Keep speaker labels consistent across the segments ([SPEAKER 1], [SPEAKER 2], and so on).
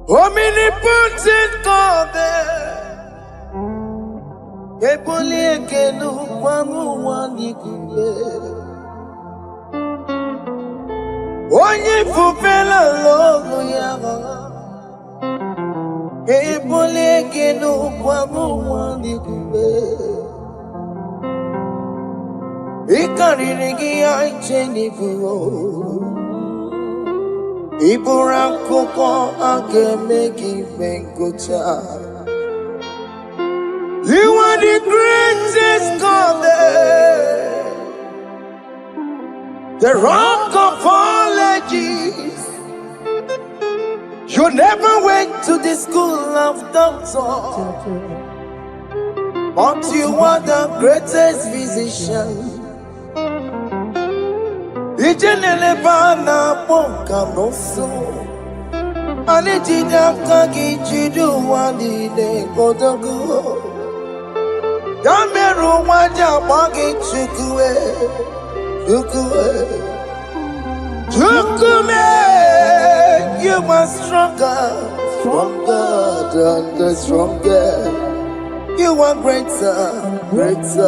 [SPEAKER 1] Omnipotent God, Ebole kenu kwangu wanikube. Onye fupela logo yaga. Ebole kenu kwangu wanikube. Ikarigi aicheni fuo. Iburakoko akemeki venkocha. You are the greatest God, the rock of all ages. You never went to the school of doctor, but you are the greatest physician. Ijenele bana ponka noso, anijida kagi jidu wani ne kodogo. Yameru waja wagi chukue, chukume. You are stronger than the strongest. You are greater.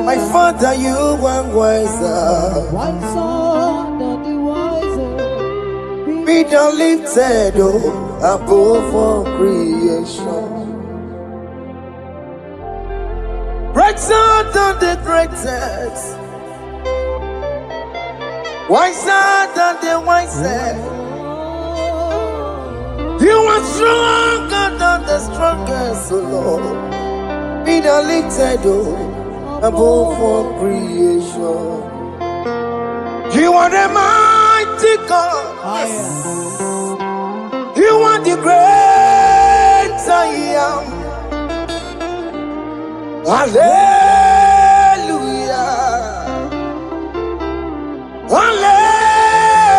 [SPEAKER 1] My Father, you are wiser than wiser. Be thou lifted above all creation. Greater than the greatest. Wiser than the wisest. You are stronger than the strongest, O Lord. Be thou lifted above all creation. You are the mighty God. You are the great I am. Hallelujah.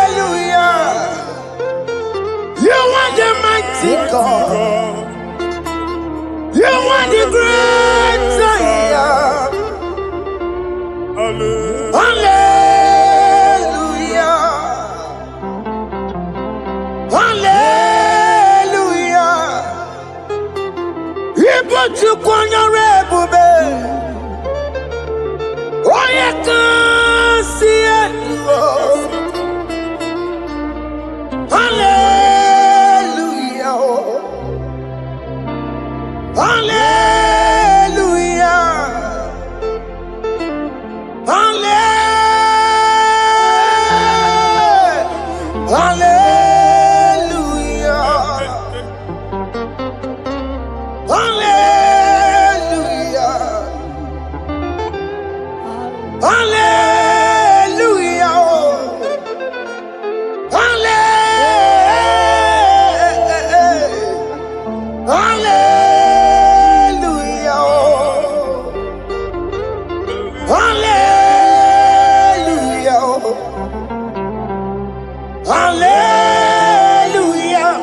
[SPEAKER 1] Hallelujah. You are the mighty God. You are the great I am. Hallelujah. Hallelujah. Ibotu kwanya rebube. Oye kasi eluo. Hallelujah. Hallelujah. Hallelujah. Hallelujah. Hallelujah. Hallelujah.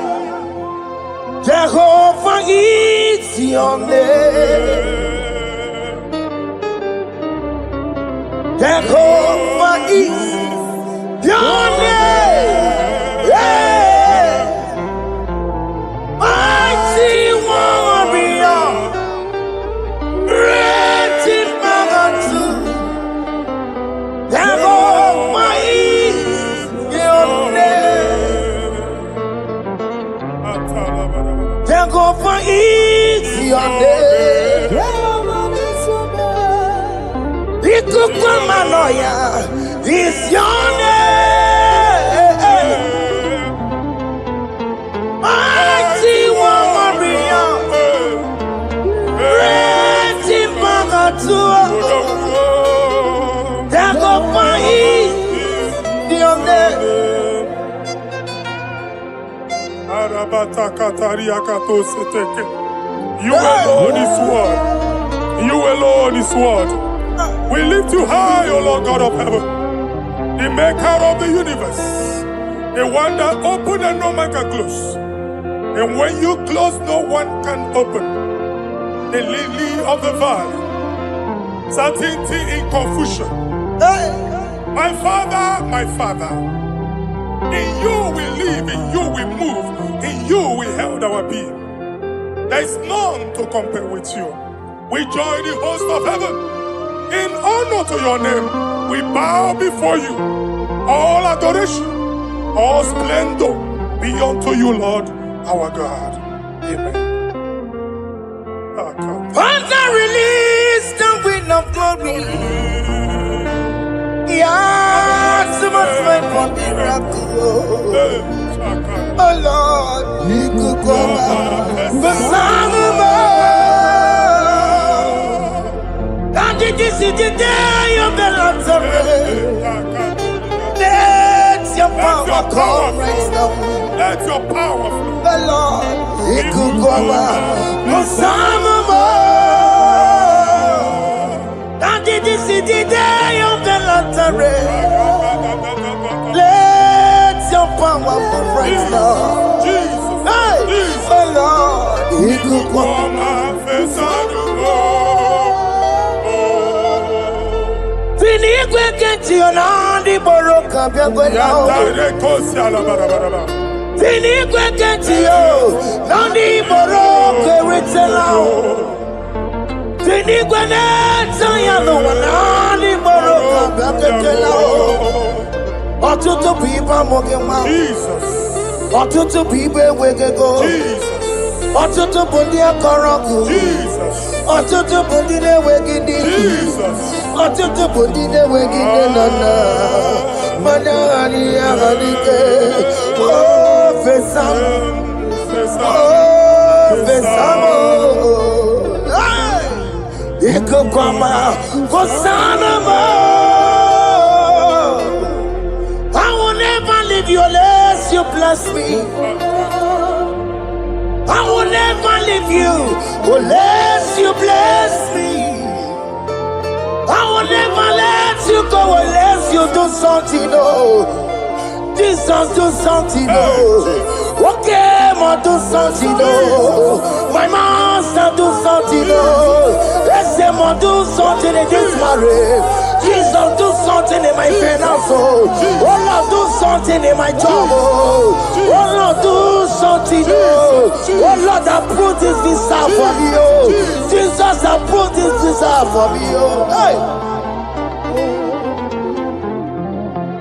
[SPEAKER 1] Jehovah is your name. Jehovah is your name. Yeah. Mighty warrior, great in magnitude. Jehovah is your name. Jehovah is your name. Ikukumanoya is your name. Mighty warrior, great in magnitude. Jehovah is your name.
[SPEAKER 2] You alone is word. You alone is word. We lift you high, O Lord God of heaven, the maker of the universe, the one that opened and no man can close. And when you close, no one can open. The lily of the valley, certainty in confusion. My Father, In you we live, in you we move, in you we held our being. There is none to compare with you. We join the host of heaven. In honor to your name, we bow before you. All adoration, all splendor be unto you, Lord, our God. Amen.
[SPEAKER 1] Father, release the wind of glory. Yeah, so much time for miracle. Oh Lord, you could go back. The Son of God. And this is the day of the Lord's rain. Let your power come right now.
[SPEAKER 2] Let your power flow.
[SPEAKER 1] The Lord, you could go back. The Son of God. And this is the day of the Lord's rain. Let your power come right now.
[SPEAKER 2] Jesus,
[SPEAKER 1] Hey,
[SPEAKER 2] Jesus.
[SPEAKER 1] oh Lord, you could go back. Fini kwekenti onandi boroka byagwela. Fini kwekenti yo nandi boroka ritela. Fini kweneta ya no nandi boroka byagwela. Otutu pipa mogenwa.
[SPEAKER 2] Jesus.
[SPEAKER 1] Otutu pipe wegego.
[SPEAKER 2] Jesus.
[SPEAKER 1] Otutu bundi akoroku.
[SPEAKER 2] Jesus.
[SPEAKER 1] Otutu bundi ne wegindi.
[SPEAKER 2] Jesus.
[SPEAKER 1] Otutu bundi ne wegindi nana. Mana ani aganike. Oh fesam. Oh fesam. Iko kwama kosana mo. I will never leave you unless you bless me. I will never leave you unless you bless me. I will never let you go unless you do something. Oh, Jesus, do something. Oh, okay, ma do something. Oh, my master, do something. Oh, let's say, ma do something in this marriage. Jesus, do something in my finance. Oh, Lord, do something in my job. Oh, Lord, do something. Oh, Lord, approve this visa for me. Oh, Jesus, approve this visa for me. Oh, hey.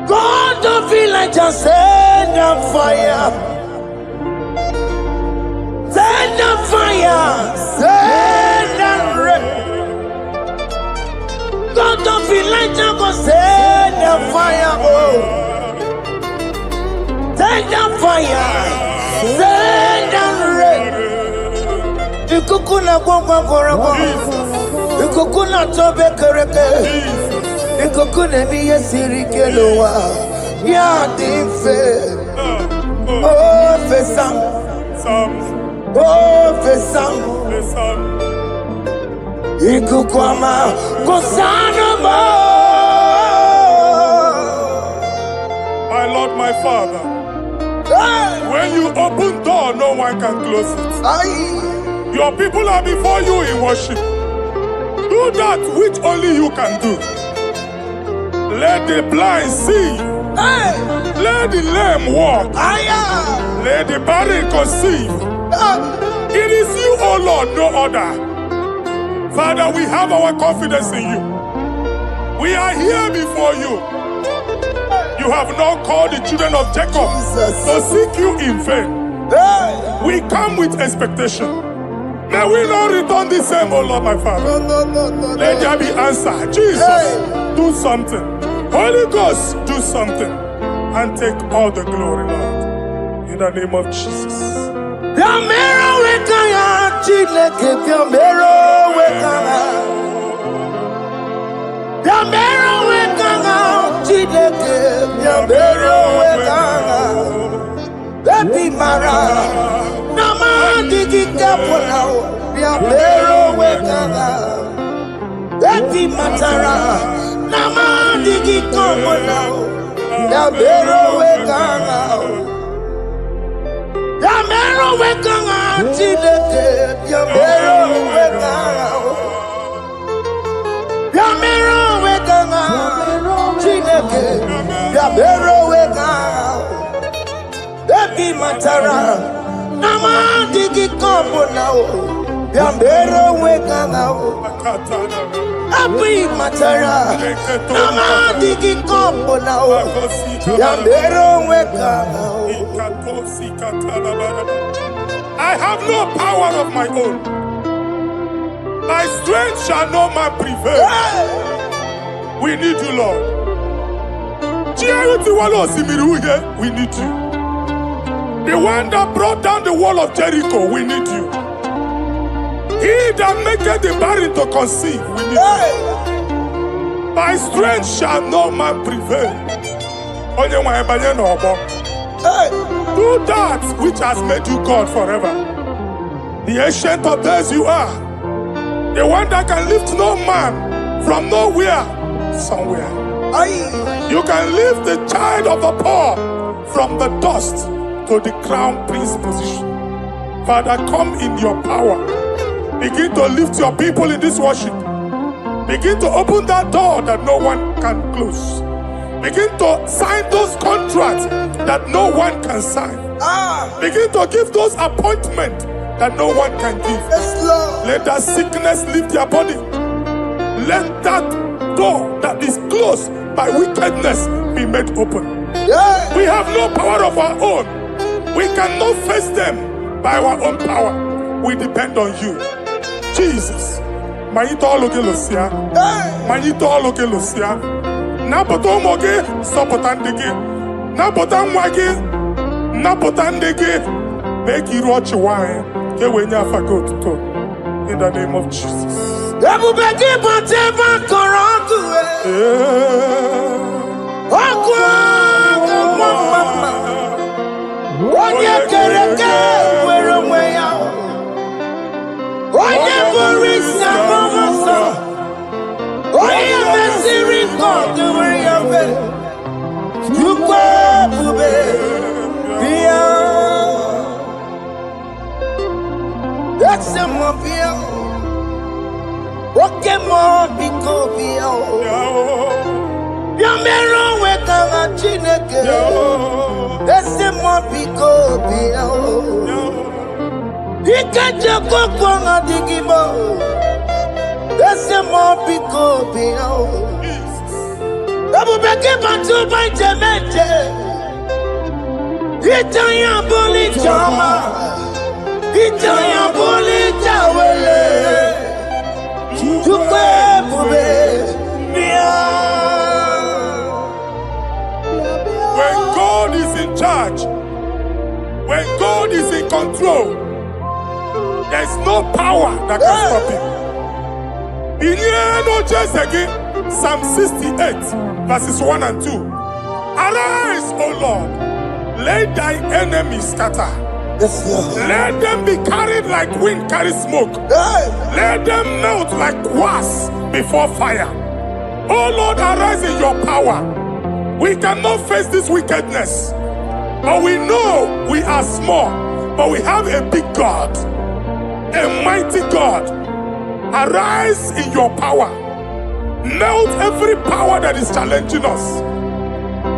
[SPEAKER 1] God, don't feel like just send a fire. Send a fire. Send a rain. God, don't feel like just go send a fire. Oh, send a fire. Send a rain. Ikukuna kwa kwa. Ikukuna tobe kereke. Ikukuna miye sirikelowa. Ya dife. Oh fesam. Oh fesam. Ikukwama kosana mo.
[SPEAKER 2] My Lord, my Father, when you open door, no one can close it. Your people are before you in worship. Do that which only you can do. Let the blind see. Let the lame walk. Let the barren conceive. It is you, O Lord, no other. Father, we have our confidence in you. We are here before you. You have not called the children of Jacob to seek you in vain. We come with expectation. May we not return the same, O Lord, my Father. Let there be answer. Jesus, do something. Holy Ghost, do something. And take all the glory, Lord. In the name of Jesus.
[SPEAKER 1] Baby Mara, Nama digi kapona, Biabero wekanga. Baby Matara, Nama digi kapona, Biabero wekanga. Biabero wekanga, Chileke, Biabero wekanga. Biabero wekanga, Chileke, Biabero wekanga. Baby Matara, Nama Digi Combo now, Yambero Weka now. Happy Matara, Nama Digi Combo now, Yambero Weka now.
[SPEAKER 2] I have no power of my own. My strength shall not my prevail. We need you, Lord. We need you. The one that brought down the wall of Jericho, we need you. He that maketh the barren to conceive, we need you. My strength shall not man prevail. Do that which has made you God forever. The ancient of days you are. The one that can lift no man from nowhere, somewhere. You can lift the child of the poor from the dust to the crown prince position. Father, come in your power. Begin to lift your people in this worship. Begin to open that door that no one can close. Begin to sign those contracts that no one can sign. Begin to give those appointments that no one can give. Let that sickness leave their body. Let that door that is closed by wickedness be made open. We have no power of our own. We cannot face them by our own power. We depend on you. Jesus. Manito Logelosia. Manito Logelosia. Napotomoge, Sopotandege. Napotamwage. Napotandege. Make you watch wine. In the name of Jesus.
[SPEAKER 1] That's a mobile. What can more be copio? Yamero with a chineke. That's a mobile copio. You can't just go on a IGBO. That's a mobile copio. Double back up to my Jamaica. Italian bully drama. Italian bully towele.
[SPEAKER 2] When God is in charge, when God is in control, there's no power that can stop him. In Psalm 68, verses 1 and 2. Arise, O Lord, let thy enemies scatter. Let them be carried like wind carries smoke. Let them melt like wax before fire. Oh Lord, arise in your power. We cannot face this wickedness, but we know we are small, but we have a big God, a mighty God. Arise in your power. Melt every power that is challenging us.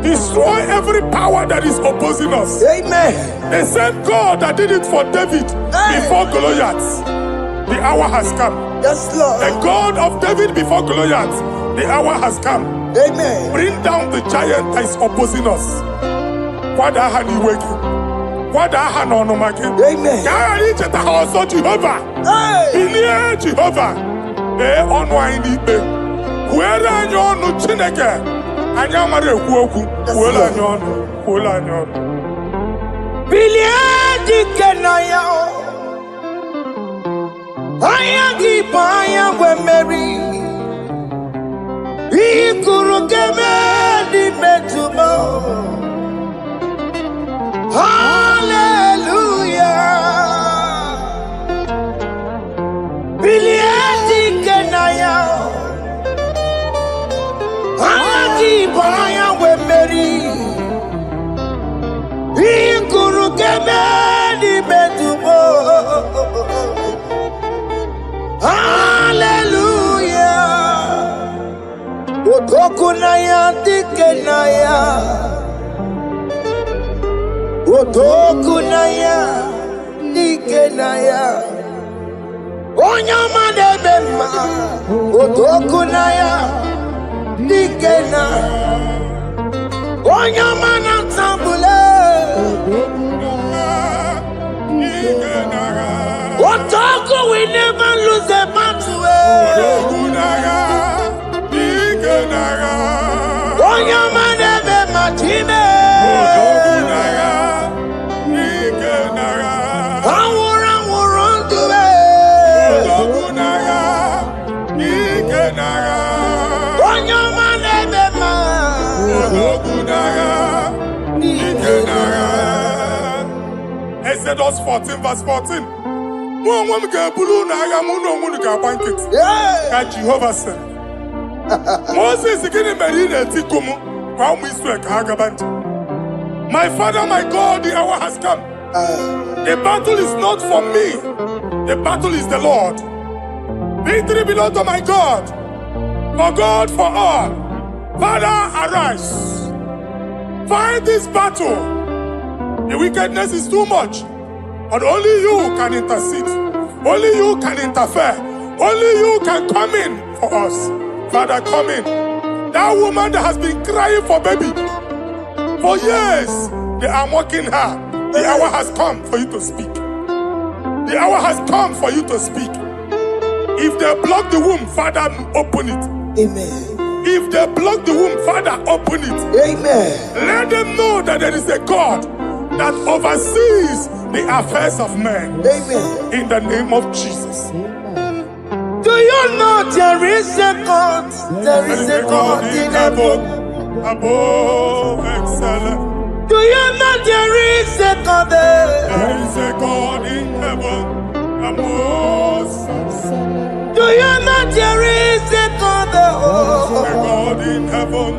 [SPEAKER 2] Destroy every power that is opposing us.
[SPEAKER 1] Amen.
[SPEAKER 2] The same God that did it for David before Goliath, the hour has come.
[SPEAKER 1] Yes, Lord.
[SPEAKER 2] The God of David before Goliath, the hour has come.
[SPEAKER 1] Amen.
[SPEAKER 2] Bring down the giant that is opposing us.
[SPEAKER 1] Amen.
[SPEAKER 2] Jehovah.
[SPEAKER 1] Otokunaya, Nikenaya, Onyama Bema, Otokunaya, Nikena, Onyama Natambule, Otoku, we never lose a battle. Onyama Bema, Time.
[SPEAKER 2] Exodus 14 verse 14. Jehovah said, Moses my father, my God, the hour has come. The battle is not for me. The battle is the Lord. Victory belongs to my God. For God, for all. Father, arise. Fight this battle. The wickedness is too much. But only you can intercede. Only you can interfere. Only you can come in for us. Father, come in. That woman that has been crying for baby for years, they are mocking her. The hour has come for you to speak. The hour has come for you to speak. If they block the womb, Father, open it.
[SPEAKER 1] Amen.
[SPEAKER 2] If they block the womb, Father, open it.
[SPEAKER 1] Amen.
[SPEAKER 2] Let them know that there is a God that oversees the affairs of men.
[SPEAKER 1] Amen.
[SPEAKER 2] In the name of Jesus.
[SPEAKER 1] Amen. Do you know there is a God? There is a God in heaven.
[SPEAKER 2] Above excellent.
[SPEAKER 1] Do you know there is a God there?
[SPEAKER 2] There is a God in heaven. Above excellent.
[SPEAKER 1] Do you know there is a God there?
[SPEAKER 2] There is a God in heaven.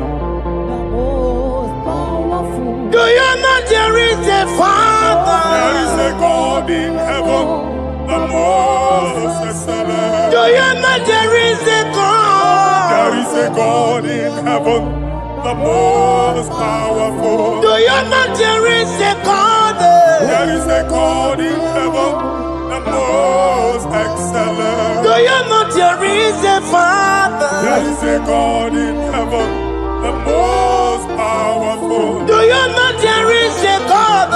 [SPEAKER 1] Do you know there is a Father?
[SPEAKER 2] There is a God in heaven, the most excellent.
[SPEAKER 1] Do you know there is a God?
[SPEAKER 2] There is a God in heaven, the most powerful.
[SPEAKER 1] Do you know there is a God?
[SPEAKER 2] There is a God in heaven, the most excellent.
[SPEAKER 1] Do you know there is a Father?
[SPEAKER 2] There is a God in heaven, the most powerful.
[SPEAKER 1] Do you know there is a God?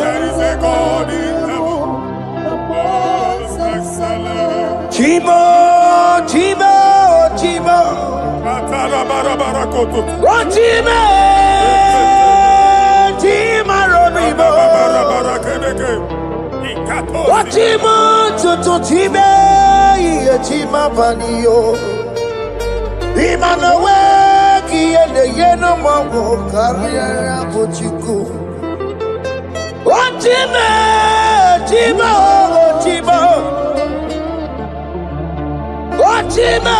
[SPEAKER 2] There is a God in heaven, the most excellent.
[SPEAKER 1] Chimo, Chimo, Chimo. Oh, Chimo, Chimo, Robibo. Oh, Chimo, Tutu, Chimo, Chimo, Panio. Imanawe, Kiene, Yeno, Mongo, Carriera, Pochiku. Oh, Chimo, Chimo, Chimo. Oh, Chimo,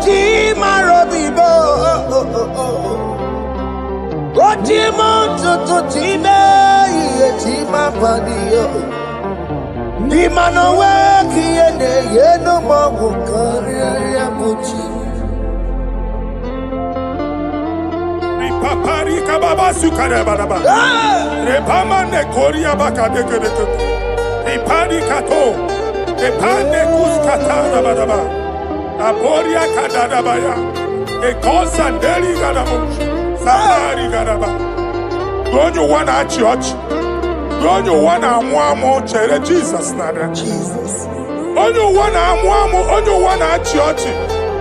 [SPEAKER 1] Chimo, Robibo. Oh, Chimo, Tutu, Chimo, Chimo, Panio. Imanawe, Kiene, Yeno, Mongo, Carriera, Pochiku.
[SPEAKER 2] Paparika baba sukare baraba. Repama ne koria baka deke deke. Repari kato. Repane kuskata baraba. Aboria kadada baya. E kosa deli gadabo. Samari gadaba. Don't you wanna church? Don't you wanna amu chere Jesus nada?
[SPEAKER 1] Jesus.
[SPEAKER 2] Don't you wanna amu? Don't you wanna church?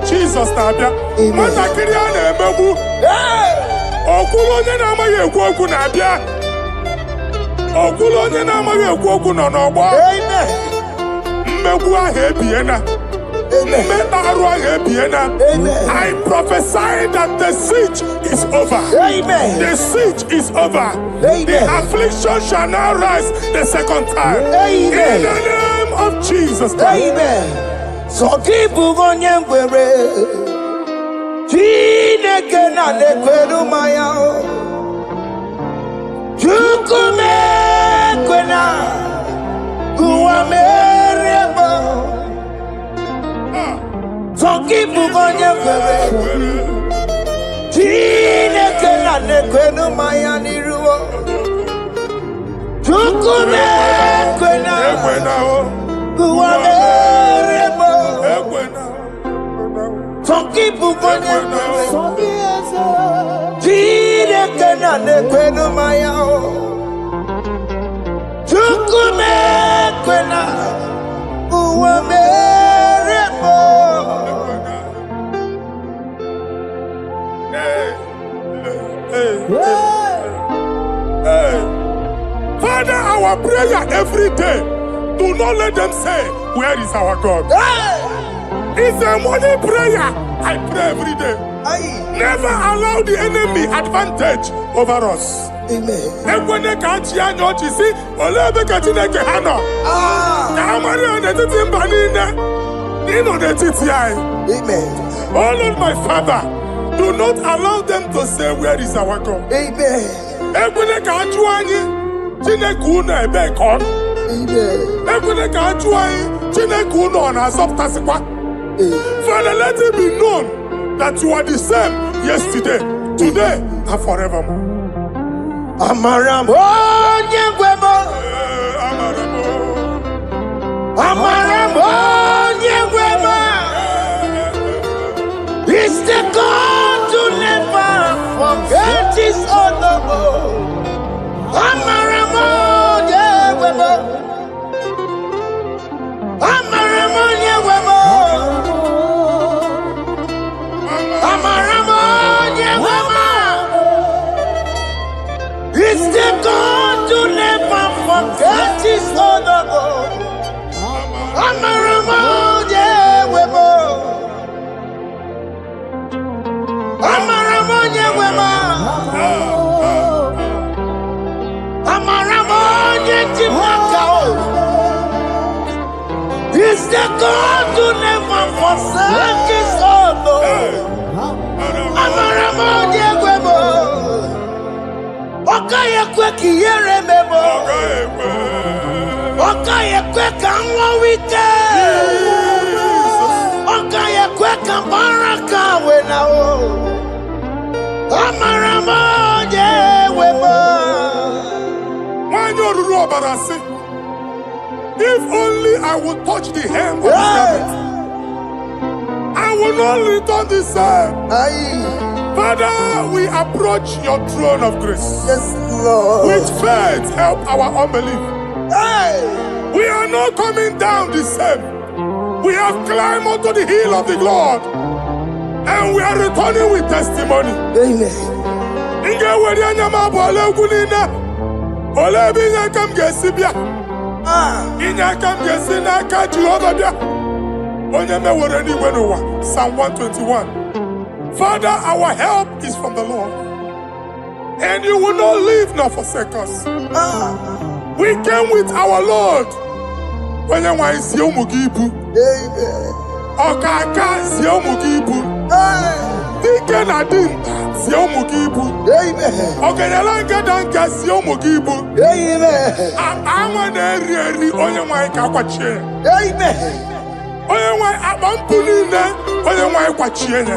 [SPEAKER 2] Jesus nada. Mata kiri ana emebu. Okulu onye na-amaghị ekwu okwu na-abịa. Okulu onye na-amaghị ekwu okwu nọ n'ọgbọ. Mmegbu ahụ ebiena. Mmeta arụ ahụ ebiena. I prophesy that the siege is over.
[SPEAKER 1] Amen.
[SPEAKER 2] The siege is over.
[SPEAKER 1] Amen.
[SPEAKER 2] The affliction shall now rise the second time.
[SPEAKER 1] Amen.
[SPEAKER 2] In the name of Jesus Christ.
[SPEAKER 1] Amen. So keep onye ngwere. Chineke na nekweru maya o. Chukume kwena kuwa mereba. Tokipu onye kwere. Chineke na nekweru maya niruo. Chukume kwena Kuwameremo Funky Bukonya Tire kena ne kwenu mayao Chukume kwena Kuwameremo.
[SPEAKER 2] Father, our prayer every day, do not let them say, where is our God? It's a morning prayer. I pray every day. Never allow the enemy advantage over us.
[SPEAKER 1] Amen. Amen.
[SPEAKER 2] Oh Lord, my Father, do not allow them to say, where is our God?
[SPEAKER 1] Amen.
[SPEAKER 2] Amen. Father, let it be known that you are the same yesterday, today, and forevermore.
[SPEAKER 1] Amaramo nyegwemo. Amaramo nyegwemo. It's the God to never forget his honor. Amaramo nyegwemo. Amaramo nyegwemo. Amaramo nyegwemo. It's the God to never forget his honor. Amaramo nyegwemo. Amaramo nyegwemo. Amaramo nyegwemo. It's the God to never forsake his honor. Amaramo nyegwemo. Okaye kwe kiyere memo. Okaye kwe kanwa wite. Okaye kwe kambaraka wenao. Amaramo nyegwemo.
[SPEAKER 2] If only I would touch the hem of his garment, I will not return the same. Father, we approach your throne of grace.
[SPEAKER 1] Yes, Lord.
[SPEAKER 2] With faith, help our unbelief. We are not coming down the same. We have climbed onto the hill of the Lord, and we are returning with testimony.
[SPEAKER 1] Amen.
[SPEAKER 2] Psalm 121. Father, our help is from the Lord, and you will not leave nor forsake us. We came with our Lord. Amen. Okaka Ziomugibu. Deacon Adin Ziomugibu. Okanyalanga Danka Ziomugibu. Amaneri Onyamai Kakwache. Onyamai Abampunine Onyamai Kwachiene.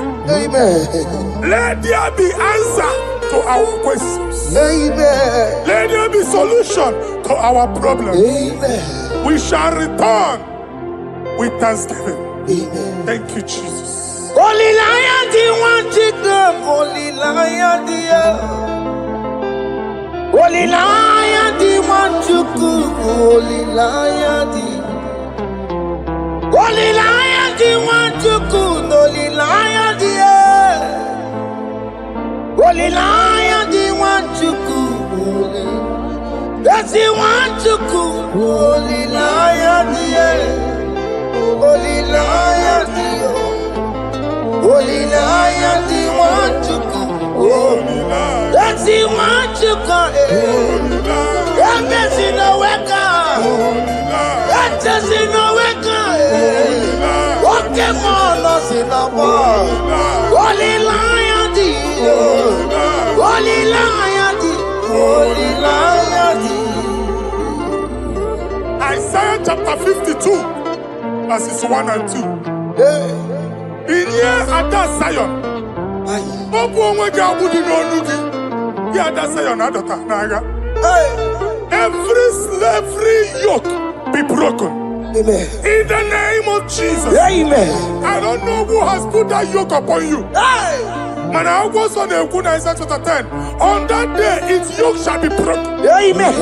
[SPEAKER 2] Let there be answer to our questions.
[SPEAKER 1] Amen.
[SPEAKER 2] Let there be solution to our problems.
[SPEAKER 1] Amen.
[SPEAKER 2] We shall return with thanksgiving.
[SPEAKER 1] Amen.
[SPEAKER 2] Thank you, Jesus.
[SPEAKER 1] Holy Lion, the one to come. Holy Lion, the Holy Lion, the one to come. Holy Lion, the Holy Lion, the one to come. Holy Lion, the Holy Lion, the one to come. That's the one to come. Holy Lion, the Holy Lion, the Holy Lion, the one to come. That's the one to come. That's in the wake-up. That's in the wake-up. Walk him on us in the world. Holy Lion, the Holy Lion, the Holy Lion, the
[SPEAKER 2] Isaiah chapter 52, verses 1 and 2. In here at that Zion, Obu onwe ga abudi n'onu gi. Ya that Zion adota n'agha. every slavery yoke be broken.
[SPEAKER 1] Amen.
[SPEAKER 2] In the name of Jesus.
[SPEAKER 1] Amen.
[SPEAKER 2] I don't know who has put that yoke upon you.
[SPEAKER 1] Hey.
[SPEAKER 2] Man, I was on the Isaiah chapter 10. On that day, its yoke shall be broken.
[SPEAKER 1] Amen.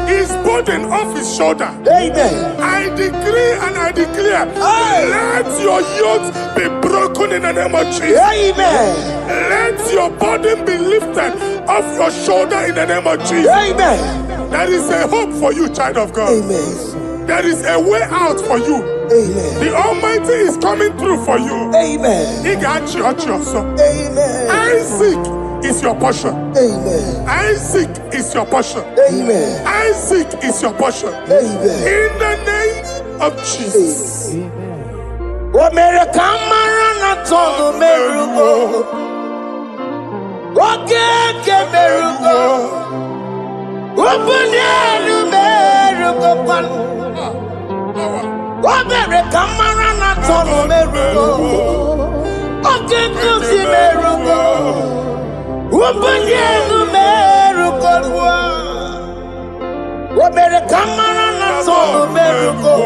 [SPEAKER 2] His burden off his shoulder.
[SPEAKER 1] Amen.
[SPEAKER 2] I decree and I declare,
[SPEAKER 1] Hey.
[SPEAKER 2] let your yokes be broken in the name of Jesus.
[SPEAKER 1] Amen.
[SPEAKER 2] Let your burden be lifted off your shoulder in the name of Jesus.
[SPEAKER 1] Amen.
[SPEAKER 2] There is a hope for you, child of God.
[SPEAKER 1] Amen.
[SPEAKER 2] There is a way out for you.
[SPEAKER 1] Amen.
[SPEAKER 2] The Almighty is coming through for you.
[SPEAKER 1] Amen.
[SPEAKER 2] He got you, so.
[SPEAKER 1] Amen.
[SPEAKER 2] Isaac is your portion.
[SPEAKER 1] Amen.
[SPEAKER 2] Isaac is your portion.
[SPEAKER 1] Amen.
[SPEAKER 2] Isaac is your portion.
[SPEAKER 1] Amen.
[SPEAKER 2] In the name of Jesus.
[SPEAKER 1] What made a camera told the miracle? What can miracle? Open the miracle. What made a camera told the miracle? Okay, come see miracle. Open the miracle. What made a camera told the miracle?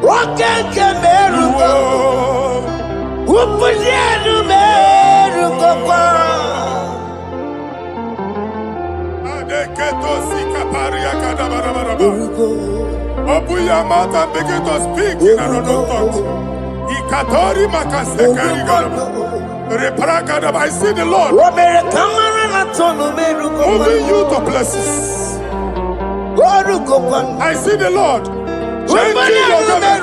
[SPEAKER 1] What can miracle? Open the miracle.
[SPEAKER 2] Open your mouth and begin to speak in another tongue. I see the Lord moving you to places. I see the Lord changing your garment.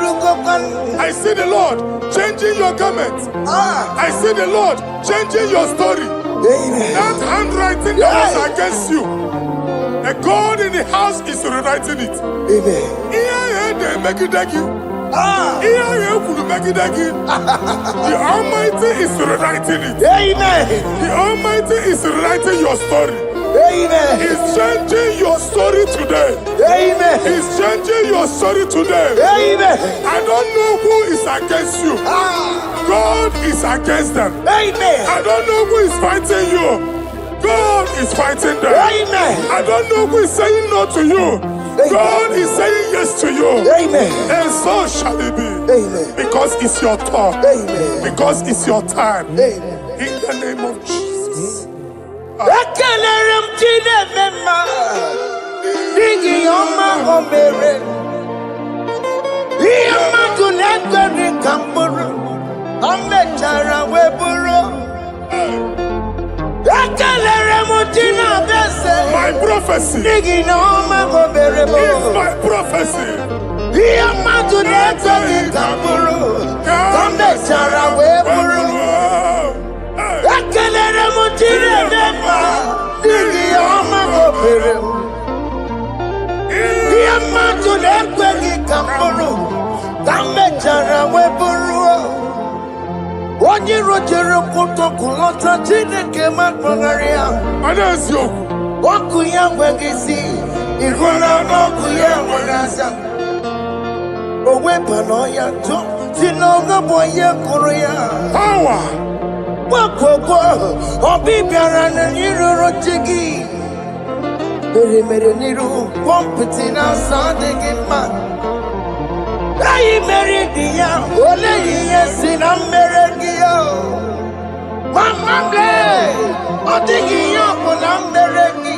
[SPEAKER 2] I see the Lord changing your garment. I see the Lord changing your story. That handwriting that was against you, the God in the house is rewriting it. The Almighty is rewriting it. The Almighty is rewriting your story. He's changing your story today. He's changing your story today. I don't know who is against you. God is against them. I don't know who is fighting you. God is fighting them. I don't know who is saying no to you. God is saying yes to you. And so shall it be. Because it's your turn. Because it's your time. In the name of Jesus. My prophecy is my prophecy.
[SPEAKER 1] Onye rojere kutokulota Chineke makpagharịa.
[SPEAKER 2] That's you.
[SPEAKER 1] Ọkụ ya nweghị isi, ịhụla n'ọkụ ya nwere asa. O weba n'ọya jụ, si n'ọga bụ onye kụrụ ya.
[SPEAKER 2] Power.
[SPEAKER 1] Gbakọkọ, ọbịbịara na n'iruru chi gị. Mere n'iru, kpọmpụtị na asa adịghị mma. Anyị mere dị ya, ole ihe si na mmere gị ya. Mama ble, ọ dịghị ihe ọbụla mmere gị.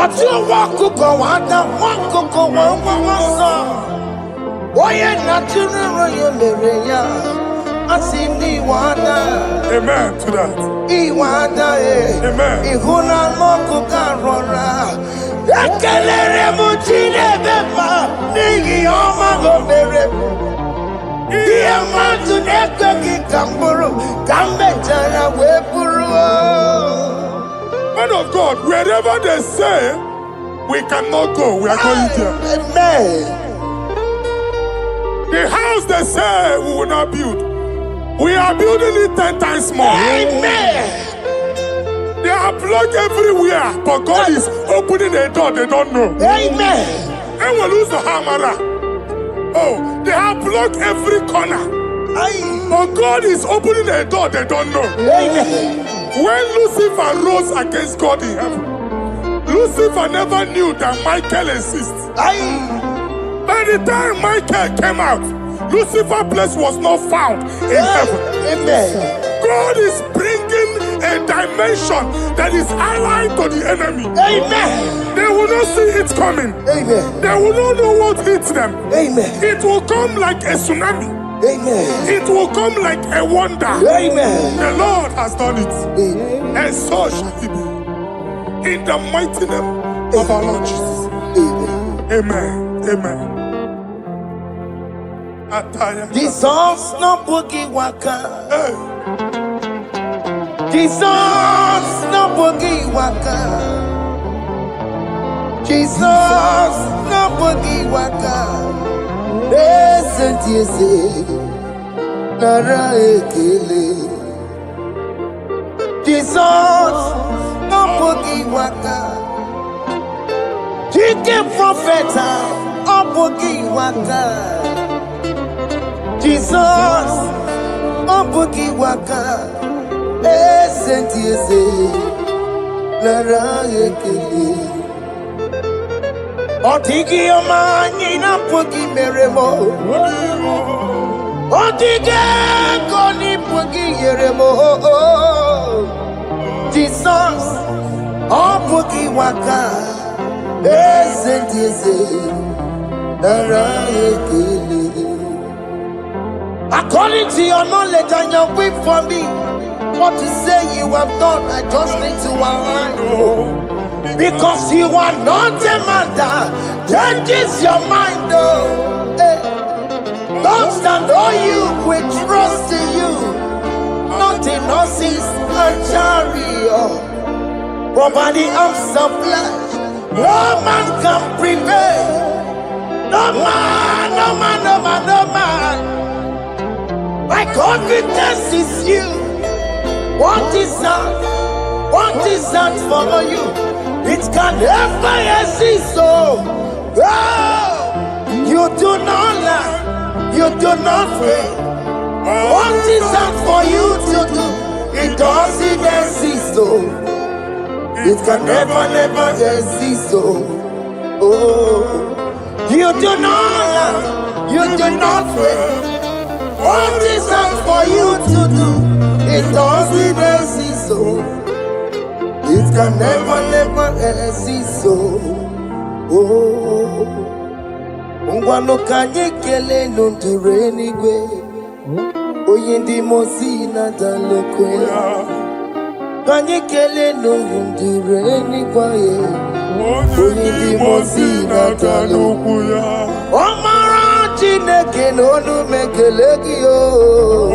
[SPEAKER 1] Ọtụ ụwa ọkụkọ nwata, nwa ọkụkọ nwa nwa nsọ. Onye na-atụrụ ya mere ya, asị m n'iwe ada.
[SPEAKER 2] Amen to that.
[SPEAKER 1] Iwe ada
[SPEAKER 2] Amen.
[SPEAKER 1] Ịhụ na anụ ọkụkọ arọra. Ekelere m Chineke ma n'ihi ọma o mere m. Ihe mmadụ na-ekweghị ka m bụrụ ka m mechara wee bụrụ.
[SPEAKER 2] Man of God, wherever they say we cannot go, we are going there.
[SPEAKER 1] Amen.
[SPEAKER 2] The house they say we will not build, we are building it 10 times more.
[SPEAKER 1] Amen.
[SPEAKER 2] They are blocked everywhere, but God is opening a door they don't know.
[SPEAKER 1] Amen.
[SPEAKER 2] And we lose the hammer. Oh, they have blocked every corner, but God is opening a door they don't know.
[SPEAKER 1] Amen.
[SPEAKER 2] When Lucifer rose against God in heaven, Lucifer never knew that Michael exists.
[SPEAKER 1] Aye.
[SPEAKER 2] By the time Michael came out, Lucifer's place was not found in heaven.
[SPEAKER 1] Amen.
[SPEAKER 2] God is bringing a dimension that is allied to the enemy.
[SPEAKER 1] Amen.
[SPEAKER 2] They will not see it coming.
[SPEAKER 1] Amen.
[SPEAKER 2] They will not know what hits them.
[SPEAKER 1] Amen.
[SPEAKER 2] It will come like a tsunami.
[SPEAKER 1] Amen.
[SPEAKER 2] It will come like a wonder.
[SPEAKER 1] Amen.
[SPEAKER 2] The Lord has done it.
[SPEAKER 1] Amen.
[SPEAKER 2] And so shall it be. In the mighty name of our Lord Jesus.
[SPEAKER 1] Amen.
[SPEAKER 2] Amen. Amen.
[SPEAKER 1] Jesus no boogie waka.
[SPEAKER 2] Hey.
[SPEAKER 1] Jesus no boogie waka. Jesus no boogie waka. Listen to you say, Nara ekele. Jesus no boogie waka. Jike profeta no boogie waka. Jesus, Ombuki Waka, Sentiese, Lara Ekele. Otigi Omani na Puki Meremo. Otige Koni Puki Yeremo. Jesus, Ombuki Waka, Sentiese, Lara Ekele. According to your knowledge and your will for me, what you say you have done, I just need to align. Because you are not a man that changes your mind. Don't stand on you, we trust in you. Not in horses and chariot, but by the arms of flesh, no man can prevail. No man, no man, no man, no man. My confidence is you. What is that? What is that for you? It can never exist. So, you do not lie. You do not fail. What is that for you to do? It doesn't exist. So, it can never, never exist. So, you do not lie. You do not fail. What is that for you to do? It doesn't exist, so it can never, never exist, so Ungwano kanye kele nundure nigwe Oyindi mosi na dalekwe Kanye kele nundure nigwe Oyindi mosi na dalekwe Omara Chineke n'onu mekelegi yo.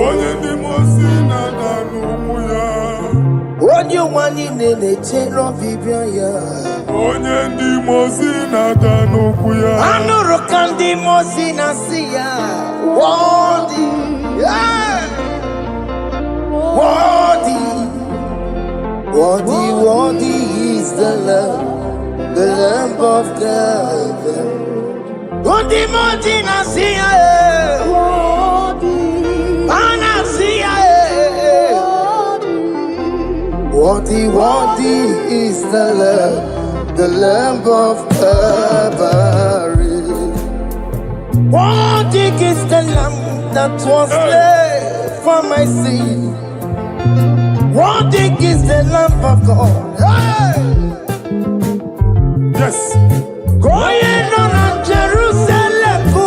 [SPEAKER 2] Onye ndị mosi na n'ukwu ya.
[SPEAKER 1] Onye nwanyị na-echere ọbịbịa ya.
[SPEAKER 2] Onye ndị mosi na n'ukwu ya.
[SPEAKER 1] Anụrụ ka ndị mosi na-asị ya. Worthy, yeah. Worthy, worthy, worthy is the Lamb of God. Odi moti na siya ana siya Worthy, worthy is the Lamb of Calvary. Worthy is the Lamb that was slain for my sin. Worthy is the Lamb of God. Hey!
[SPEAKER 2] Yes.
[SPEAKER 1] Going on Jerusalem, yes, sir.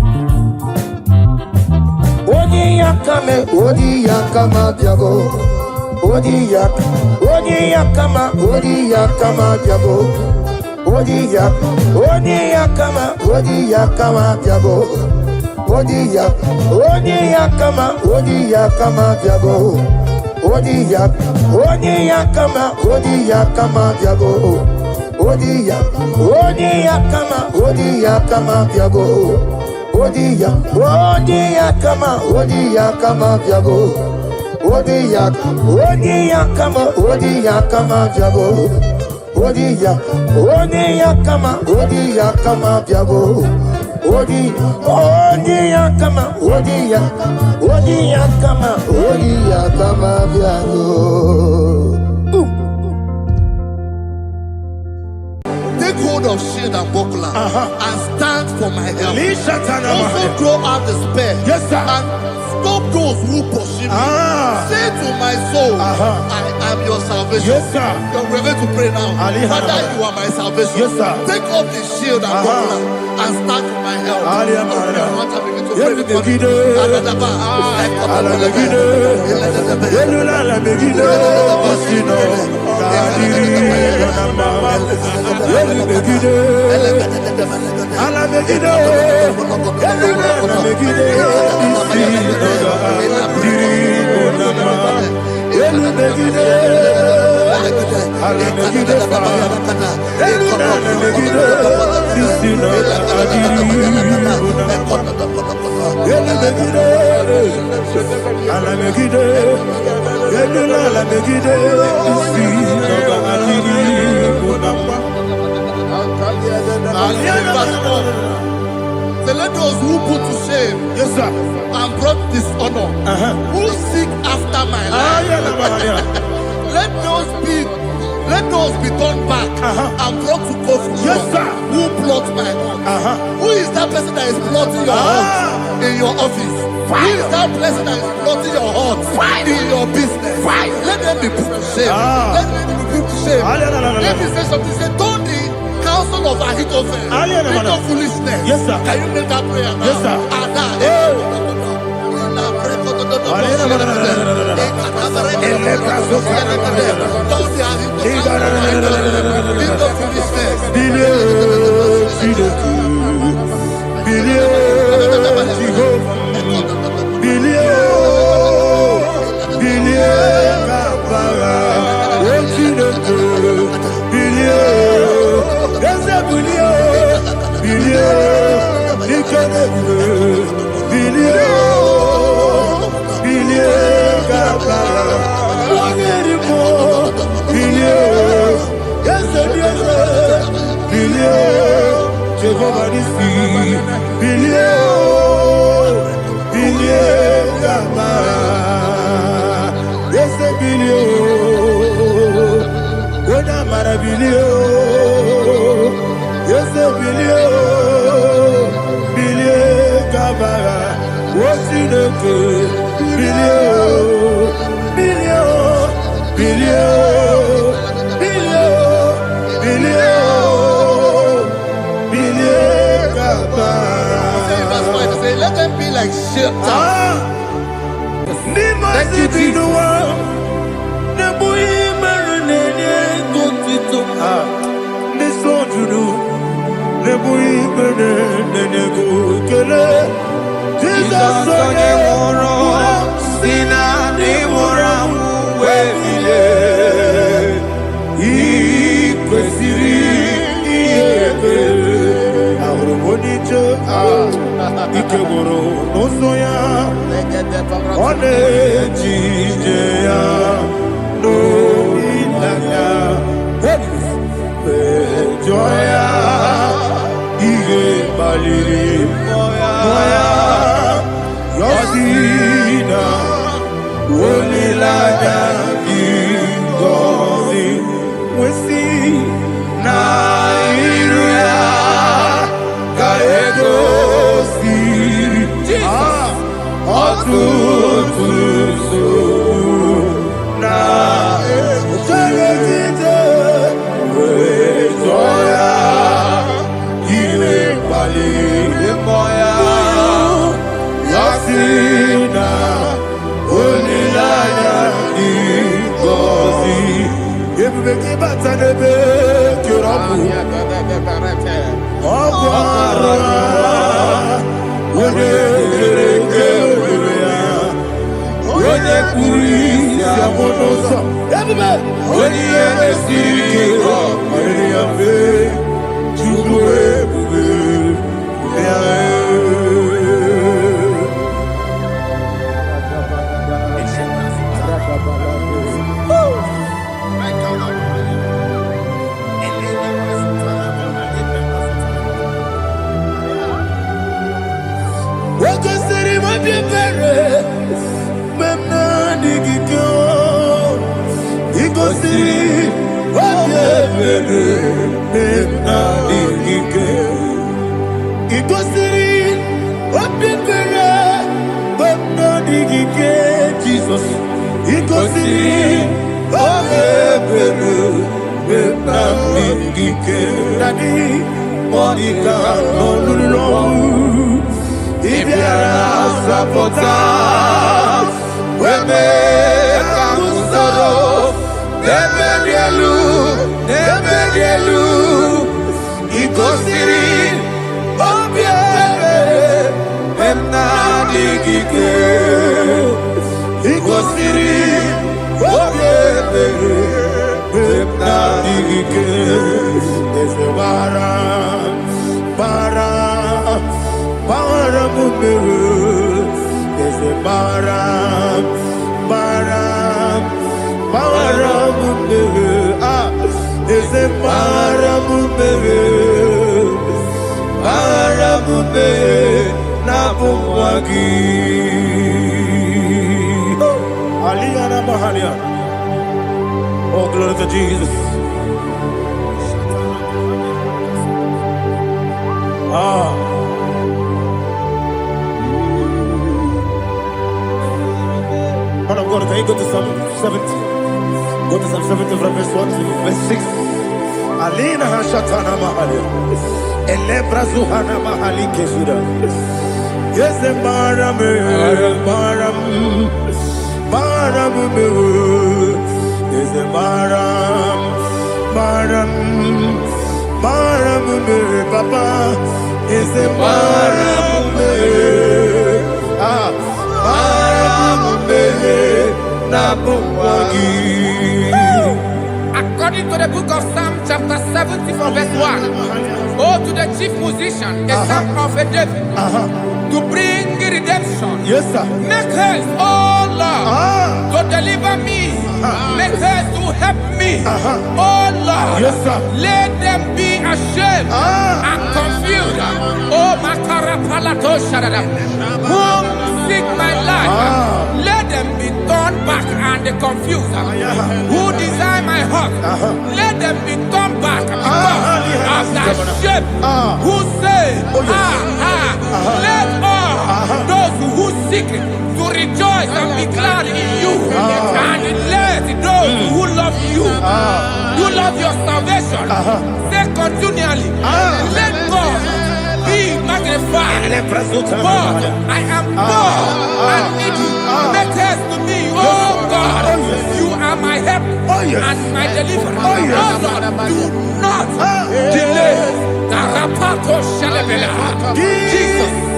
[SPEAKER 1] kame, odi ya kama diabo. Odi ya kama diabo. Odi ya kama diabo. Odi ya kama diabo. Odi ya kama diabo. Odi ya kama diabo. Odi ya kama diabo. Odi ya kama diabo.
[SPEAKER 3] Take hold of shield and buckler and stand for my help. Also throw out despair.
[SPEAKER 2] Yes, sir.
[SPEAKER 3] And stop those who pursue me. Say to my soul, I am your salvation.
[SPEAKER 2] Yes, sir.
[SPEAKER 3] We're going to pray now. Father, you are my salvation.
[SPEAKER 2] Yes, sir.
[SPEAKER 3] Take off the shield and buckler and stand for my help. So let those who put to shame,
[SPEAKER 2] Yes, sir.
[SPEAKER 3] and brought dishonor, who seek after my life, let those be turned back and brought to confusion.
[SPEAKER 2] Yes, sir.
[SPEAKER 3] Who plot my heart? Who is that person that is plotting your heart in your office? Who is that person that is plotting your heart in your business? Let them be put to shame. Let them be put to shame. Let me say something. Say, don't the counsel of Ahithophel think of foolishness.
[SPEAKER 2] Yes, sir.
[SPEAKER 3] Can you make that prayer now?
[SPEAKER 2] Yes, sir.
[SPEAKER 3] Let them be like shelter.
[SPEAKER 2] Thank you, Jesus.
[SPEAKER 1] Yasina Jesus, oh, glory to Jesus. Man of God, can you go to Psalm 70? Go to Psalm 70 from verse 1 to verse 6. Alina Hashatana Mahalia. Elebra Zuhana Mahali Kesuda. Yes, the Maram, is the Maram, Papa, is the Maram,
[SPEAKER 4] According to the book of Psalm chapter 70 from verse 1, oh, to the chief musician, a psalm of a David, to bring redemption.
[SPEAKER 1] yes, sir.
[SPEAKER 4] Make haste, oh Lord, to deliver me. Make haste to help me. Oh Lord,
[SPEAKER 1] Yes, sir.
[SPEAKER 4] let them be ashamed and confused. Oh Makarapalato Shadada, whom seek my life, let them be turned back and confused. Who desire my heart, let them be turned back because of that shame. Who say, let all those who seek to rejoice and be glad in you, and let those who love you, who love your salvation, say continually, let God be magnified. God, I am poor and needy. Make haste to me, oh God. You are my help and my deliverer. Oh Lord, do not delay. Karapato Shalabela. Jesus.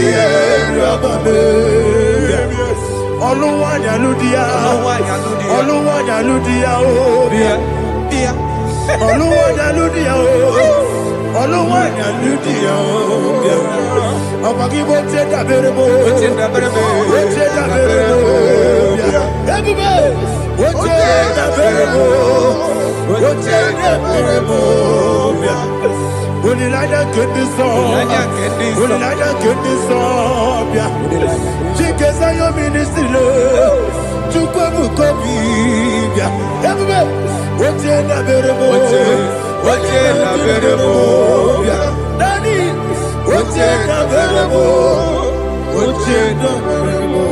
[SPEAKER 1] Yeah, Oluwanya Ludia, Oluwanya Ludia, Oluwanya Ludia, Oluwanya Ludia, Abagi wote da berebo, wote da berebo, everybody, wote da berebo, wote da berebo. Only like that get this song, only like that get this song, yeah. Chicken say your ministry, Chukwu kobi, yeah. Everybody, wote da berebo, wote da berebo, yeah. Daddy, wote da berebo, wote da berebo,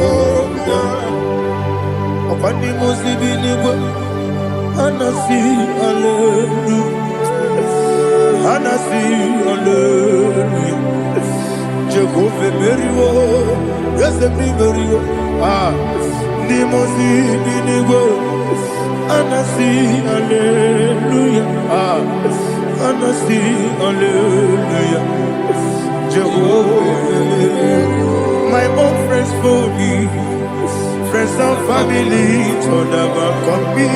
[SPEAKER 1] yeah. Upon the Muslim, anasi hallelujah. Anasi hallelujah. Jehovah Merio, yes Merio. Nimosi binigo. Anasi hallelujah. Anasi hallelujah. Jehovah Merio. My own friends for me, friends and family told them come me.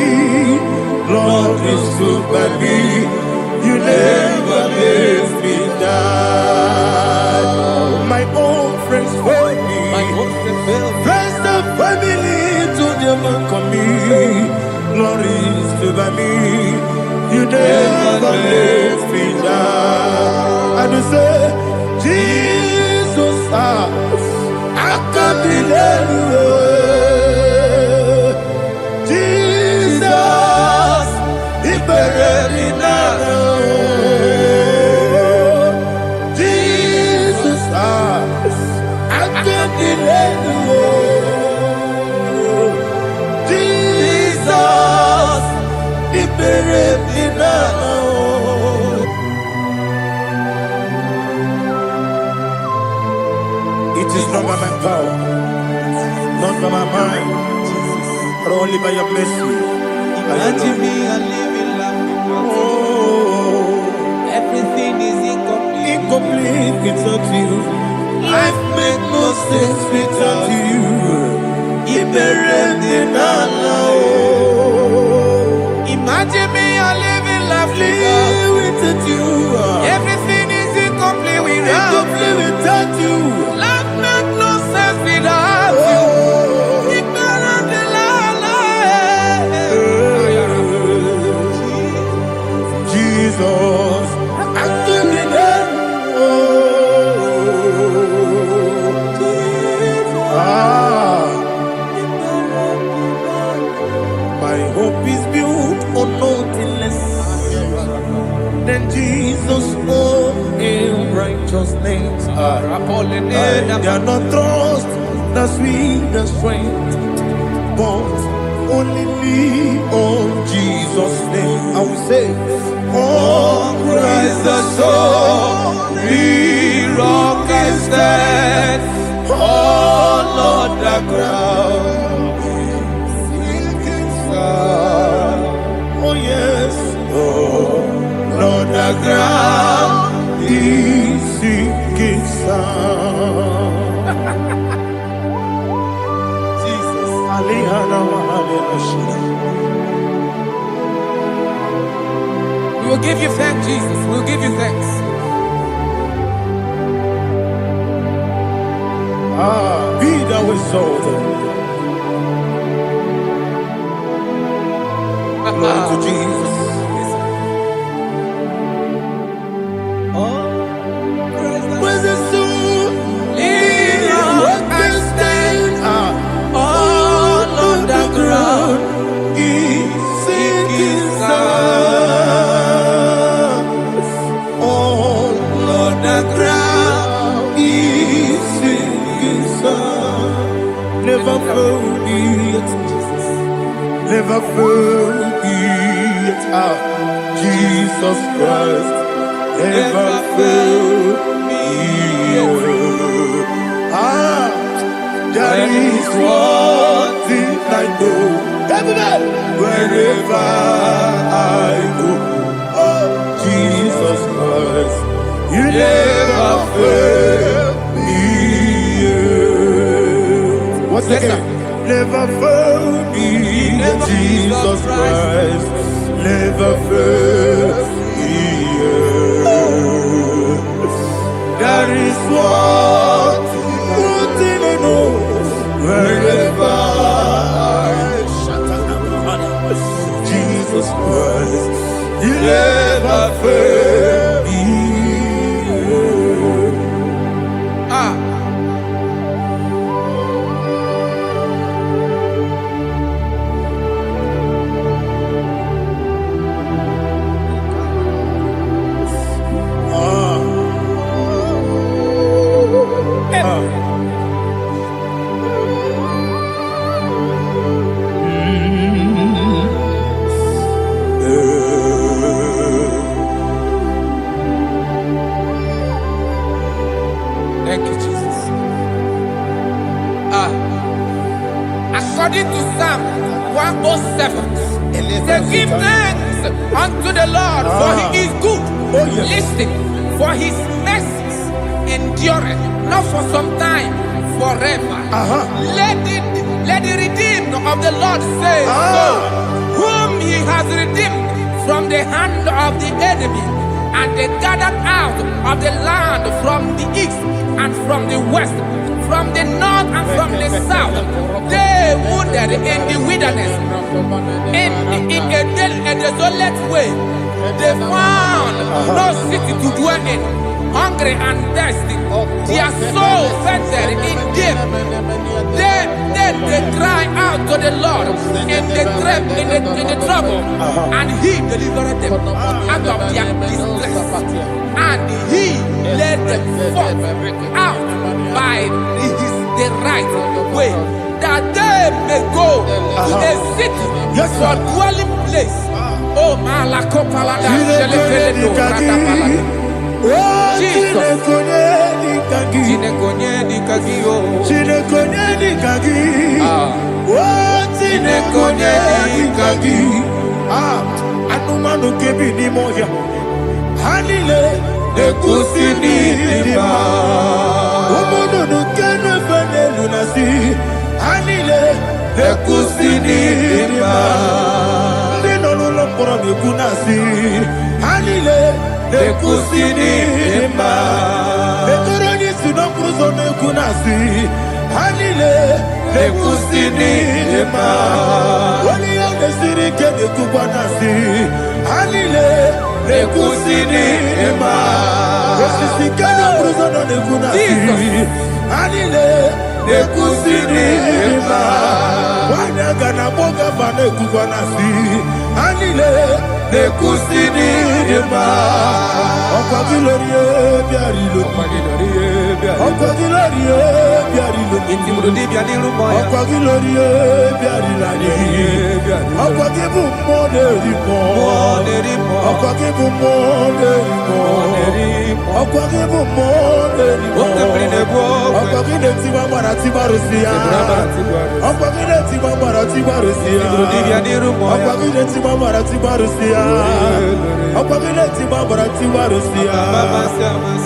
[SPEAKER 1] Lord is good by me. You never let me die. My own friends for me, friends and family to them come me. Glory is to by me. You never let me die. And you say, Jesus, I can't believe you. Jesus, He buried me now. Jesus, He buried me now. It is not by my power, not by my mind, but only by your mercy.
[SPEAKER 4] Imagine me a living life. Everything is incomplete.
[SPEAKER 1] Incomplete without you. Life makes no sense without you.
[SPEAKER 4] Imagine me a living life
[SPEAKER 1] without you.
[SPEAKER 4] Everything is incomplete without
[SPEAKER 1] you.
[SPEAKER 4] Life makes no sense without you.
[SPEAKER 1] Jesus, my hope is built on nothing less than Jesus' own in righteousness. I cannot trust the sweetest strength, but only lean on Jesus' name. I will say, oh, Christ the solid rock and stand. Oh, Lord, the ground is sinking sun. Oh, yes. Oh, Lord, the ground is sinking sun. Jesus.
[SPEAKER 4] We will give you thanks, Jesus. We will give you thanks.
[SPEAKER 1] Be thou exalted. Glory to Jesus. Praise the soul. What can stand all on the ground? Is sinking sun. All on the ground is sinking sun. Never forget, never forget Jesus Christ. Never fail me. There is one thing I know. Everybody, wherever I go, oh Jesus Christ, you never fail me. What's the name? never fails. That is what thing I know. Wherever Jesus Christ, He never fails.
[SPEAKER 4] Thank you, Jesus. According to Psalm 107, say, give thanks unto the Lord, for He is good. Listen, for His mercies endureth, not for some time, forever. Let the redeemed of the Lord say so, whom He has redeemed from the hand of the enemy, and they gathered out of the land from the east and from the west, from the north and from the south. They wandered in the wilderness, in a desolate way. They found no city to dwell in, hungry and thirsty. Their soul fainted in them. Then they cry out to the Lord in the trouble, and He delivered them out of their distress, and He led them forth out by the right way, that they may go to a city for dwelling place. Oh, Malakopalada, Jesus.
[SPEAKER 1] Anumanu kebi ni moya Hanile Nekusini lima Umudu nukene fene lunasi Hanile Nekusini lima Nino nulokura mikunasi Hanile Nekusini lima Nekuroni sinokruzo nekunasi Hanile Nekusini lima Wali yande sirike nekubanasi Hanile Nekusini lima Wesisikana bruzo nekunasi Hanile Nekusini lima Wanyaga na boga vane kubanasi Hanile Nekusini lima Okwa gilorie biarilo Okwa gilorie biarilo Okwa gilorie biarilani Okwa gibu moderimo Okwa gibu moderimo Okwa gibu moderimo Okwa gileti mamarati barusia Okwa gileti mamarati barusia Okwa gileti mamarati barusia Okwa gileti mamarati barusia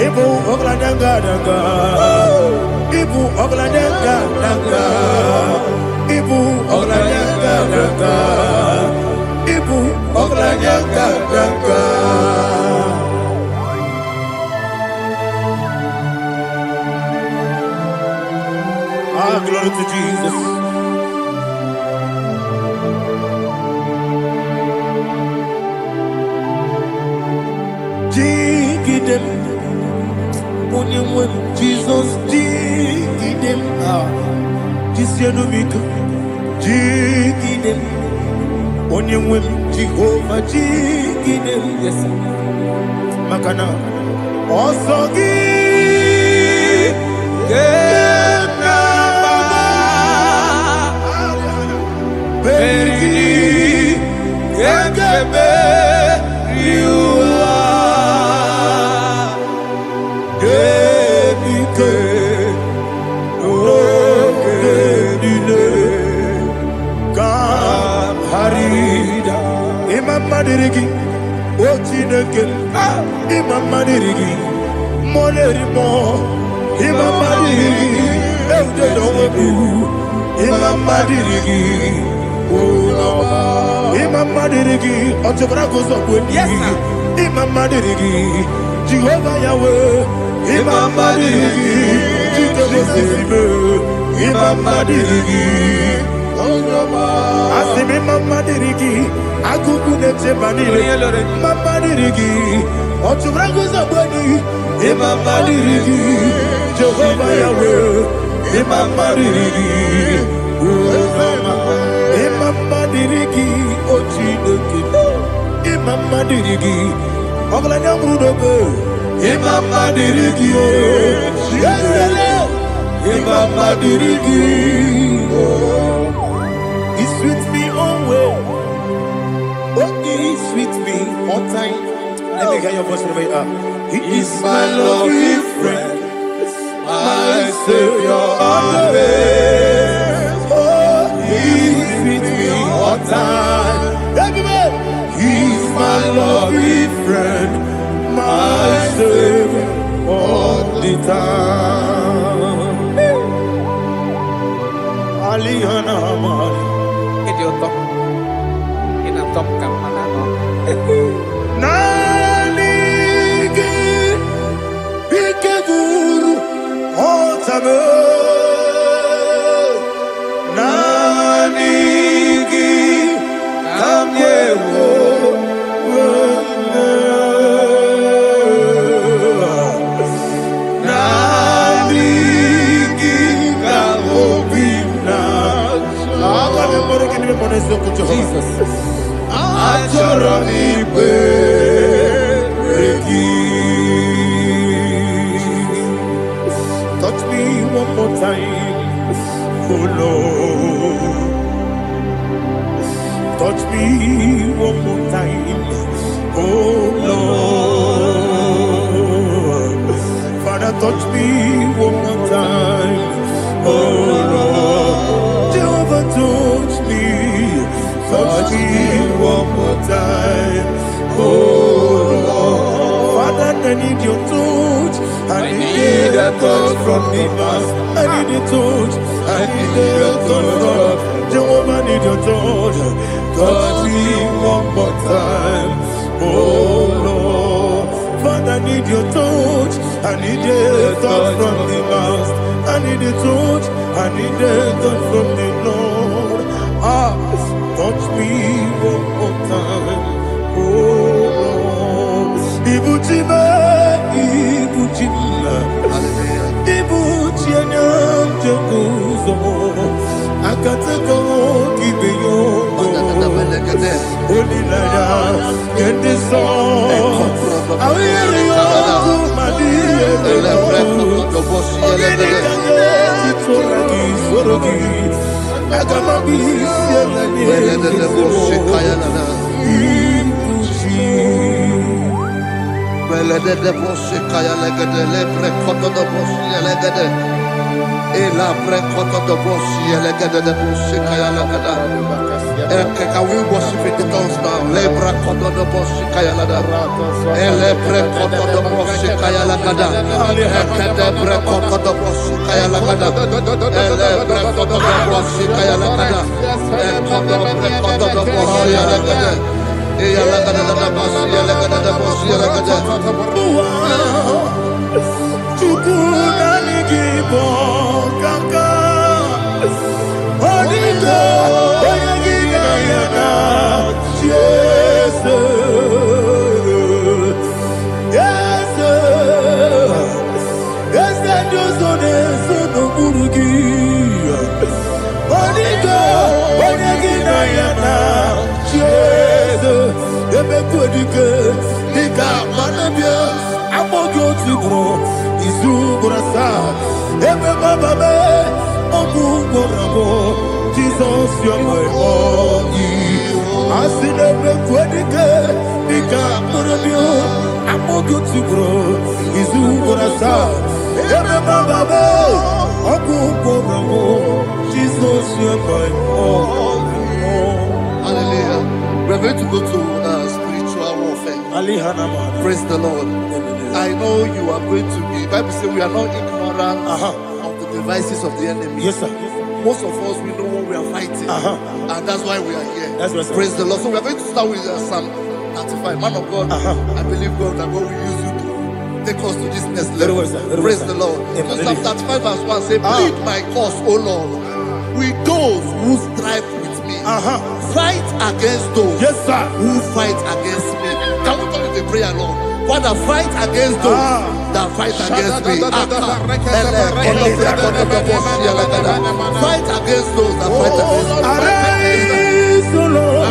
[SPEAKER 1] Ibu oglanyanga danga Ibu oglanyanga danga Ibu oglanyanga danga Ibu oglanyanga danga Glory to Jesus. Dig them, when Jesus dig them. This year no make dig them. When Jehovah dig them. Yes, Makana also give. Madirigi, Ochineke, Imam Madirigi, Monerimo, Imam Madirigi, Imam Madirigi, Imam Madirigi. dirigi, Otobrago Zobweni.
[SPEAKER 4] Yes, sir.
[SPEAKER 1] Imama dirigi, Jehovah Yahweh. Imama dirigi, Jehovah Zizime. Imama dirigi. Asimi mama dirigi, Agugu nete banile. Mama dirigi, Otobrago Zobweni. Imama dirigi, Jehovah Yahweh. Imama dirigi. Imama dirigi, Ochineke. Imama dirigi, Oglanya Brudobe. Imama dirigi, Imama dirigi. He sweet me always. Oh, he sweet me all time. Let me hear your voice right now. He is my loving friend, my Savior always. He's with me all time. Everybody, he's my loving friend, my Savior all the time. Aliyana Amari.
[SPEAKER 4] Get your top. In a top camera.
[SPEAKER 1] Nanigi, Bikeguru, Otame. Nanigi, Kamyewo. Nanigi, Kamobina.
[SPEAKER 4] Jesus.
[SPEAKER 1] Touch me one more time, oh Lord. Touch me one more time, oh Lord. Father, touch me one more time, oh Lord. Jehovah, touch me. Touch me one more time, oh Lord. Father, I need your touch. I need a touch from the past. I need a touch. I need a touch from Jehovah. I need your touch. Touch me one more time, oh Lord. Father, I need your touch. I need a touch from the past. I need a touch. I need a touch from the Lord. Touch me one more time, oh Lord. Ibuchima, Ibuchima, Ibuchina, Jeruzo. Akateko kibeyo, Olilaya, get this song. I hear you, Madi,
[SPEAKER 3] Can we worship in the tongues now? Lebra kodo do boshi kaya lada. Ele bre kodo do boshi kaya lada. Ekede bre kodo do boshi kaya lada. Ele bre kodo do boshi kaya lada. Ekodo bre kodo do boshi lada. Eya lada da boshi lada da boshi lada.
[SPEAKER 1] Chukuna nigibo kaka. Odito. Yes, yes, yes, and just on this, no Burugi. Onigo, Onagina, yes, the Bequedica, Nika, Manabia, Amogo to grow, Izugrasa, Ebe Baba, Obu Gorabo, Jesus, you're my all. Asile kwedike nika murabio amogo tugro izugurasa ebe baba be okukoro Jesus you are my all.
[SPEAKER 3] Hallelujah. We're going to go to spiritual warfare. Praise the Lord. I know you are going to be. Bible says we are not ignorant of the devices of the enemy.
[SPEAKER 1] Yes, sir.
[SPEAKER 3] most of us, we know what we are fighting. And that's why we are here.
[SPEAKER 1] That's right, sir.
[SPEAKER 3] Praise the Lord. So we are going to start with Psalm 95. Man of God, I believe God that God will use you to take us to this next level. Praise the Lord. So Psalm 35 verse 1 say, plead my cause, O Lord, with those who strive with me. Fight against those who fight against me. Can we come with a prayer, Lord? Father, fight against those that fight against me. Fight against those that fight against me.
[SPEAKER 1] Arise, O Lord,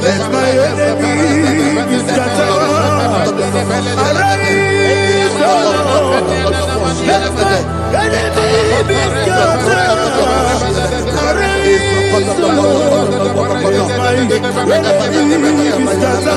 [SPEAKER 1] let my enemies be scattered. Arise, O Lord, let my enemies be scattered. Arise, O Lord, let my enemies be scattered.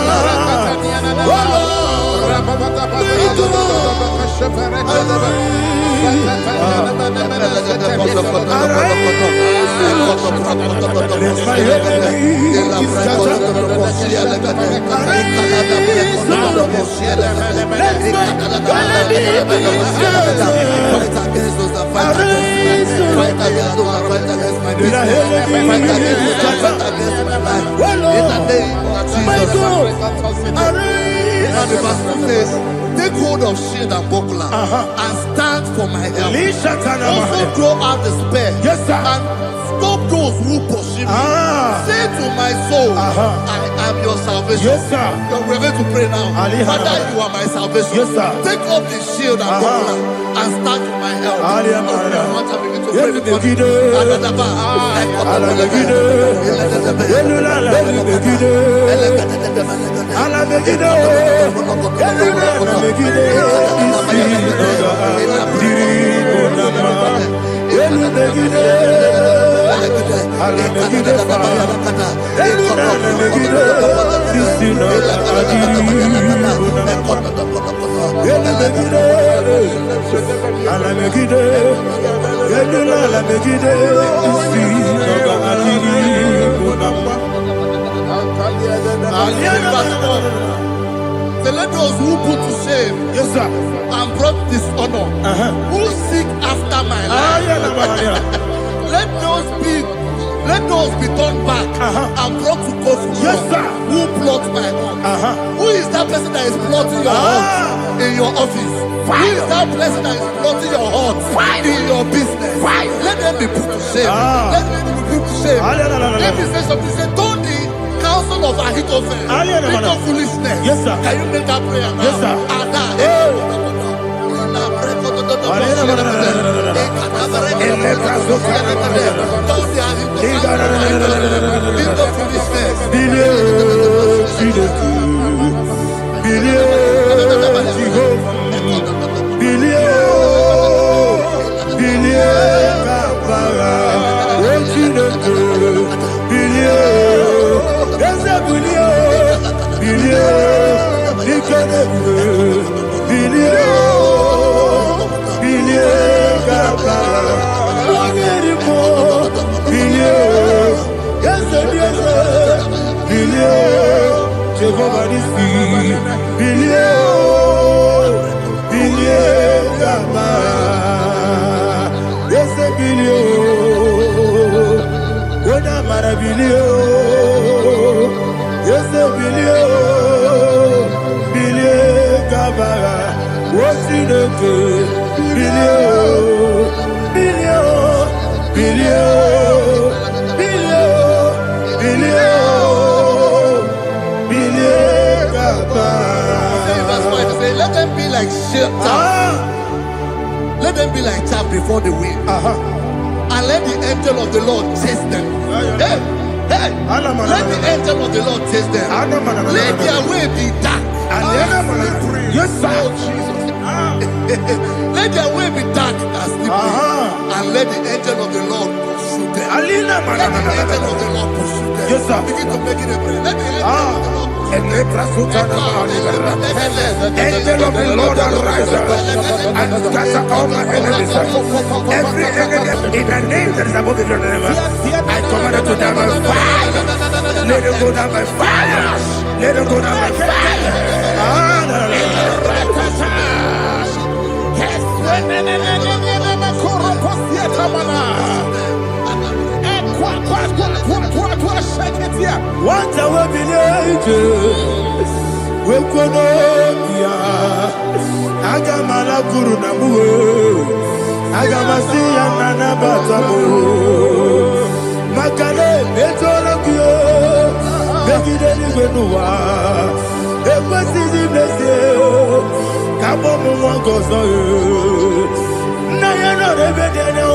[SPEAKER 1] Oh Lord,
[SPEAKER 3] take hold of shield and buckler and stand for my help. Also throw out despair and stop those who pursue me. Say to my soul, I am your salvation. We're going to pray now. Father, you are my salvation. Take up the shield and buckler and stand for my help. So let those who put to shame and brought dishonor, who seek after my life, let those be turned back and brought to confusion. Who plot my heart? Who is that person that is plotting your heart in your office? Who is that person that is plotting your heart in your business? Let them be put to shame. Let them be put to shame. Let me say something. Say, don't the counsel of Ahithophel make no foolishness. Can you make that prayer now?
[SPEAKER 1] Yes, sir. Let them be like chaff. Let them be like chaff before the wind. And let the angel of the Lord chase them. Hey, let the angel of the Lord chase them. Let their way be dark. Yes, sir. Let their way be dark and slippery. And let the angel of the Lord pursue them. Let the angel of the Lord pursue them. Yes, sir. Begin to make it a prayer. Let the angel of the Lord Angel of the Lord arise and scatter all my enemies. Every enemy in the name that is above the name, I command it to die by fire. Let it go down by fire. Let it go down by fire. Ije Wekono Bia Agamala Guru Namu Agamasi Yanana Batamo Makale Betolo Kyo Begideni Benua Ekwesizi Blessé Kabo Mwangozo Nayano Rebedeno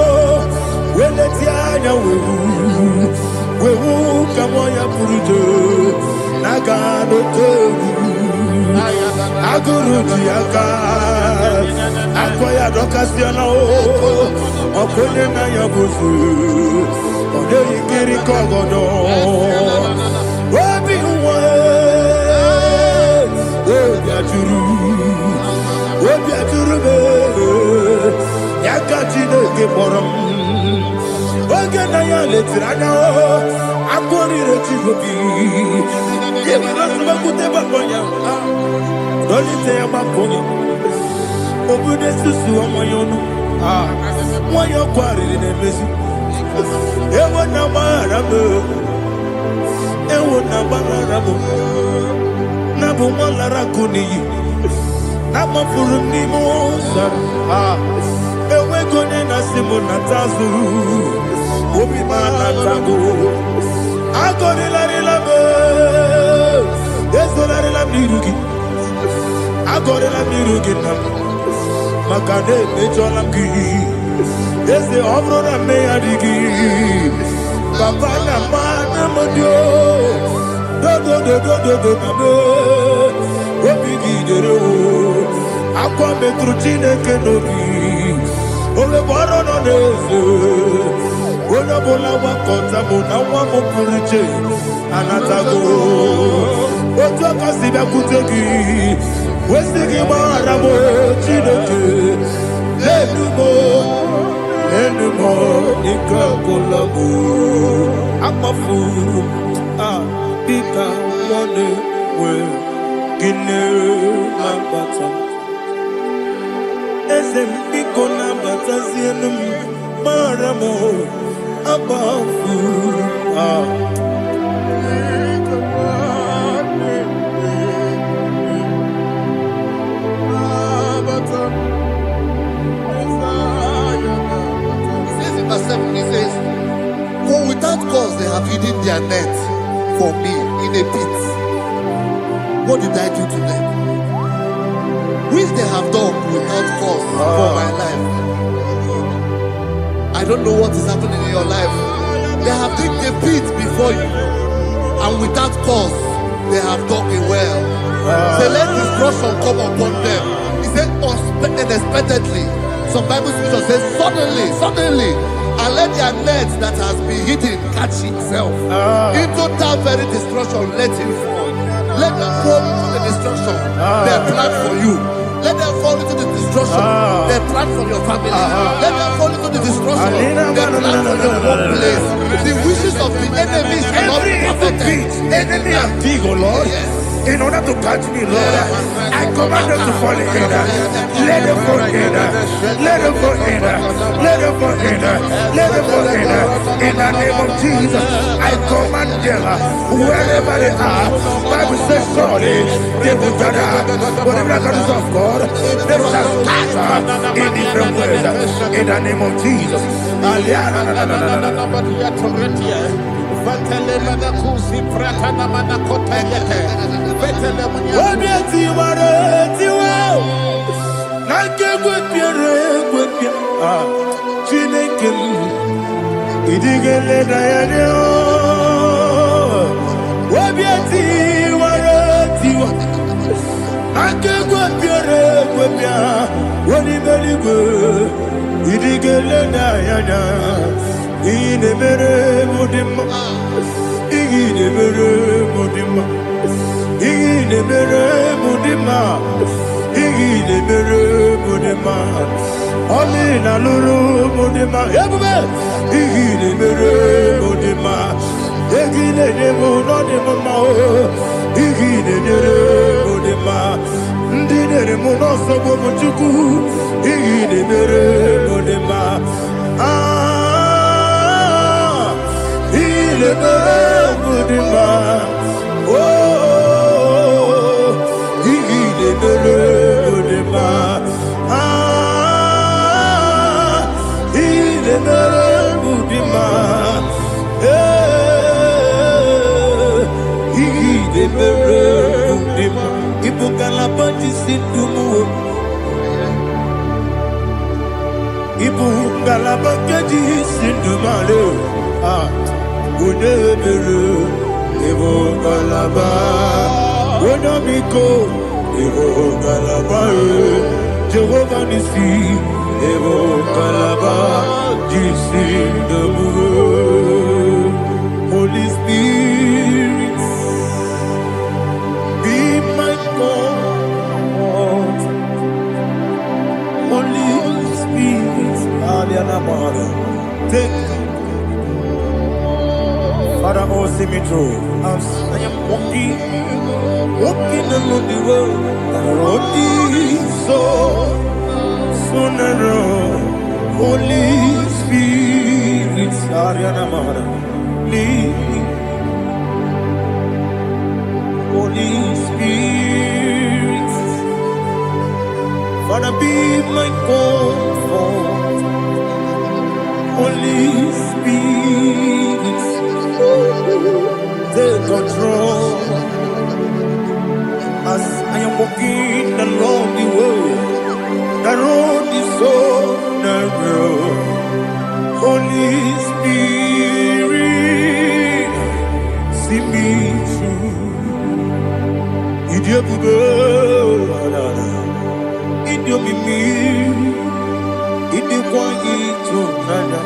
[SPEAKER 1] Weletianya Wewu Kamoya Purujo Nagano Tewu Aguru Diaka Akwaya Dokasiana Okonye na Yabuzu Ode Ikiri Kogodo Obi Uwe Obi Aturu Yakati Nege Borom Oge na ya letirana Akwori Rechigobi Yebirasuma Kuteba Konya Dolite ya Bakonya Obude Susu Amoyono Mwayo Kwari Nemezi Ewo na Marabo Ewo na Marabo Nabu Malara Kuni Nama Furu Nimo Ewe Kone Nasimu Natazu Obi Mana Tango Agori Larilabe Yeso Larilabirugi Agori Lamirugi Makane Mecholamki Yese Obrona Meyadigi Papa Namana Modio Do Obi Gidero Aqua Metrucine Kenobi Ole Boro no Nese Ona Bola Wakota Mona Wamo Puriche Anatago Otua Kasiba Kutegi Westigi Maramo Chineke Lenumo Nika Kolabo Amafu Bika One We Gine Mabata Esem Biko Nabata Zienum Maramo Abafu
[SPEAKER 3] He says, for without cause they have hidden their net for me in a pit. What did I do to them? Which they have done without cause for my life. I don't know what is happening in your life. They have digged a pit before you, and without cause they have dug it well. Say, let destruction come upon them. He said, unexpectedly. Some Bible scripture says, suddenly. And let their net that has been hidden catch itself. Into that very destruction, let it fall. Let them fall into the destruction they plan for you. Let them fall into the destruction they plan for your family. Let them fall into the destruction they plan for your workplace. The wishes of the enemy shall not be perfected.
[SPEAKER 1] Enemy and dig, oh Lord.
[SPEAKER 3] Yes.
[SPEAKER 1] In order to catch me, Lord, I command them to fall in. Let them fall in. Let them fall in. Let them fall in. Let them fall in. In the name of Jesus, I command them wherever they are. Bible says surely they will gather. But the miracles of God, they shall scatter in different ways. In the name of Jesus. Oh galabati sindumu. Ibu galabati sindumale. Unebere. Ibu galaba. Unamiko. Ibu galaba. Jehovah Nisi. Ibu galaba. Jisindumu. Holy Spirit, be my God. Holy Spirit, take Father, oh, see me through. As I am walking along the road, the road is so narrow. Holy Spirit, Holy Spirit, Father, be my comfort. Holy Spirit, take control as I am walking along the road. The road is so narrow. Holy Spirit, see me through. Idiabugo, Idiomimi, Idiquanito, Nana.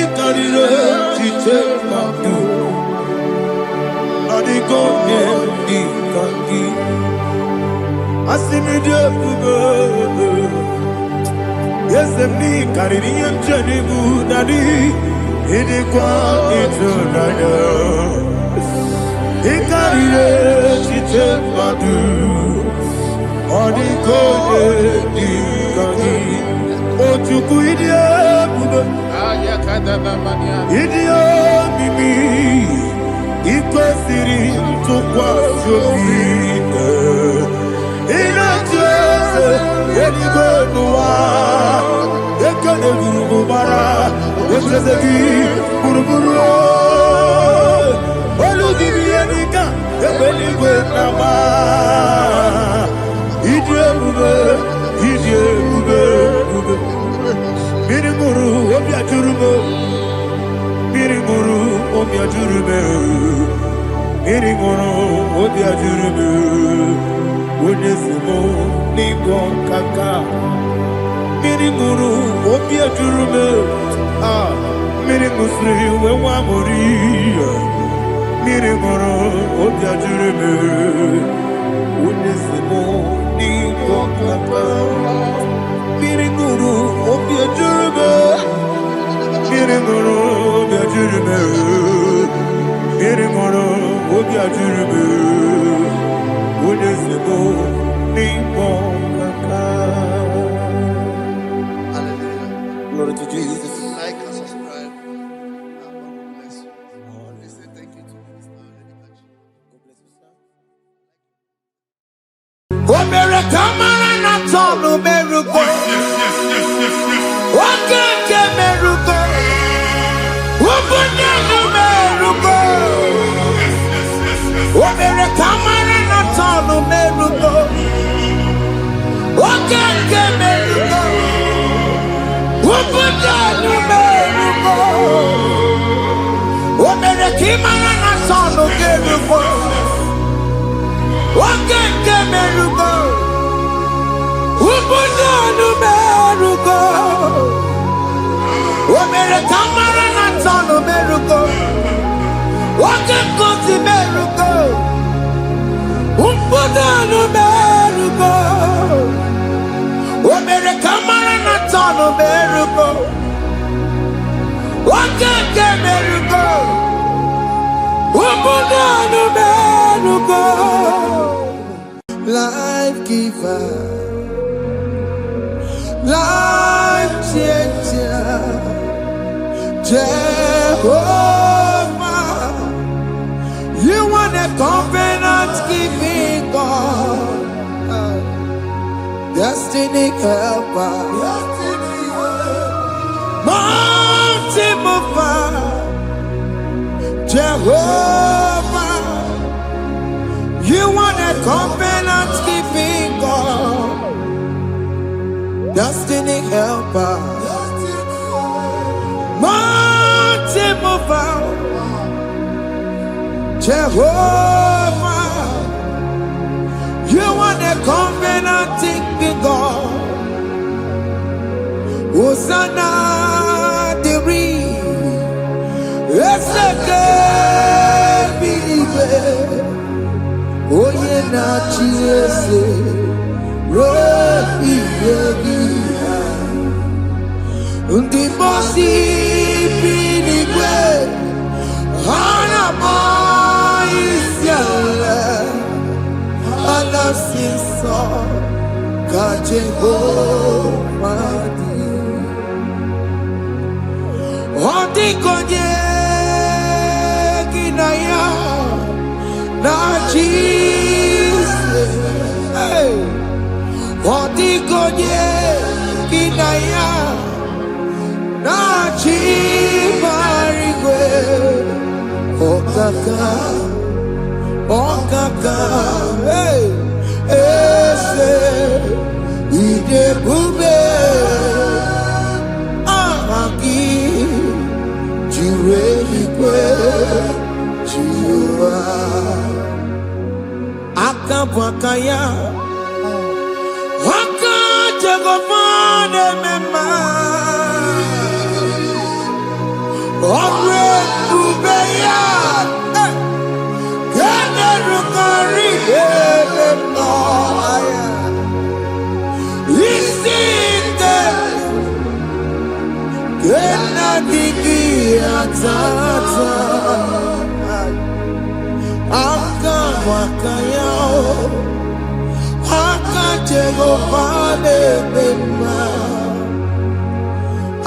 [SPEAKER 1] Itarire, Chitemadu, Adigone, Nikangi, Asimidiabugo. Yes, me Caribbean Janibu Nadi, Idikwa into Nana. Ikarire Chitemadu, Odikone Nikagi, Otuku Idia Buba, Idia Mimi, Ikwasiri, Tukwa Jovina, Inatese, Edigonua. Ekane guru bara, wetezegi guru. Olugi bienika, ebeligwe nama. Idie bube. Biri guru obia jurume, biri guru obia jurume, biri guru obia jurume. Onesimo ningo kaka. Miri guru obia jurume, miri musri wewa mori. Miri guru obia jurume, unesimo ningo kaka. Miri guru obia jurume, miri guru obia jurume, miri guru obia jurume, unesimo ningo kaka. Glory to Jesus.
[SPEAKER 3] Like and subscribe. God bless you. Let's say thank you to Minister Lady Kachi.
[SPEAKER 1] God bless you, sir. Omere kamara na tonu merugo. Okeke merugo. Obunya no merugo. Omere kamara na tonu merugo. Okeke merugo. Obunya no merugo. Omere kimara na tonu merugo. Okeke merugo. Obunya no merugo. Omere kamara na tonu merugo. Okeke merugo. Obunya no merugo. Omere kamara na tonu merugo. Okeke merugo. Obunya no merugo. Life giver, life changer, Jehovah, you are the covenant keeping God, destiny helper, mountain mover, Jehovah, you covenant keeping God, destiny helper, mountain mover, Jehovah. You are the covenant keeping God. Hosanna, the it's a good believer. Oh, yeah, not Jesus. Undi bosi binigwe hana moisyala anasiso kajehomadi Odi konye kinaya na Jesus. Hey. Odi konye kinaya na chibarigwe okaka hey ese ide bube amaki jireligwe jiwa akabwakaya Jagomane mema Omre Ubeya Kene Rukari Mema Isinde Kena Diki Atata Aka Wakayao Aka Jehovane mema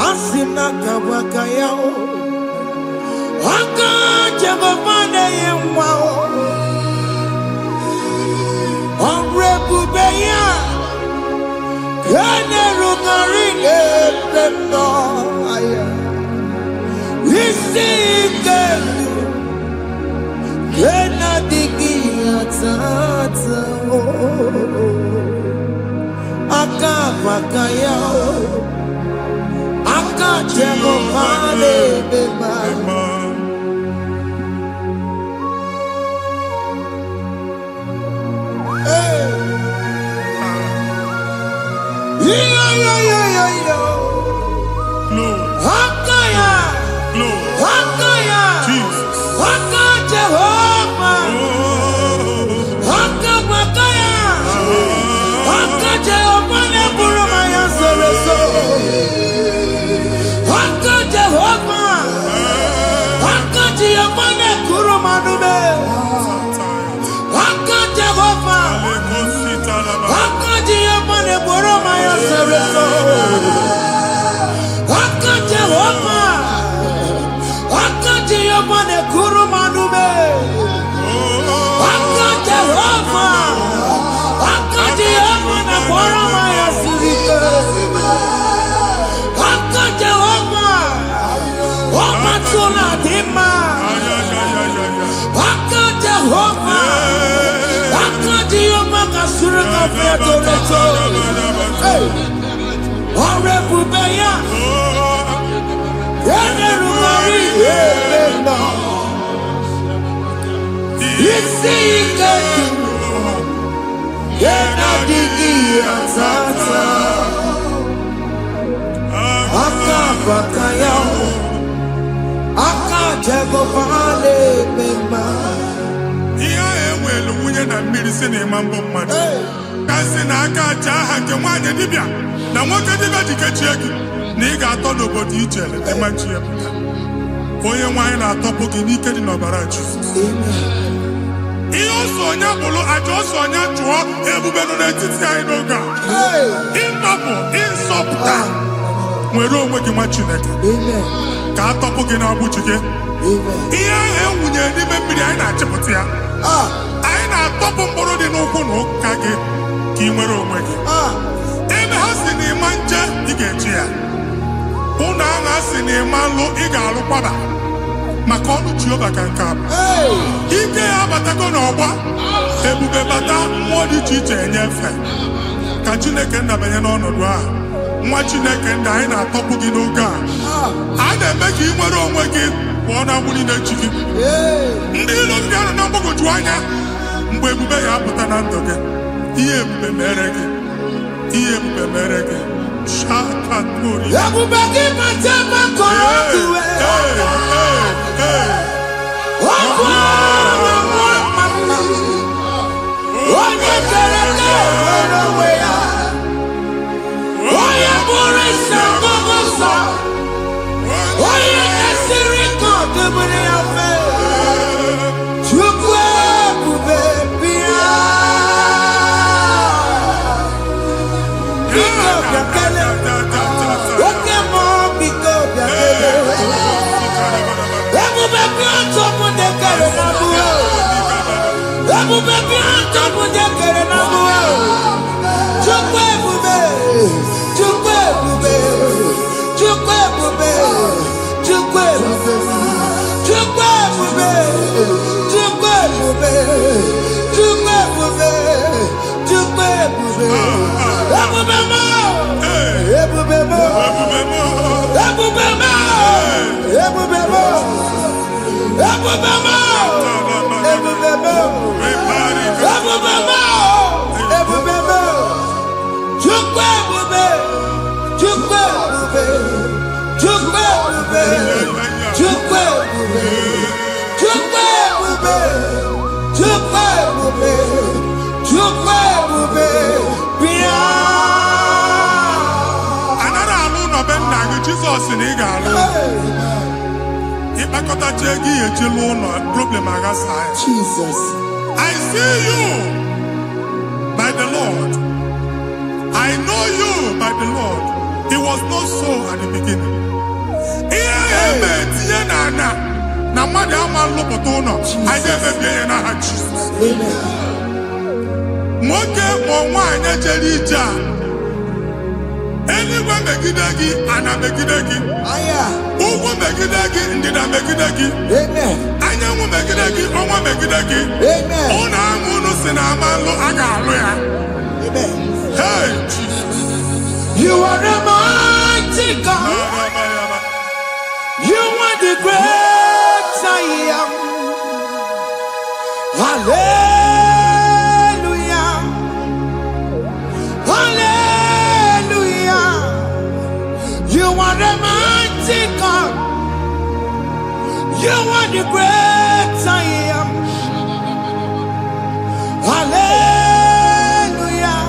[SPEAKER 1] Asina kabakayao Aka Jehovane yemwao Omre bubeya Kene rungarine mema Isike Kena digi atata Aka bakayao Aka Jehovane mema Hey Yo Hakaya Hakaya
[SPEAKER 2] Jesus.
[SPEAKER 1] Haka Jehovah Haka bakaya Haka Jehovane burumaya sereso Haka Jehovah Haka Jehovane kurumanume Haka Jehovah Haka Jehovane burumaya sereso Haka Jehovah Haka Jehovane kurumanume Haka Jehovah Haka Jehovane burumaya sirike Haka Jehovah Haka tuna dima Haka Jehovah Haka Jehovah kasurika featoreto Ore bubeya Kene rumari yebena Isi iketu Kena digi atata Aka bakayao Aka Jehovane mema
[SPEAKER 2] Iya ewelu munye na mmiri si na mambo mmadụ kasi na aka aja aha nke nwaanyị dibịa na nwoke dibịa jikechie gị na ị ga-atọ n'obodo ijele ịmachi ya pụta onye nwaanyị na-atọpụ gị n'ike dị n'ọbara Jizọs ihe ọsọ onye bụrụ aja ọsọ onye chụọ ebube nọ n'etiti anyị n'oge a ịtọpụ ịzọpụta nwere onwe gị nwa Chineke ka atọpụ gị na-agbụchi gị ihe ahụ ewunye n'ime mmiri anyị na-achịpụta ya anyị na-atọpụ mkpụrụ dị n'ụkwụ na ụka gị ka ị nwere onwe gị ebe ha si na ịma nje ị ga-eji ya ụlọ ahụ ha si na ịma nlụ ị ga-alụ kwaba maka ọnụ Jehova ka nke a bụ. Ike ya abatago n'ọgba ebube bata mmụọ dị iche iche enyefe ka Chineke nna banye n'ọnọdụ a. Nwa Chineke nna anyị na-atọpụ gị n'oge a na-eme ka ị nwere onwe gị pụọ na agbụ niile chi gị. Ndị ilo ndị ahụ na mgbagwoju anya mgbe ebube ya apụta na ndụ gị, ihe ebube mere gị, ihe ebube mere gị. Shakatori
[SPEAKER 1] Ebube gị mata maka ọdụ onye kere nwere onwe ya, onye bụrụ isi ọgụgụ nsọ, onye esiri ka ọdụbụrụ ya mfe. Chukwu ebube bịa, biko bịa kele, oke mmụọ biko bịa kele. Ebube bịa ntọpụ ndị kere na mbuo, ebube bịa ntọpụ ndị kere na mbuo. Chukwu ebube, Chukwu ebube, Chukwu ebube, Chukwu ebube, Chukwu ebube, Chukwu ebube, Chukwu ebube, Chukwu ebube. Ebube mo, ebube mo, ebube mo, ebube mo, ebube mo, ebube mo, ebube mo, ebube mo. Chukwu ebube, Chukwu ebube, Chukwu ebube, Chukwu ebube, Chukwu ebube, Chukwu ebube, Chukwu ebube. Bịa.
[SPEAKER 2] Anara alụ nọ be nna gị Jizọs na ị ga-alụ. Ịkpakọtacha ego ihe eji lụọ ụlọ problem aghasa ya.
[SPEAKER 1] Jesus.
[SPEAKER 2] I see you by the Lord. I know you by the Lord. It was not so at the beginning. Ihe eme tinye na ana na mmadụ ama nlụpụta ụlọ. Anyị ga-emebie ya n'aha Jizọs. Nwoke ma nwaanyị jere ije a, eluigwe megide gị, ana megide gị, ugwu megide gị, ndịda megide gị, anyanwụ megide gị, ọnwa megide gị. Ụlọ ahụ unu si na ama nlụ a ga-alụ ya. Hey, Jesus.
[SPEAKER 1] You are the mighty God. You are the great I am. Hallelujah. Hallelujah. You are the mighty God. You are the great I am. Hallelujah.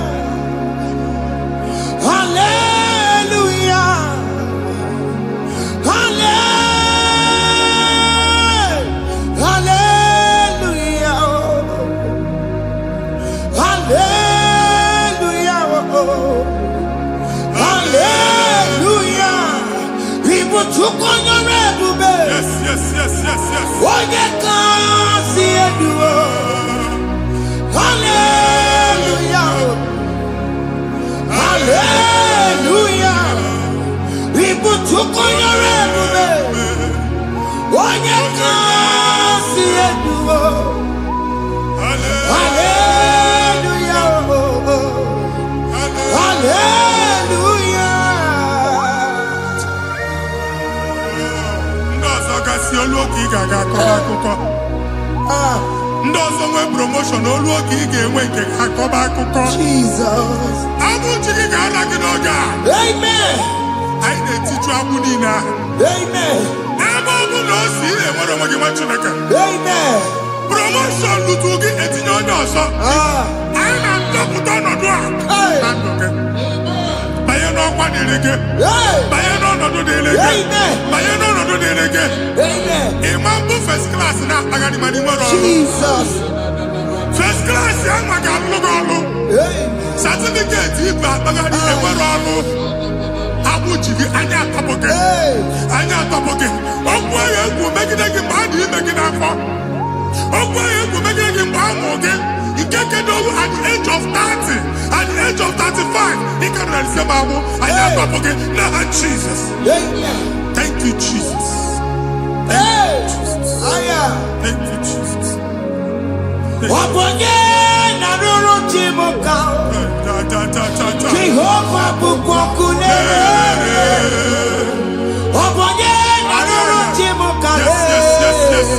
[SPEAKER 1] Hallelujah. Hallelujah. Hallelujah. Hallelujah. People took on your ebube.
[SPEAKER 2] Yes, yes, yes, yes, yes.
[SPEAKER 1] Onye kasi eduo. Hallelujah. Hallelujah. People took on your ebube. Onye kasi eduo. Hallelujah. Hallelujah.
[SPEAKER 2] Ndị ọzọ gasị olu oge ị ga-aga akọba akụkọ. Ndị ọzọ nwee promoshọn olu oge ị ga-enwe nke akọba akụkọ.
[SPEAKER 1] Jesus.
[SPEAKER 2] Abụ chi gị ga-ala gị n'oge a.
[SPEAKER 1] Amen.
[SPEAKER 2] Anyị na-etiju abụ niile ahụ.
[SPEAKER 1] Amen.
[SPEAKER 2] Ebe ọ bụ na o si ị na-enwere onwe gị nwa Chineke.
[SPEAKER 1] Amen.
[SPEAKER 2] Promoshọn lutu gị etinye onye ọzọ. Anyị na-ndọpụta ọnọdụ a na ndụ gị. Banye n'ọkwa dịrị gị. Banye n'ọnọdụ dịrị gị. Banye n'ọnọdụ dịrị gị.
[SPEAKER 1] Amen.
[SPEAKER 2] Ịma mbụ first class na-akpagharị ma n'ime ọrụ.
[SPEAKER 1] Jesus.
[SPEAKER 2] First class ya nwa ga-alụ gị ọrụ. Certificate ibu akpagharị enwere ọrụ. Abụ ji gị anya atọpụ gị. Anya atọpụ gị. Okwu ahụ egwu megide gị mgbe a dị ime gị n'afọ. Okwu ahụ egwu megide gị mgbe a mụrụ gị. Nke kedu at the age of 30, at the age of 35, ị ka nọ n'ise ma abụ. Anya atọpụ gị n'aha Jesus. Thank you, Jesus. Thank you, Jesus. Thank you, Jesus.
[SPEAKER 1] Wabonye na ruru chimuka. Jehovah bukwakune. Wabonye na ruru chimuka.
[SPEAKER 2] Yes.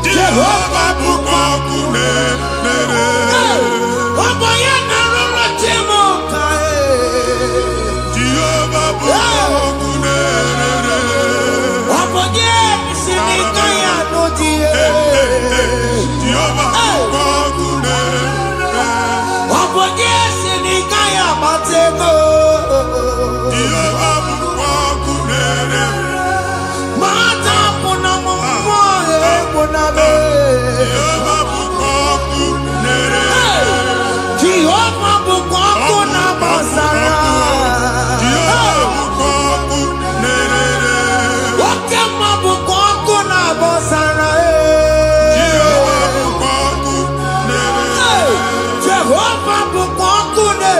[SPEAKER 2] Jehovah bukwakune.
[SPEAKER 1] Wabonye na ruru chimuka.
[SPEAKER 2] Jehovah bukwakune.
[SPEAKER 1] Wabonye sinika ya nodie.
[SPEAKER 2] Jehovah bukwakune.
[SPEAKER 1] Wabonye sinika ya matego.
[SPEAKER 2] Jehovah bukwakune.
[SPEAKER 1] Mata puna mwa puna be.
[SPEAKER 2] Jehovah bukwakune.
[SPEAKER 1] Jehovah bukwakuna basara.
[SPEAKER 2] Jehovah bukwakune.
[SPEAKER 1] Wakema bukwakuna basara.
[SPEAKER 2] Jehovah bukwakune.
[SPEAKER 1] Jehovah bukwakune.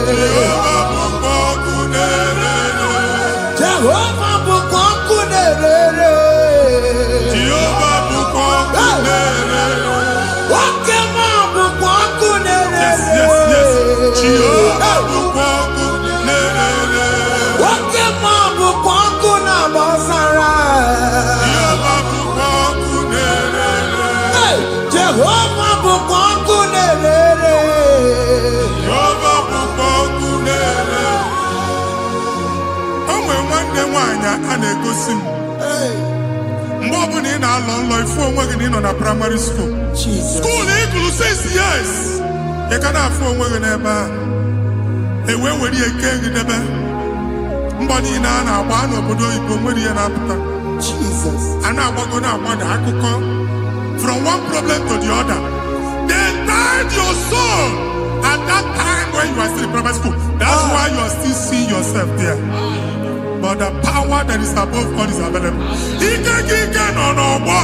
[SPEAKER 2] Jehovah bukwakune.
[SPEAKER 1] Jehovah bukwakune.
[SPEAKER 2] Jehovah bukwakune.
[SPEAKER 1] Wakema bukwakune.
[SPEAKER 2] Yes. Jehovah bukwakune.
[SPEAKER 1] Wakema bukwakuna basara.
[SPEAKER 2] Jehovah bukwakune.
[SPEAKER 1] Jehovah bukwakune.
[SPEAKER 2] Jehovah bukwakune. O nwere nwanne nwaanyị a na-egosi m mgbe ọbụla ị na-alọ nlọ ifu onwe gị na ị nọ na praịmarị skuul
[SPEAKER 1] Jesus.
[SPEAKER 2] skuul ị gụrụ 6 years ị ka na-afụ onwe gị n'ebe ahụ ewee were ya kee gị debe mbọ niile a na-agba n'obodo oyibo nwere ihe na-apụta
[SPEAKER 1] Jesus.
[SPEAKER 2] a na-agbago na-agbada akụkọ from one problem to the other. They tied your soul at that time when you are still in primary school. That's why you are still seeing yourself there. But the power that is above all is available. Ike no n'ọgbọ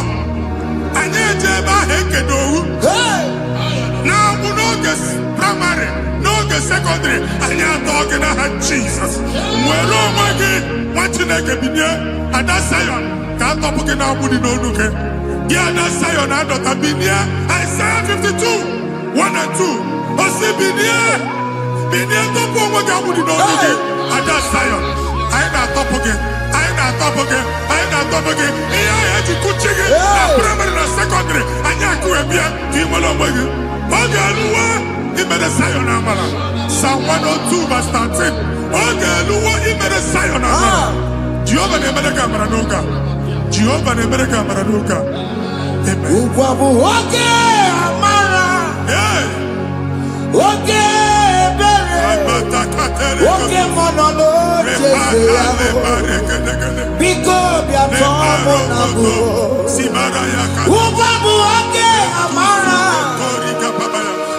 [SPEAKER 2] anyị eje ebe ahụ ekedo owu
[SPEAKER 1] Hey!
[SPEAKER 2] na-agbụ n'oge praịmarị n'oge sekọndịrị anyị atọ gị n'aha Jizọs nwere onwe gị nwa Chineke binie ada Sayọn ka atọpụ gị na-agbụ dị n'onu gị gị ada Sayọn adọta binie Aịzaya 52 1 and 2 osi binie tọpụ onwe gị agbụ dị n'onu gị ada Sayọn anyị na-atọpụ gị ihe ahụ eji kụchi gị na praịmarị na sekọndịrị anyị akụwe bịa ka ị nwere onwe gị oge eluwe imere Sayọn amara Psalm 102 verse 13 oge eluwe imere Sayọn amara Jehova na-emere gị amara n'oge a Jehova na-emere gị amara n'oge a amen.
[SPEAKER 1] Ugwa bụ oge amara,
[SPEAKER 2] Hey!
[SPEAKER 1] oge ebere, oge mọnọ n'oche eze ya. Biko bịa tọọ mụ na mbụ. Ugwa bụ oge amara,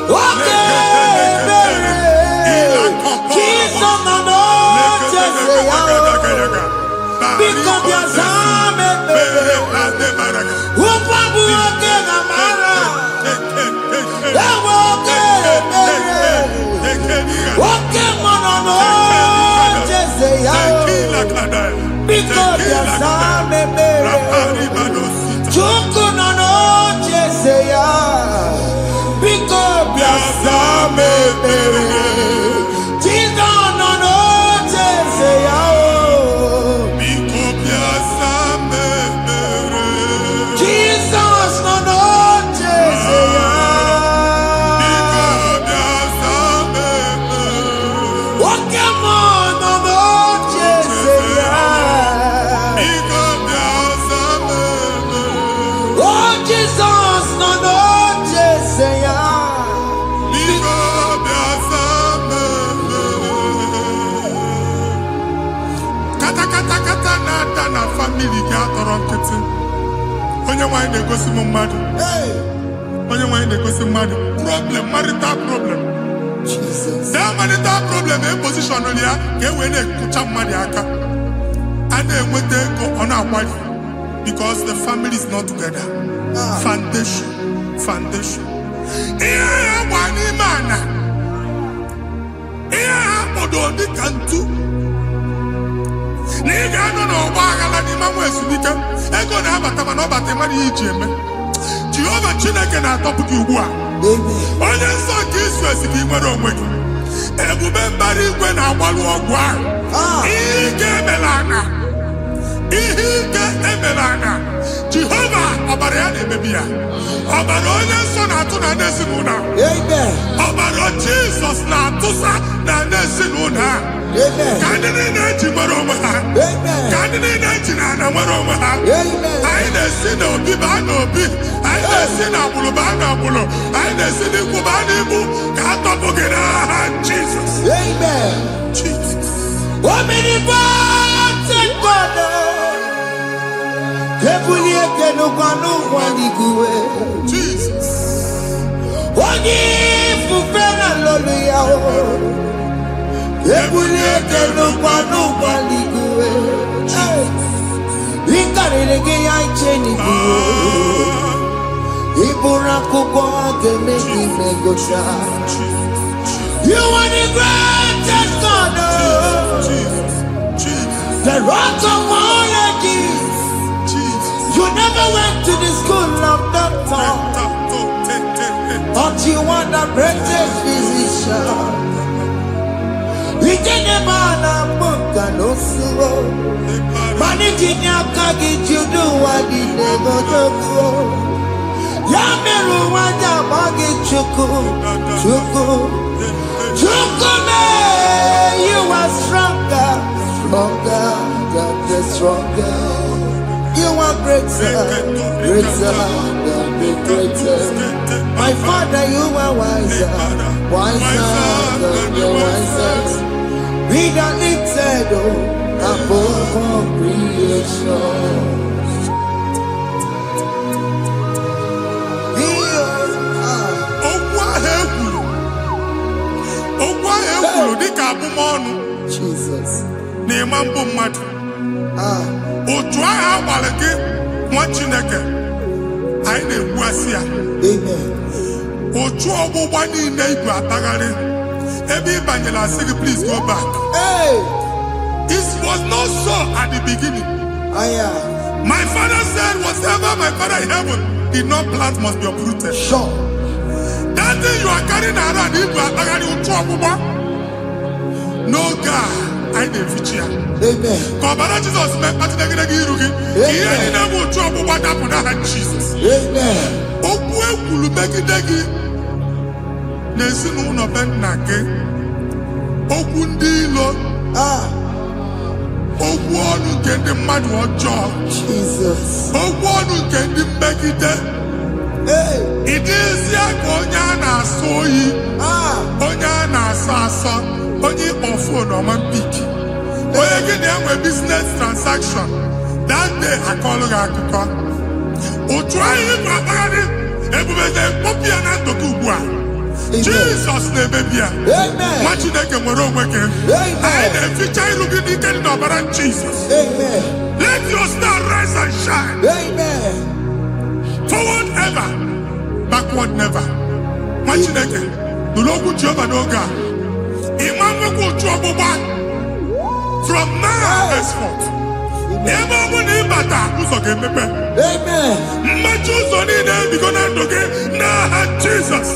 [SPEAKER 1] oge ebere, Jizọs nọ n'oche eze ya. Biko bịa zaa m ekpere. Ugwa bụ oge amara, ewe oge ebere, oge mọnọ n'oche eze ya. Biko bịa zaa m ekpere. Chukwu nọ n'oche eze ya. Biko bịa zaa m ekpere. Jizọs nọ n'oche eze ya. Jizọs nọ n'oche eze ya. Nwoke mọ nọ n'oche eze ya. O Jizọs nọ n'oche eze ya.
[SPEAKER 2] Kata na-ada na famili gị atọrọ nkịtị onye nwaanyị na-egosi m mmadụ onye nwaanyị na-egosi mmadụ problem marital problem
[SPEAKER 1] Jesus.
[SPEAKER 2] that marital problem e position ya ka e wee na-ekụcha mmadụ aka a na-enweta ego ọ na-agbaji because the family is not together. Foundation ihe ya gba n'ime ana ihe ha kpọdo dịka ntu na ị ga-anọ n'ọgba aghara n'ime mama esumike ego na abata mana obata mari iji eme Jehova Chineke na atọpụ gị ugbu a onye nsọ nke isu esi gị nwere onwe gị ebube mbara igwe na-agbalụ ọgwụ ahụ ihe ike emela anya Jehova ọbara ya na-emebi ya ọbara onye nsọ na-atụ na ndị ezinụlọ ọbara Jizọs na-atụsa na ndị ezinụlọ ka ndị niile eji nwere onwe ha ka ndị niile eji na ana nwere onwe ha anyị na-esi n'obi baa n'obi anyị na-esi n'agbụrụ baa n'agbụrụ anyị na-esi n'ikwu baa n'ikwu ka a tọpụ gị n'aha Jizọs Jesus.
[SPEAKER 1] Onye ifufe na lolu ya o ebulie kenukwa n'ụgbọ n'igwe ịkarịrị gị ya iche n'igwe ịbụrụ akwụkwọ ga-eme gị megocha you are the greatest God the rock of all ages. You never went to the school of doctor, but you are the greatest physician. We didn't man a book and no slow. Managing your kagi, you do what you never do. Yamiru wanja magi chuku, you are stronger than the stronger. You are greater than the greatest. My Father, you are wiser than the wisest. Be the lifted above all creation. Jesus.
[SPEAKER 2] Otu ahụ agbara gị nwa Chineke anyị na-egbu asị ya otu ọgbụgba niile ibu atagharị ebe ị banyere asị gị please go back. It was not so at the beginning. My father said whatever my father in heaven did not plant must be uprooted.
[SPEAKER 1] Sure.
[SPEAKER 2] That thing you are carrying around ibu atagharị otu ọgbụgba no God. I na-efichi ya ka ọbara Jizọs mee mkpatụ negidegi iru gị ihe niile bụ otu ọgbụgba dapụ n'aha Jizọs okwu ekwuru megide gị n'ezinụlọ be nna gị okwu ndị ilo okwu ọnụ nke ndị mmadụ ọjọọ okwu ọnụ nke ndị mmegide ịdịzie ka onye a na-asọ oyi onye a na-asọ asọ onye ịkpọ fon ọma mpiki onye gị na-enwe business transaction that day akọlụ gị akụkọ otu anyị ịbụ akpagharị ebubeze mkpọpụ ya na ndụ gị ugbu a Jizọs na-emebi ya nwa Chineke nwere onwe gị anyị na-eficha iru gị n'ike dị n'ọbara Jizọs let your star rise and shine forward ever backward never nwa Chineke nụrụ okwu Jehova n'oge a from now henceforth ebe ọ bụ na ịbata ụzọ ga-emepe mmechi ụzọ niile ebigo na ndụ gị n'aha Jizọs.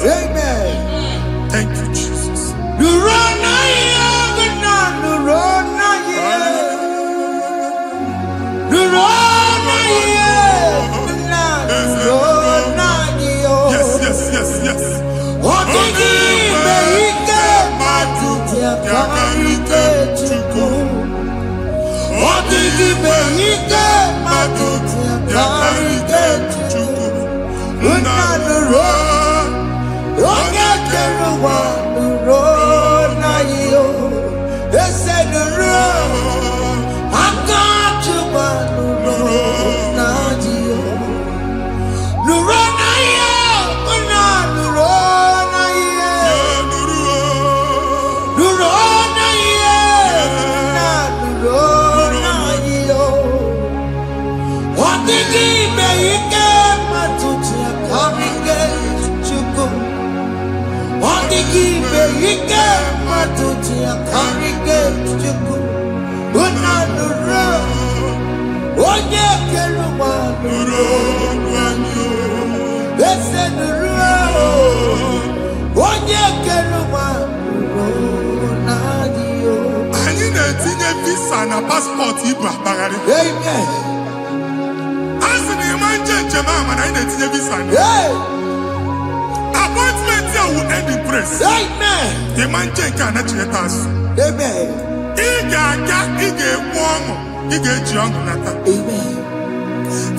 [SPEAKER 2] Thank you Jesus. Yes.
[SPEAKER 1] Onye keluwa ese nuru onye keluwa nadio.
[SPEAKER 2] Anyị na-etinye visa na passport ibu akpagharị.
[SPEAKER 1] Amen.
[SPEAKER 2] Asị na ịma njem ama na anyị na-etinye visa na. Appointment ya will end in praise.
[SPEAKER 1] Amen.
[SPEAKER 2] Ịma njem nke a na-echeta asụ.
[SPEAKER 1] Amen.
[SPEAKER 2] Ị ga-aga, ị ga-ekwu ọṅụ, ị ga-eji ọṅụ nata.
[SPEAKER 1] Amen.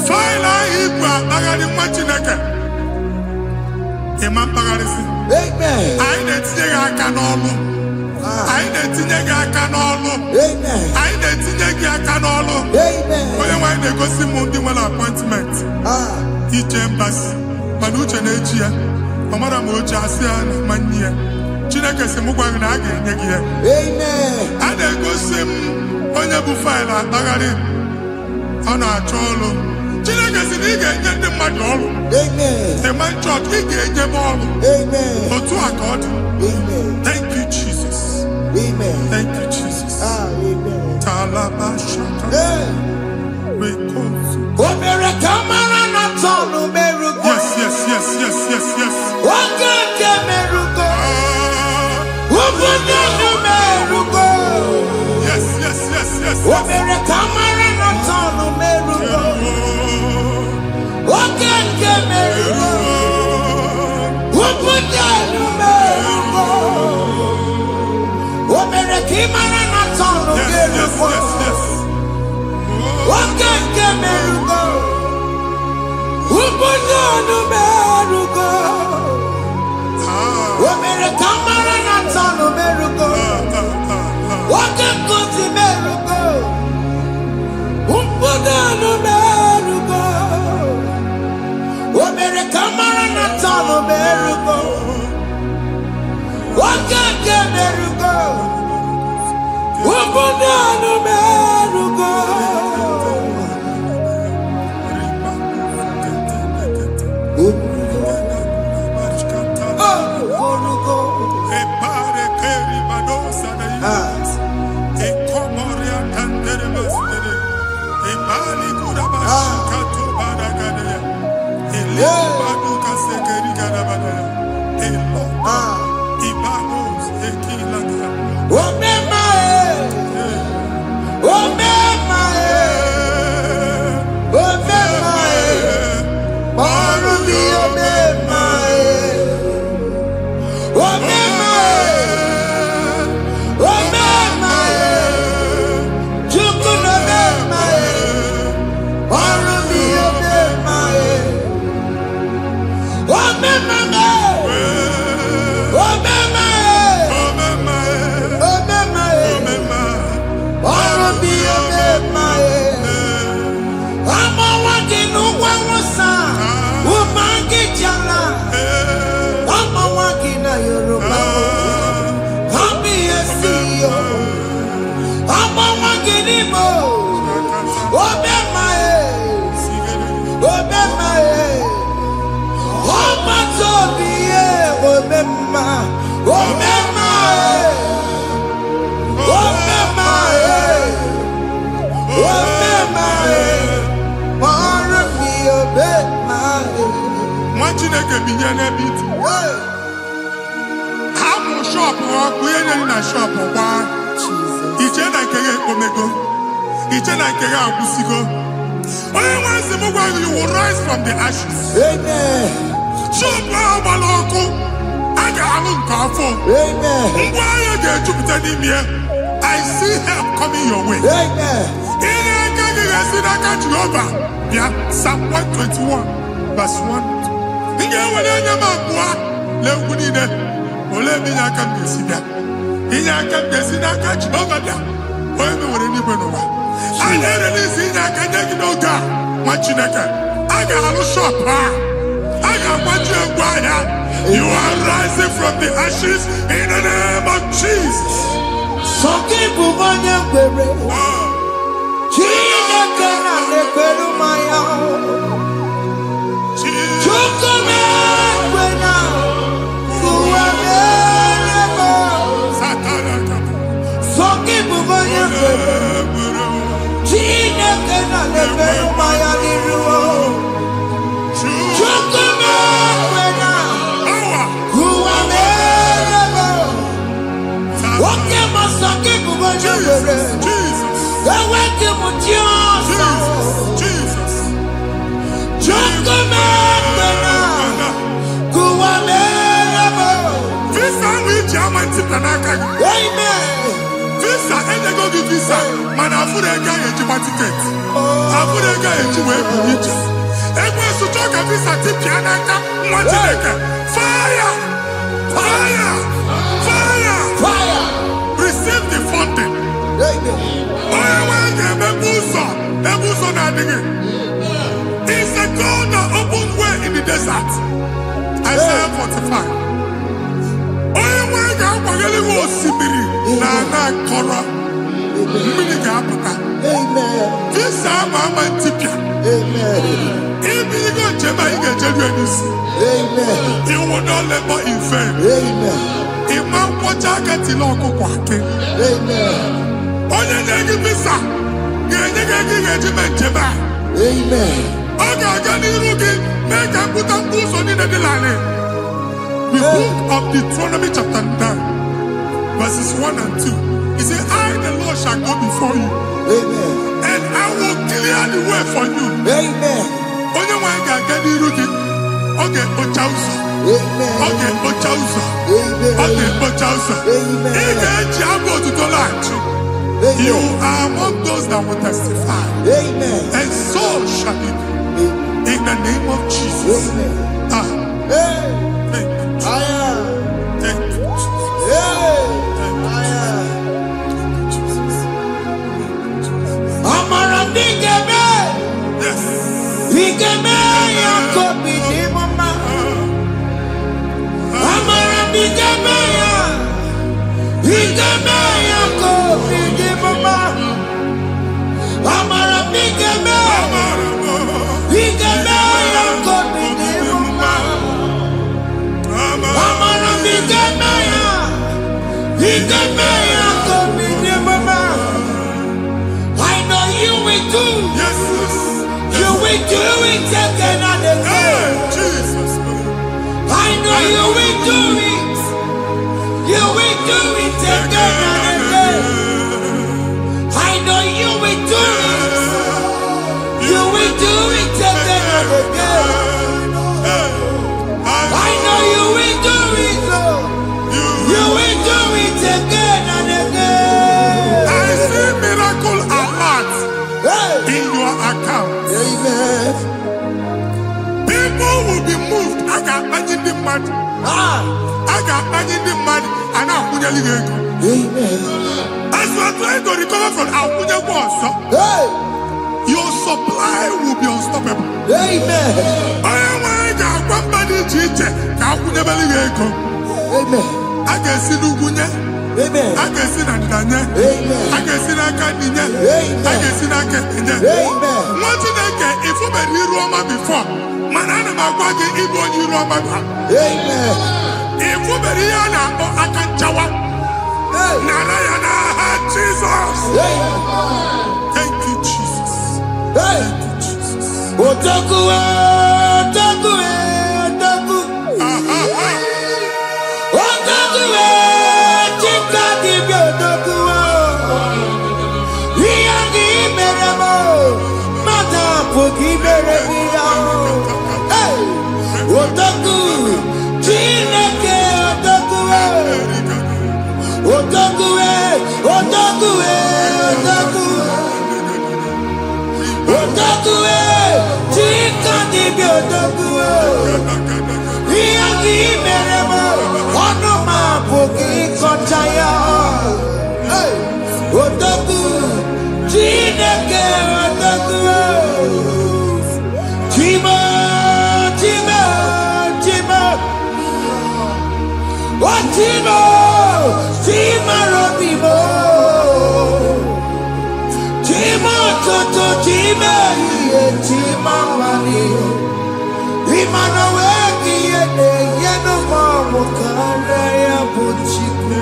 [SPEAKER 2] Faịlụ ahụ ibu akpagharị nwa Chineke. Ịma mkpagharịsị.
[SPEAKER 1] Amen.
[SPEAKER 2] Anyị na-etinye gị aka n'ọlụ. Anyị na-etinye gị aka n'ọlụ.
[SPEAKER 1] Amen.
[SPEAKER 2] Anyị na-etinye gị aka n'ọlụ.
[SPEAKER 1] Amen.
[SPEAKER 2] Onye nwaanyị na-egosi m ndị nwere appointment ije mbasi mana uche na-eji ya ọ mara ma o ji asị ya na manye ya. Chineke sị m gwa gị na a ga-enye gị ya.
[SPEAKER 1] Amen.
[SPEAKER 2] A na-egosi m onye bụ faịlụ akpagharị ọ na-achọ ọrụ. Chineke sị na ị ga-enye ndị mmadụ ọrụ.
[SPEAKER 1] Amen.
[SPEAKER 2] Ịma chọọchị ị ga-enyebe ọrụ.
[SPEAKER 1] Amen.
[SPEAKER 2] Otu a ka ọ dị.
[SPEAKER 1] Amen.
[SPEAKER 2] Thank you Jesus.
[SPEAKER 1] Amen.
[SPEAKER 2] Thank you Jesus.
[SPEAKER 1] Amen.
[SPEAKER 2] Talabashaka. Rekosu.
[SPEAKER 1] Omere kamara na tonu merugo.
[SPEAKER 2] Yes, yes, yes, yes, yes, yes.
[SPEAKER 1] Wakake merugo. Ubunye merugo.
[SPEAKER 2] Yes, yes, yes, yes.
[SPEAKER 1] Omere kamara na tonu merugo. Wakake merugo. Ubunye merugo. Omere kamara na tonu
[SPEAKER 2] Yes, yes,
[SPEAKER 1] merugo.
[SPEAKER 2] yes, yes.
[SPEAKER 1] Wakake merugo. Ubunye merugo. Omere kamara na tonu merugo. Wakake merugo. Ubunye merugo. Omere kamara na tonu merugo. Wakake merugo. Ubunye merugo.
[SPEAKER 2] Chineke binye n'ebe iti. Hapụ shọpụ ọkụ ihe nyere na shọpụ gbaa. Iche na nke ya ekpomego. Iche na nke ya agwụsigo. Onye nwe nsị m gwa gị, you will rise from the ashes.
[SPEAKER 1] Amen.
[SPEAKER 2] Shọpụ ahụ gbara ọkụ, a ga-alụ nke afọ.
[SPEAKER 1] Amen.
[SPEAKER 2] Ngwa ahịa ga-ejupụta n'ime ya. I see help coming your way.
[SPEAKER 1] Amen.
[SPEAKER 2] Ihe aka gị ga-esi n'aka Jehova bịa. Psalm 121 verse 1. Ị ga-ewere anya m abụọ n'egwu niile. Olee ebe inye aka m ga-esi bịa? Inye aka m ga-esi n'aka Jehova bịa. Onye mewere n'igwe n'ụwa. A na-erelisi inye aka nye gị n'oge a, nwa Chineke. A ga-alụ shọpụ a. A ga-agbaji egwu ahịa. You are rising from the ashes in the name of Jesus.
[SPEAKER 1] Sọkị bụ onye kwere. Chineke na na-ekwere mmanya. Chukwu na-ekwe na ụwa mere m. Sọkị bụ onye kwere. Chineke na na-ekwere
[SPEAKER 2] manti planaka.
[SPEAKER 1] Amen.
[SPEAKER 2] Visa ene go gi visa. Man afure ga eji ma ticket. Afure ga eji we buji. Egwe su toka visa ti pianaka manti leke. Fire! Fire! Fire!
[SPEAKER 1] Fire.
[SPEAKER 2] Receive the funding.
[SPEAKER 1] Amen.
[SPEAKER 2] It's a God that opens way in the desert. Isaiah 45.
[SPEAKER 1] Amen.
[SPEAKER 2] This is Mama Tipia.
[SPEAKER 1] Amen.
[SPEAKER 2] If you go to
[SPEAKER 1] Amen.
[SPEAKER 2] you will not labor in vain.
[SPEAKER 1] Amen.
[SPEAKER 2] Imam Wajaka Tiloko Kwake.
[SPEAKER 1] Amen.
[SPEAKER 2] Onye na-egi visa ga-enye gị ejiment jeba.
[SPEAKER 1] Amen.
[SPEAKER 2] Ọ ga-aga n'iru gị mee ka mpụta mkpu ụzọ niile dị n'ala. The book of Deuteronomy chapter 9 verses 1 and 2. He said, I the Lord shall go before you.
[SPEAKER 1] Amen.
[SPEAKER 2] And I will clear the way for you.
[SPEAKER 1] Amen.
[SPEAKER 2] Onye nwe ga-aga n'iru gị. Ọ ga-ekpocha ụzọ.
[SPEAKER 1] Amen.
[SPEAKER 2] Ọ ga-ekpocha ụzọ.
[SPEAKER 1] Amen.
[SPEAKER 2] Ọ ga-ekpocha ụzọ.
[SPEAKER 1] Amen.
[SPEAKER 2] Ị ga-eji abụ otuto laghachi. You are among those that will testify.
[SPEAKER 1] Amen.
[SPEAKER 2] And so shall it be. In the name of Jesus.
[SPEAKER 1] Amen.
[SPEAKER 2] Thank you, Jesus. Thank you, Jesus.
[SPEAKER 1] Amara Nigeme.
[SPEAKER 2] Yes.
[SPEAKER 1] Nigeme Yakobi ni mama. Amara Nigeme ya. Nigeme Yakobi ni mama. Amara Nigeme. Nigeme Yakobi ni mama. Amara Nigeme ya. Nigeme Yakobi ni mama. I know you will do.
[SPEAKER 2] Yes.
[SPEAKER 1] You will do it again and again.
[SPEAKER 2] Jesus.
[SPEAKER 1] I know you will do it. You will do it again and again. I know you will do it. You will do it again and again. I know you will do it, Lord. You will do it again and again.
[SPEAKER 2] I see miracle alert in your account.
[SPEAKER 1] Amen.
[SPEAKER 2] People will be moved. I got imagine the mad. I got imagine the mad. And now
[SPEAKER 1] Amen.
[SPEAKER 2] as you are trying to recover from Abuja was,
[SPEAKER 1] Hey.
[SPEAKER 2] your supply will be unstoppable.
[SPEAKER 1] Amen.
[SPEAKER 2] I am somebody teacher. Abuja Beliego.
[SPEAKER 1] Amen.
[SPEAKER 2] I can see Lugunya.
[SPEAKER 1] Amen.
[SPEAKER 2] I can see Nadanya.
[SPEAKER 1] Amen.
[SPEAKER 2] I can see Nakaninya. I can see Nakaninya.
[SPEAKER 1] Amen.
[SPEAKER 2] What did I get if you made Roma before? Manana Magwagi, Ibon Roma.
[SPEAKER 1] Amen.
[SPEAKER 2] If you made Yana or Akanchawa. Narayana, Jesus. Thank you, Jesus. Thank you, Jesus.
[SPEAKER 1] Otaku, otaku, otaku. Otaku, chika dibi otaku. Iyagi meremo, mata pogi meremiya. Otaku, chineke otaku. Otaku, otaku, otaku. Otaku, chika dibi otaku. Iyagi meremo, onoma pogi kochaya. Otaku, chineke otaku. Chima, chima, chima. Oh, chima, chima robimo. Chima toto, chima iye, chima mani. Imano weki yene, yeno mamu kare ya buchiku.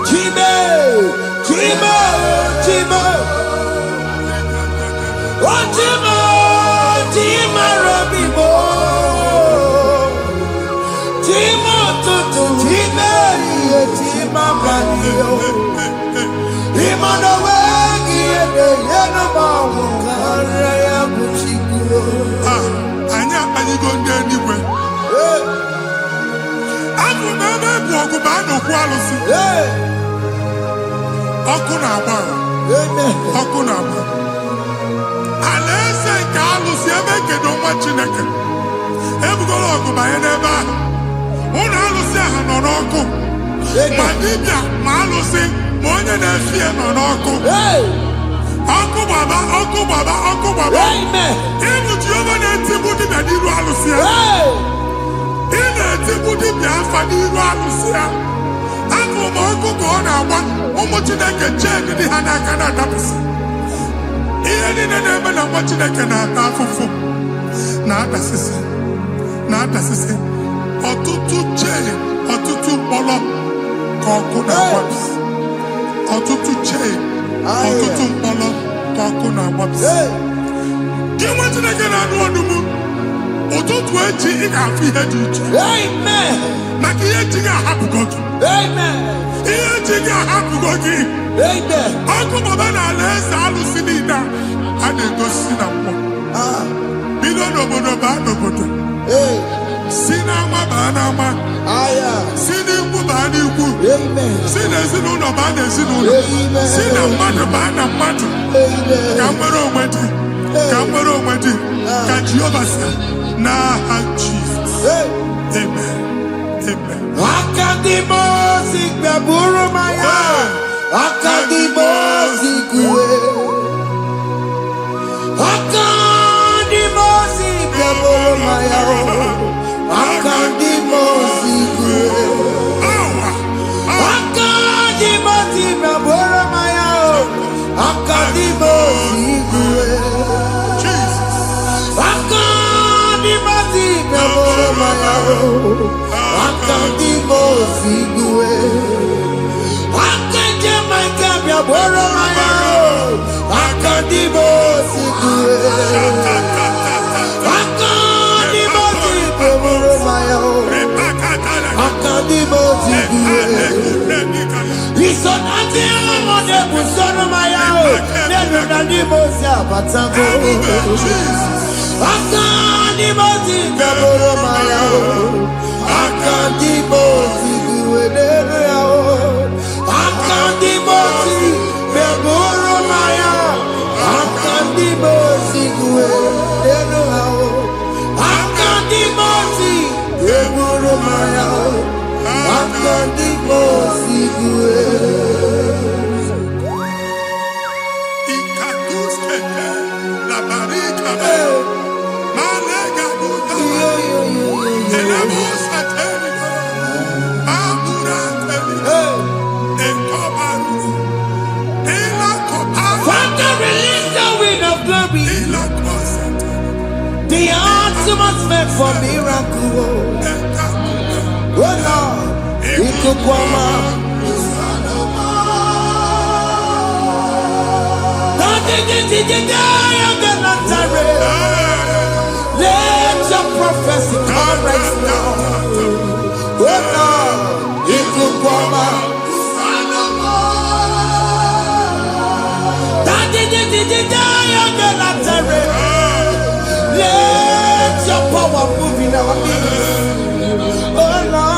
[SPEAKER 1] Chime, chima, chima. Oh, chima, chima robimo. Chima toto, chima iye, chima mani. Imano weki yene, yeno mamu kare ya buchiku.
[SPEAKER 2] Anya, I go there anyway. I'm baa no kwalusi. Okuna ba. Okuna ba. Alese kalusi emeke no nwa Chineke. Ebugolo ogu ba eneba. Una alusi aha no n'ọkụ. Ma dibịa ma alụsị ma onye na-efi nọ n'ọkụ. Ọkụ gbaba, ọkụ gbaba, ọkụ gbaba. Ịbụ Jehova na-etigbu dibịa n'iru alụsị ya. Ị na-etigbu dibịa afa n'iru alụsị ya. Afọ ma ọkụ ka ọ na-agba ụmụ Chineke chee dị ha n'aka na-adapụsị. Ihe niile na-eme na nwa Chineke na-ata afụfụ na-adasịsị. Ọtụtụ chee, ọtụtụ mkpọrọ ka ọkụ na-agbapụsị. Ọtụtụ chee, ọtụtụ mkpọrọ ka ọkụ na-agbapụsị. Gị nwa Chineke na-anụ ọdụmụ, ụtụtụ echi ị ga-afụ ihe dị iche. Maka ihe echi ga-ahapụgo gị. Ihe echi ga-ahapụgo gị. Ọkụ baba n'ala eze alụsị niile a na-egosi na mmụọ. Bido n'obodo baa n'obodo. Si n'ama baa n'ama. Si n'ikwu baa n'ikwu. Si n'ezinụlọ baa n'ezinụlọ. Si na mmadụ baa na mmadụ. Ka nwere onwe dị. Ka nwere onwe dị. Ka Jehova sị n'aha Jizọs. Amen. Amen.
[SPEAKER 1] Akadimosi gbaburu maya. Akadimosi kuwe. Akadimosi gbaburu maya. Akadimosi kuwe. Akadimosi gbaburu maya. Akadimosi kuwe. Akadimosi gbaburu maya. Akadimosi kuwe. Akadimosi gbaburu maya. Akadimosi kuwe. Akadimosi kuwe. Isonati amode busoro maya o. Nenu nadimosi abatango. Akadimosi gbaburu maya o. Akadimosi kuwe nenu ya o. Akadimosi gbaburu maya. Akadimosi kuwe nenu ya o. Akadimosi gbaburu maya o. Akadimosi kuwe.
[SPEAKER 2] Ikaduskete la barika malega buta elebosa terika amura terika ekobaru ela koparu.
[SPEAKER 1] Father, release the wind of glory,
[SPEAKER 2] ela kosete
[SPEAKER 1] the atmosphere for miracle. Oh Lord, ikukwama. Let your prophecy come right now. Oh Lord, ikukwama. Let your power move in our midst. Oh Lord.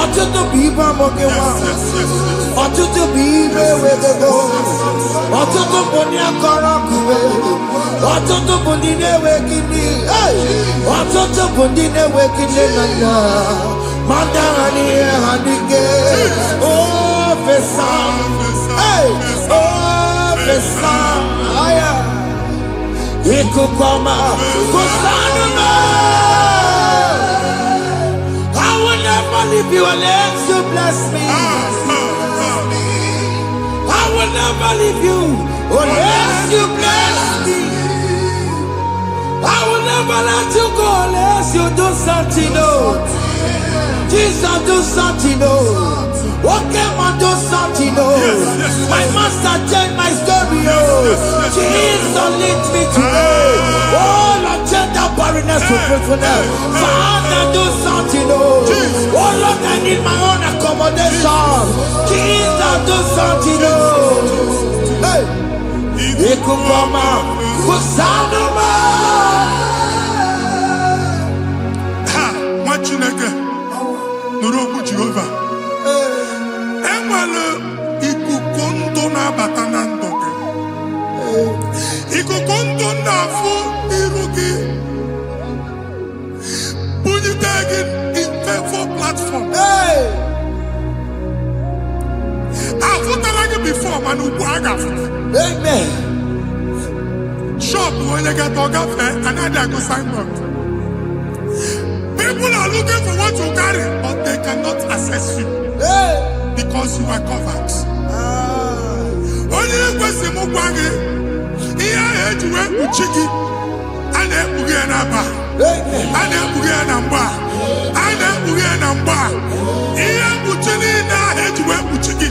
[SPEAKER 1] Ọtụtụ bụ ibe amụghị nwa. Ọtụtụ bụ ibe ewegego. Ọtụtụ bụ ndị akọrọ kụwe. Ọtụtụ bụ ndị na-enweghị nne. Ọtụtụ bụ ndị na-enweghị nne na nna. Ma dara n'ihe ha n'ike. Ofesa. Ofesa. Ikuku ọma. Kusanụ m. I will never leave you unless you bless me. I will never leave you unless you bless me. I will never let you go unless you do something, oh. Jesus, do something, oh. Okay, man, do something, oh. My master changed my story, oh. Jesus, lead me today. goodness, your faithfulness. Father, do something, oh. Oh Lord, I need my own accommodation. Jesus, do something, oh. Hey. Ikukoma, kusanuma.
[SPEAKER 2] Ha, machineke. Nuroku Jehovah. Enwale ikuku ndụ na-abata na ndụ gị. Ikuku ndụ na-afụ iru gị. Bunyite gị in favor platform. Afụtara gị before mana ugbu a ga-afụta.
[SPEAKER 1] Amen.
[SPEAKER 2] Shop onye ga-ata ọ gafee anaghị agụ signboard. People are looking for what you carry, but they cannot access you because you are covered. Onye kwesị m gwa gị ihe ahụ eji wee kpuchi gị a na-ekpughe ya n'aba, a na-ekpughe ya na mgba, a na-ekpughe ya na mgba. Ihe mkpuchi niile ahụ eji wee kpuchi gị,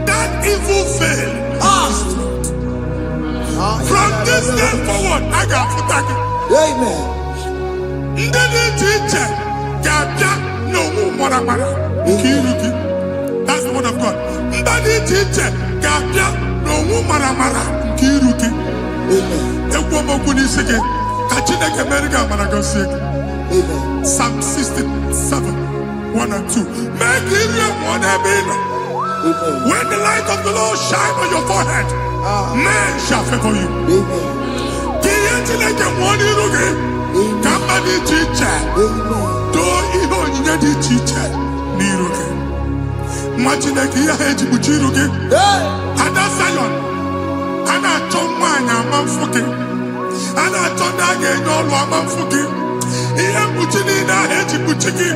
[SPEAKER 2] that evil veil. From this day forward, I ga-afụta gị.
[SPEAKER 1] Amen.
[SPEAKER 2] Ndị dị iche iche ga-abịa n'onwe maramara nke iru gị. That's the word of God. Ndị dị iche iche ga-abịa n'onwe maramara nke iru gị. Ekwu m okwu n'isi gị ka Chineke mere gị amara gọzie gị. Psalm 67, 1 and 2. Mee ka iru enwe n'ebe ị nọ. When the light of the Lord shine on your forehead, men shall favor you. Ka ihe Chineke nwụọ n'iru gị. Ka mba dị iche iche doo ihe onyinye dị iche iche n'iru gị. Nwa Chineke ihe ha eji kpuchi iru gị. Ada Zion, a na-achọ nwaanyị ama mfụ gị. A na-achọ ndị a ga-enye ọlụ ama mfụ gị. Ihe mkpuchi niile ahụ eji kpuchi gị,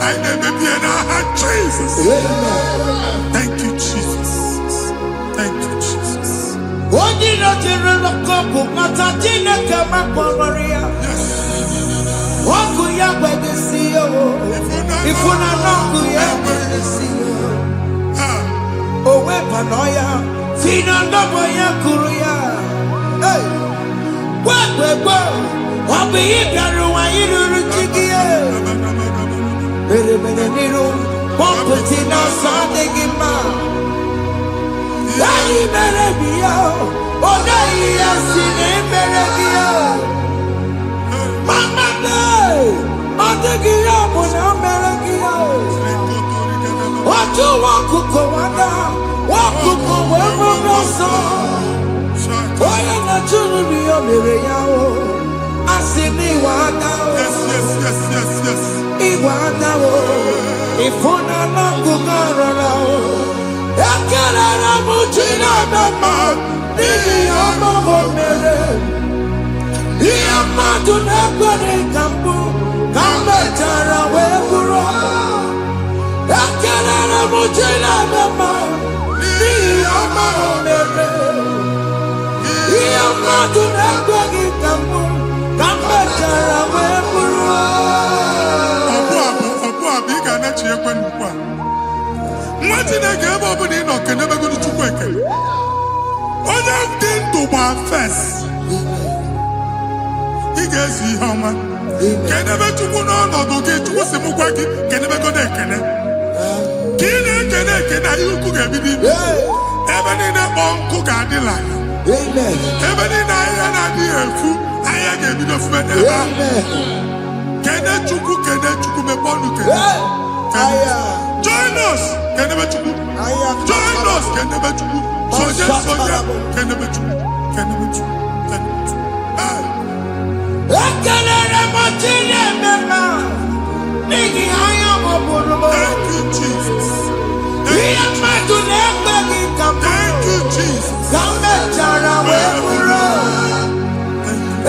[SPEAKER 2] anyị na-emebi ya n'aha Jesus. Thank you, Jesus. Thank you, Jesus.
[SPEAKER 1] Onye nọjere n'ọkọpụ mata Chineke makpọrọ ya. Ọkụ ya gbedesi ya o. Ifuna n'ọkụ ya gbedesi ya. O wepụnọ ya. Fina ndọbọ ya kụrụ ya. Gwegbegbe. Ọ bụ ihe bịara ụwa iruru chi gị ya. Mere mere n'iru. Pọmpụtị n'ọsọ adịghị mma. Anyị mere gị ya. Ọ naghị ya si na emere gị ya. Mama day, ọ dịghị ya bụ na o mere gị ya. Otu nwakuku nwada, nwakuku wee bụrụ ọsọ. Onye na-achụrụ m ya mere ya o. Asị m iwe ada o. Iwe ada o. Ịfụna n'ọkụkọ rọrọ o. Ekelere m Chineke ma n'ihi ya ọmụmụ mere. Ihe mmadụ na-ekwere ka mbụ ka m mechara wee bụrụ. Ekelere m Chineke ma n'ihi ọma o mere. Ihe mmadụ na-ekweghị ka mbụ ka m mechara wee bụrụ.
[SPEAKER 2] Ọbụ abụ ị ga-anachi ekwe n'ukwu a. Nwa Chineke ebe ọ bụla ị nọ kenebegoro Chukwu ekele. Onye dị ndụ gba fes. Ị ga-ezi ihe ọma. Kenebe Chukwu n'ọnọdụ gị, Chukwu si m gwa gị kenebegodo ekele. Ka ị na-ekene ekene ihe ukwu ga-ebido ibi. Ebe niile kpọọ nkụ ga-adịla. Ebe niile ahịhịa na-adịghị efu, ahịhịa ga-ebido fube n'ebe ahụ. Kene Chukwu mepe ọnụ kene. Join us, kenebe Chukwu. Join us, kenebe Chukwu. Sonye, kenebe Chukwu. Kenebe Chukwu. Kenebe Chukwu.
[SPEAKER 1] Ekelere m Chineke ma n'ihi anya m bụrụ m.
[SPEAKER 2] Thank you, Jesus.
[SPEAKER 1] Ihe mmadụ na-ekweghị ka m
[SPEAKER 2] Thank you, Jesus.
[SPEAKER 1] ka m mechara wee bụrụ.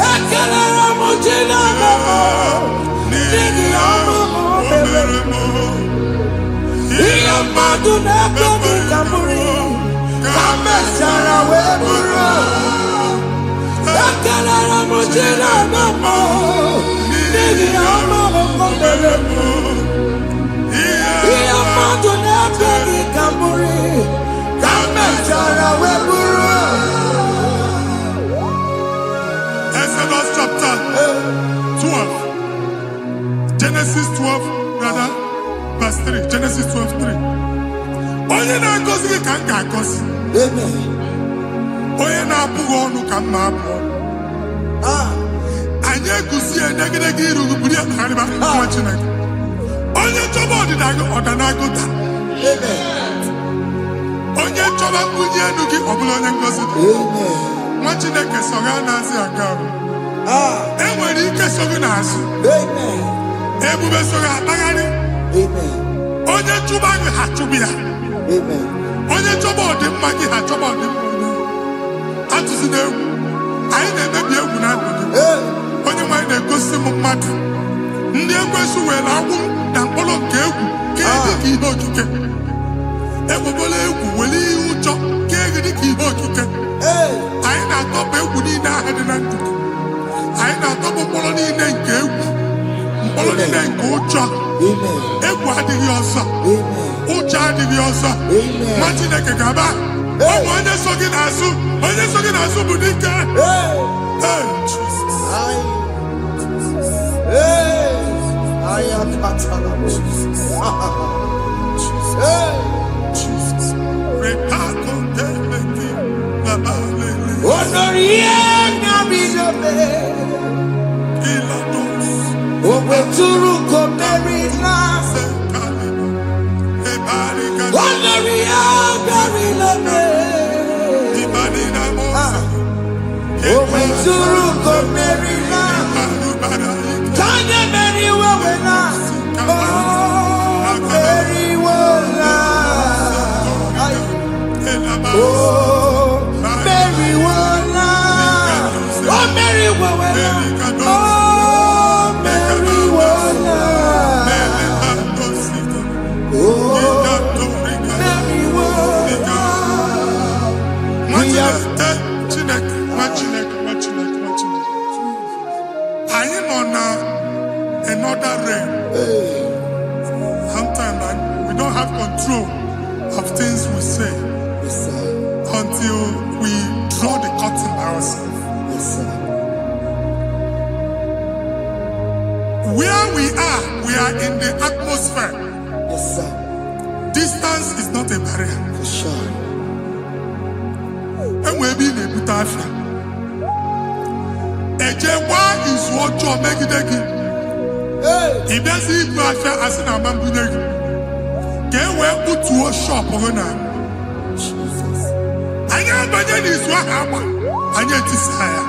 [SPEAKER 1] Ekelere m Chineke ma n'ihi ọmụmụ mere m. Ihe mmadụ na-ekweghị ka m bụrụ ka m mechara wee bụrụ. Ekelere m Chineke ma n'ihi ọmụmụ mere m. Ihe mmadụ na-ekweghị ka m bụrụ ka m mechara wee bụrụ.
[SPEAKER 2] Exodus chapter 12. Genesis 12, rather, verse 3. Genesis 12, 3. Onye na-agọzi gị ka m ga-agọzi. Onye na-abụghị ọnụ ka m na-abụ ọnụ. Anyị egusi edegedege iru buru ya karịba nwa Chineke. Onye chọba ọdịda gị ọdanagụta. Onye chọba mbunye elu gị ọ bụla onye ngọzi dị. Nwa Chineke so gị na-azị aga ahụ. Enwere ike so gị n'azụ. Ebube so gị akpagharị. Onye chụba gị ha chụbụ ya. Onye chọba ọdịmma gị ha chọba ọdịmma onye. Atụzi n'egwu. Anyị na-emebi egwu na ndụ gị. Onye nwanyị na-egosi m mmadụ. Ndị ekwensu were agwụ na mkpụrụ nke egwu kee dị ka ihe okike. Ekwebola egwu were ihe ụjọ kee gị dị ka ihe okike. Anyị na-atọpụ egwu niile ahụ dị na ndụ gị. Anyị na-atọpụ mkpụrụ niile nke egwu. Mkpụrụ niile nke ụjọ. Egwu adịghị ọzọ. Ụjọ adịghị ọzọ. Nwa Chineke ga-aba. Ọ bụ onye so gị n'azụ. Onye so gị n'azụ bụ dike. Another realm. Sometimes we don't have control of things we say until we draw the curtain by ourselves. Where we are in the atmosphere. Distance is not a barrier. And we'll be in a butafia. Ejewa is what you're making. If there's a affair as an amambuneg, get where put to a shop or not. I am by then is what happened. I get desire.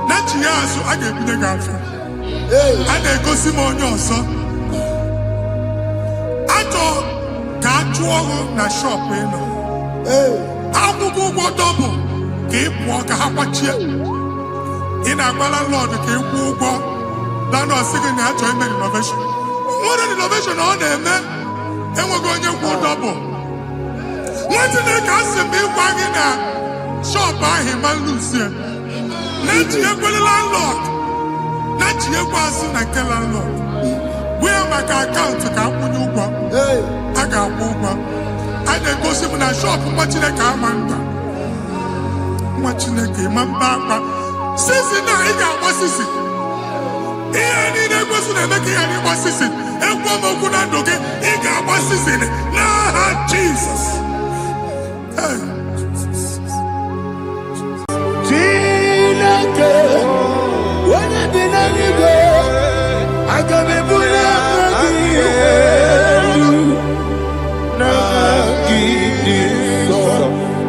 [SPEAKER 2] Not years, so I get the girlfriend. And they go Simon also. I thought, can't you na shop, you know? I will go double. Keep walk a half in a Lord, keep walk. That was second year join innovation. What an innovation on them, man. And we're going to go double. What's in the castle be wagging a shop by him and Lucia? Not your landlord. Not your person and kill landlord. We are my account to come when you go. I got over. I then go see when I shop watching a car man. Watching a game and back. Since now, I got what's this? Ihe niile gosi na emeka ihe anyị gbasisi ekwu okwu na ndụ gị ị ga-agbasisi n'aha Jizọs.
[SPEAKER 1] Chineke onye bi n'eluigwe aga m ebuli aka gị elu n'aha gị dị nsọ.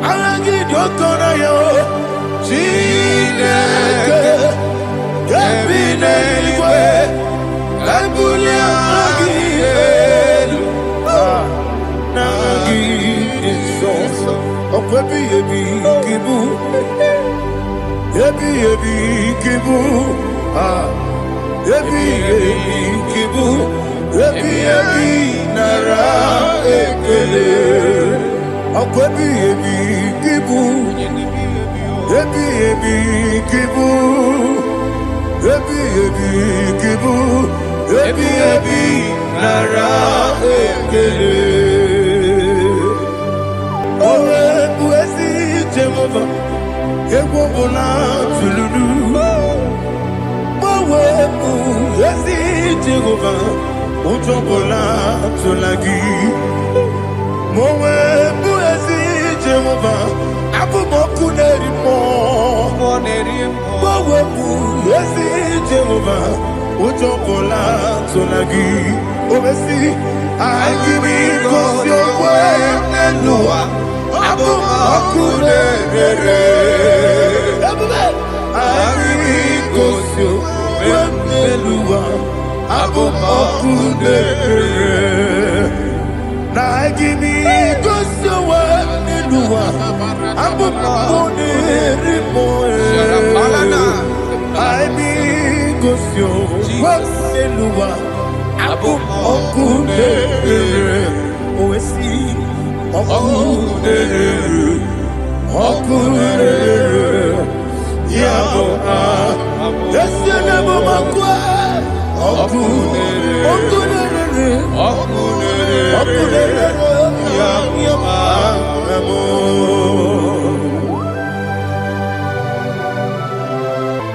[SPEAKER 1] Ala gị dị oke n'ahịa Chineke ebi n'eluigwe ebuli aka gị elu n'aha gị dị nsọ. Ọkwa ebighị gị bụ ebighị gị bụ ebighị gị bụ ebighị nara ekele. Ọkwa ebighị gị bụ ebighị gị bụ ebighị gị bụ ebighị nara ekele. Owe bụ ezi Jehova egwu ọbụla tụlụrụ. Mowebu Yesi Jehovah Utobola Tolagi Mowebu Yesi Jehovah Abu Mokunerimo Mowebu Yesi Jehovah Utobola Tolagi Obesi IGBO Nelua Abu Mokunerere IGBO Nelua Abu Mokunerere IGBO Nelua Abu Mokunerere IGBO Nelua Abu Mokunerere Oesi Mokunerere Yabo Yesenebo Makwa Mokunerere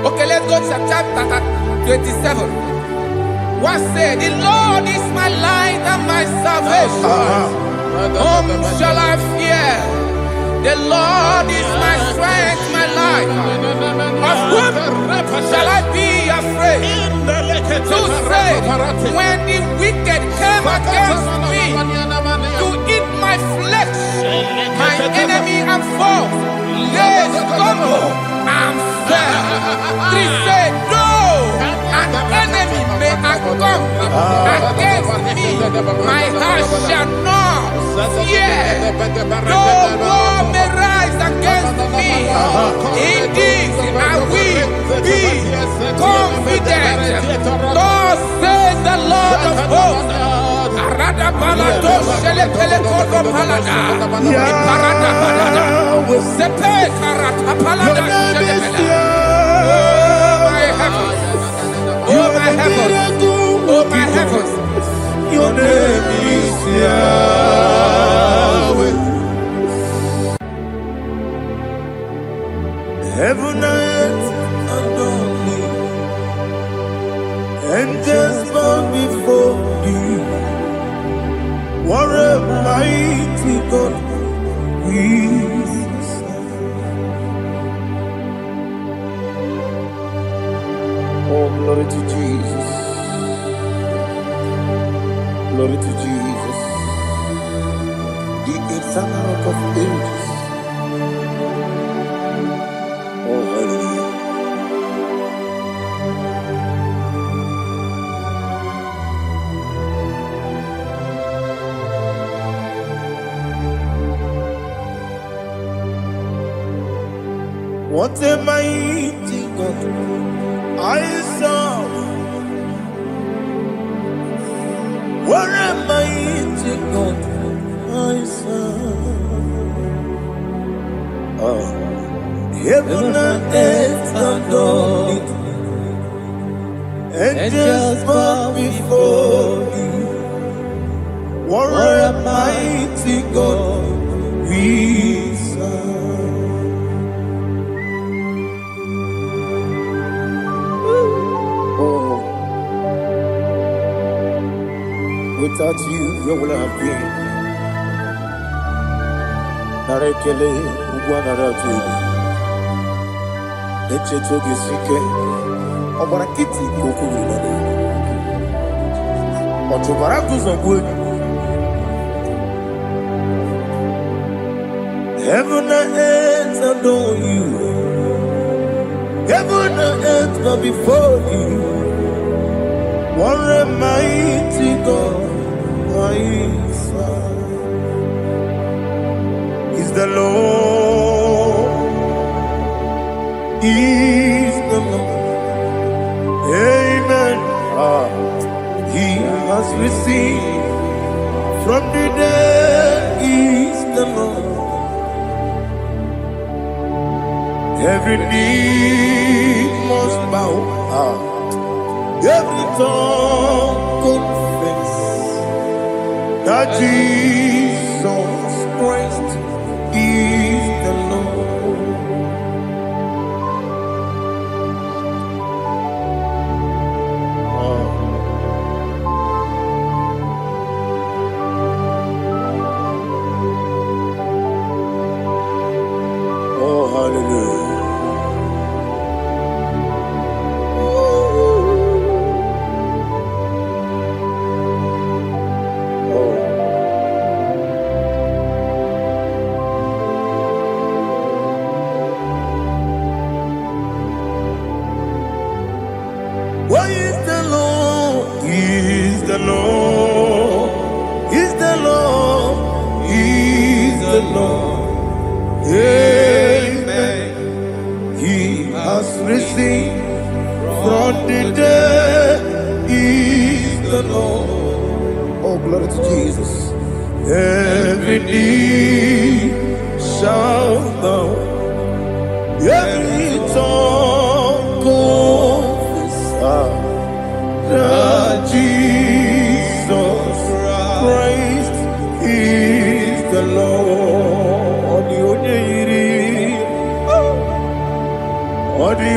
[SPEAKER 4] Okay, let's go to chapter 27. What said, the Lord is my light and my salvation. Whom shall I fear? The Lord is my strength, my life. Of whom shall I be afraid? To say, when the wicked came against me to eat my flesh, my enemy and foe, they stumble and fell. Three say, no, an enemy may come against me, my heart shall not fear. No war may rise against me. In this I will be confident. Thus says the Lord of hosts. Arada balado shele pele kodo palada. Iparada balada. Sepe karata palada shele pele. Oh my heavens. Oh my heavens.
[SPEAKER 1] Your name is Yahweh. Heaven and earth adore me, angels bow before you. What a mighty God we serve. Oh, glory to Jesus. Glory to Jesus, the eternal rock of ages. Oh, hallelujah. What a mighty God I serve. What a mighty God I serve. Heaven and earth adore it. Angels bow before you. What a mighty God we serve. Oh. Without you, where would I have been? Narekele, Ugwanaratu, Echetoge Sike, Obarakiti, Kokuru, Otobaraku Zogwe. Heaven and earth adore you. Heaven and earth bow before you. What a mighty God I serve. Is the Lord, is the Lord. Amen. He has received from the dead, is the Lord. Every knee must bow. Every tongue confess that Jesus Christ is the Lord. risen from the dead is the Lord. Oh, glory to Jesus. Every knee shall bow, every tongue confess that Jesus Christ is the Lord.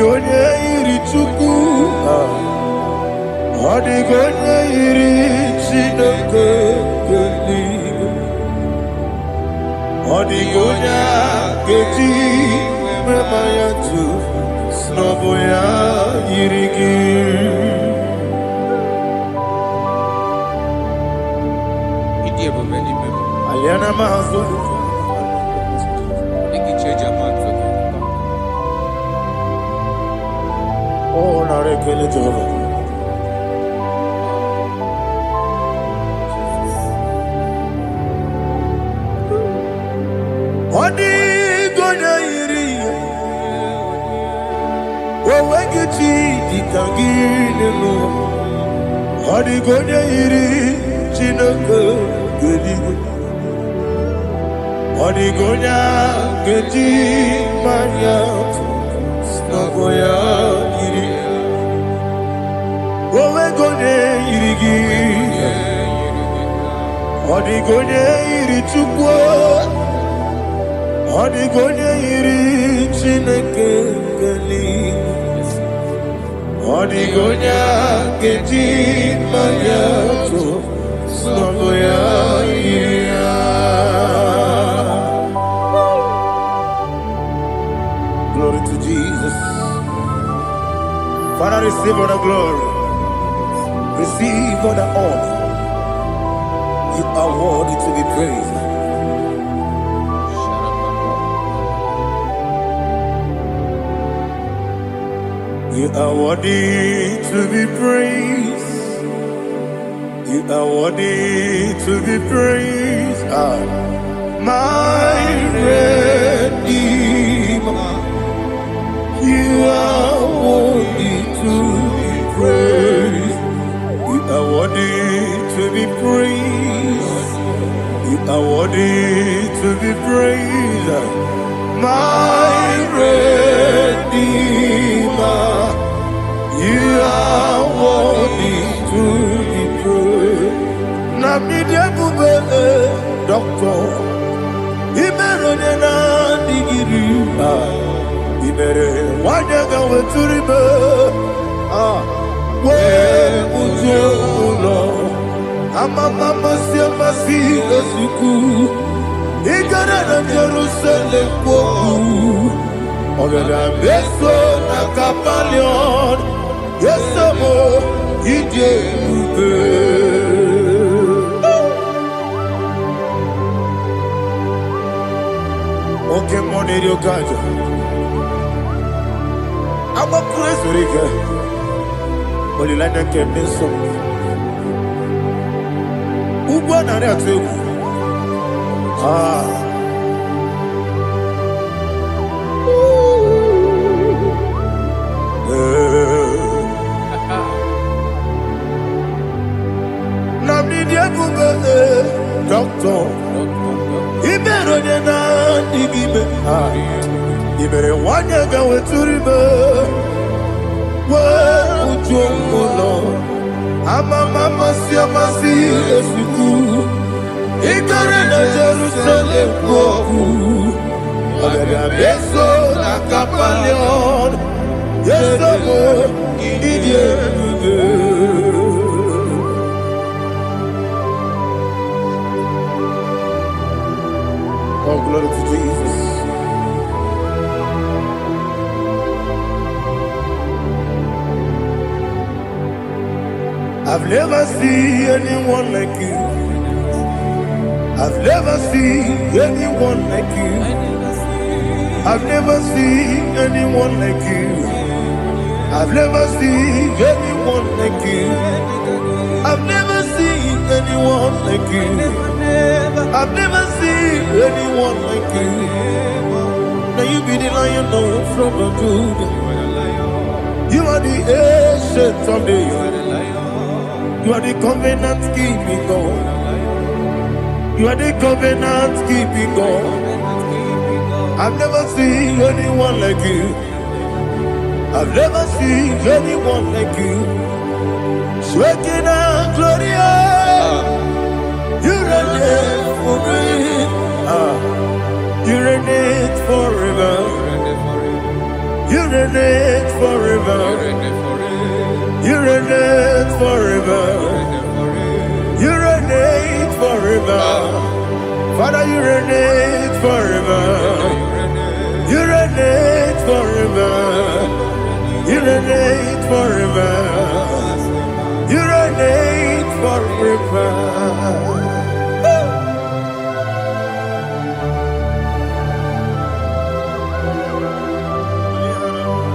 [SPEAKER 1] Onye iri Chukwu, onye iri Chineke eluigwe, onye ga-eji mema ya tu, n'ọbụ ya yiri gị. Aliana Mahazo. Oh, now they kill it over. Odi gonya iri, wawegi chi ditangine no. Odi gonya iri, chineke geligo. Odi gonya geti manya, snagoya iri. Wawegonye iri gi, odi gonya iri chukwu. Odi gonya iri chineke geligo. Odi gonya geti manya, snagoya iri. Glory to Jesus. Father, receive all the glory. Receive all the honor. You are worthy to be praised. You are worthy to be praised. You are worthy to be praised. My Redeemer. You are worthy to be praised. You are worthy to be praised. You are worthy to be praised. My Redeemer. You are worthy to be praised. Namidebube, Doctor. Imeronena digiri. Ibere wanyaga weturibe we ujulo amama masi esuku igara na Jerusalem kwoku ogada beso na kapalion yesomo ije ube oke moneri okajo. I'm a crazy rigger. Only like that can be so. Who won on that too? Now, did you go doctor? He better than I give it. You better want to go to river. Well, Lord, I'm a mama, see, as you do. He got in Jerusalem, but I'm so like a palion. Yes, I'm idiot. Oh, glory to Jesus. I've never seen anyone like you. I've never seen anyone like you. I've never seen anyone like you. I've never seen anyone like you. I've never seen anyone like you. I've never seen anyone like you. Now you be the lion from the Judah. are the ancient of days. You are the covenant keeping God. You are the covenant keeping God. I've never seen anyone like you. I've never seen anyone like you. Shekinah Gloria, you reign forever. You reign forever. You reign forever. You reign forever. You reign forever. Father, you reign forever. You reign forever. You reign forever. You reign forever.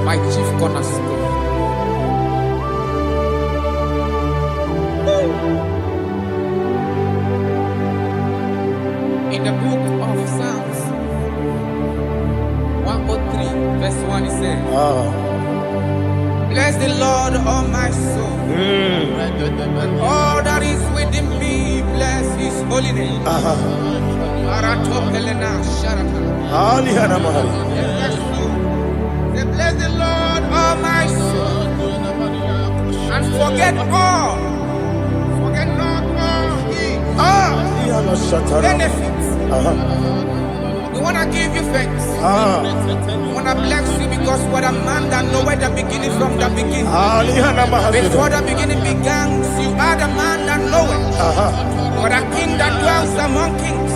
[SPEAKER 4] My chief cornerstone. In the book of Psalms 103, verse 1, it says, bless the Lord, all my soul, and all that is within me, bless his holy name. Say, bless the Lord, all my soul, and forget not all his benefits. We want to give you thanks. We want to bless you because what a man that knoweth the beginning from the beginning. Before the beginning began, you are the man that knoweth. You are the king that dwells among kings.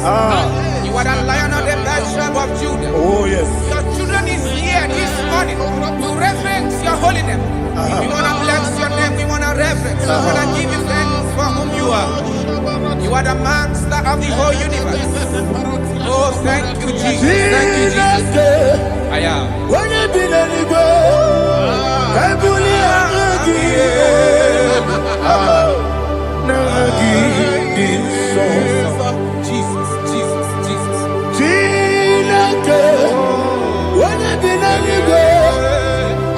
[SPEAKER 4] You are the lion of the tribe of Judah.
[SPEAKER 1] Oh yes.
[SPEAKER 4] Your children is here this morning to reverence your holy name. We want to bless your name. We want to reverence. We want to give you thanks for whom you are. You are the master of the whole universe. Oh, thank you, Jesus. Thank you, Jesus. I am.
[SPEAKER 1] When you be
[SPEAKER 4] Jesus, Jesus, Jesus.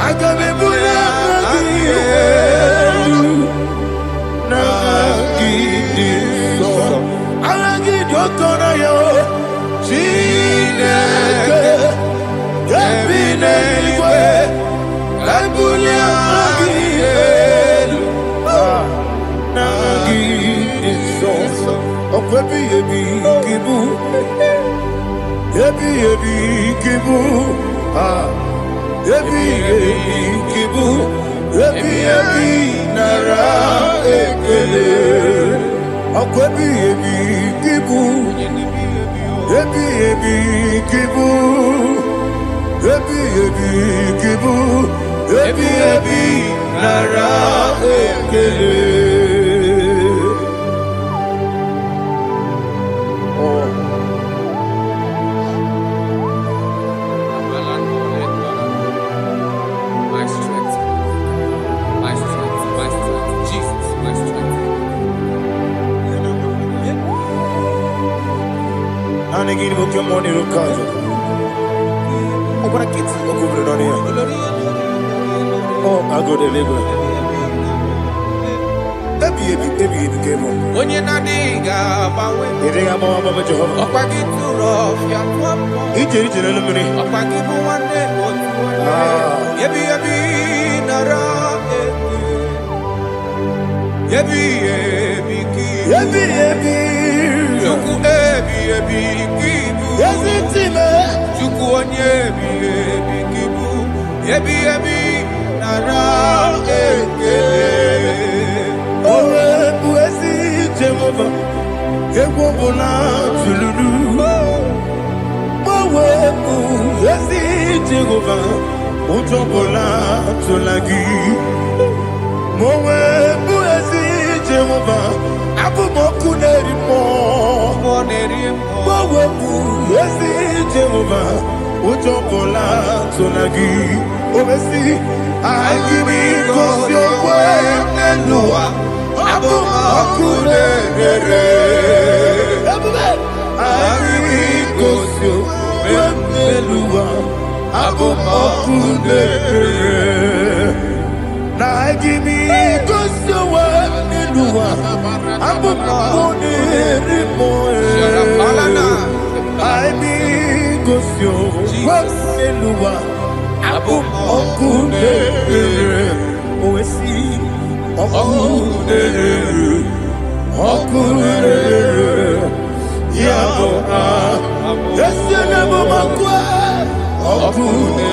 [SPEAKER 1] I can be
[SPEAKER 4] My strength, my strength, my strength. Jesus, my strength.
[SPEAKER 1] And again, we'll come on here. Oh, but I can't see what we're doing here. Oh, I go to Lagos. Ebi came on.
[SPEAKER 4] When you're not diga,
[SPEAKER 1] You think I'm on Baba Jehovah?
[SPEAKER 4] up I get too rough, you're one.
[SPEAKER 1] He did it in a minute.
[SPEAKER 4] Up I give you one day, yebi, nara, yebi, Chuku, kibu.
[SPEAKER 1] Yes, it's him.
[SPEAKER 4] Chuku, kibu. Yebi, nara,
[SPEAKER 1] Oh, Buesi Jehovah. Ekwobona tululu. Mowe Buesi Jehovah. Utobola tulagi. Mowe Buesi Jehovah. Abumoku nerimo. Mowe Buesi Jehovah. Utobola tulagi. Obesi IGBO Nelua. Abumoku nerere. IGBO Nelua. Abumoku nerere. Agimi Gosowa Nilua Abu Rimo I mean Gosio Nilua Abu Okune Oesi Okune Yabo Yesenabo Makwa Okune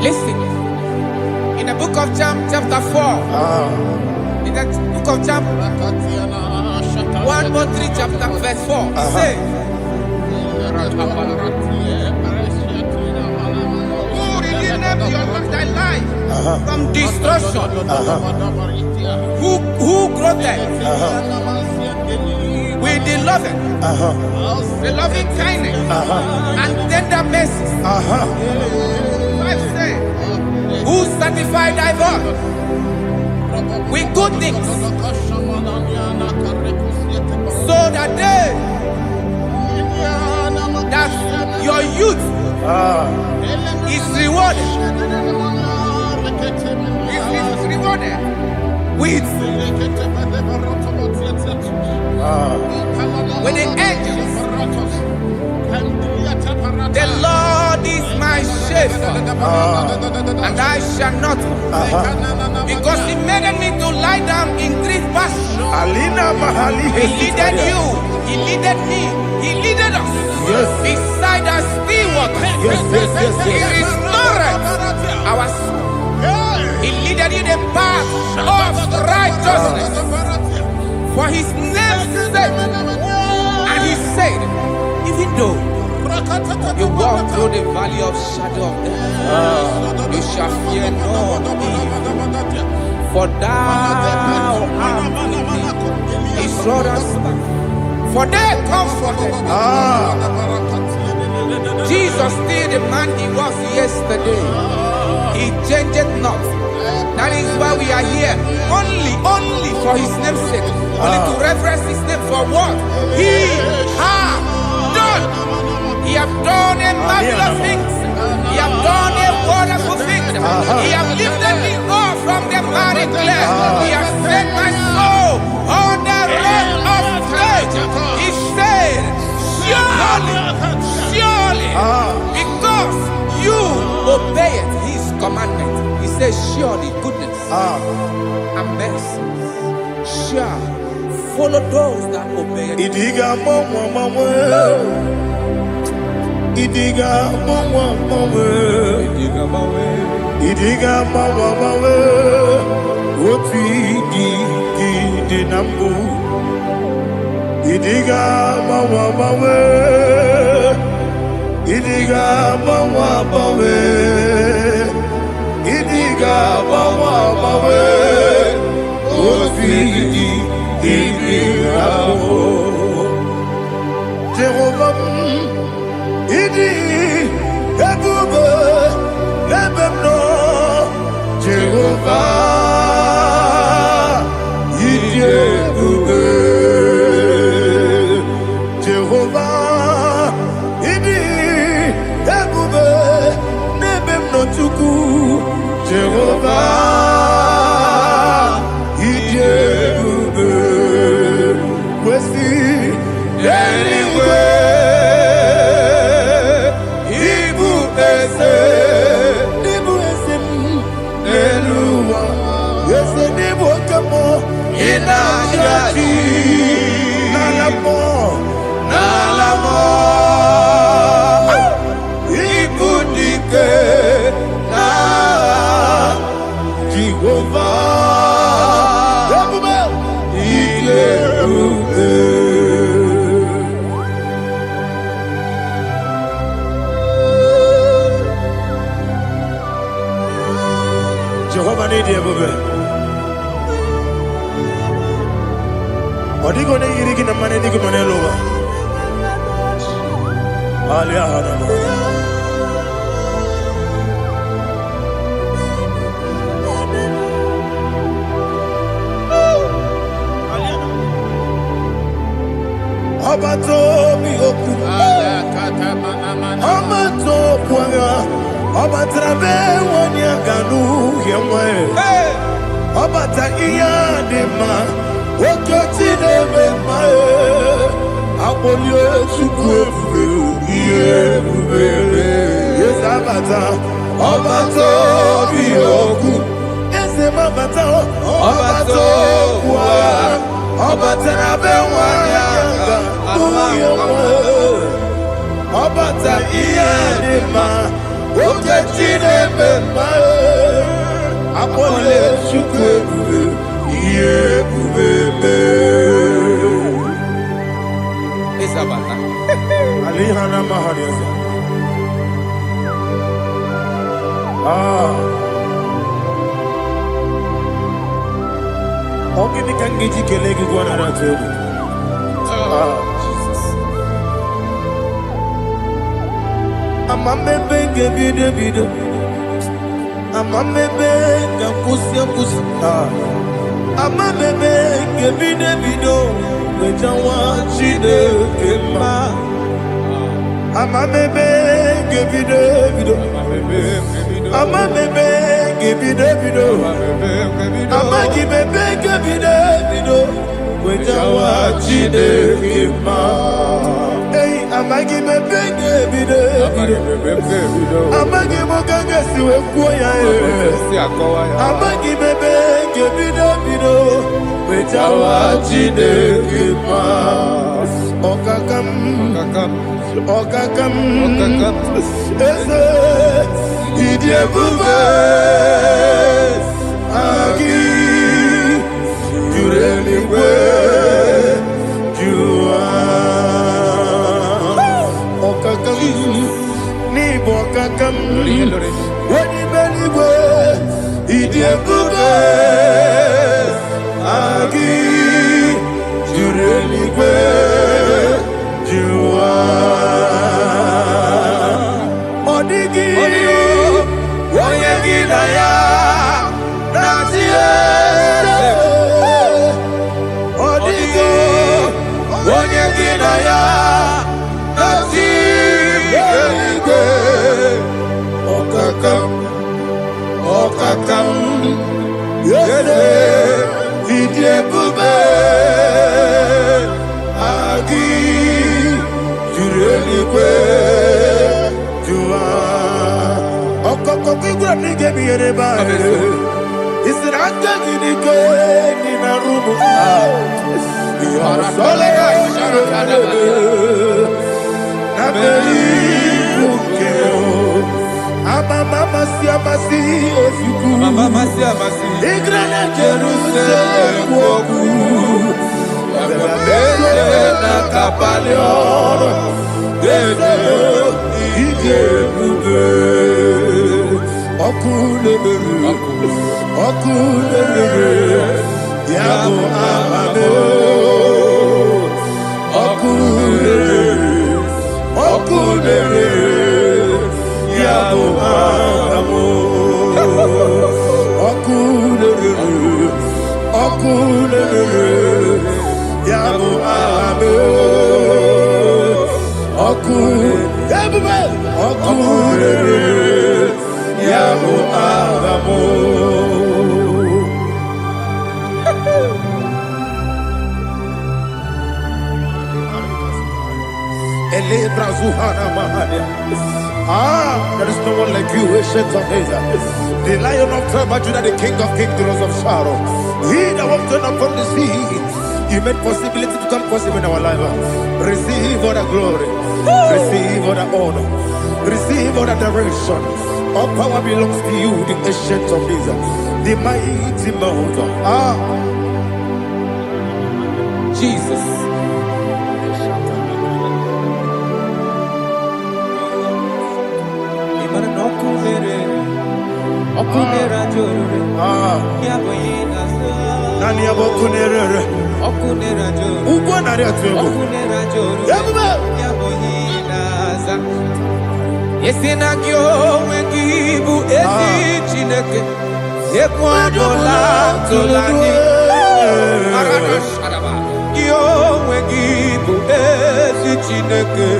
[SPEAKER 4] Listen, in the book of John, chapter 4, in the book of John, 1:3, chapter verse 4, it says, who redeemed thy life from destruction? Who groweth with the loving kindness and tender mercies? 5 says, who sanctify thy body with good things, so that your youth is rewarded. Is rewarded with the angels. The Lord is my shepherd, and I shall not, because He made me to lie down in green pastures. He leaded you, He leaded me, He leaded us beside the still waters. He restored our soul. He leaded you the path of righteousness for His name's sake. And He said, even though you walk through the valley of shadow of death, you shall fear no evil, for thou art with me. His rod and staff, for they comforted. Jesus still the man He was yesterday. He changed not. That is why we are here. Only for His name's sake. Only to reverence His name for what He has done. He has done a marvelous things. He has done a wonderful thing. He has lifted me up from the miry clay. He has set my soul on the rock of faith. He said, surely, because you obeyed His commandment. He says, surely goodness and mercy shall follow those that obey it.
[SPEAKER 1] Idiga mawe Oti di nambu Idiga mawe Idiga mawe Idiga mawe Oti di nambu Jehovah Idi Ebube Lebemno Jehovah Idi Ebube Jehovah Idi Ebube Lebemno Chuku Jehovah Idi Ebube Kwesi anyway Jehovah need you, baby. Odigo ne yiri gina mane digo mane loba. Obato mi oku. Obato puanga. Obatrabe wonya ganu yemwe. Obata iya dema. Okoti deme mae. Abolye chukwe iye bubele. Yes abata. Obato mi oku. Ese mabata. Obato puanga. Obatrabe wonya. Obata iya dema. Okoti deme mae. Apole chukwe iye bubele.
[SPEAKER 4] Isabata.
[SPEAKER 1] Alihana mahariya. Ogi ni kangeji kelegi gwana ratobu. Jesus. Amamebe ngebide bide. Amamebe ngakusia kusia. Amamebe ngebide bido. Wejawa chide kema. Amamebe ngebide bido. Amamebe ngebide bido. Amagibebe ngebide bido. Wejawa chide kema. Hey, amagibebe ngebide bido. Amagimogaga siwe kuya. Amagibebe ngebide bido. Wejawa chide kema. Okakam. Eze idie bube agi jurelingwe jua okakam ni bokakam wani beligwe idie bube agi jurelingwe jua odigi oyegi daya natie odigi oyegi daya natie okakam yede idie bube agi jurelingwe jua okokokigura nigemi yereba isiranga nike nina rumu yarasole nabeli kukeo amama siamasi ofiku igrana Jerusalem woku abele na kapaleon dede ije bube okulere yabo amamo okulere yabo amamo okulere yabo amamo okulere yabo amamo. There is no one like you, ancient of days. The Lion of tribe of Judah, the King of kings, the Rose of Sharon. He that walked upon the sea. You made possibility to come possible in our life. Receive all the glory. Receive all the honor. Receive all the direction. All power belongs to you, the ancient of days, the mighty mountain.
[SPEAKER 4] Jesus.
[SPEAKER 1] Nani abokunere. Ugwa nari atwego.
[SPEAKER 4] Yesinagyo wengibu ezi chineke. Ekwadola tolani. Arada shadaba. Yo wengibu ezi chineke.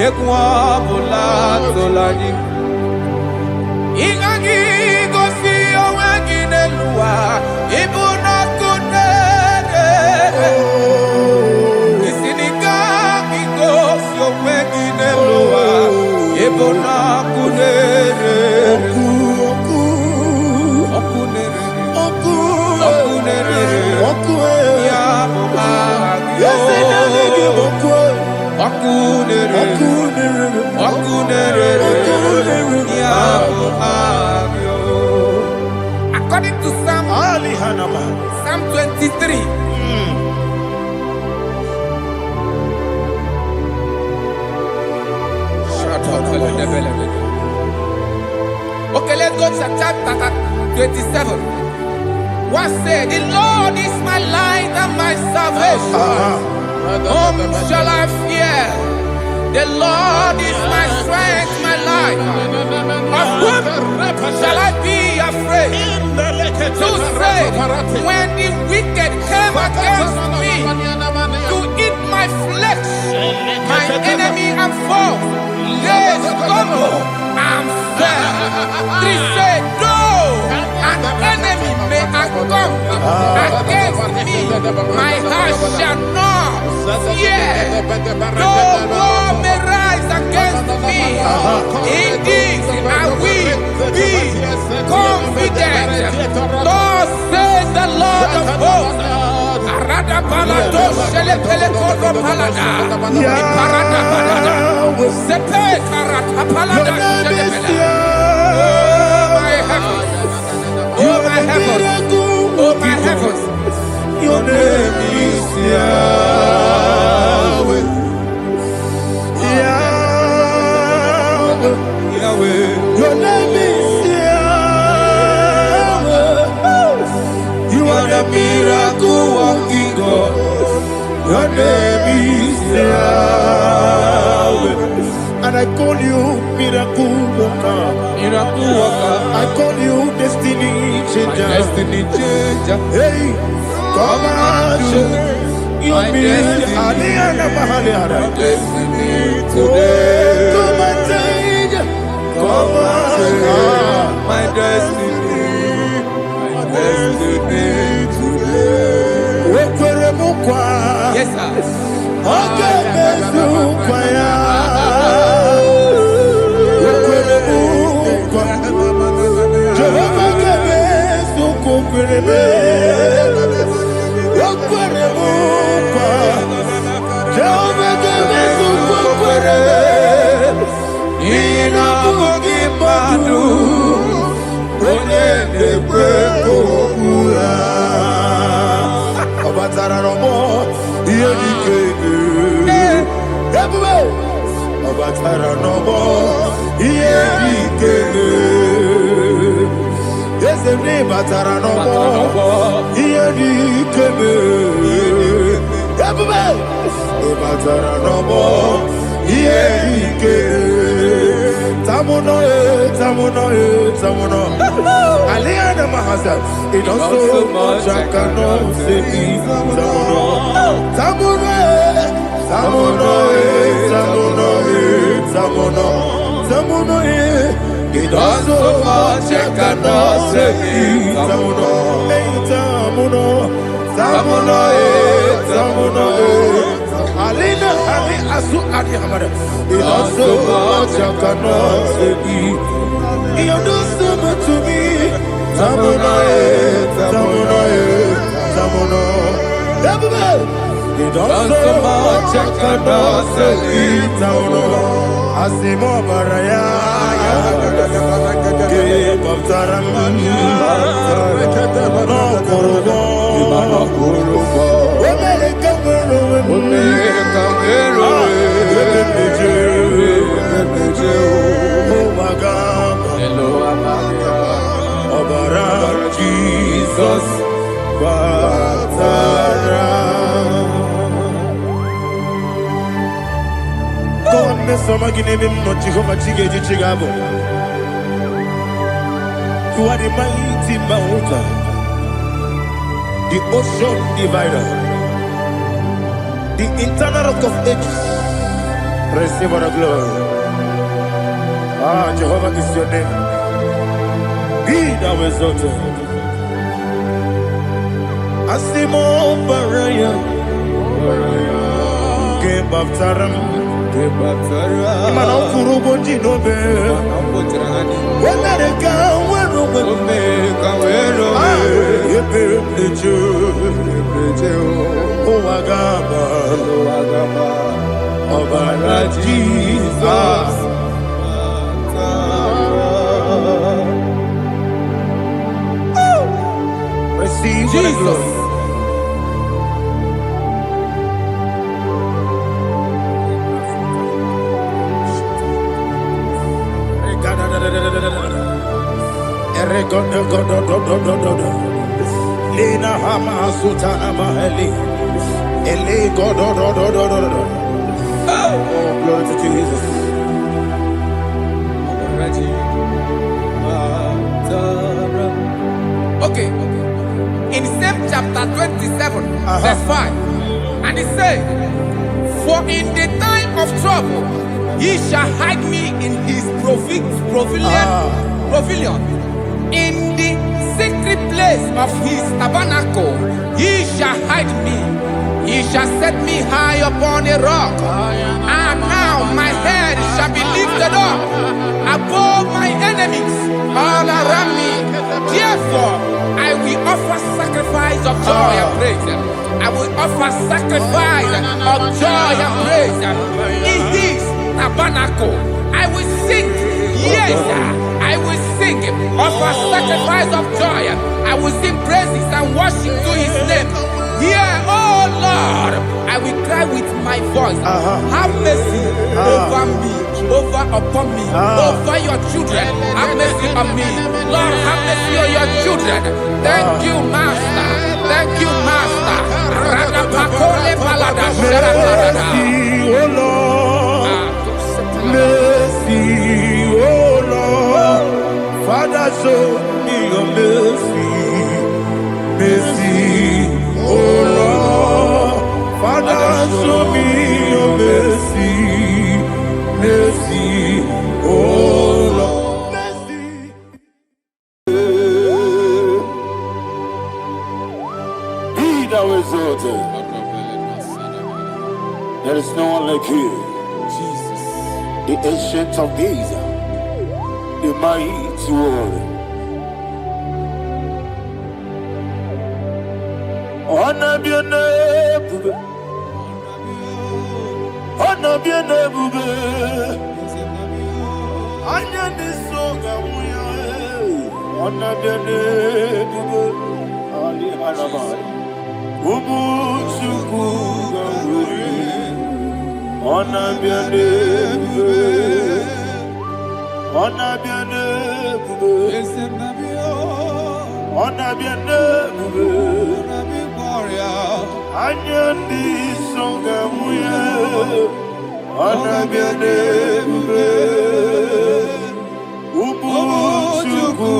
[SPEAKER 4] Ekwadola tolani. Igangi gosi yo wenginelua. Ibuna kunere. Isinigangi gosi yo wenginelua. Ibuna kunere. According to Psalm 23. Okay, let's go to chapter 27. What said, the Lord is my light and my salvation. Whom shall I fear? The Lord is my strength, my life. Of whom shall I be afraid? To say, when the wicked came against me to eat my flesh, my enemy and foe, they stumble and fell. Three say, though an enemy may come against me, my heart shall not fear. Though war may rise against me, in this I will be confident. Thus says the Lord of hosts. Arada balado shele pele kodo palada. Iparada balada. Sepe karata palada shele pele. Oh my heavens. Oh my heavens.
[SPEAKER 1] Your name is Yahweh. Yahweh.
[SPEAKER 4] Yahweh.
[SPEAKER 1] Your name is Yahweh. You are the miracle working God. Your name is Yahweh. And I call you miracle worker.
[SPEAKER 4] Miracle worker.
[SPEAKER 1] I call you destiny changer.
[SPEAKER 4] Destiny changer.
[SPEAKER 1] Hey, come on, you destiny.
[SPEAKER 4] Destiny
[SPEAKER 1] today. Come and change. Come on,
[SPEAKER 4] my destiny. My destiny today. Yes, sir.
[SPEAKER 1] Okay, Batara no more. Here he came. Batara no more. Here he came. Tamuno, tamuno, tamuno. Aliana Mahasa. It also much I cannot say. Tamuno, tamuno, tamuno, tamuno, tamuno, tamuno. It also much I cannot say. Tamuno, tamuno, tamuno, tamuno. Alina, Ali Asu Adi Hamada. It also much I cannot say. You do so much to me. Tamuno, tamuno, tamuno. It also much I cannot say. Tamuno. Asimo Baraya. Jesus, Batara. You are the mighty mountain, the ocean divider, the eternal rock of ages. Receive all the glory. Ah, Jehovah is your name. Be thou exalted. Asimo Baraya, Gebaptaram, Imana Kurubo Jinobe, Wemereka, Werumeka, Oagaba, Obara Jesus. Receive Jesus. Lena Hama Sutana Mahali. Ele Godo. Oh, glory to Jesus.
[SPEAKER 4] Okay. In same chapter 27, verse 5, and it says, "For in the time of trouble, he shall hide me in his pavilion. In the secret place of his tabernacle, he shall hide me. He shall set me high upon a rock. And now my head shall be lifted up above my enemies all around me. Therefore, I will offer sacrifice of joy and praise. I will offer sacrifice of joy and praise in his tabernacle. I will sing, yes, I will sing, offer sacrifice of joy. I will sing praises and worship to his name. Here, oh Lord, I will cry with my voice. Have mercy over me, upon me, over your children. Have mercy on me. Lord, have mercy on your children. Thank you, Master. Thank you, Master.
[SPEAKER 1] Mercy, oh Lord. Mercy, oh Lord. Father, show me your mercy. Mercy, oh Lord. Father, show me your mercy. Mercy, oh Lord. Mercy. Be thou exalted. There is no one like you.
[SPEAKER 4] Jesus.
[SPEAKER 1] The ancient of days, the mighty warrior. Honor be your name, honor be your name, honor be your name, Ali Alabari, Umuchuku Gamburi, honor be your name, honor be your name, honor be your name. Anyandi songa muya, anabiane bube, umuchuku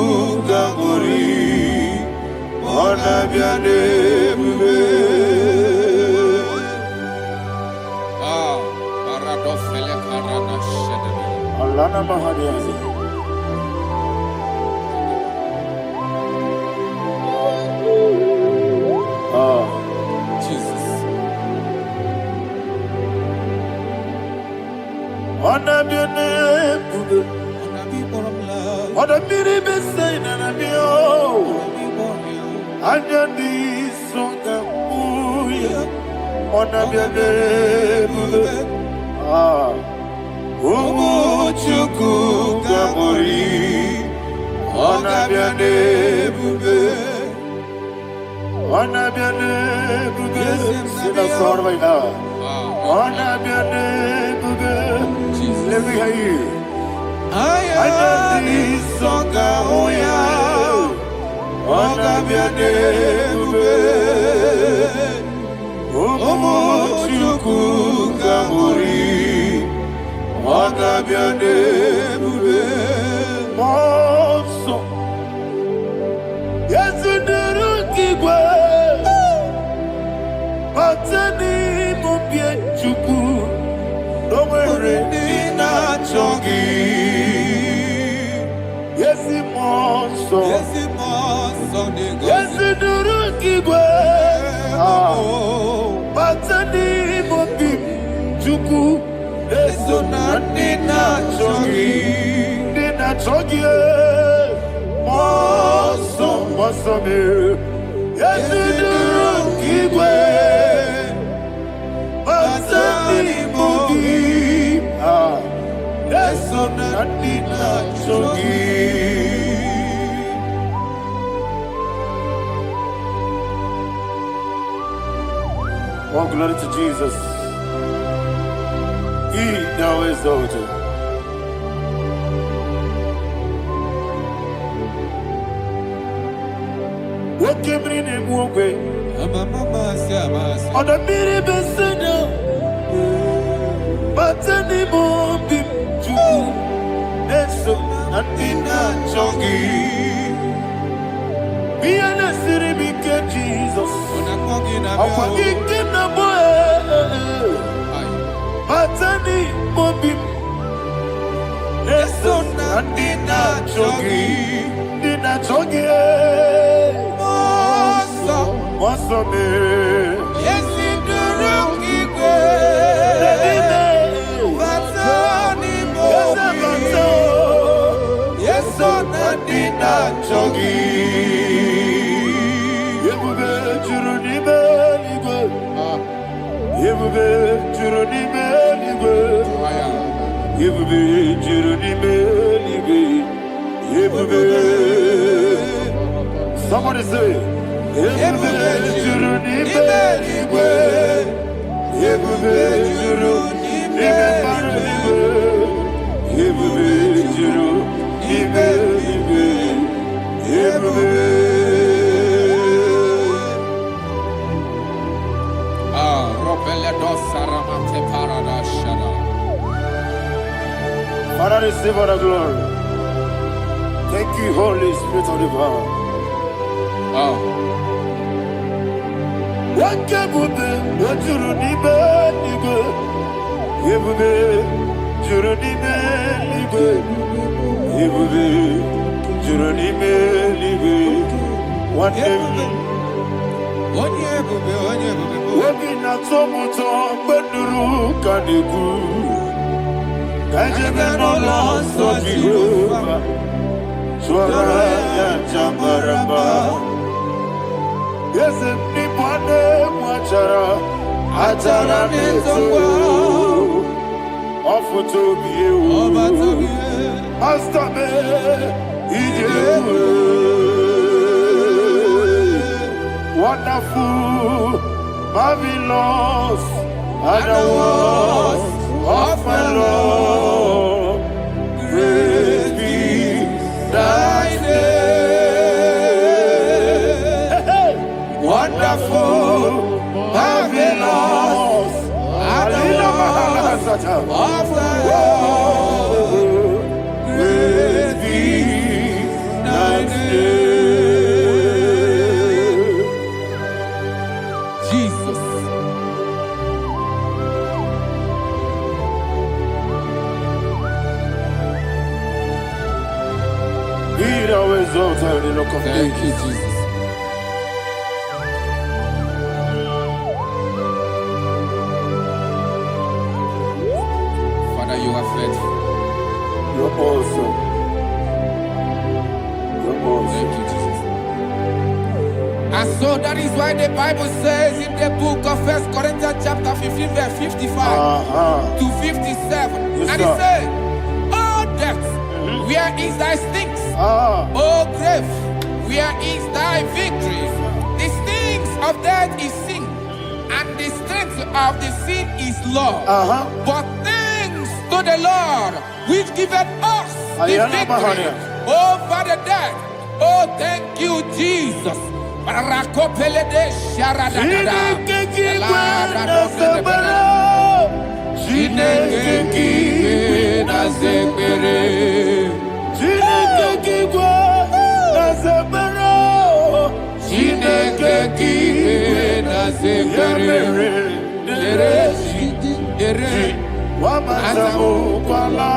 [SPEAKER 1] gamburi, anabiane bube.
[SPEAKER 4] Paradofele karana shedebe.
[SPEAKER 1] Alana mahadiani.
[SPEAKER 4] Jesus.
[SPEAKER 1] Anabiane bube, anabiri besaina nabio, anyandi songa muya, anabiane bube. Umuchuku gamburi, anabiane bube. Anabiane bube, sila sorvaina. Anabiane bube, let me hear you. Ayandi songa oya, anabiane bube. Umuchuku gamburi, Agabiane bube Monso Yezuduru kigwe Matani mubye chuku Nomere nina chongi Yesi monso Yezuduru kigwe Matani mubye chuku Eso na nina chogi Moso me Yesu duru kigwe Masani mugi Eso na nina chogi. Oh, glory to Jesus. He now exalted. What came in him one way? On the miri besena, but any more bim to Eso Natina Chongi. Be an city became Jesus. I'm walking the boy. Matani mobim Eso na dina chogi Moso me Yesi duru kigwe Matani mobim Eso na dina chogi Yebube juru ni beligwe Yebube juru ni beligwe Yebube juru ni beligwe Yebube. Somebody say Yebube juru ni beligwe Yebube juru ni beligwe Yebube juru ni beligwe Yebube. Father, receive all the glory. Thank you, Holy Spirit of the Father. What can we do? What you do? Yebube, juru ni beligwe. Yebube, juru ni beligwe. What Wabina tomuto beduru kaniku Kajebe no loso Jehovah Swara ya jambaramba Yese nipane mwachara Achara nezo Ofuto biyewu Astame ijewu Wonderful, marvelous, and the words of my Lord. Great be thy name. Wonderful, marvelous, and the words of my Lord. Great be thy name. Thank you, Jesus. Father, you are faithful.
[SPEAKER 2] You're awesome. You're awesome.
[SPEAKER 4] Thank you, Jesus. And so that is why the Bible says in the book of 1 Corinthians chapter 15, verse 55 to 57.
[SPEAKER 2] Yes,
[SPEAKER 4] and it says, "Oh death, where is thy stings? Oh grave, where is thy victory? The stings of death is sin, and the strength of the sin is law. But thanks to the Lord, which giveth us the victory over the death. Oh, thank you, Jesus." Nazekere.
[SPEAKER 1] Chineke kigwe nazebere.
[SPEAKER 4] Chineke kigwe nazekere. Dere
[SPEAKER 1] Wamazamukwala.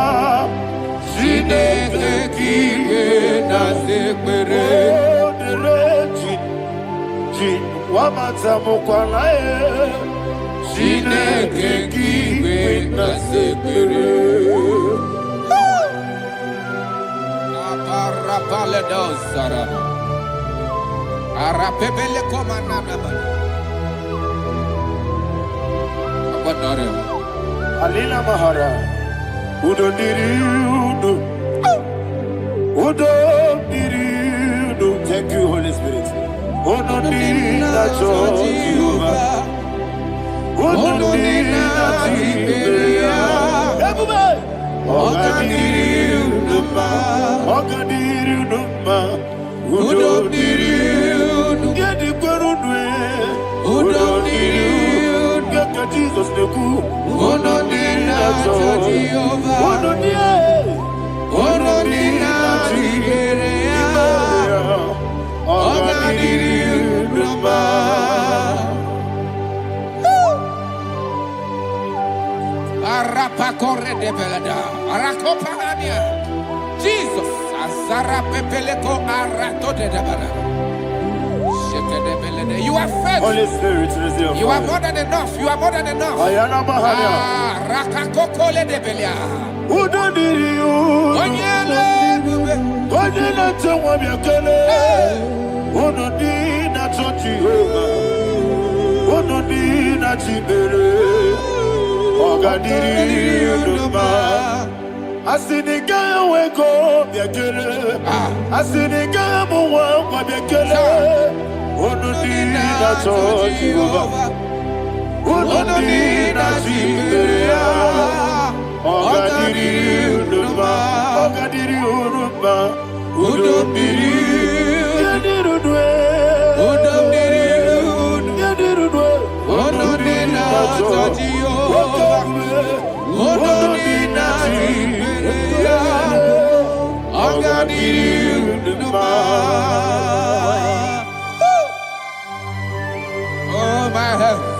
[SPEAKER 4] Chineke kigwe nazekere.
[SPEAKER 1] Wamazamukwala.
[SPEAKER 4] Chineke kigwe nazekere. Aparapale dosara. Arapebele komanana bana. Abonore.
[SPEAKER 1] Alina Mahara. Udo diri udo. Udo diri udo. Thank you, Holy Spirit. Udo diri na Jehovah. Udo diri na Jehovah. Everybody. Ogadiri uduma. Ogadiri uduma. Udo diri udo. Yedi kwerudwe. Udo diri udo. Yaka Jesus neku. Udo diri na Jehovah. Udo diri. Udo diri na Jehovah. Ogadiri uduma.
[SPEAKER 4] Arapa corre de belada. Arakopa ania. Jesus. Azara pepeleko arato de dabara. Sheke de belede. You are faithful.
[SPEAKER 1] Holy Spirit, receive.
[SPEAKER 4] You are more than enough. You are more than enough.
[SPEAKER 1] Ayana Mahara.
[SPEAKER 4] Rakakokole de belia.
[SPEAKER 1] Udo diri udo.
[SPEAKER 4] Onyele bube.
[SPEAKER 1] Udo na Jehovah yakele. Udo diri na Jehovah. Udo diri na Jibere. Ogadiri uduma. Asiniga weko biakele. Asiniga muwa kwa biakele. Unudi na Jehovah. Unudi na Jibere. Ogadiri uduma. Ogadiri uduma. Udumiri. Yadirudwe.
[SPEAKER 4] Udumiri.
[SPEAKER 1] Yadirudwe.
[SPEAKER 4] Udumiri na Jehovah. Odonina Jiberia, Ogadiri uduma. Oh my heaven,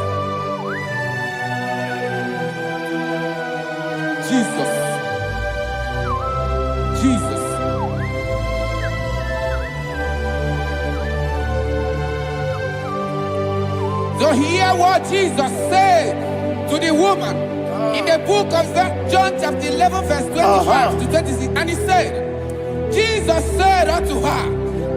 [SPEAKER 4] Jesus, Jesus. So hear what Jesus said to the woman in the book of John chapter 11 verse 25 to 26. And he said, Jesus said unto her,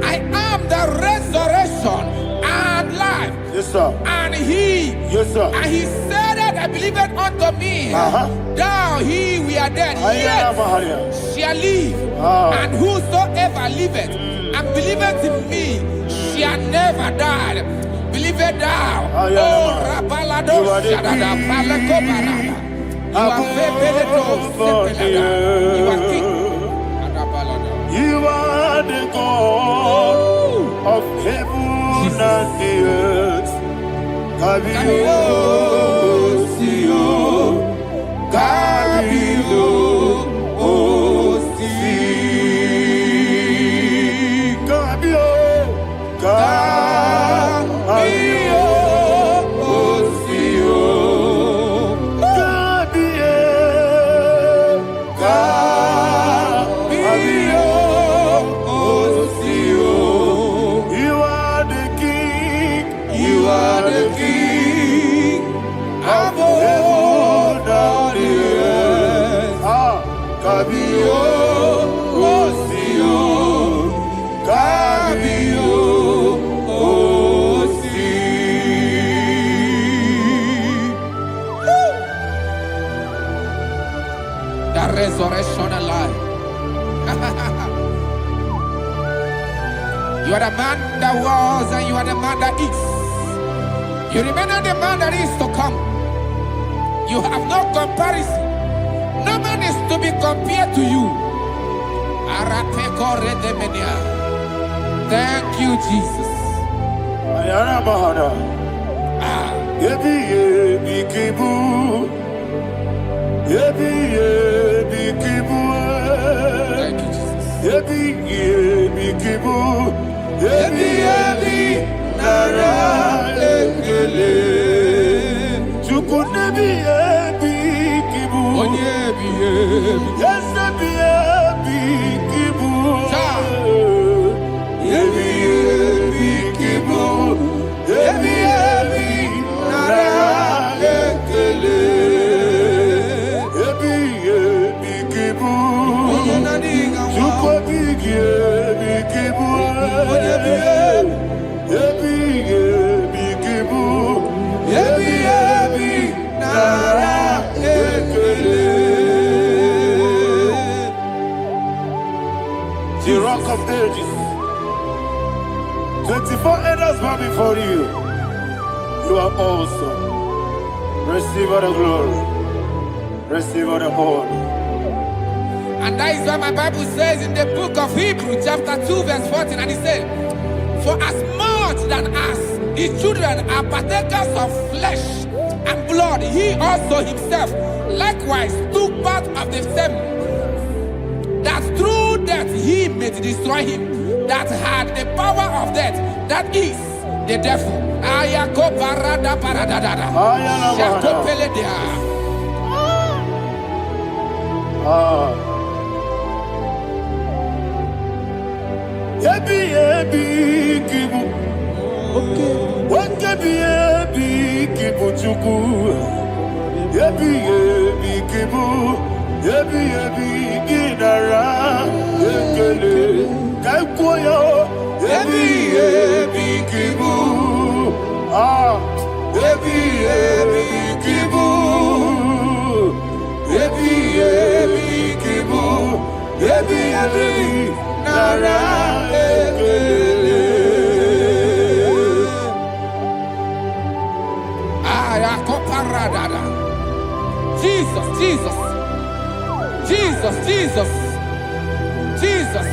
[SPEAKER 4] I am the resurrection and life.
[SPEAKER 1] Yes, sir.
[SPEAKER 4] And he,
[SPEAKER 1] Yes, sir.
[SPEAKER 4] and he said that I believed unto me, thou he we are dead, yet shall live. And whosoever liveth and believeth in me shall never die. Believe it thou. Oh, Rabalado, Shadada, Palakobarada. You are You are king.
[SPEAKER 1] You are the God of heaven and the earth. Kabio, Sio, Kabio, Si, Kabio, Kabio, Sio, Kabio, Sio. You are the king. You are the king of heaven and the earth. Kabio, Sio, Kabio, Si.
[SPEAKER 4] The resurrection alive. You are the man that was and you are the man that is. You remember the man that is to come. You have no comparison. No man is to be compared to you. Thank you, Jesus.
[SPEAKER 1] Ayana Mahana. Yebi yebi kibu. Yebi yebi kibu. of ages. 24 elders bow before you. You are awesome. Receive all the glory. Receive all the honor.
[SPEAKER 4] And that is why my Bible says in the book of Hebrews chapter 2 verse 14, and it says, for as much than as the children are partakers of flesh and blood, he also himself likewise took part of the same, that through death he may destroy him that had the power of death, that is the devil. Ayako parada paradadada. Shako peledea.
[SPEAKER 1] Yebi kibu. Yebi kibu chuku. Yebi kibu. Yebi ginara. Yekele kaikoyo. Yebi kibu. Yebi kibu. Yebi kibu. Yebi nara.
[SPEAKER 4] Jesus, Jesus, Jesus, Jesus, Jesus.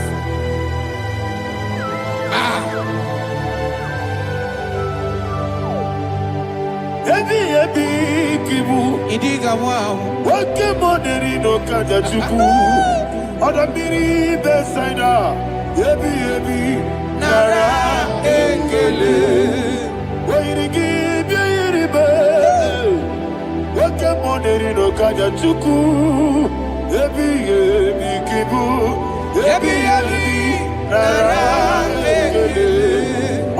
[SPEAKER 1] Yebi kibu.
[SPEAKER 4] Idiga wow.
[SPEAKER 1] Wake money no kaja chuku. Odamiri besaida. Yebi nara ekele. Wairigi biiribe. Wake money no kaja chuku. Yebi kibu. Yebi nara ekele.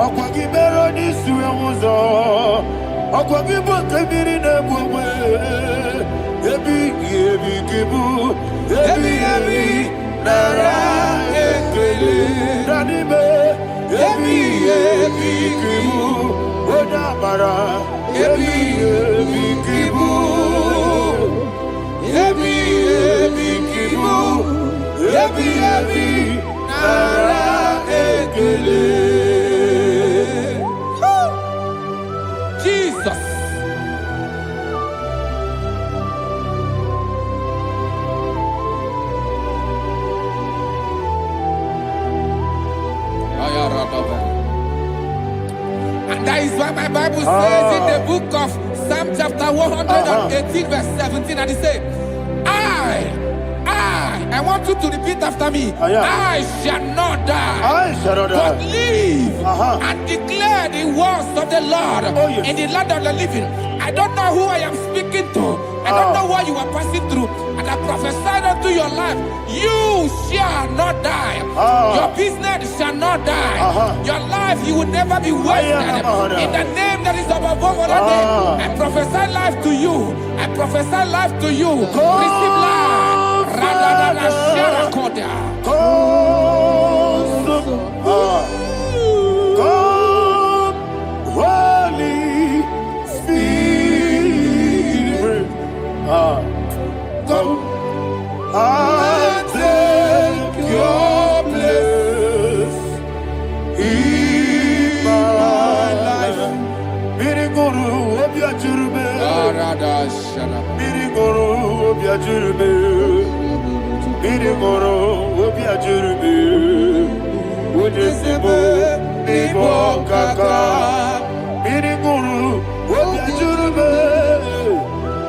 [SPEAKER 1] Akwagi bero ni suwe muzo. Akwagi bokebiri na bwe. Yebi kibu. Yebi nara ekele. Nanibe. Yebi kibu. Odamara. Yebi kibu. Yebi kibu. Yebi nara ekele.
[SPEAKER 4] Jesus. And that is why my Bible says in the book of Psalm chapter 118 verse 17, and it says, I want you to repeat after me. I shall not die, but live and declare the words of the Lord in the land of the living. I don't know who I am speaking to. I don't know what you are passing through. And I prophesy unto your life, you shall not die. Your business shall not die. Your life, you will never be wasted. In the name that is above all other name, I prophesy life to you. I prophesy life to you. Receive life. Radadada Sherakoda.
[SPEAKER 1] Come, Holy Spirit. Come, I take your place in my life. Miriguru obiajurube. Miriguru obiajurube. Miriguru obiajurube. Udesibo nibo kaka. Miriguru obiajurube.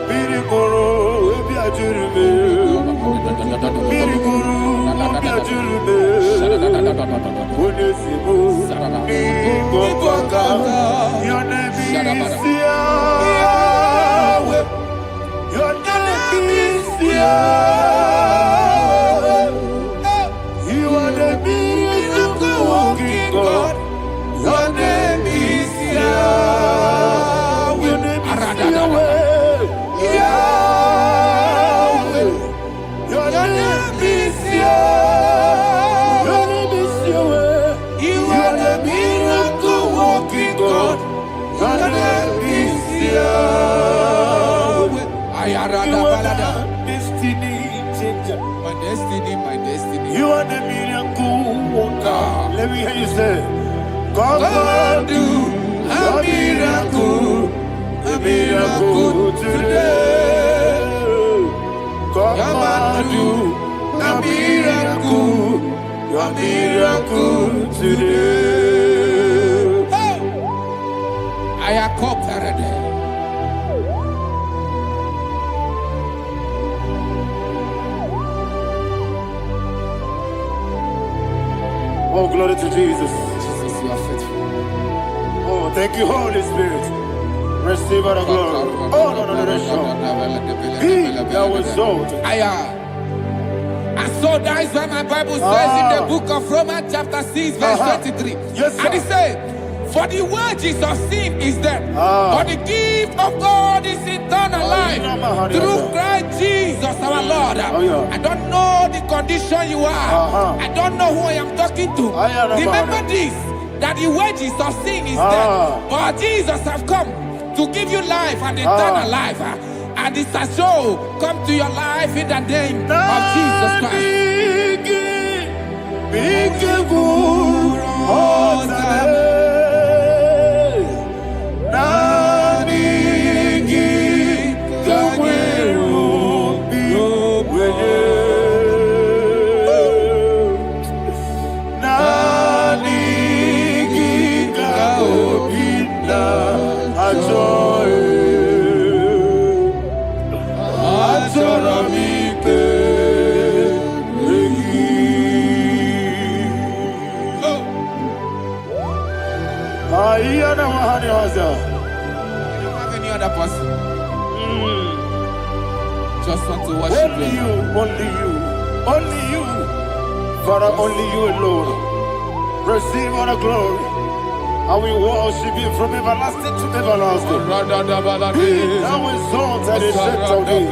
[SPEAKER 1] Miriguru obiajurube. Miriguru obiajurube. Udesibo nibo kaka. Your name is Yahweh. Your name is Yahweh. You are the miracle working God. Your name is Yahweh. Your name is Yahweh. Yahweh. Your name is Yahweh. Your name is Yahweh. You are the miracle working God. Your name is Yahweh. You are the destiny changer.
[SPEAKER 4] My destiny.
[SPEAKER 1] You are the miracle
[SPEAKER 2] Let me hear you say, God do a miracle today. God do a miracle today.
[SPEAKER 4] I am cooperated.
[SPEAKER 2] Oh, glory to Jesus.
[SPEAKER 4] Jesus, you are faithful.
[SPEAKER 2] Oh, thank you, Holy Spirit. Receive our glory. Oh, no, He that was exalted.
[SPEAKER 4] And so that is why my Bible says in the book of Romans chapter 6 verse 23.
[SPEAKER 2] Yes, sir.
[SPEAKER 4] And it says, for the wages of sin is death, but the gift of God is eternal life through Christ Jesus our Lord. I don't know the condition you are. I don't know who I am talking to. Remember this, that the wages of sin is death, but Jesus have come to give you life and eternal life. And this has so come to your life in the name of Jesus Christ.
[SPEAKER 2] I don't
[SPEAKER 4] have any other person. Just want to worship
[SPEAKER 2] only you, only you, Father, only you alone. Receive all the glory. I will worship you from everlasting to everlasting. He now exalted the set of thee,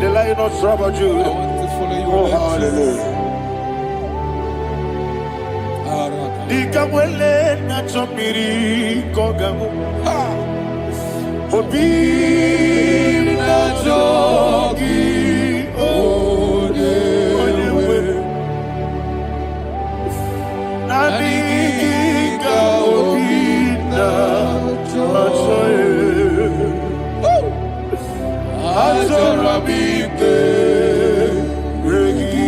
[SPEAKER 2] the Lion of tribe of Judah. Oh, hallelujah. Dikamwele na chomiri kogamu. Obi na jogi odewe. Nadiga obi na jogi. Azorabike regi.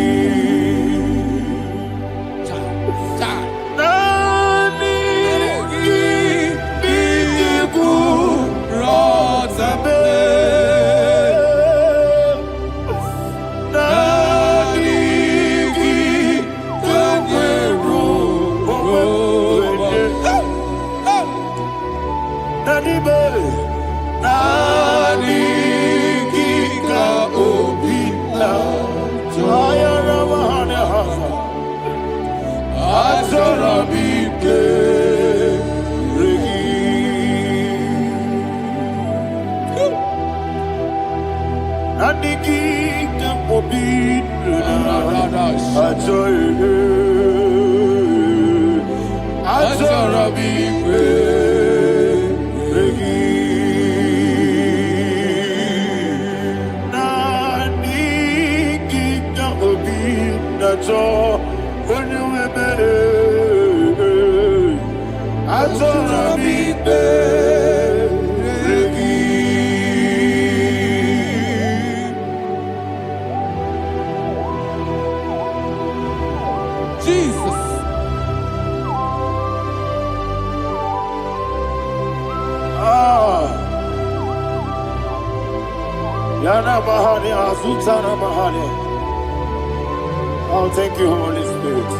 [SPEAKER 2] Oh, thank you, Holy Spirit.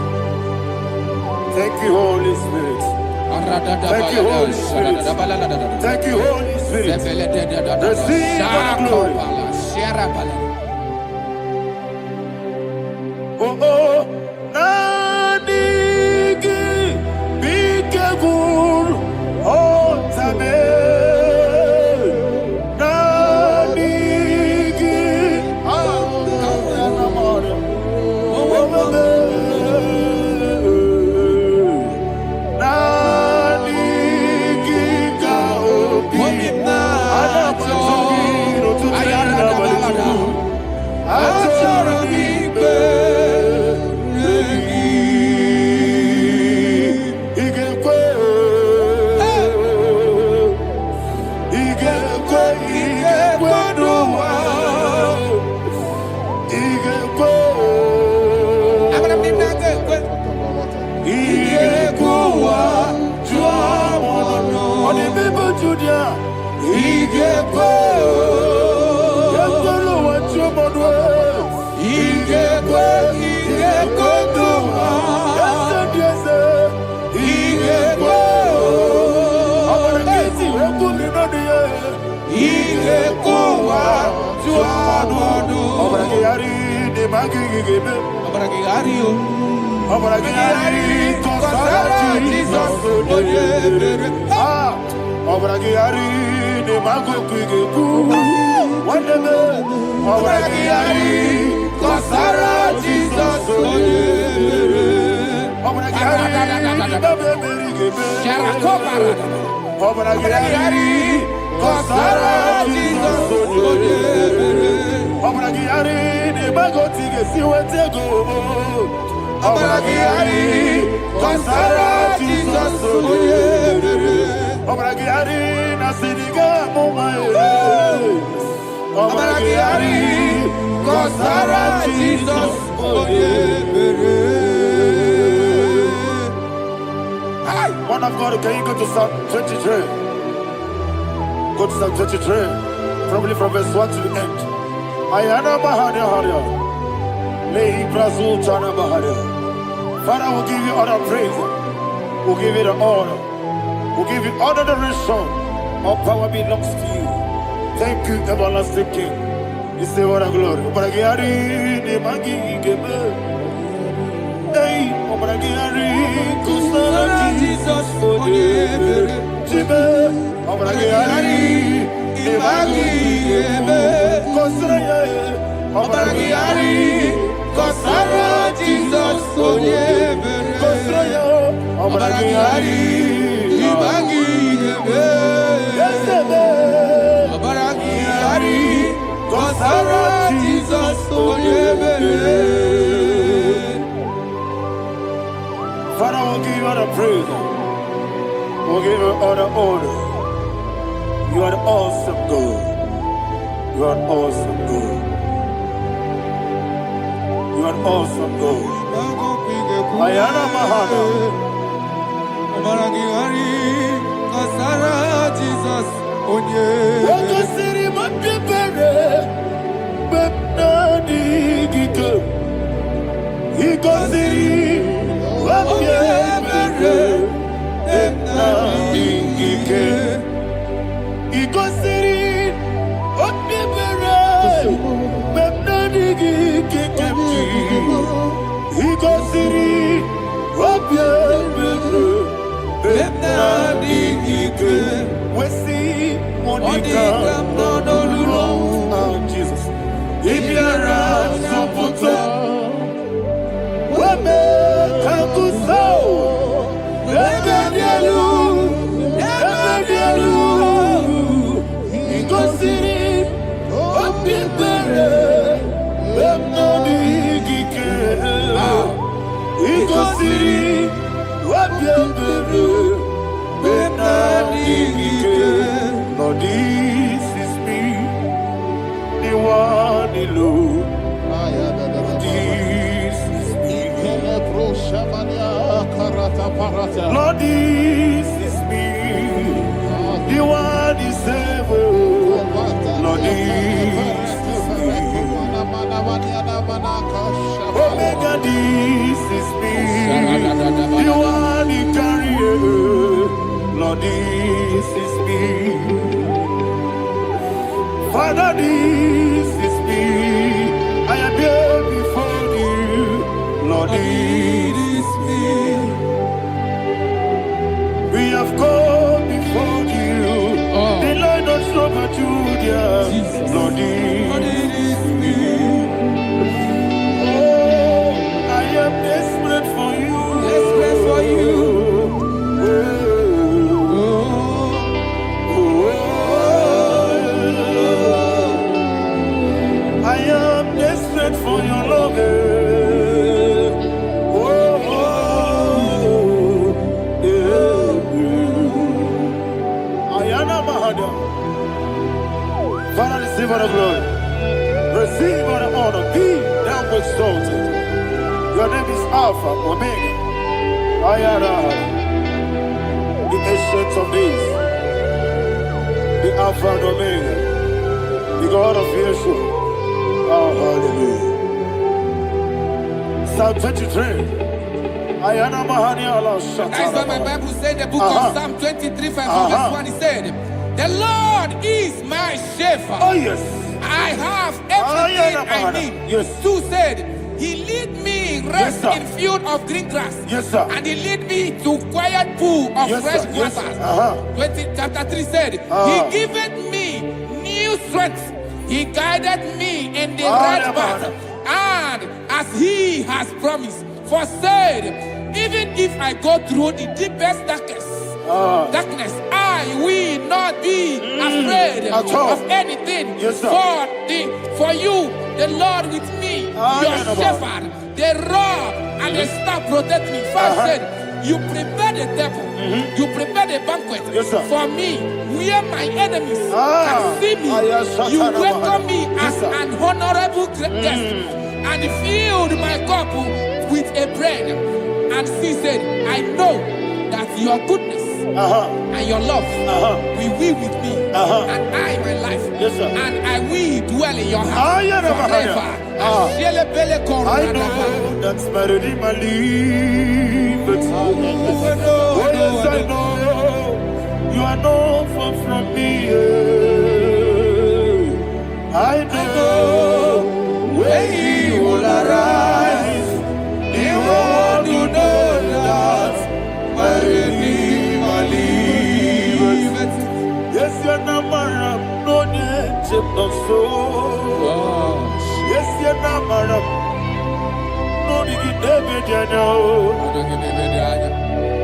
[SPEAKER 2] Thank you, Holy Spirit. Thank you, Holy Spirit. Thank you, Holy Spirit. Receive the glory. Oh, oh, Nadigi, Bikagur, oh, Tame. Abadu. Obragari de Magigebe. Obragari. Obragari. Kosara Jesus. Obragari de Magogigegu. Whatever. Obragari. Kosara Jesus. Obragari. Obragari. Kosara Jesus. Obragari. De Magotige Siwetego. Obragari. Kosara Jesus. Obragari. Nasiriga Mumae. Obragari. Kosara Jesus. Man of God, can you go to Psalm 23? Go to Psalm 23, probably from verse 1 to the end. Ayana Bahania Haria. Lehi Brazil Chana Bahania. Father, we'll give you all the praise. We'll give you the honor. We'll give you all the adoration. All power belongs to you. Thank you, everlasting King. You say what a glory. Obragari, de Magi, Gebe. Hey, Obragari, Kusara Jesus, Jibe, Obragari, de Magi, Gebe. Kosara, Obragari, Kosara Jesus, Kosara, Obragari, de Magi, Gebe. Obragari, Kosara Jesus, Father, we'll give you all the praise. We'll give you all the honor. You are the awesome God. You are an awesome God. You are an awesome God. Ayana Mahana. Kasara Jesus. Wakasiri Makibere. Bepnadi Giko. Ikosiri. Jesus. If you're Lord, this is me, the one alone. This is me. Lord, this is me, the one is able. Lord, this is me. Omega, this is me, the one in carrier. Lord, this is me. Father, this is me. I am here before you. Lord, this is me. We have come before you. The Lord not so much Judah. Lord, this is me. Oh, I am desperate for you. Desperate for you. For your love, Ayana Mahada. Father, receive all the glory, receive all the honor. Be thou exalted. Your name is Alpha, Omega. Ayana, the ancient of days, the Alpha and Omega, the God of Yeshua. Oh, hallelujah. Psalm 23. Ayana Mahani Allah Shata.
[SPEAKER 4] That's what my Bible said, the book of Psalm 23, verse 1. He said, the Lord is my shepherd.
[SPEAKER 2] Oh, yes.
[SPEAKER 4] I I have everything I need.
[SPEAKER 1] Yes.
[SPEAKER 4] 2 said, He lead me rest
[SPEAKER 1] sir.
[SPEAKER 4] in field of green grass.
[SPEAKER 1] Yes, sir.
[SPEAKER 4] And He lead me to quiet pool of
[SPEAKER 1] Yes,
[SPEAKER 4] fresh
[SPEAKER 1] sir. Yes,
[SPEAKER 4] waters.
[SPEAKER 1] sir.
[SPEAKER 4] 20, chapter 3 said, He giveth me new strength. He guided me in the right path. And as He has promised, for said, even if I go through the deepest darkness, I will not be afraid of anything.
[SPEAKER 1] Yes, sir.
[SPEAKER 4] For you, the Lord with me, your shepherd, the rod and the staff protect me. First said, you prepare the table, you prepare the banquet
[SPEAKER 1] Yes, sir.
[SPEAKER 4] for me, where my enemies can see me. You welcome me as an honorable guest, and filled my cup with a bread. And she said, I know that your goodness and your love will be with me, and I, my life,
[SPEAKER 1] Yes, sir.
[SPEAKER 4] and I will dwell in your house forever.
[SPEAKER 1] I know that's my Redeemer liveth. Oh, yes, I know you are not far from me. I know when He will arise, He will do that my Redeemer liveth. Yes, you're not married, no need to so. Yes, you're not married, no need to be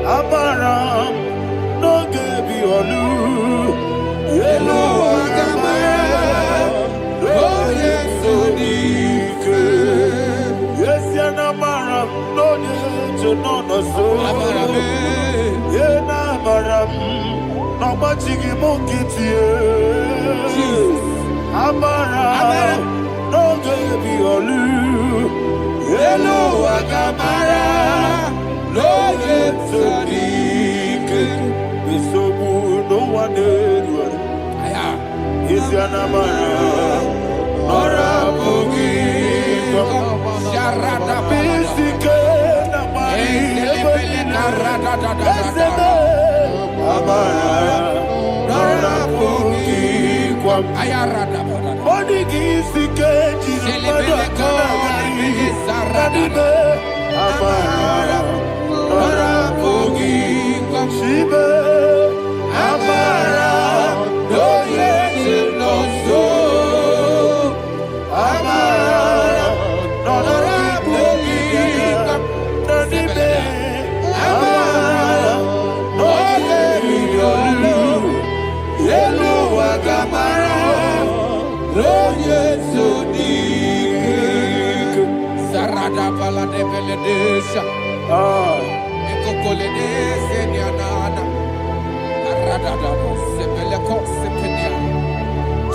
[SPEAKER 1] Amaram, no gebi olu. Hello, Agamara, oh yes, Odike. Yes, you're not married, no need to know no so. Yeah, na maram, no machigi mukiti. Amaram, no gebi olu. Hello, Agamara, no yes, Odike. So no one did. Yes, you're not married, or a boogie.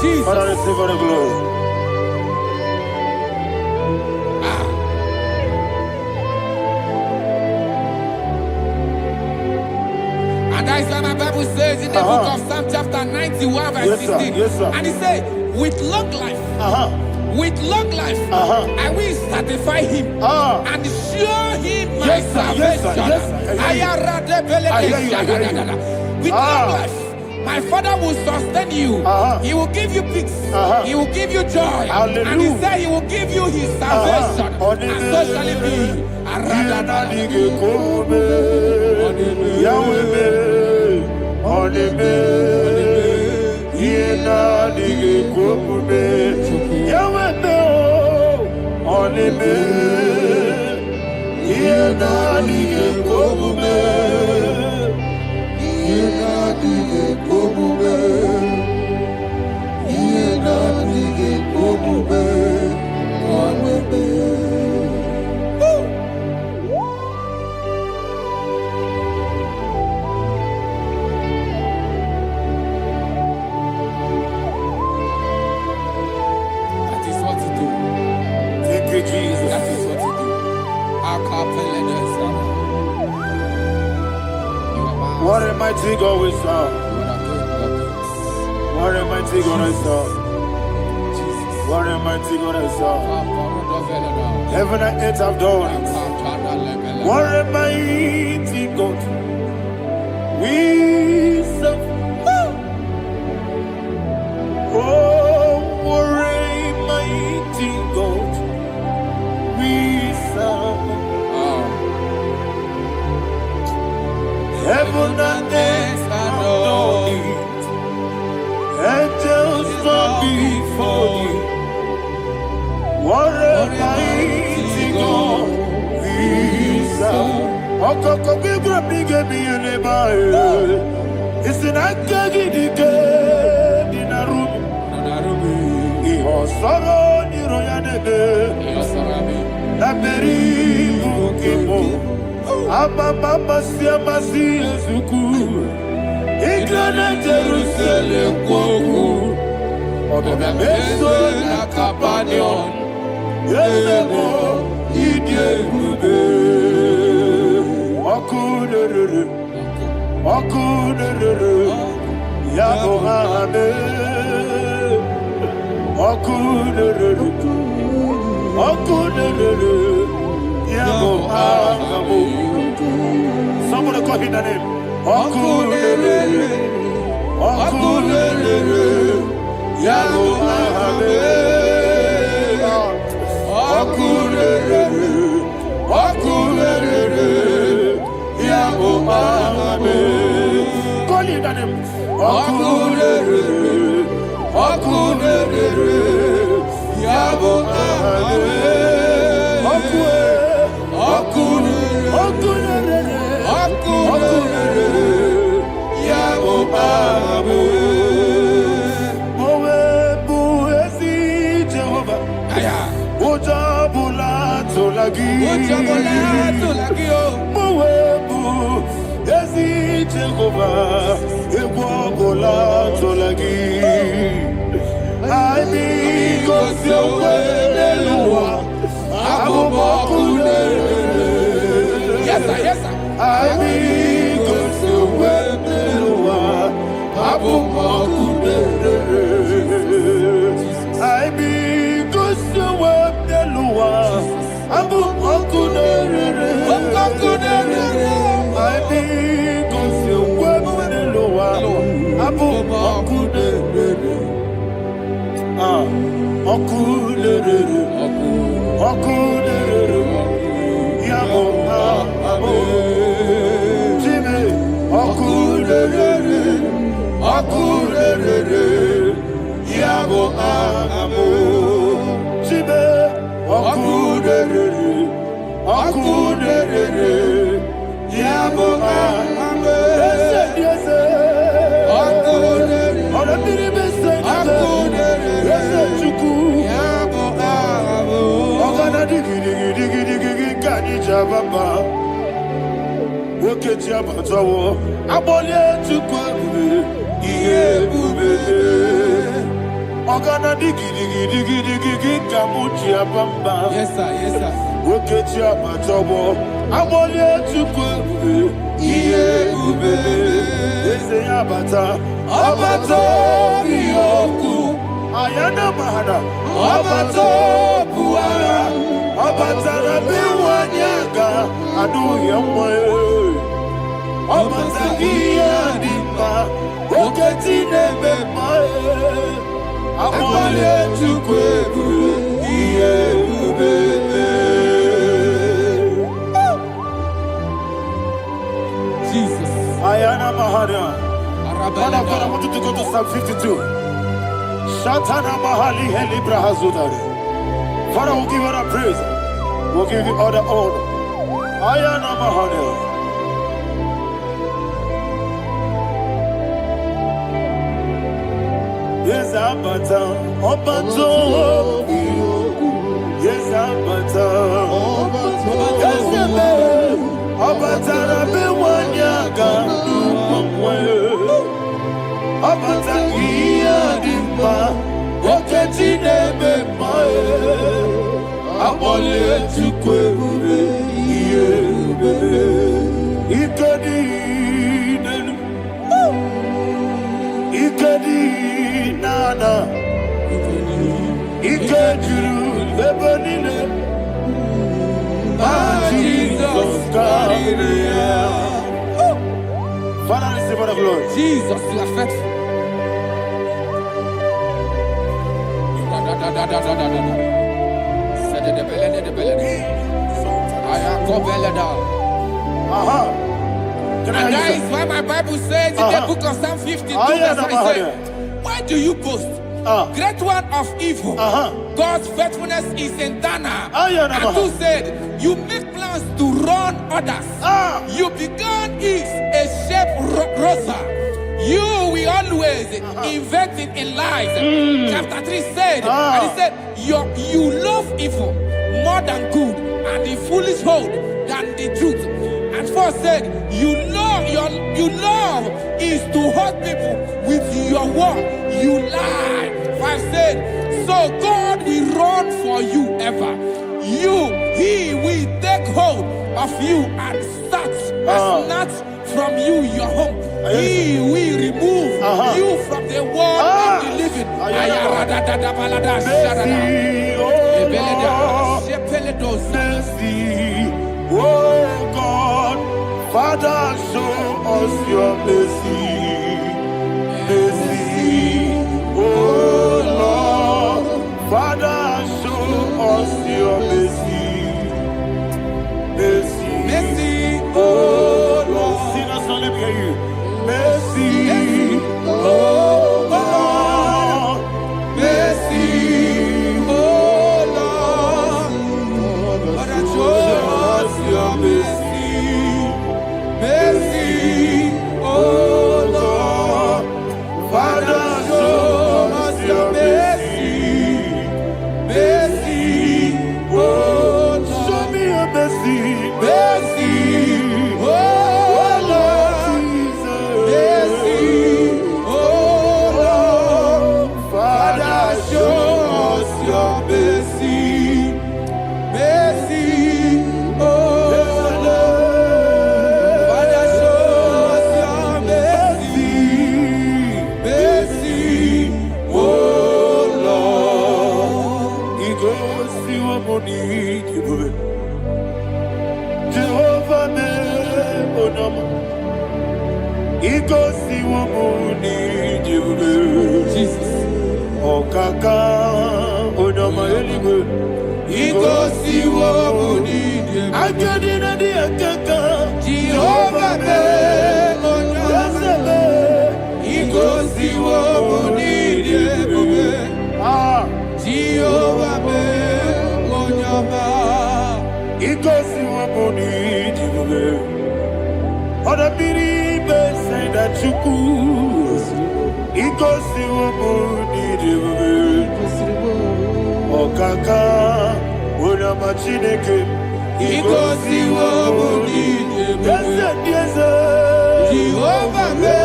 [SPEAKER 4] Jesus.
[SPEAKER 1] Father, receive all the glory.
[SPEAKER 4] And that is why my Bible says in the book of Psalm chapter 91 verse
[SPEAKER 1] Yes, sir.
[SPEAKER 4] 16.
[SPEAKER 1] Yes, sir.
[SPEAKER 4] And it says, with long life, with long life, I will satisfy him and show him my
[SPEAKER 1] Yes, sir. Yes, sir.
[SPEAKER 4] salvation.
[SPEAKER 1] Yes, sir. I hear you.
[SPEAKER 4] With long life, my Father will sustain you. He will give you peace. He will give you joy.
[SPEAKER 1] Hallelujah.
[SPEAKER 4] And He said He will give you His salvation. And so shall it be. That is what He do.
[SPEAKER 1] Thank you, Jesus.
[SPEAKER 4] That is what He do.
[SPEAKER 1] What a mighty God we serve. What a mighty God I serve. What a mighty God I serve. Heaven and earth have done it. What a mighty God we serve. Oh, what a Okoko bibra bige biyene bae. Isina kagi dike dinaru. Iho soro ni royanede. Laberi bukimo. Ababa masia masi ezuku. Igrana Jerusalem koku. Oda meso na kapanion. Yelemo idye gube. Okunere. Okunere. Yabo hane. Okunere. Okunere. Yabo hane. Somebody call him the name. Okunere. Okunere. Yabo hane. Okunere. Okunere. Yabo hane. Call him the name. Okunere. Okunere. Yabo hane.
[SPEAKER 4] Yes, sir. Yes, sir.
[SPEAKER 1] Ayana mahana, abato buara, abatara biwanyaga, adu yamwe, abatagia dimba, oketi nebe mae, amwale tukwebu, iye ubebe.
[SPEAKER 4] Jesus.
[SPEAKER 1] Ayana mahana. Man of God, I want you to go to Psalm 52. Shatana Mahali Helibra Hazudare. Father, we'll give you all the praise. We'll give you all the honor. Ayana Mahali. Yes, Abata. Obato. Yes, Abata. Yes, Abata. Rabe Wanyaga. Abata iya dimba, oketi nebe mae, abole tukwe ube iye ube, ikedi nenu, ikedi nana, ikediru lebanile, Jesus God. Father, receive all the glory.
[SPEAKER 4] Jesus, you are faithful. And that is why my Bible says in the book of Psalm 52, verse 7, why do you boast? Great one of evil. God's faithfulness is eternal.
[SPEAKER 3] Ayana
[SPEAKER 4] And two said, you make plans to run others. You began is a shape rosa. You will always invent it in lies. Chapter 3 said, and he said, you love evil more than good, and the foolish hold than the truth. And 4 said, you love is to hurt people with your word. You lie. 5 said, so God will run for you ever. He will take hold of you and snatch from you your home. He will remove you from the world of the living.
[SPEAKER 3] Oh God, Father, show us your mercy. Mercy, oh Lord, Father, show us your mercy. Mercy,
[SPEAKER 4] Mercy,
[SPEAKER 3] oh Lord, sinners only hear you. Mercy, oh Lord, mercy, oh Lord, Father, show us your mercy. Mercy, oh Lord, Father, show us your mercy. Mercy, oh Lord, show me your mercy. Mercy, oh Lord, mercy, oh Lord, Father, show us your mercy. Mercy, oh Lord, Father, show us your mercy. Mercy, oh Lord. He goes to a money, Jehovah me onama. He goes to a money,
[SPEAKER 4] Jesus.
[SPEAKER 3] Okaka onama eligwe. He goes to a money, Akadina di akaka.
[SPEAKER 4] Jehovah me onama. He goes to a money, Jehovah me onama.
[SPEAKER 3] He goes to a money, Oda biri be say that you could. He goes to a money, Okaka Oda machineke.
[SPEAKER 4] He goes to a money,
[SPEAKER 3] Yes,
[SPEAKER 4] Jehovah me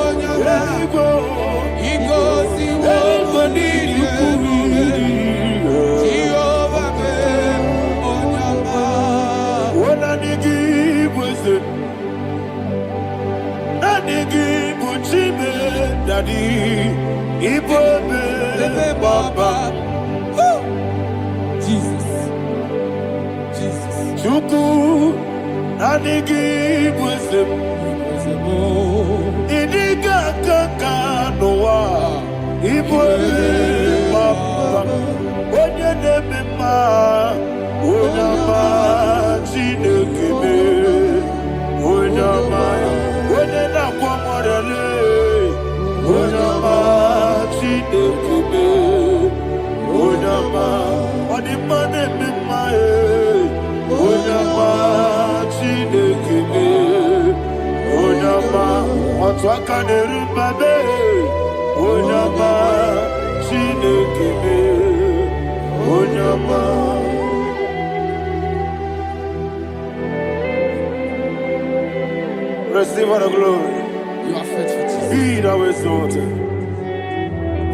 [SPEAKER 4] onama. He goes to a money, Jehovah me onama.
[SPEAKER 3] What I give was it? Daddy, Ibobe, Baba,
[SPEAKER 4] Jesus, Jesus,
[SPEAKER 3] Chuku, Nanigi, Wisdom, Idiga Kaka, Noa, Ibobe, Baba, Onya Nebima, Onama, Chinekime, Onama, Onena Kwamorele. Onama, Chinekime, Onama, Onimane Mimae, Onama, Chinekime, Onama, Otwakane Rumbabe, Onama, Chinekime, Onama. Receive all the glory.
[SPEAKER 4] you are faithful, Jesus.
[SPEAKER 3] Be thou exalted.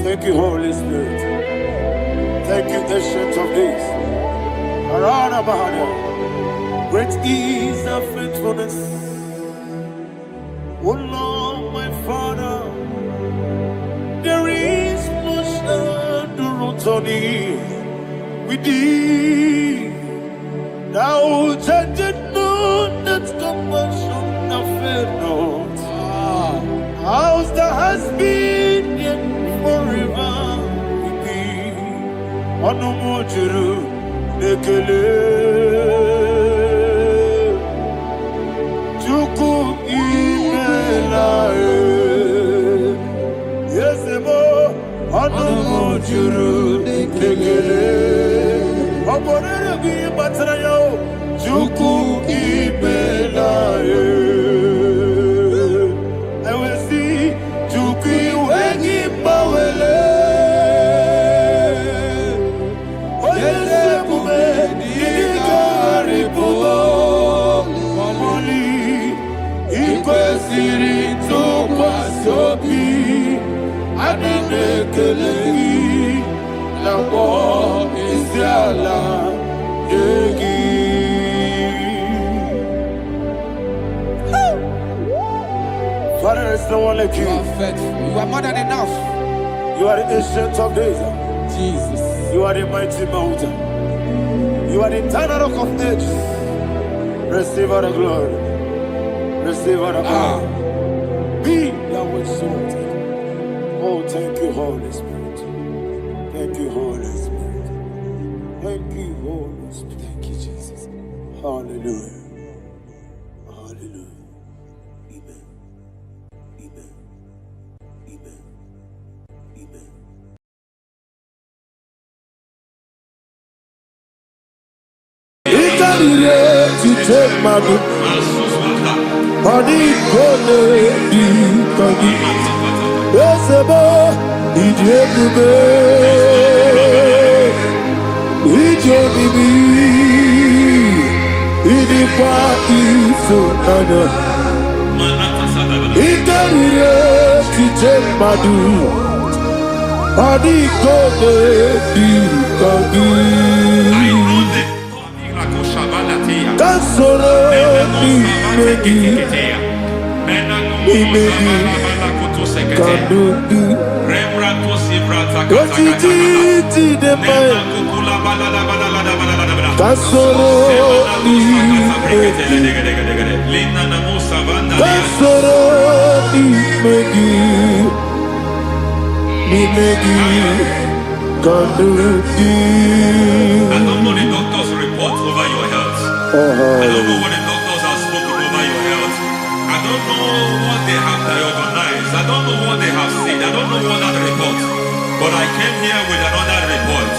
[SPEAKER 3] Thank you, Holy Spirit. Thank you, Ancient of Days. Arana Bahana. Great is thy faithfulness. O Lord, my Father, there is much endurance on thee. With thee, thou judgest not that compassion of faith not. House that has been yet forever with thee. Onomojuru nekele. Chuku imelae. Yesemo onomojuru nekele.
[SPEAKER 1] Juku ibelaye. I will see Juku wengi bawele. Oyese bume digari bubo. Moli ikwesiri to kwasobi. Adine kelegi na bo isiala yegi. Father, there is no one like you.
[SPEAKER 4] You are faithful. You are more than enough.
[SPEAKER 1] You are the ancient of days.
[SPEAKER 4] Jesus.
[SPEAKER 1] You are the mighty mountain. You are the eternal rock of ages. Receive all the glory. Receive all the power. Be thou exalted. Oh, thank you, Holy Spirit. Thank you, Holy Spirit. Thank you, Holy Spirit.
[SPEAKER 4] Thank you, Jesus.
[SPEAKER 1] Hallelujah. Hallelujah. Amen. Amen. Amen. Amen. Ikarire ti take my book. Body gone di kogi. Esebo idiebube. Ijobibi. Idikwa isunanya. Ikarire ti take my book. Body gone di kogi. Kasoro imegi kadudu Ojiji deme Kasoro imegi Kasoro imegi kadudu.
[SPEAKER 2] I don't know the doctor's report over your health. I don't know what the doctors have spoken over your health. I don't know what they have diagnosed. I don't know what they have said. I don't know what that report. But I came here with another report.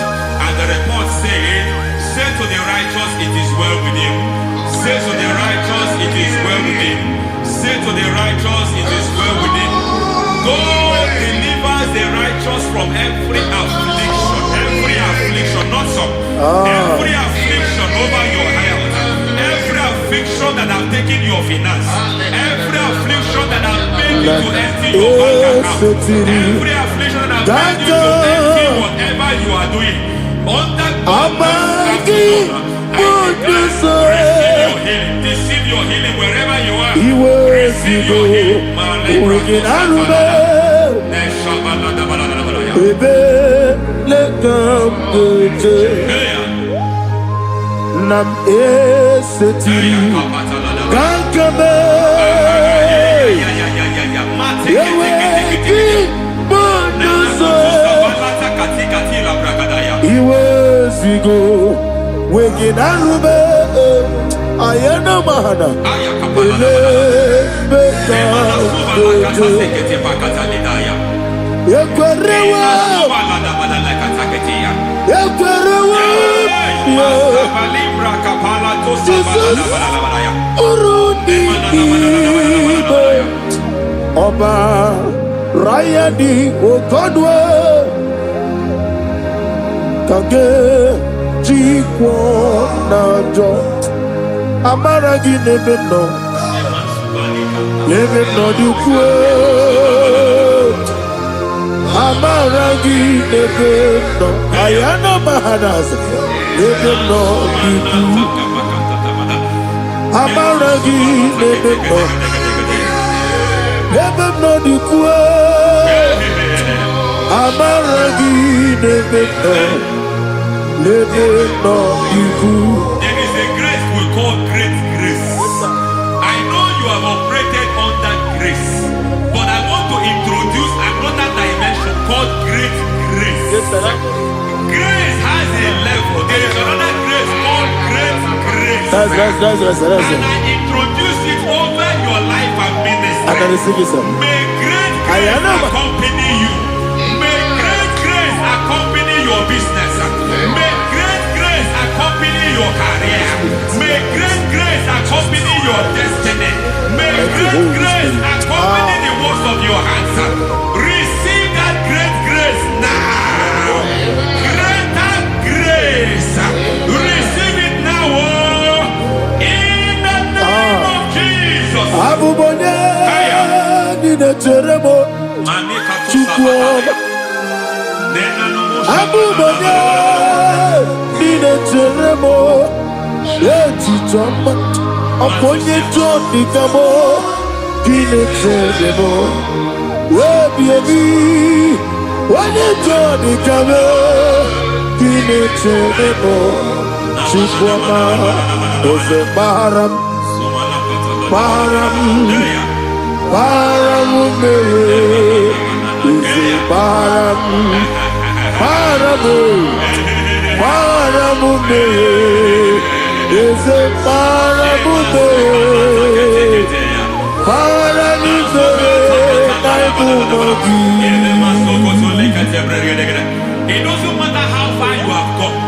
[SPEAKER 2] And the report said, say to the righteous, it is well with him. Say to the righteous, it is well with him. Say to the righteous, it is well with him. God delivers the righteous from every affliction. Every affliction, not some. Every affliction over your health. Every affliction that have taken your finance. Every affliction that have made you to empty your bank account. Every affliction that have made you to empty whatever you are doing. Under God's receive your healing wherever you are. Receive your healing.
[SPEAKER 1] Nam eseti gankame yeweki bonuso iwezigo weginarube ayana mahana ele beka yekwerewa Jesus Urudi Oba Rayadi Okodwe Kage Jikwo Najo Amaragi Nebeno Nebeno Dukwe Amaragi Nebeno Ayana Mahanas Nebeno Dukwe Amaragi Nebeno Nebeno Dukwe Amaragi Nebeno Nebeno Dukwe.
[SPEAKER 2] There is a grace we call great grace. I know you have operated under grace, but I want to introduce another dimension called great grace. Grace has a level. There is another grace called great grace.
[SPEAKER 1] That's
[SPEAKER 2] And I introduce it over your life and ministry. May great grace accompany you. May great grace accompany your business. May great grace accompany
[SPEAKER 1] Abubanya, Nina Jeremo, Eti Joma, Aponye Johnny Gamo, Kine Jeremo, Webi, Wanye Johnny Gamo, Kine Jeremo, Chipwama, Ose Baram, Baram, Baram, Ose Baram. Paramume, is a paramume, paramume,
[SPEAKER 5] It doesn't matter how far you have come.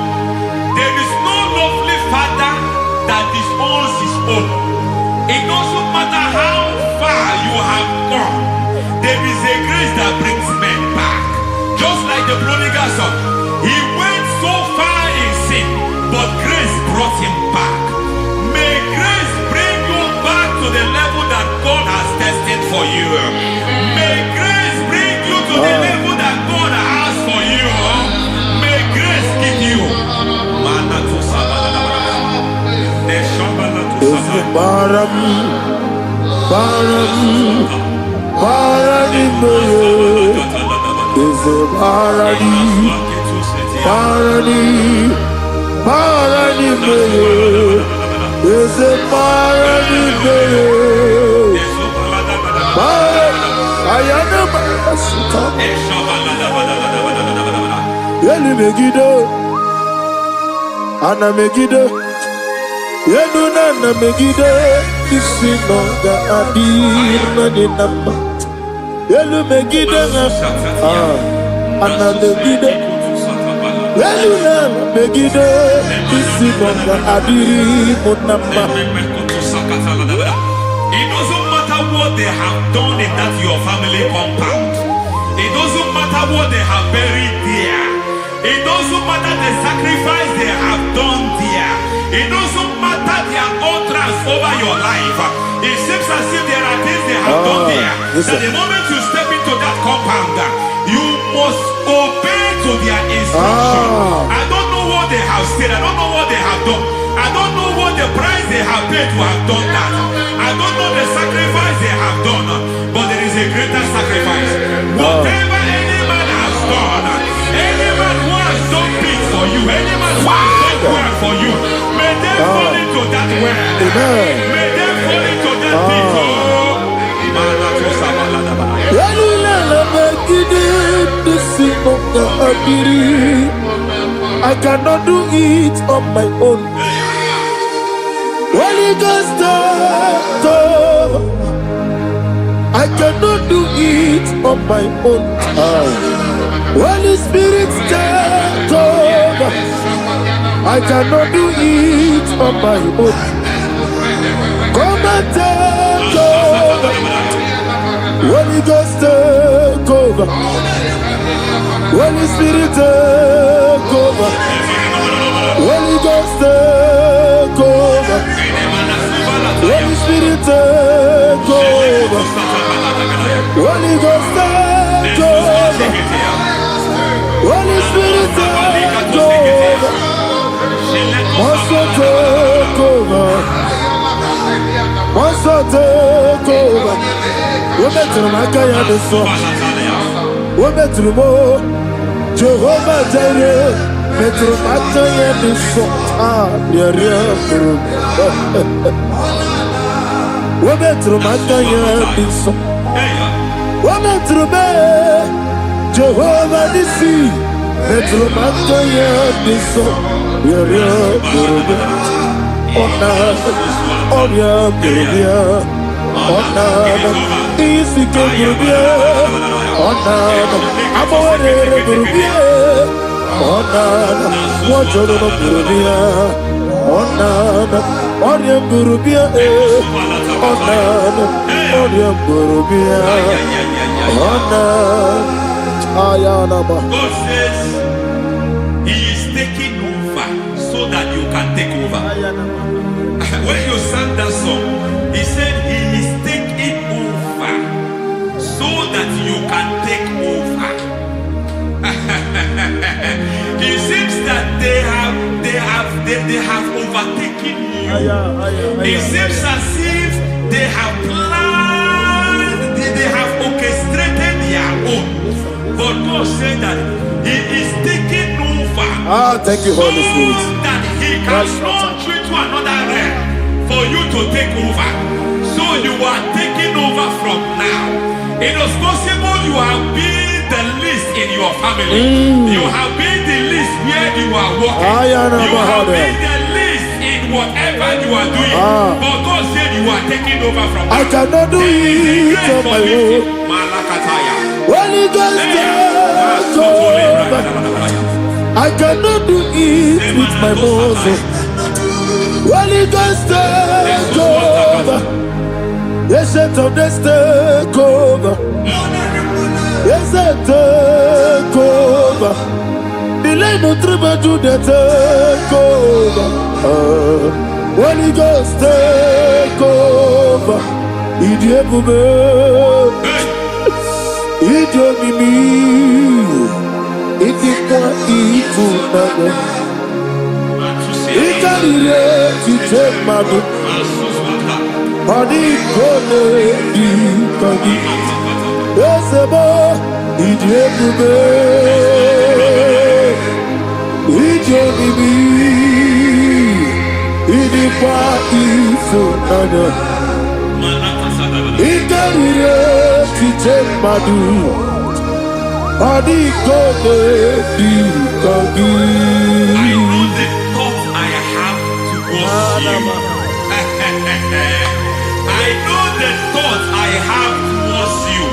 [SPEAKER 5] There is no lovely father that disowns his own. It doesn't matter how far you have gone. There is a grace that brings men back. Just like the prodigal son, he went so far in sin, but grace brought him back. May grace bring you back to the level that God has destined for you. May grace bring you to the level that God has for you. May grace give you.
[SPEAKER 1] Is a paradise, is a Yelu Megido, Anna Megido, Yelu Nana Megido, Isinonga Adir Nadinama. Yelu Megido, Anna Megido, Yelu Nana Megido, Isinonga Adir Munama.
[SPEAKER 5] It doesn't matter what they have done in that your family compound. It doesn't matter what they have buried there. It doesn't matter the sacrifice they have done there. It doesn't matter their utterance over your life. It seems as if there are things they have done there. That the moment you step into that compound, you must obey to their instruction. I don't know what they have said. I don't know what they have done. I don't know what the price they have paid to have done that. I don't know the sacrifice they have done. But there is a greater sacrifice. Whatever any man has done, any man who has done big for you, any man who has done well for you, may they fall into that well. May they fall into that pit.
[SPEAKER 1] I cannot do it on my own. Holy Ghost, I cannot do it on my own. Holy Spirit, take over. I cannot do it on my own. Come and take over. Holy Ghost, take over. Holy Spirit, take over. Holy Ghost, take over. Holy Spirit, take over. Holy Ghost, take over. Holy Spirit, take over. Also take over. Also take over. We better make a decision. We better more. Jehovah Jireh, better make a decision. We better make a decision. We better make Jehovah Nissi, better make a decision.
[SPEAKER 5] God says He is taking over so that you can take over. When you sang that song, He said He is taking over so that you can take over. It seems as if they have planned, they have orchestrated their own. But God said that He is taking over.
[SPEAKER 1] Thank you, Holy Spirit.
[SPEAKER 5] So that He can launch you to another realm for you to take over. So you are taking over from now. It is possible you have been the least in your family. You have been the least where you are working. You have been the least in whatever you are doing. But God said you are taking over from now.
[SPEAKER 1] I cannot do it on my own. Holy Ghost, take over. I cannot do it with my muscle. Holy Ghost, take over. Yes, take over. Yes, take over. Delay no trouble to the take over. Holy Ghost, take over.
[SPEAKER 5] I know the thoughts I have towards you. I know the thoughts I have towards you.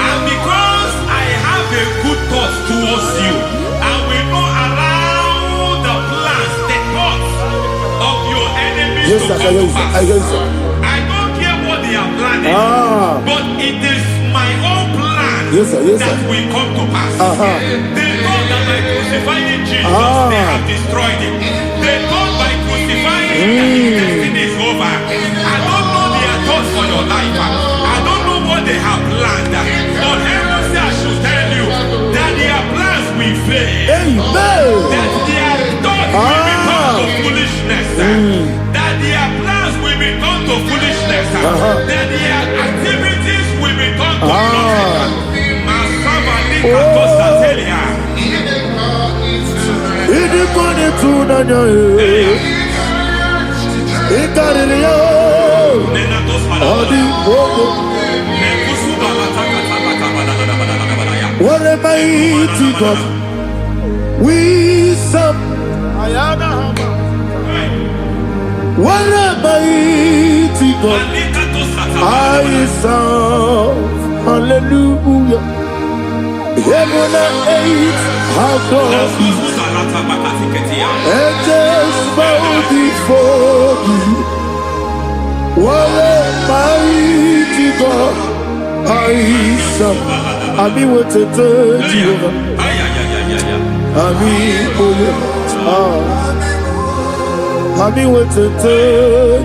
[SPEAKER 5] And because I have a good thought towards you, I will not allow the plans, the thoughts of your enemies to come to pass. I don't care what they are planning, but it is my own plan that will come to pass. They thought that by crucifying Jesus, they have destroyed him. They thought by crucifying him that his destiny is over. I don't know their thoughts for your life. I don't know what they have planned. But heaven says I should tell you that their plans will fail. That their thoughts will be turned to foolishness. That their plans will be turned to foolishness. That their activities will be turned to nonsense.
[SPEAKER 1] What a mighty God we serve. What a mighty God I serve. Hallelujah. Heaven and earth have done it. Angels bow before you. What a mighty God I serve. Ami wetete Jehovah. Ami boyo. Ami wetete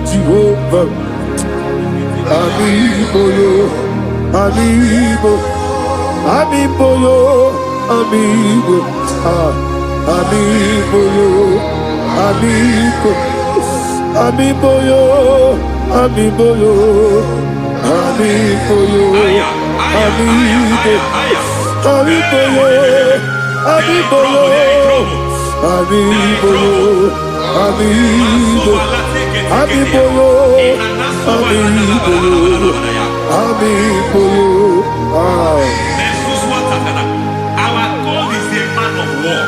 [SPEAKER 1] Jehovah. Ami boyo. Ami boyo. Ami boyo. Ami boyo. Ami boyo. Ami boyo. Ami boyo. Ami boyo. Ami boyo.
[SPEAKER 5] Our God is a man of war.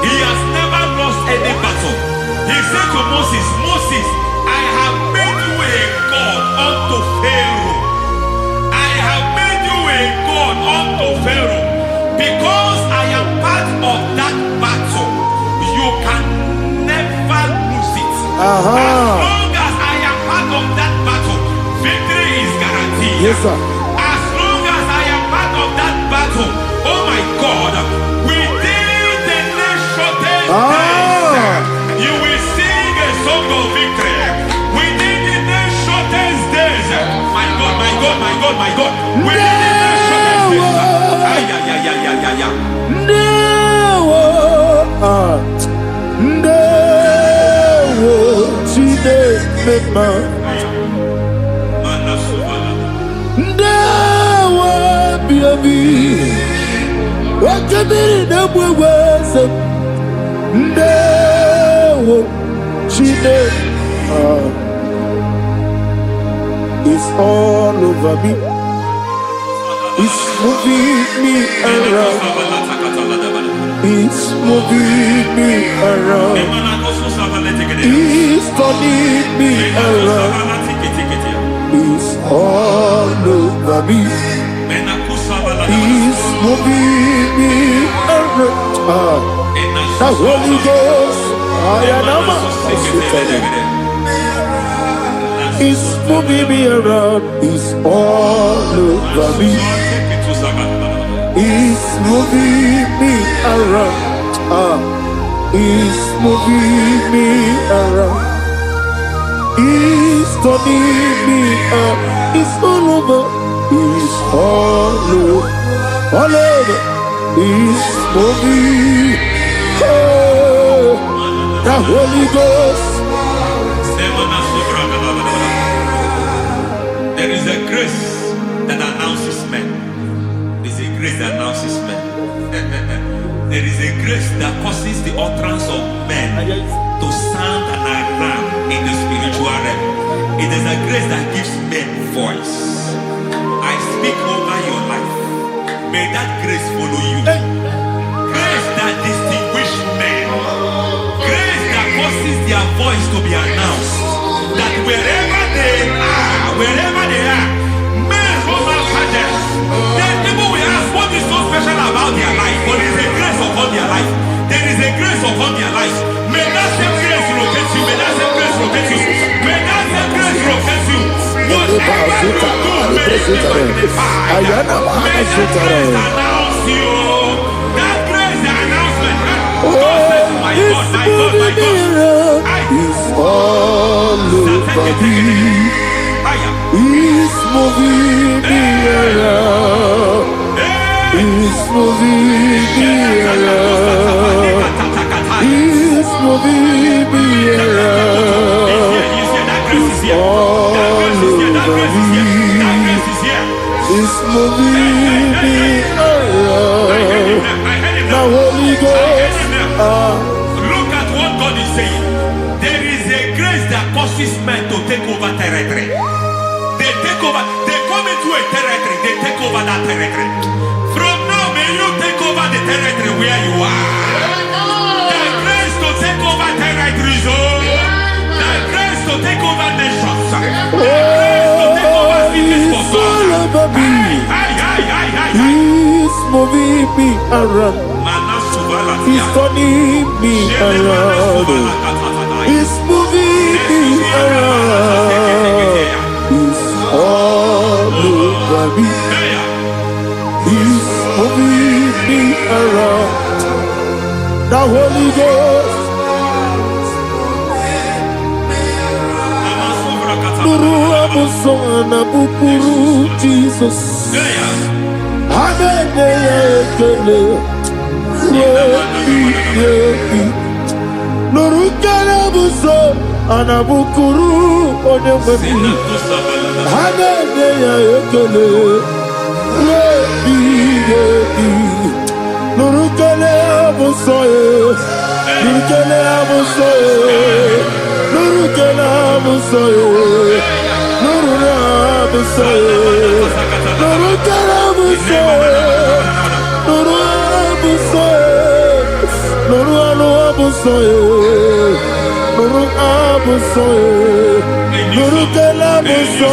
[SPEAKER 5] He has never lost any battle. He said to Moses, Moses, I have made you a God unto Pharaoh. God unto Pharaoh, because I am part of that battle, you can never lose it. As long as I am part of that battle, victory is guaranteed.
[SPEAKER 1] Yes, sir.
[SPEAKER 5] As long as I am part of that battle, oh my God, within the next shortest days, you will sing a song of victory. Within the next shortest days, my God, my God, my God, my God, within the
[SPEAKER 1] mema. Ndawa biabi. Wakabiri na mweweza. Ndawa chine. It's all over me. It's moving me around. It's moving me around. It's turning me around. It's all over me. It's moving me around. The Holy Ghost, it's moving me around. It's all over me. It's moving me around. It's moving me around. It's turning me up. It's all over. It's all over. All over. It's moving. Oh, the Holy Ghost.
[SPEAKER 5] There is a grace that announces men. There is a grace that announces men. There is a grace that causes the utterance of men to sound an alarm in the spiritual realm. It is a grace that gives men voice. I speak over your life. May that grace follow you. Grace that distinguishes men. Grace that causes their voice to be announced. That wherever they are, men from after them, then people will ask what is so special about their life. But there is a grace upon their life. There is a grace upon their life. May that same grace locate you. May that same grace locate you. May that same grace locate you. Whatever you do, may it be magnified. May that grace announce you. That grace, the announcement. God says, my God, my God, my God.
[SPEAKER 1] It's all over me. It's moving me around. It's moving me around. It's moving me around. It's all over me. It's moving me around. The Holy Ghost.
[SPEAKER 5] Look at what God is saying. There is a grace that causes men to take over territory. They take over. They come into a territory. They take over that territory. From now, may you take over the territory where you are. The grace to take over territories. The grace to take over nations. The grace to take over cities for God.
[SPEAKER 1] He's moving me around. He's turning me around. He's moving me around. He's all over me. He's moving me around. The Holy Ghost. Nuru amusona bukuru Jesus. Amene ekele. Nuru kala buso anabukuru onyemeni. Amene ekele. Nuru kala buso Nuru kala buso Nuru kala buso Nuru buso Nuru kala buso Nuru buso Nuru buso Nuru buso Nuru kala buso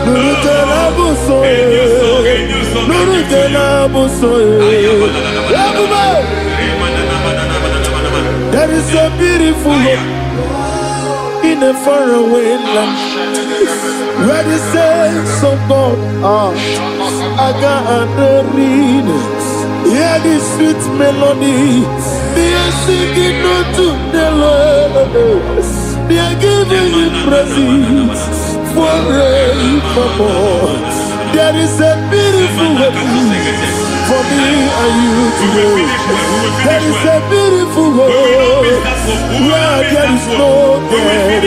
[SPEAKER 1] Nuru kala buso Nuru kala buso. There is a beautiful hope in a faraway land where the saints of God are gathering. Hear the sweet melody. They are singing unto the Lord. They are giving you praise forevermore. There is a beautiful hope for me and you today. There is a beautiful hope Where there is no death,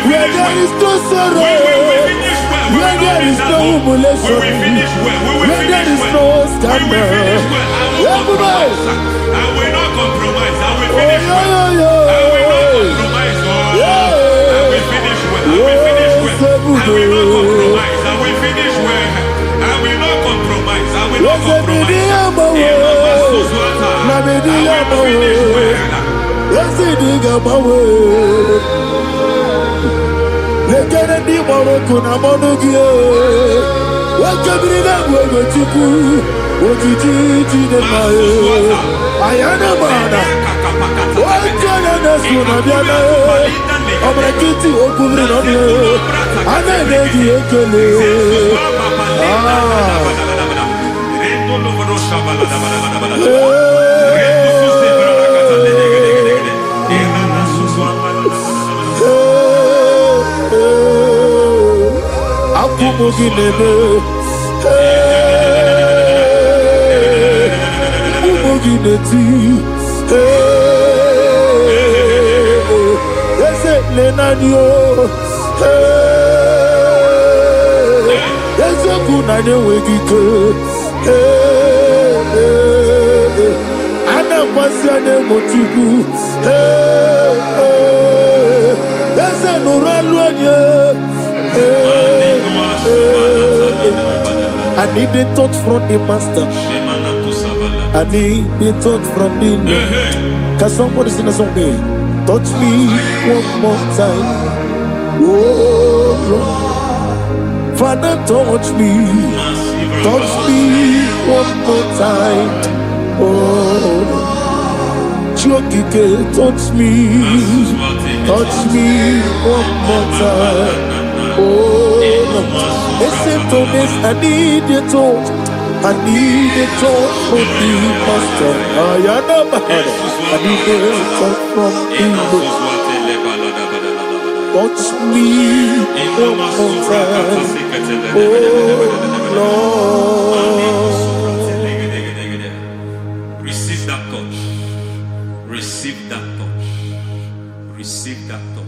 [SPEAKER 1] where there is no sorrow, where there is no humiliation, where there is no scandal. Everybody,
[SPEAKER 5] I will not compromise. I will finish well. I will not compromise. I will finish well. I will finish well. I will not compromise. I will finish well. I will not compromise. I will not compromise.
[SPEAKER 1] I need the touch from the master. I need the touch from the Lord. Can somebody sing a song here? Touch me one more time. Oh Lord, Father, touch me. Touch me one more time. Oh Chokike, touch me. Touch me one more time. Oh listen to this, I need your touch. I need a touch from the master. I need a touch from the Lord. Touch me one more time. Oh
[SPEAKER 5] Lord. Receive that touch. Receive that touch. Receive that touch.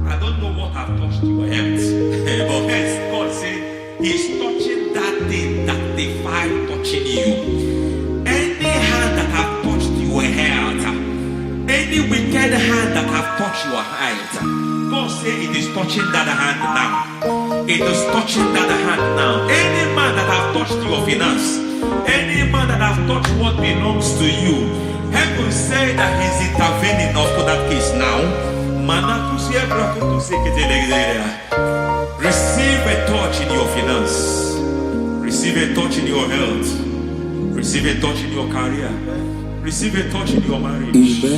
[SPEAKER 5] I don't know what have touched your health, but hence God said He's touching that thing that defied touching you. Any hand that have touched your health, any wicked hand that have touched your health, God said it is touching that hand now. It is touching that hand now. Any man that have touched your finance, any man that have touched what belongs to you, heaven say that He's intervening of that case now. Receive a touch in your finance. Receive a touch in your health. Receive a touch in your career. Receive a touch in your marriage. He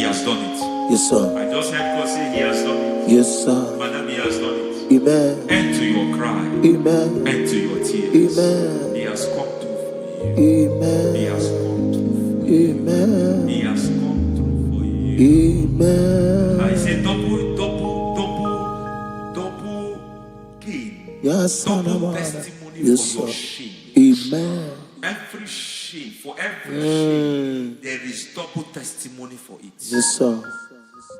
[SPEAKER 5] has done it.
[SPEAKER 1] Yes, sir.
[SPEAKER 5] I just heard God say He has done it.
[SPEAKER 1] Yes, sir.
[SPEAKER 5] Madam, He has done it.
[SPEAKER 1] Amen.
[SPEAKER 5] End to your cry.
[SPEAKER 1] Amen.
[SPEAKER 5] End to your tears.
[SPEAKER 1] Amen.
[SPEAKER 5] He has come through for you.
[SPEAKER 1] Amen.
[SPEAKER 5] He has come through for you.
[SPEAKER 1] Amen.
[SPEAKER 5] He has come through for you.
[SPEAKER 1] Amen.
[SPEAKER 5] I say double gain.
[SPEAKER 1] Yes,
[SPEAKER 5] Double testimony
[SPEAKER 1] yes,
[SPEAKER 5] for your
[SPEAKER 1] sir.
[SPEAKER 5] shame.
[SPEAKER 1] Amen.
[SPEAKER 5] Every shame, for every shame, there is double testimony for it.
[SPEAKER 1] Yes, sir.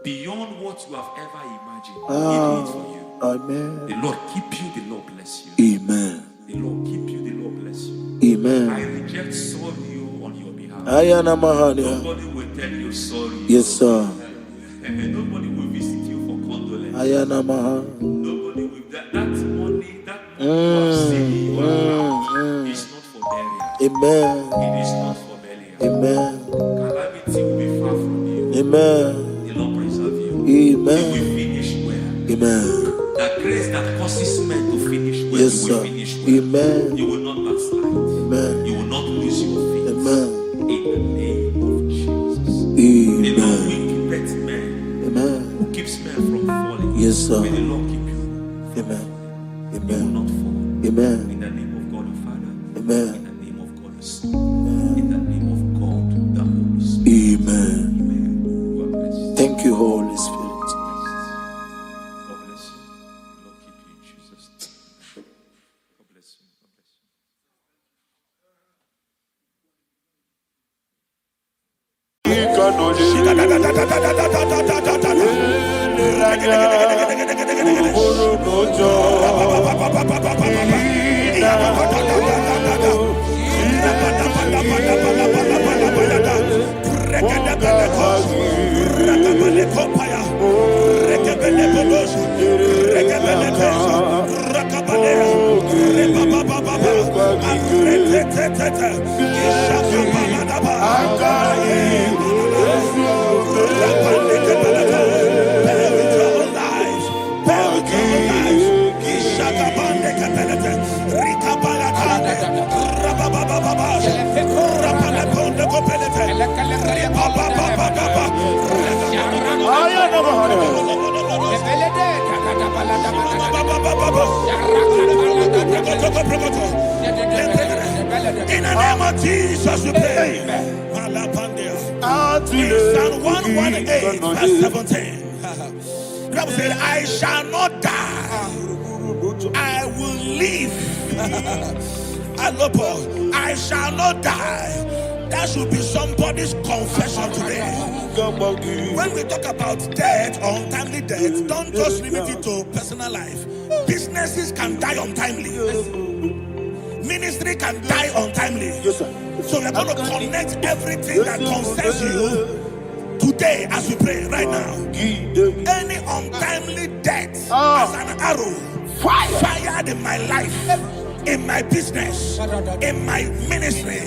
[SPEAKER 5] Beyond what you have ever imagined, He did it for you.
[SPEAKER 1] Amen.
[SPEAKER 5] The Lord keep you, the Lord bless you.
[SPEAKER 1] Amen.
[SPEAKER 5] The Lord keep you, the Lord bless you.
[SPEAKER 1] Amen.
[SPEAKER 5] I reject sorry on your behalf.
[SPEAKER 1] Ayana Mahania.
[SPEAKER 5] Nobody will tell you sorry.
[SPEAKER 1] Yes, sir.
[SPEAKER 5] And nobody will visit you for condolence.
[SPEAKER 1] Ayana Mahania.
[SPEAKER 5] Nobody will. That money you have saved in your account is not for burial.
[SPEAKER 1] Amen.
[SPEAKER 5] It is not for burial.
[SPEAKER 1] Amen.
[SPEAKER 5] Calamity will be far from you.
[SPEAKER 1] Amen.
[SPEAKER 5] The Lord preserve you.
[SPEAKER 1] Amen.
[SPEAKER 5] You will finish well.
[SPEAKER 1] Amen.
[SPEAKER 5] That grace that causes men to finish well,
[SPEAKER 1] Yes,
[SPEAKER 5] you will
[SPEAKER 1] sir.
[SPEAKER 5] finish well.
[SPEAKER 1] Amen.
[SPEAKER 5] You will not backslide.
[SPEAKER 1] Amen.
[SPEAKER 5] You will not lose your faith.
[SPEAKER 1] Amen.
[SPEAKER 5] In the name of Jesus. The Lord
[SPEAKER 1] Amen.
[SPEAKER 5] will keep men.
[SPEAKER 1] Amen.
[SPEAKER 5] Who keeps men from falling?
[SPEAKER 1] Yes, sir.
[SPEAKER 5] May the Lord keep you.
[SPEAKER 1] Amen.
[SPEAKER 5] You will
[SPEAKER 1] Amen.
[SPEAKER 5] not fall.
[SPEAKER 1] Amen.
[SPEAKER 5] In the name of God the Father.
[SPEAKER 1] Amen.
[SPEAKER 5] In the name of God the Son. In the name of God
[SPEAKER 2] In the name of Jesus, we pray. In Psalm 118, verse 17, the Bible said, I shall not die, I will live. I shall not die. That should be somebody's confession today. When we talk about death or untimely death, don't just limit it to personal life. Businesses can die untimely. Ministry can die untimely.
[SPEAKER 1] Yes, sir.
[SPEAKER 2] So we're going to connect everything that concerns you today as we pray right now. Any untimely death as an arrow fired in my life, in my business, in my ministry,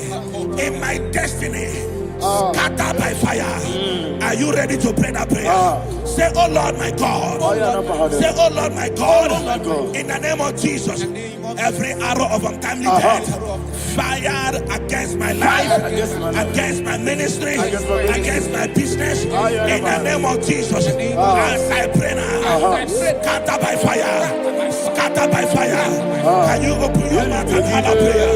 [SPEAKER 2] in my destiny, scattered by fire. Are you ready to pray that prayer? Say, oh Lord my God. Say, oh Lord my God. In the name of Jesus, every arrow of untimely death fired against my life, against my ministry, against my business, in the name of Jesus, as I pray now, scattered by fire, scattered by fire. Can you open your mouth and have a prayer?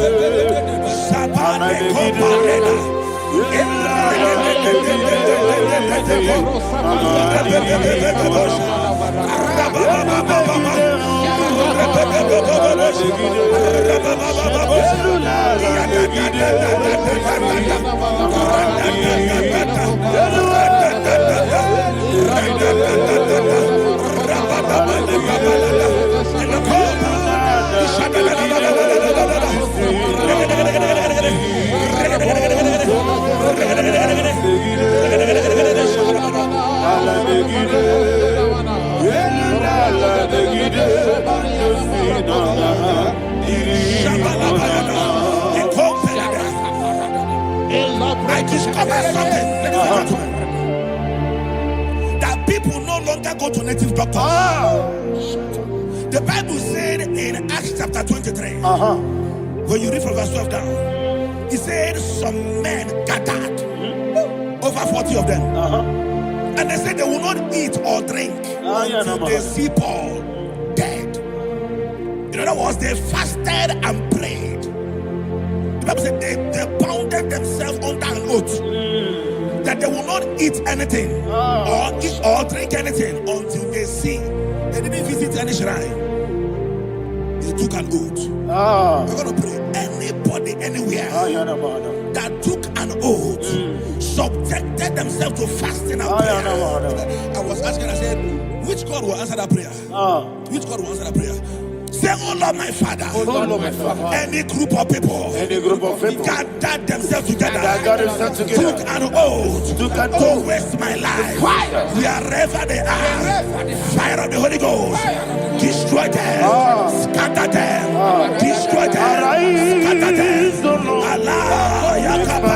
[SPEAKER 2] I discovered something, that people no longer go to native doctors. The Bible said in Acts chapter 23, when you read from verse 12 down, it said some men gathered, over 40 of them, and they said they will not eat or drink until they see Paul dead. In other words, they fasted and prayed. The Bible said they bounded themselves under an oath that they will not eat anything or eat or drink anything until they see. They didn't visit any shrine. They took an oath. We're going to pray. Anybody, anywhere that took an oath, subjected themselves to fasting and prayer. I was asking, I said, which God will answer that prayer? Which God will answer that prayer? Say, oh Lord my Father, any group of people gathered themselves together, took an oath to waste my life. Wherever they are, fire of the Holy Ghost, destroy them, scatter them, destroy them, scatter them. Allah Yakaba,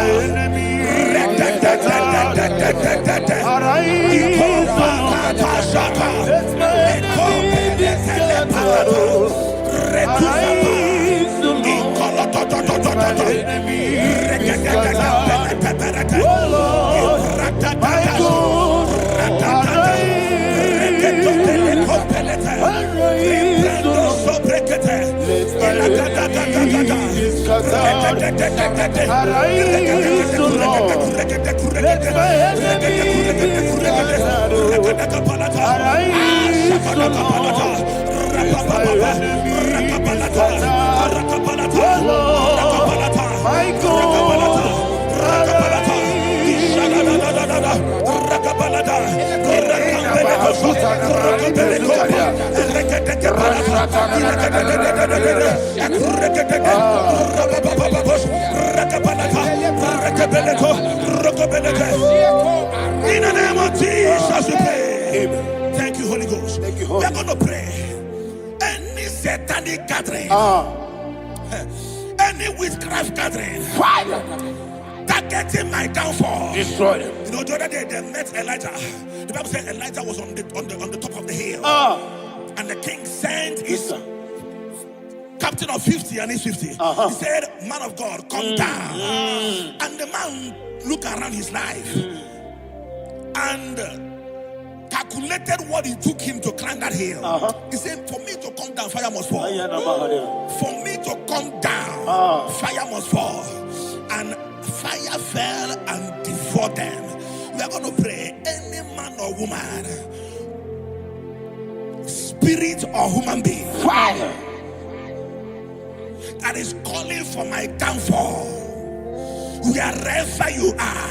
[SPEAKER 2] In the name of Jesus, we pray. Thank you, Holy Ghost.
[SPEAKER 1] Thank you,
[SPEAKER 2] We are
[SPEAKER 1] Holy.
[SPEAKER 2] going to pray. Any satanic gathering, any witchcraft gathering, targeting my downfall,
[SPEAKER 1] Destroy them.
[SPEAKER 2] You know, the other day they met Elijah. The Bible said Elijah was on the top of the hill, and the king sent his captain of 50 and his 50. He said, "Man of God, come down." And the man looked around his life and calculated what it took him to climb that hill. He said, "For me to come down, fire must fall. For me to come down, fire must fall." And fire fell and devoured them. We are going to pray. Any man or woman, spirit or human being, that is calling for my downfall, wherever you are,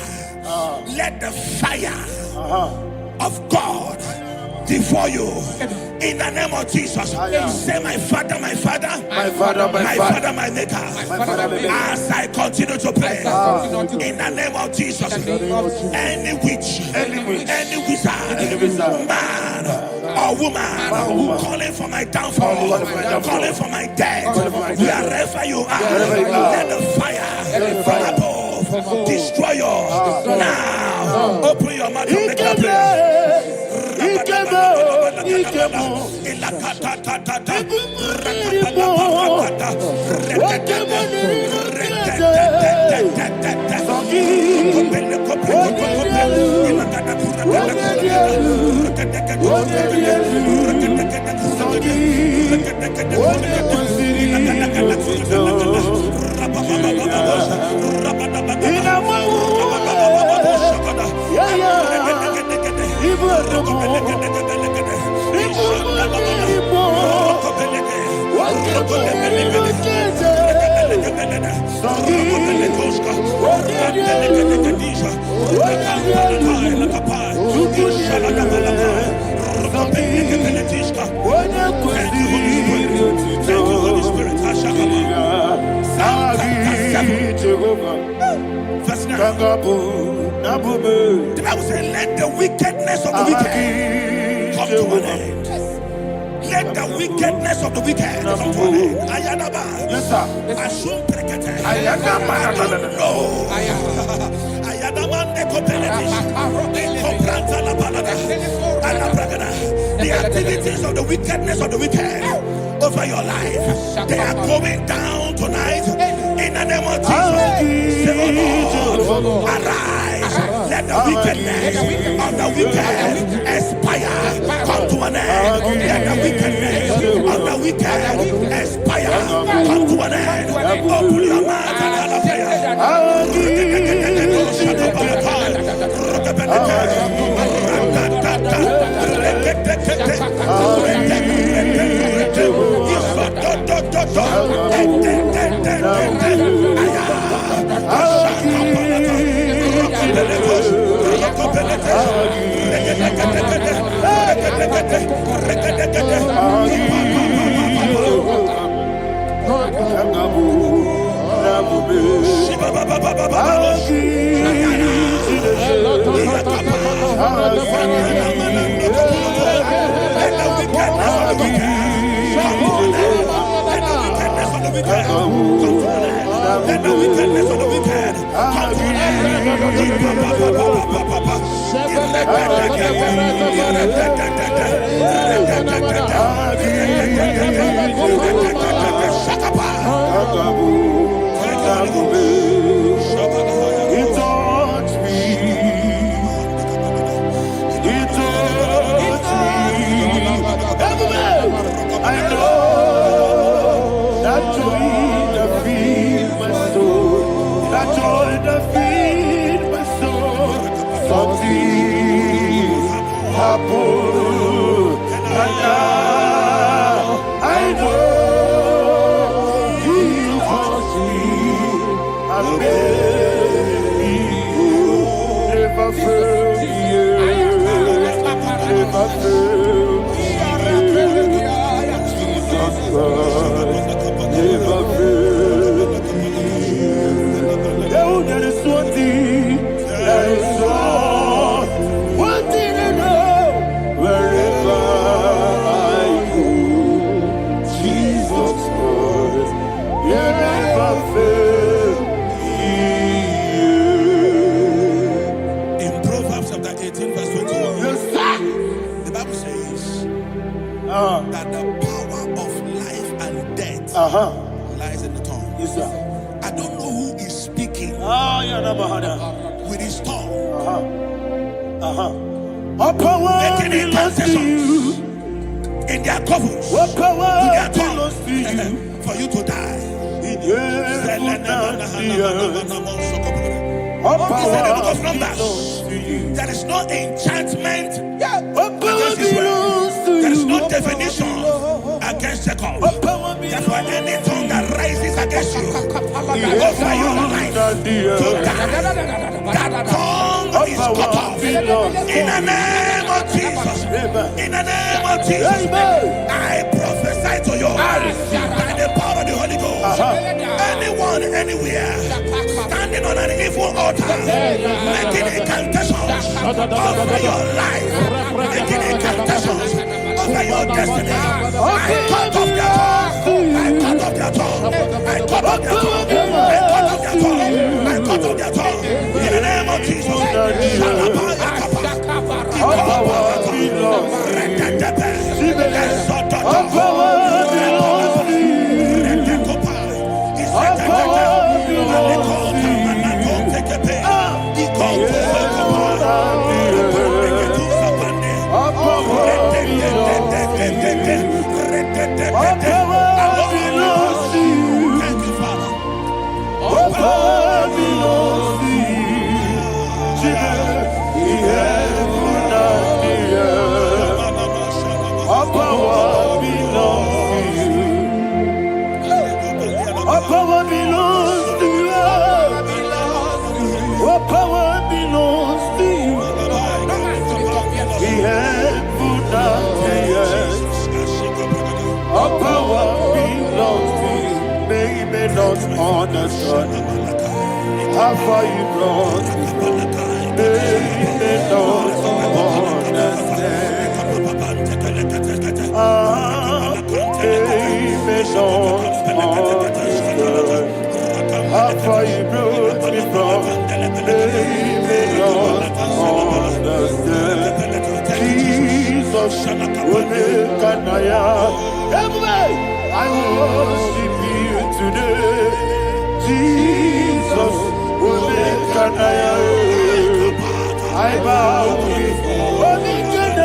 [SPEAKER 2] let the fire of God devour you. In the name of Jesus, say, "My Father, my Father,
[SPEAKER 1] My Father, my
[SPEAKER 2] my
[SPEAKER 1] Father,
[SPEAKER 2] Father, my Maker."
[SPEAKER 1] my Father, my Maker.
[SPEAKER 2] As I continue to pray, in the name of Jesus, any witch, any wizard, man or woman, calling for my downfall, calling for my death, wherever you are, let the fire from above destroy you now. Open your mouth and make a prayer. The Bible says, "Let the wickedness of the wicked come to an end." Let the wickedness of the wicked come to an end. Ayadaba.
[SPEAKER 1] Yes, sir.
[SPEAKER 2] Assume prekete.
[SPEAKER 1] Ayadaba.
[SPEAKER 2] No. Ayadamande kopeletis. Kompranta la balada. Ala bragada. The activities of the wickedness of the wicked over your life, they are going down tonight. In the name of Jesus, say, "Oh Lord, arise. Let the wickedness of the wicked expire. Come to an end. Let the wickedness of the wicked expire. Come to an end." Open your mouth and have a prayer. Let the wickedness of the wicked come to an
[SPEAKER 1] I know that joy that feeds my soul, that joy that feeds my soul. Something happened, and now I know He wants me.
[SPEAKER 3] lies in the tongue.
[SPEAKER 1] Yes, sir.
[SPEAKER 3] I don't know who is speaking with his tongue,
[SPEAKER 1] All power
[SPEAKER 3] making
[SPEAKER 1] belongs to
[SPEAKER 3] incantations
[SPEAKER 1] you.
[SPEAKER 3] in their couples
[SPEAKER 1] All power
[SPEAKER 3] with their
[SPEAKER 1] belongs
[SPEAKER 3] tongue
[SPEAKER 1] to you.
[SPEAKER 3] for you to die.
[SPEAKER 1] In heaven and the earth. All
[SPEAKER 3] He said in the book
[SPEAKER 1] power
[SPEAKER 3] of Numbers,
[SPEAKER 1] belongs to you.
[SPEAKER 3] there is no enchantment
[SPEAKER 1] All power
[SPEAKER 3] against Israel.
[SPEAKER 1] belongs to
[SPEAKER 3] There is
[SPEAKER 1] you.
[SPEAKER 3] no divination against Jacob.
[SPEAKER 1] All power
[SPEAKER 3] Therefore,
[SPEAKER 1] belongs
[SPEAKER 3] any tongue that rises against you
[SPEAKER 1] to
[SPEAKER 3] over your life
[SPEAKER 1] the
[SPEAKER 3] to
[SPEAKER 1] earth.
[SPEAKER 3] die, that tongue
[SPEAKER 1] All
[SPEAKER 3] is cut
[SPEAKER 1] power
[SPEAKER 3] off.
[SPEAKER 1] belongs
[SPEAKER 3] In the name of Jesus. In the name of Jesus.
[SPEAKER 1] Amen.
[SPEAKER 3] I prophesy to you by the power of the Holy Ghost. Anyone, anywhere, standing on an evil altar, making incantations over your life, making incantations over your destiny. I cut off their tongue. I cut off their tongue. I cut off their tongue. I cut off their tongue. I cut off their tongue. In the name of Jesus.
[SPEAKER 1] All power belongs to you. All power belongs to you. All power belongs to you. All power belongs to you. All power belongs to you.
[SPEAKER 3] Thank you, Father.
[SPEAKER 1] All power belongs to you. All power belongs to you. All power belongs to you. All power belongs to you. The heaven and the earth. All power belongs to you. They may not understand how far you brought me. They may not understand. They may not understand how far you brought me from. They may not understand. Jesus, will make an I worship you today. Jesus, will make an I bow before Jesus,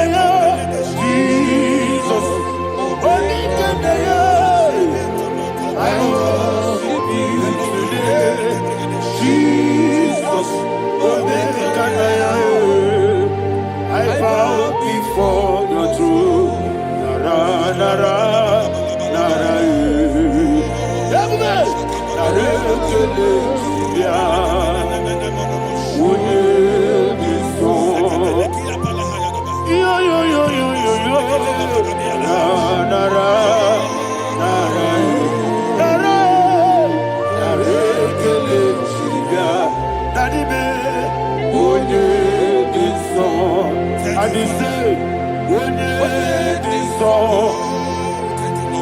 [SPEAKER 1] I worship you today. Jesus, I bow before your throne. Nara, nara, nara,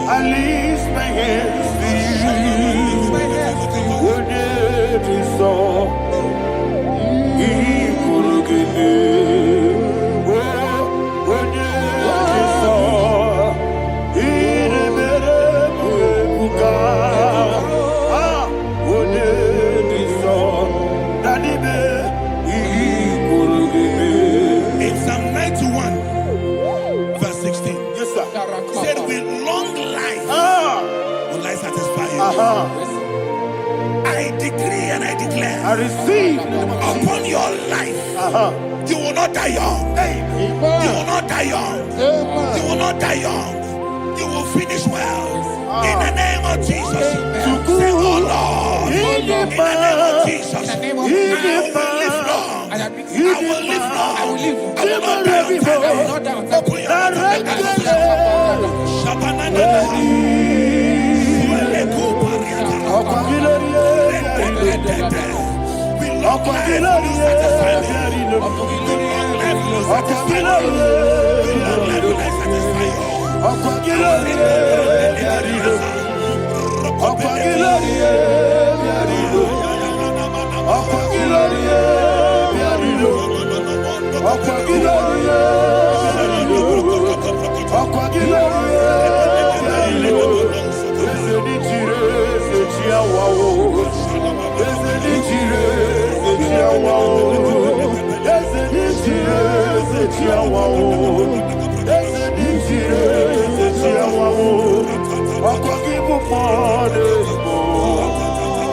[SPEAKER 1] I lift my hands to
[SPEAKER 3] In Psalm 91, verse 16,
[SPEAKER 1] Yes, sir.
[SPEAKER 3] said, with long life will I satisfy you. I decree and I declare
[SPEAKER 1] I receive.
[SPEAKER 3] upon your life, you will not die young. You will not die young. You will not die young. You will finish well. In the name of Jesus. Say, oh Lord, in the name of Jesus, I will live long. I will live long. I will not die on time. Open your
[SPEAKER 2] more anymore.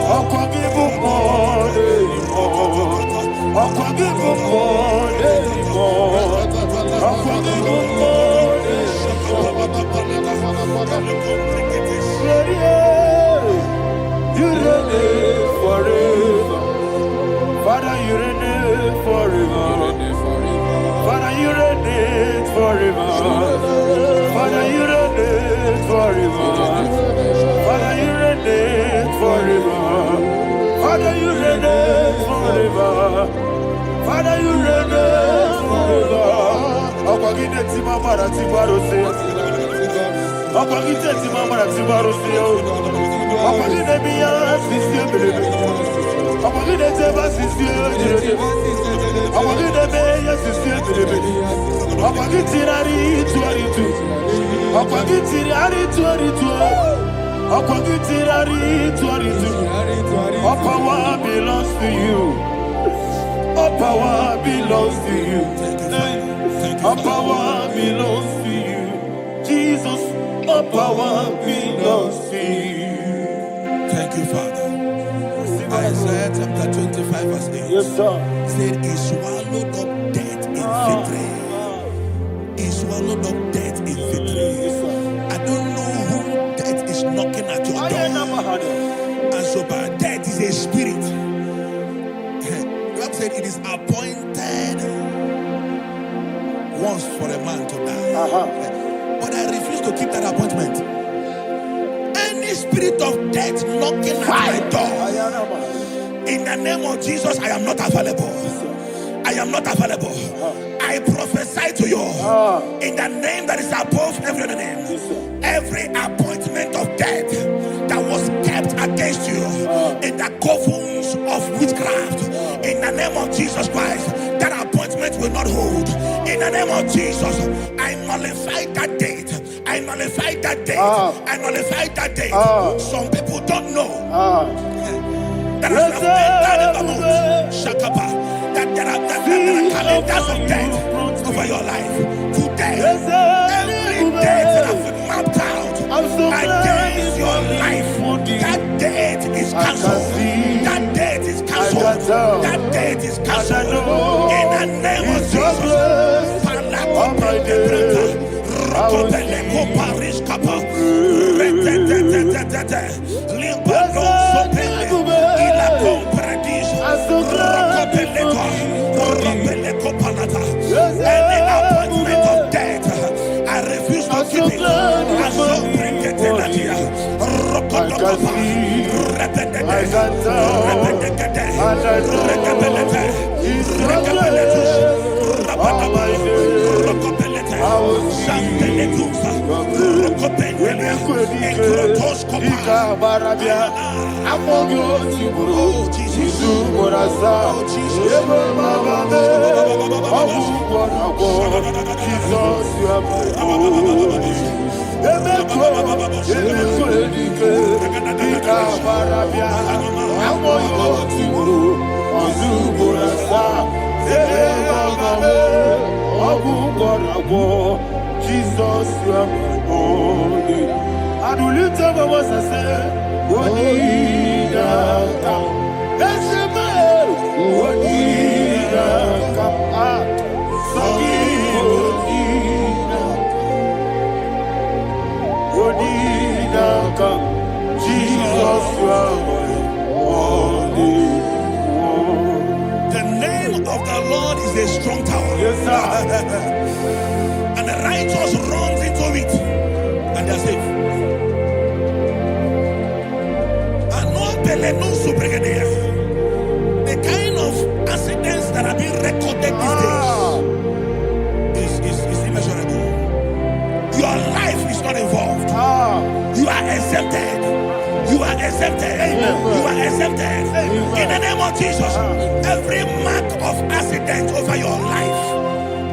[SPEAKER 2] I can give you more anymore. I can give you more anymore. I can give you more anymore. You reign forever. Father, you reign forever. Father, you reign forever. Father, you reign forever. Father, you reign forever. Father, you reign forever. Father, you reign forever. Abagine timama na tibarose. Abagine timama na tibarose. Abagine biya sisiye. Abagine teba sisiye. Abagine biya sisiye. Abagine tirari tuaritu. Abagine tirari tuaritu. Abagine tirari tuaritu. All power belongs to you. All power belongs to you. All power belongs to you. Jesus, all power belongs to you.
[SPEAKER 5] Thank you, Father. Isaiah chapter 25 verse 8.
[SPEAKER 2] Yes, sir.
[SPEAKER 5] Said he swallowed up death in victory. He swallowed up death in victory. I don't know who death is knocking at your door. And so by death is a spirit. God said it is appointed once for a man to die. But I refuse to keep that appointment. Any spirit of death knocking at my door, in the name of Jesus, I am not available. I am not available. I prophesy to you in the name that is above every other name. Every appointment of death that was kept against you in the covens of witchcraft, in the name of Jesus Christ, that appointment will not hold. In the name of Jesus, I nullify that date. I nullify that date. I nullify that date. Some people don't know that as I've entered in the month, Shakapa, that there are calendars of death over your life. Today, every date that I've mapped out against your life, that date is cancelled. That date is cancelled. That date is cancelled. In the name of Jesus. Rokopeleko Paris Kappa. Limbano Sopele. Ila Compradis. Rokopeleko Palata. Any appointment of death, I refuse to keep it. I so bring it in the year. Rokopeleko.
[SPEAKER 2] Jesus, you are my holy. I do lift up my voice and say, Wodina kam. That's the man. Wodina kam. Sagi Wodina. Wodina kam. Jesus, you are my holy.
[SPEAKER 5] The name of the Lord is a strong tower.
[SPEAKER 2] Yes, sir.
[SPEAKER 5] And the righteous runs into it and they are safe. The kind of accidents that are being recorded these days is immeasurable. Your life is not involved. You are exempted. You are exempted. You are exempted. In the name of Jesus, every mark of accident over your life,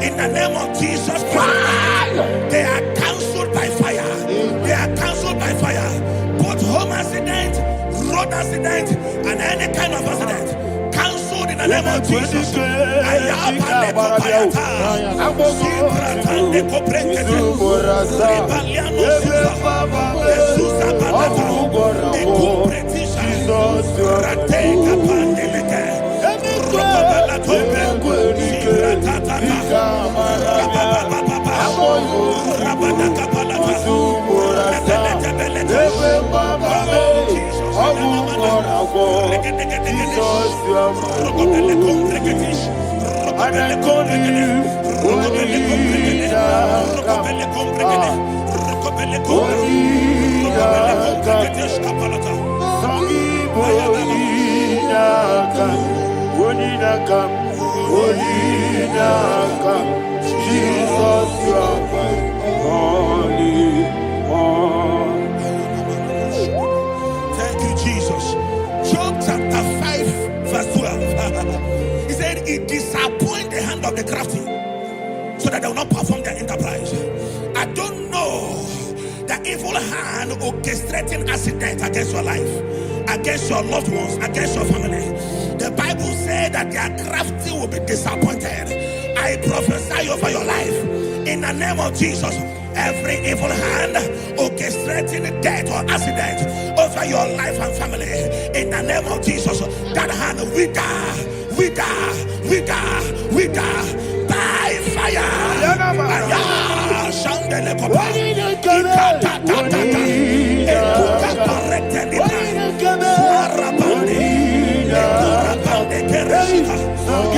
[SPEAKER 5] in the name of Jesus Christ, they are cancelled by fire. They are cancelled by fire. Both home accident, road accident, and any kind of accident, cancelled in the name of Jesus.
[SPEAKER 1] Jesus, you are holy.
[SPEAKER 4] Thank you, Jesus. Job chapter 5, verse 12. He said, it disappoints the hand of the crafty, so that they will not perform their enterprise. I don't know the evil hand orchestrating accidents against your life, against your loved ones, against your family. The Bible said that their crafty will be disappointed. I prophesy over your life in the name of Jesus. Every evil hand orchestrating death or accident over your life and family, in the name of Jesus, that hand wither by fire. Shandele kopa ikata tata ekuka correcte libra suarabande ekurabande kereshika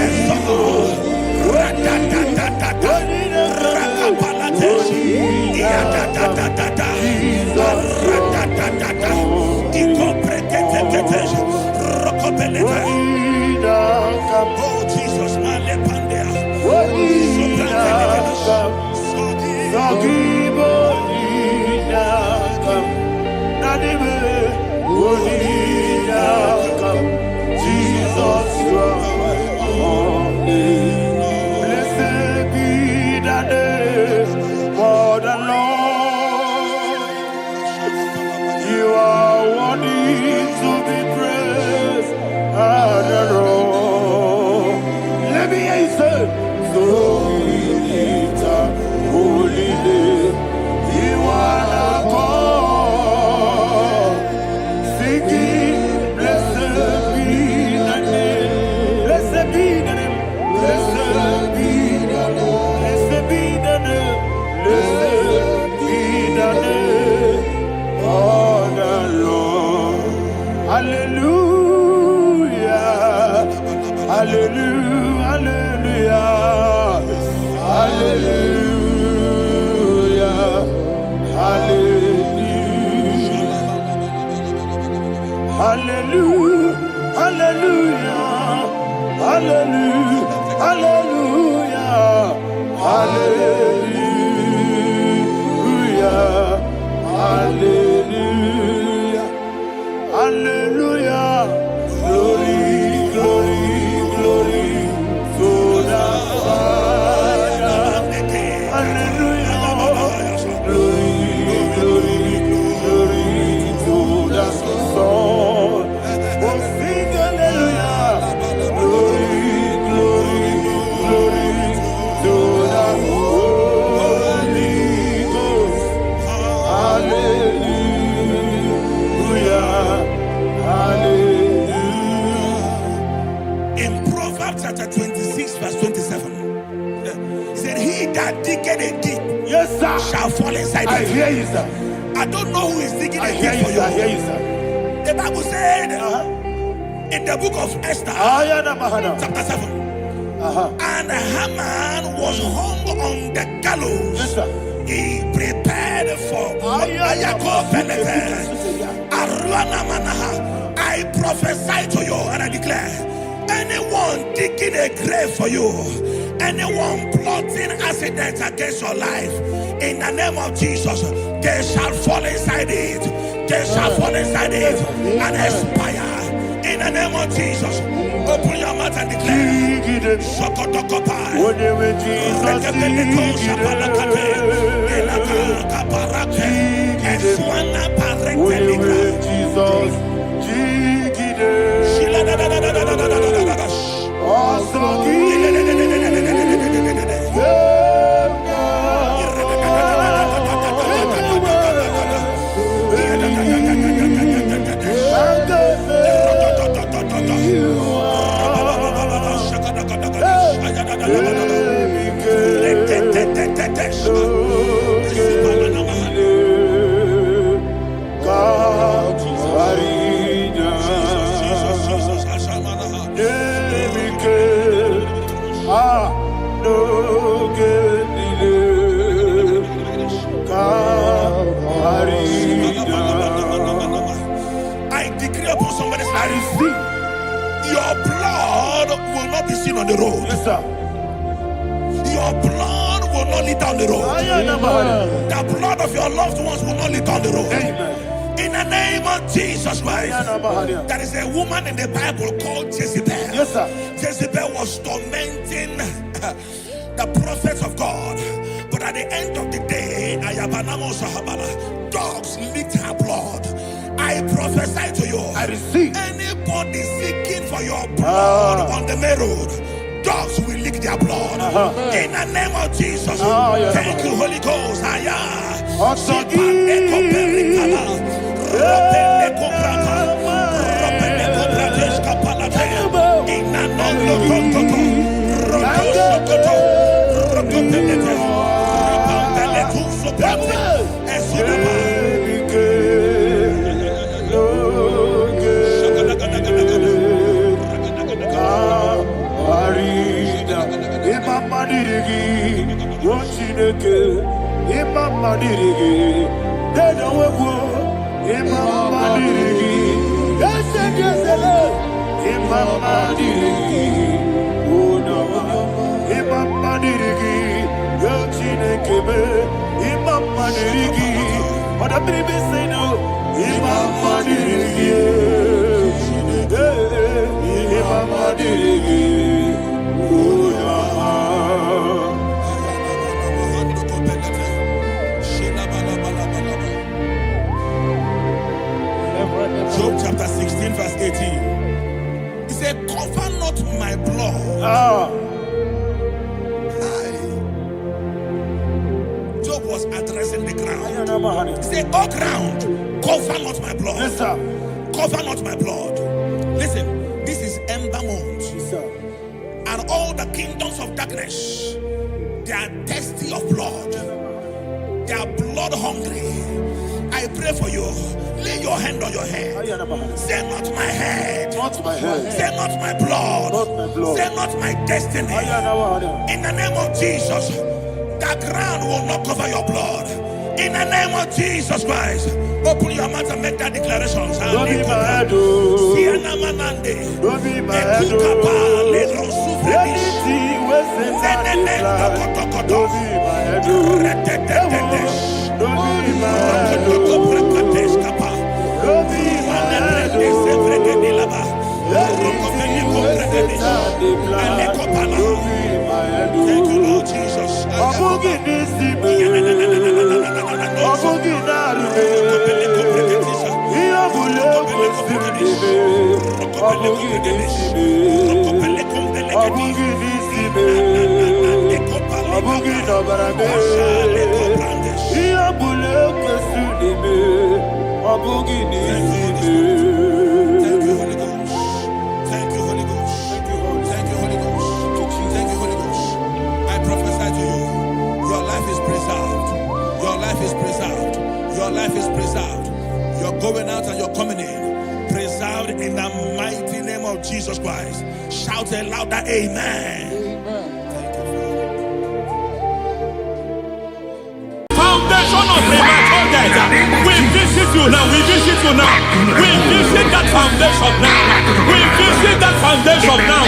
[SPEAKER 4] eso radadadadada rakapalateshi iadadadadada radadadada ikoprekete rokopeleta. Oh Jesus, malepandea
[SPEAKER 1] Jesus, you are holy. Blessed be the name for the Lord. You are worthy to be praised and adored. Let me hear you say, so we lift up holy name. You are the God. Singing, blessed be the name. Blessed be the name. Blessed be the name. Blessed be the name. Blessed be the name of the Lord. Hallelujah. Hallelujah. Hallelujah. Hallelujah. Hallelujah. Hallelujah. Hallelujah. Hallelujah. Hallelujah. Hallelujah. Hallelujah. Glory, glory, glory to the Father. Hallelujah. Glory, glory, glory to the Son. Oh, sing hallelujah. Glory, glory, glory to the Holy Ghost. Hallelujah. Hallelujah.
[SPEAKER 4] In Proverbs chapter 26, verse 27, he said, he that diggeth a deep,
[SPEAKER 1] Yes, sir.
[SPEAKER 4] shall fall inside
[SPEAKER 1] I
[SPEAKER 4] it.
[SPEAKER 1] hear you, sir.
[SPEAKER 4] I don't know who is digging
[SPEAKER 1] I
[SPEAKER 4] a
[SPEAKER 1] hear
[SPEAKER 4] deep
[SPEAKER 1] you,
[SPEAKER 4] for
[SPEAKER 1] sir. I hear
[SPEAKER 4] you.
[SPEAKER 1] you, sir.
[SPEAKER 4] The Bible said in the book of Esther,
[SPEAKER 1] Ayana Mahana.
[SPEAKER 4] chapter 7, and Haman was hung on the gallows.
[SPEAKER 1] Yes, sir.
[SPEAKER 4] He prepared for I prophesy to you and I declare, anyone digging a grave for you, anyone plotting accidents against your life, in the name of Jesus, they shall fall inside it. They shall fall inside it and expire. In the name of Jesus, open your mouth and declare. Shokotokopai.
[SPEAKER 5] I decree upon somebody's life, your blood will not be seen on the road.
[SPEAKER 1] Yes, sir.
[SPEAKER 5] Your blood will not lead down the road. The blood of your loved ones will not lead down the road. In the name of Jesus Christ. There is a woman in the Bible called Jezebel.
[SPEAKER 1] Yes, sir.
[SPEAKER 5] Jezebel was tormenting the prophets of God. But at the end of the day, dogs licked her blood. I prophesy to you.
[SPEAKER 1] I receive.
[SPEAKER 5] Anybody seeking for your blood on the main road, dogs will lick their blood. In the name of Jesus. Thank you, Holy Ghost. Job chapter 16 verse 18. He said, cover not my blood. Job was addressing the ground. He said, oh ground, cover not my blood.
[SPEAKER 1] Yes, sir.
[SPEAKER 5] Cover not my blood. Listen, this is ember month.
[SPEAKER 1] Yes, sir.
[SPEAKER 5] And all the kingdoms of darkness, they are thirsty of blood. They are blood hungry. I pray for you. Lay your hand on your head. Say not my head.
[SPEAKER 1] Not my head.
[SPEAKER 5] Say not my blood.
[SPEAKER 1] Not my blood.
[SPEAKER 5] Say not my destiny. In the name of Jesus, the ground will not cover your blood. In the name of Jesus Christ, open your mouth and make that declaration.
[SPEAKER 1] Don't be mad, oh. Don't be mad, oh. Anything was in my life. Don't be mad, oh. Don't be mad, oh. Don't be mad, oh. Anything was in my life. Don't be mad, oh.
[SPEAKER 5] Thank you, Lord Jesus. Your life is preserved. You're going out and you're coming in. Preserved in the mighty name of Jesus Christ. Shout a louder amen. Thank you, Father. Foundation of premature death. We visit you now. We visit you now. We visit that foundation now. We visit that foundation now.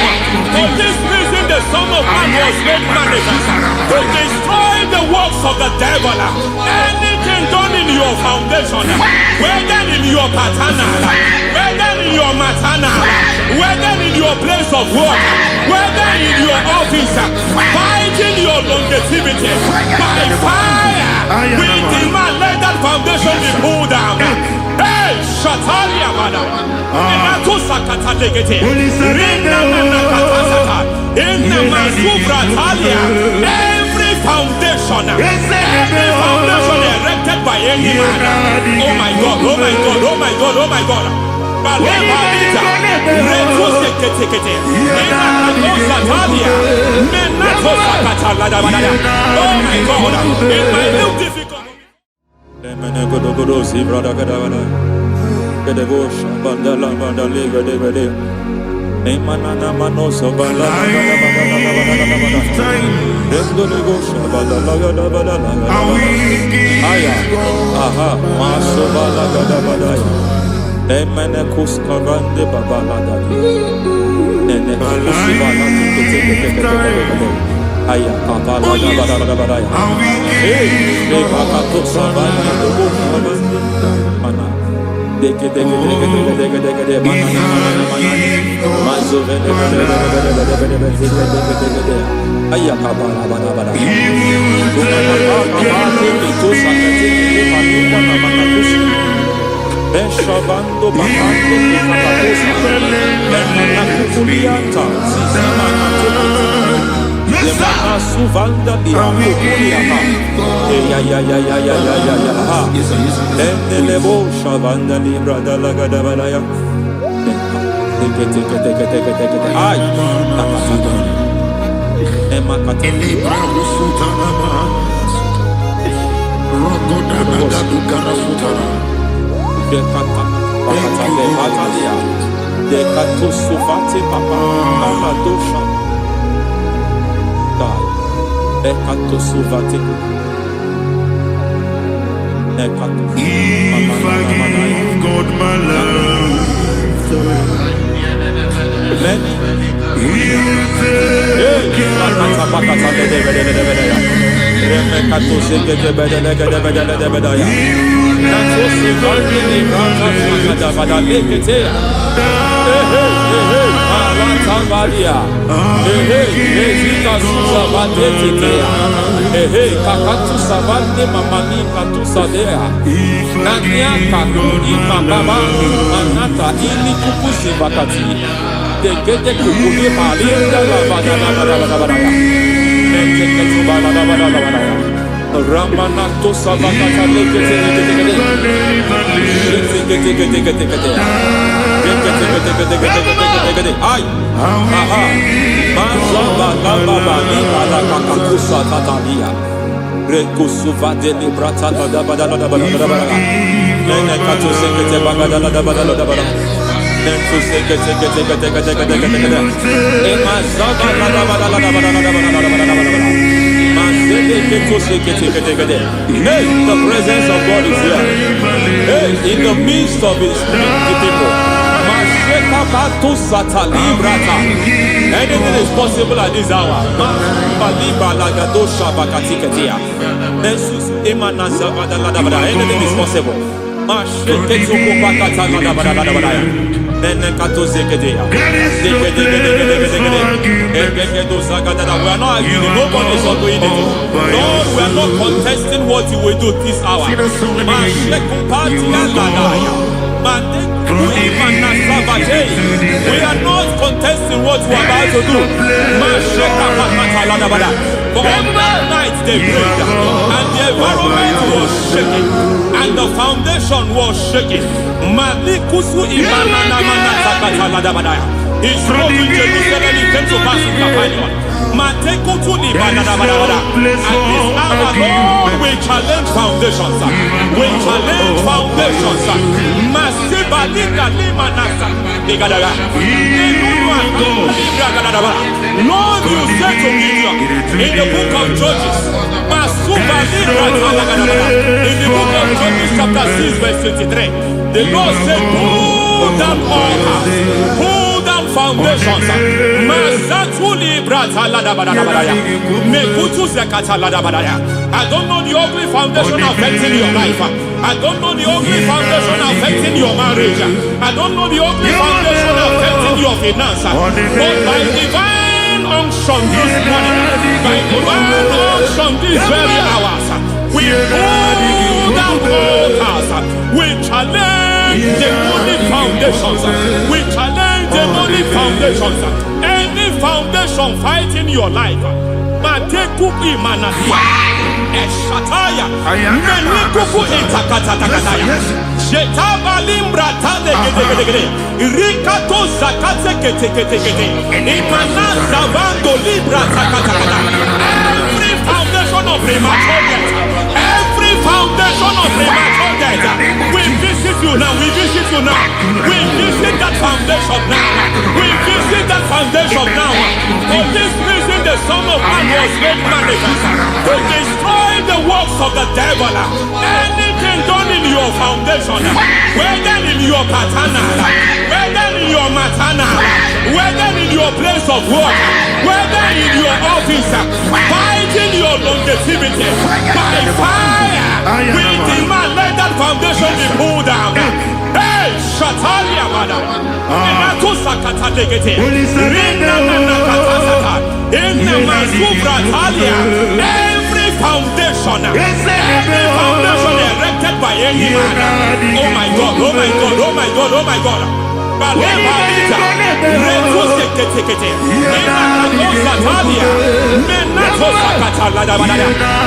[SPEAKER 5] For this reason, the Son of Man was made manifest to destroy the works of the devil. Anything done in your foundation, whether in your paternal, whether in your maternal, whether in your place of work, whether in your office, fighting your longevity by fire, we demand let that foundation be pulled down. Hey, Shatalia Bada, Sakata Legate, in the Masufra Talia, every foundation erected by any man. Oh my God, oh my God, oh my God, oh my God. Baleta, Retu Sekete, in the Satalia, in my new difficult.
[SPEAKER 2] Ramanato Savakata Ay, aha, Mazaba Baba Nibala Kakakusa Tatalia, Rekusuva de Librata da Badala, Nene Katu Sekete Bagadala da Badala, Nentu Sekete, Emazaba da Badala. Hey, the presence of God is here. Hey, in the midst of His people. Anything is possible at this hour. Anything is possible. We are not arguing, nobody is doing it. Lord, we are not contesting what you will do this hour. We are not contesting what you are about to do. For all night they prayed, and the environment was shaking, and the foundation was shaking. He drove in Jerusalem, he came to pass in Capernaum. And this hour, Lord, we challenge foundations. We challenge foundations. Lord, you said to me in the book of Judges, in the book of Judges chapter 6 verse 23, the Lord said, pull down altars, pull down foundations. I don't know the ugly foundation affecting your life. I don't know the ugly foundation affecting your marriage. I don't know the ugly foundation affecting your finance. But by divine unction this morning, by divine unction these very hours, we pull down altars. We challenge demonic foundations. We challenge demonic foundations. Any foundation fighting your life, Matekupi Manatia, Eshataya, Menikupu Intakatakataya, Jetavalimbra Tadegede, Rikato Zakate, Imana Zavando Libra Takataka. foundation of premature death, we visit you now. We visit you now. We visit that foundation now. We visit that foundation now. For this reason, the Son of Man was made manifest to destroy the works of the devil. Anything done in your foundation, whether in your paternal, whether in your maternal, whether in your place of work, whether in your office, fighting your longevity by fire, we demand let that foundation be pulled down. Hey, Shatalia, madam. Every foundation erected by any man. Oh my God, oh my God, oh my God, oh my God.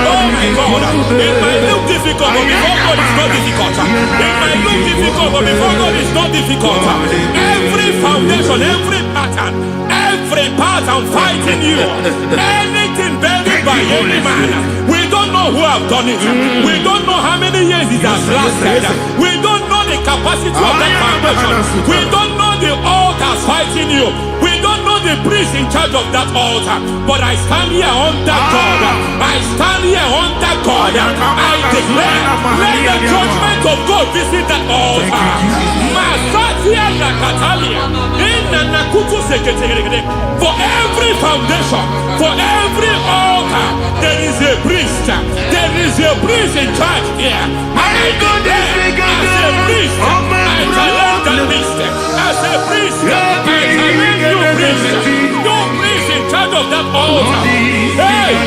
[SPEAKER 2] Oh my God, it might look difficult, but before God it's not difficult. It might look difficult, but before God it's not difficult. Every foundation, every pattern fighting you, anything buried by any man, we don't know who have done it. We don't know how many years it has lasted. We don't know the capacity of that foundation. We don't know the altars fighting you. We don't know the priest in charge of that altar. But I stand here under God. I stand here under God. I declare, let the judgment of God visit that altar. For every foundation, for every altar, there is a priest. There is a priest in charge here. I declare, as a priest, I challenge the priest. As a priest, I challenge you priest. You priest in charge of that altar. Hey!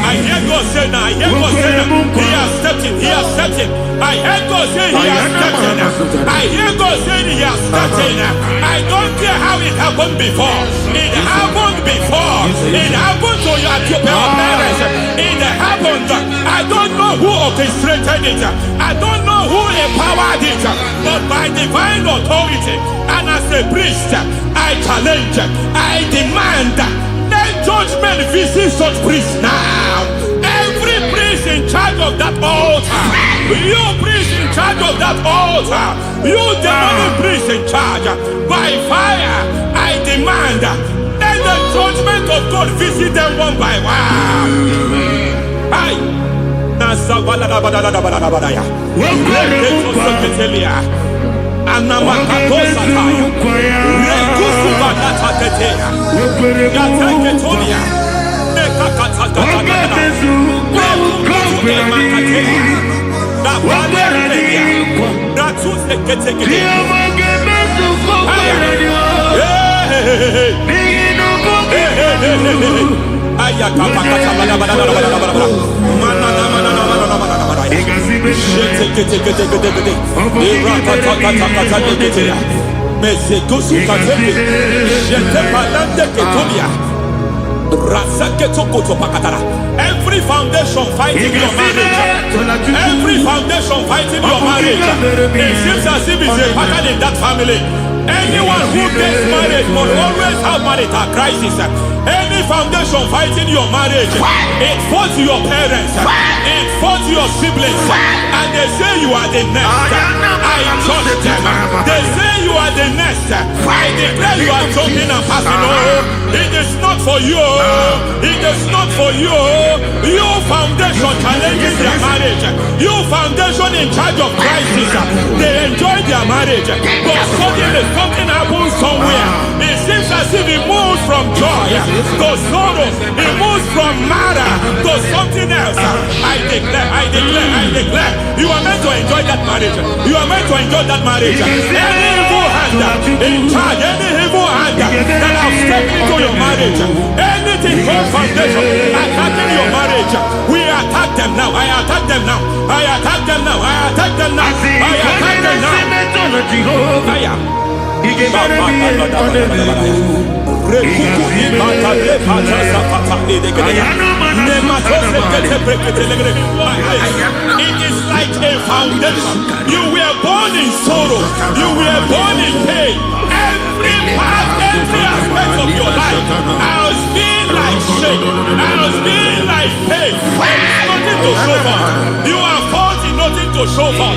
[SPEAKER 2] I hear God say now, I hear God say now, he has stepped in, he has stepped in. I hear God say he has stepped in. I hear God say he has stepped in. I don't care how it happened before. It happened before. It happened to your parents. It happened. I don't know who orchestrated it. I don't know who empowered it. But by divine authority and as a priest, I challenge, I demand, let judgment visit such priests now. Every priest in charge of that altar, you priest in charge of that altar, you demonic priest in charge, by fire, I demand, let the judgment of God visit them one by one. Every foundation fighting your marriage, every foundation fighting your marriage, it seems as if it's a pattern in that family. Anyone who gets married must always have marital crisis. Any foundation fighting your marriage, it fought your parents, it fought your siblings, and they say you are the next. I judge them. They say you are the next. I declare you are jumping and passing. Oh, it is not for you. It is not for you. You foundation challenging their marriage. You foundation in charge of crisis. They enjoy their marriage, but suddenly something happens somewhere. It seems as if it moves from joy to sorrow. It moves from matter to something else. I declare, you are meant to enjoy that marriage. You are meant to enjoy that marriage. Any evil hand in charge, any evil hand that have stepped into your marriage, anything called foundation attacking your marriage, we attack them now. I attack them now. I attack them now. I attack them now. I attack them now.
[SPEAKER 5] It is like a foundation. You were born in sorrow. You were born in pain. Every part, every aspect of your life has been like shame. Has been like pain. Nothing to show for. You are faulty, nothing to show for.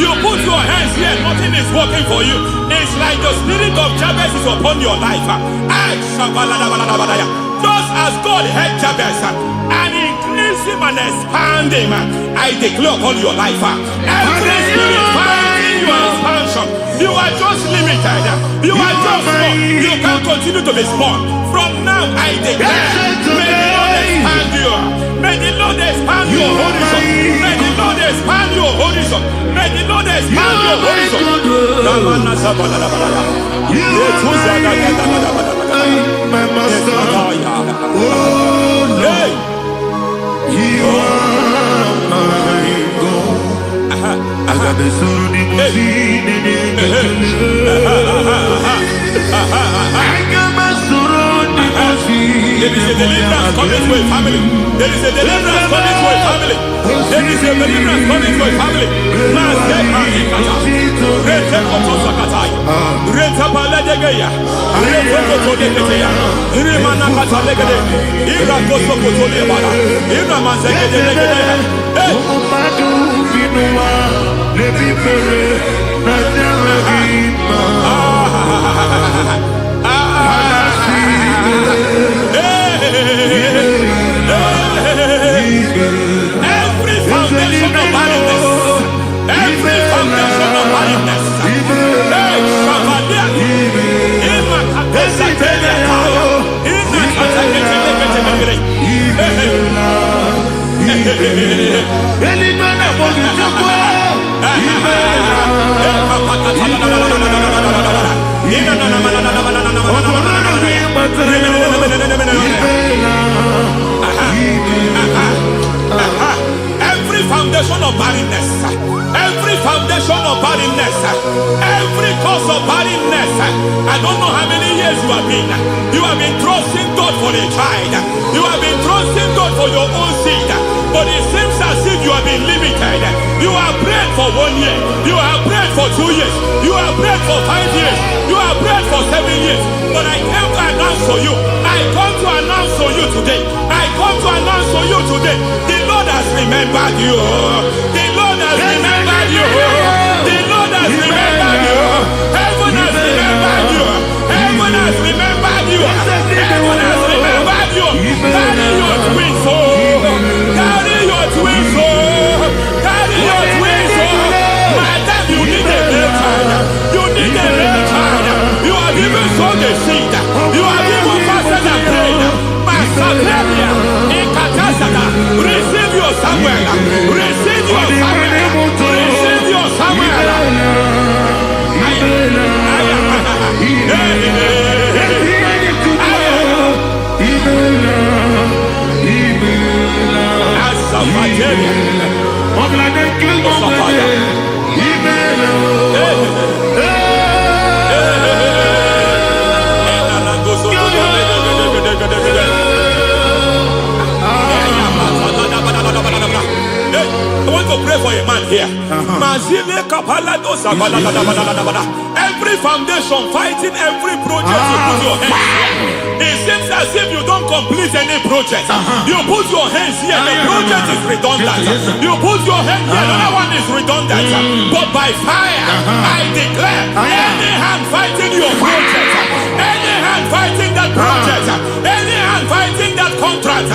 [SPEAKER 5] You put your hands here, nothing is working for you. It's like the spirit of Jabez is upon your life. Just as God had Jabez and increased him and expand him, I declare upon your life. Every spirit fighting your expansion, you are just limited. You are just small. You can't continue to be small. From now, I declare, may the Lord expand you. May the Lord expand your horizon. May the Lord expand your horizon. May the Lord expand your horizon.
[SPEAKER 3] My master, oh Lord, you are my God. I got the soul in my feet. I got my soul in my feet.
[SPEAKER 5] There is a deliverance coming to a family. There is a deliverance coming to a family. There is a deliverance coming to a family. Every foundation of barrenness, every foundation of barrenness, every foundation of barrenness, every foundation of barrenness, every cause of barrenness. I don't know how many years you have been trusting God for a child. You have been trusting God for your own seed, but it seems as if you have been limited. You have prayed for 1 year, you have prayed for 2 years, you have prayed for 5 years, you have prayed for 7 years. But I came to announce for you, I come to announce for you today, I come to announce for you today, the Lord has remembered you. The Lord has remembered you. The Lord has remembered you. Heaven has remembered you. Heaven has remembered you. Heaven has remembered you. Carry your twins, oh. Carry your twins, oh. Carry your twins, oh. Madam, you need a real child. You need a real child. You have even sown the seed. You have even fasted and prayed. Masaperia, Ikatasada, receive your Samuel. Receive your Samuel. Receive your Samuel. I want to pray for a man here. Every foundation fighting every project you put your hands here. It seems as if you don't complete any project. You put your hands here, the project is redundant. You put your hand here, another one is redundant. But by fire, I declare, any hand fighting your project, any hand fighting that project, any hand fighting that contract,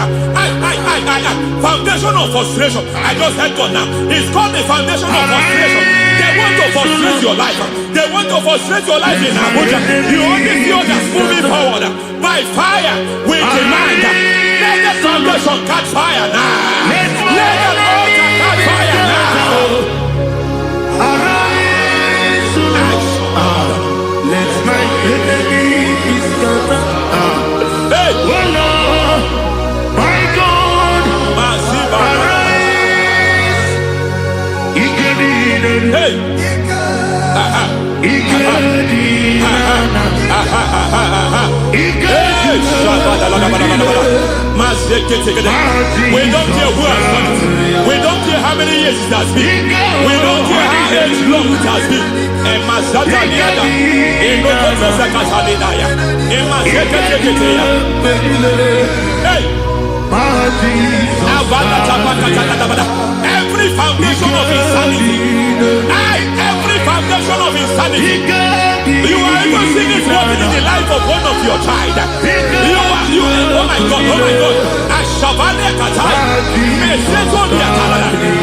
[SPEAKER 5] foundation of frustration. I just heard God now. It's called the foundation of frustration. They want to frustrate your life. They want to frustrate your life in Abuja. You only see others moving forward. By fire, we demand. Let the foundation catch fire now. Let the altar catch fire now.
[SPEAKER 3] Arise, let my enemy be scattered.
[SPEAKER 5] Hey,
[SPEAKER 3] Oh Lord, my God, arise.
[SPEAKER 5] hey.
[SPEAKER 2] We don't care who has done it. We don't care how many years it has been. We don't care how age long it has been. Every foundation of insanity. Every foundation of insanity. You are even seeing it working in the life of one of your child. Oh my God, oh my God.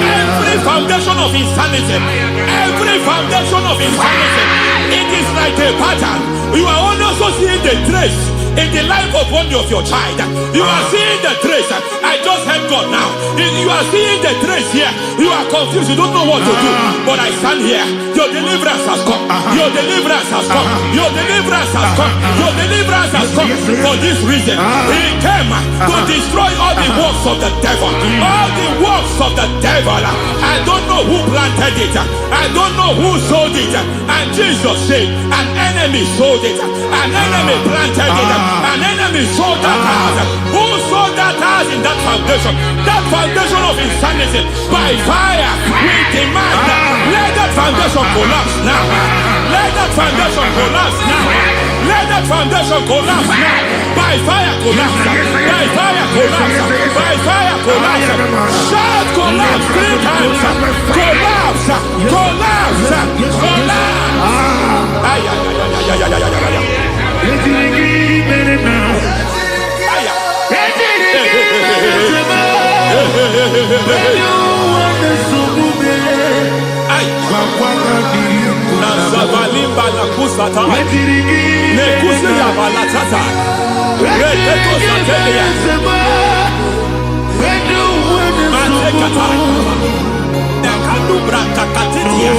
[SPEAKER 2] Every foundation of insanity. Every foundation of insanity. It is like a pattern. You are also seeing the trace in the life of one of your child. You are seeing the trace. I just heard God now. You are seeing the trace here. You are confused. You don't know what to do. But I stand here. Your deliverance has come. Your deliverance has come. Your deliverance has come. Your deliverance has come. For this reason, He came to destroy all the works of the devil. All the works of the devil. I don't know who planted it. I don't know who sold it. And Jesus said, an enemy sold it. An enemy planted it. An enemy sold that house. Who sold that house in that foundation? That foundation of insanity. By fire, we demand let that foundation collapse now. Let that foundation collapse now. Let that foundation collapse now. By fire collapse. By fire collapse. By fire collapse. Shout collapse 3 times. Collapse. Collapse. Collapse. Ay, ay, ay, ay, ay, ay, ay, ay, ay. Nazabalimba na kusata nekusi ya balatata reteto satelia matekata nekadu brakakatitia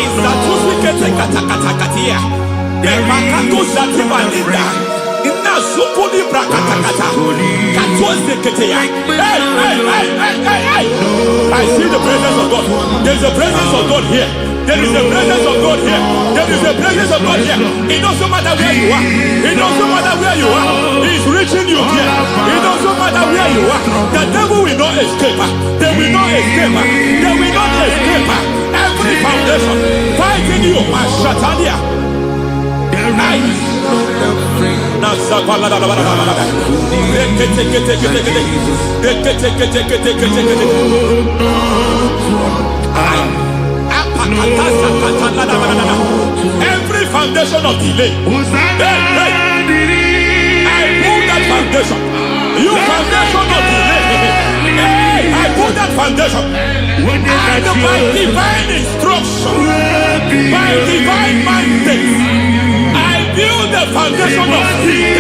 [SPEAKER 2] izatusi kete katakatakatia nekakatu zatibalinda ina sukuni brakatakata katuose ketea. Hey. I see the presence of God. There's a presence of God here. There is a presence of God here. There is a presence of God here. It doesn't matter where you are. It doesn't matter where you are. He's reaching you here. It doesn't matter where you are. The devil will not escape. They will not escape. They will not escape. Every foundation fighting you. Mashatalia. Every foundation of delay. I pull that foundation. You foundation of delay. I pull that foundation. And by divine instruction, by divine mandate, I build the foundation of speed.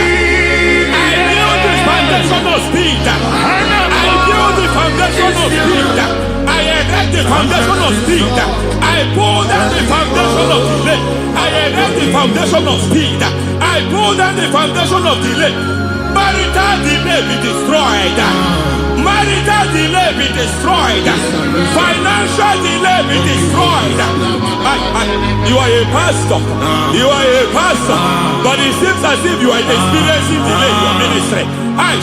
[SPEAKER 2] I build the foundation of speed. I build the foundation of speed. I erect the foundation of speed. I pull down the foundation of delay. I erect the foundation of speed. I pull down the foundation of delay. Marital delay be destroyed. Marital delay be destroyed. Financial delay be destroyed. You are a pastor. You are a pastor. But it seems as if you are experiencing delay in your ministry. By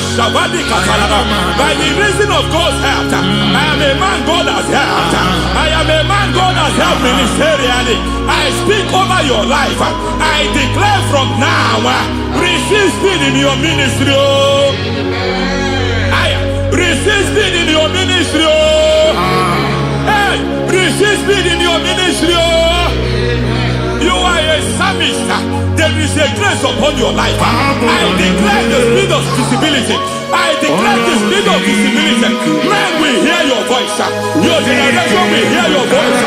[SPEAKER 2] the reason of God's help, I am a man God has helped. I am a man God has helped ministerially. I speak over your life. I declare from now, receive speed in your ministry. Receive speed in your ministry. Hey, receive speed in your ministry. You are a psalmist. There is a grace upon your life. I declare the spirit of visibility. I declare the spirit of visibility. Men will hear your voice. Your generation will hear your voice.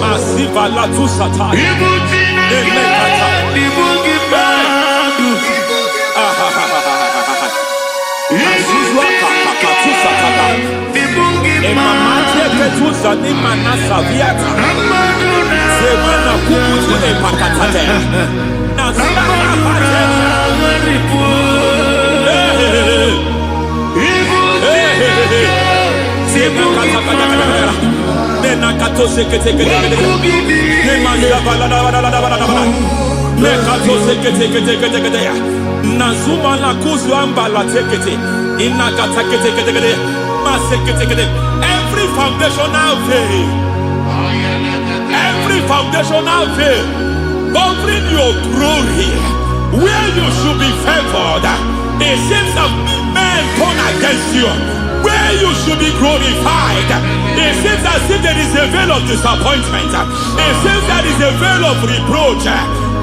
[SPEAKER 2] Masiva la tu sata.
[SPEAKER 4] Zani manasa viata. Semana kukutu e pakatate. Nasana pate. Semana katakata. Nena katose kete. Nemanda balada. Nekato sekete. Nazuma la kuzu ambala tekete. Inakata kete. Masekete. Every foundational veil. Every foundational veil covering your glory, where you should be favored. It seems that men turn against you, where you should be glorified. It seems as if there is a veil of disappointment. It seems there is a veil of reproach.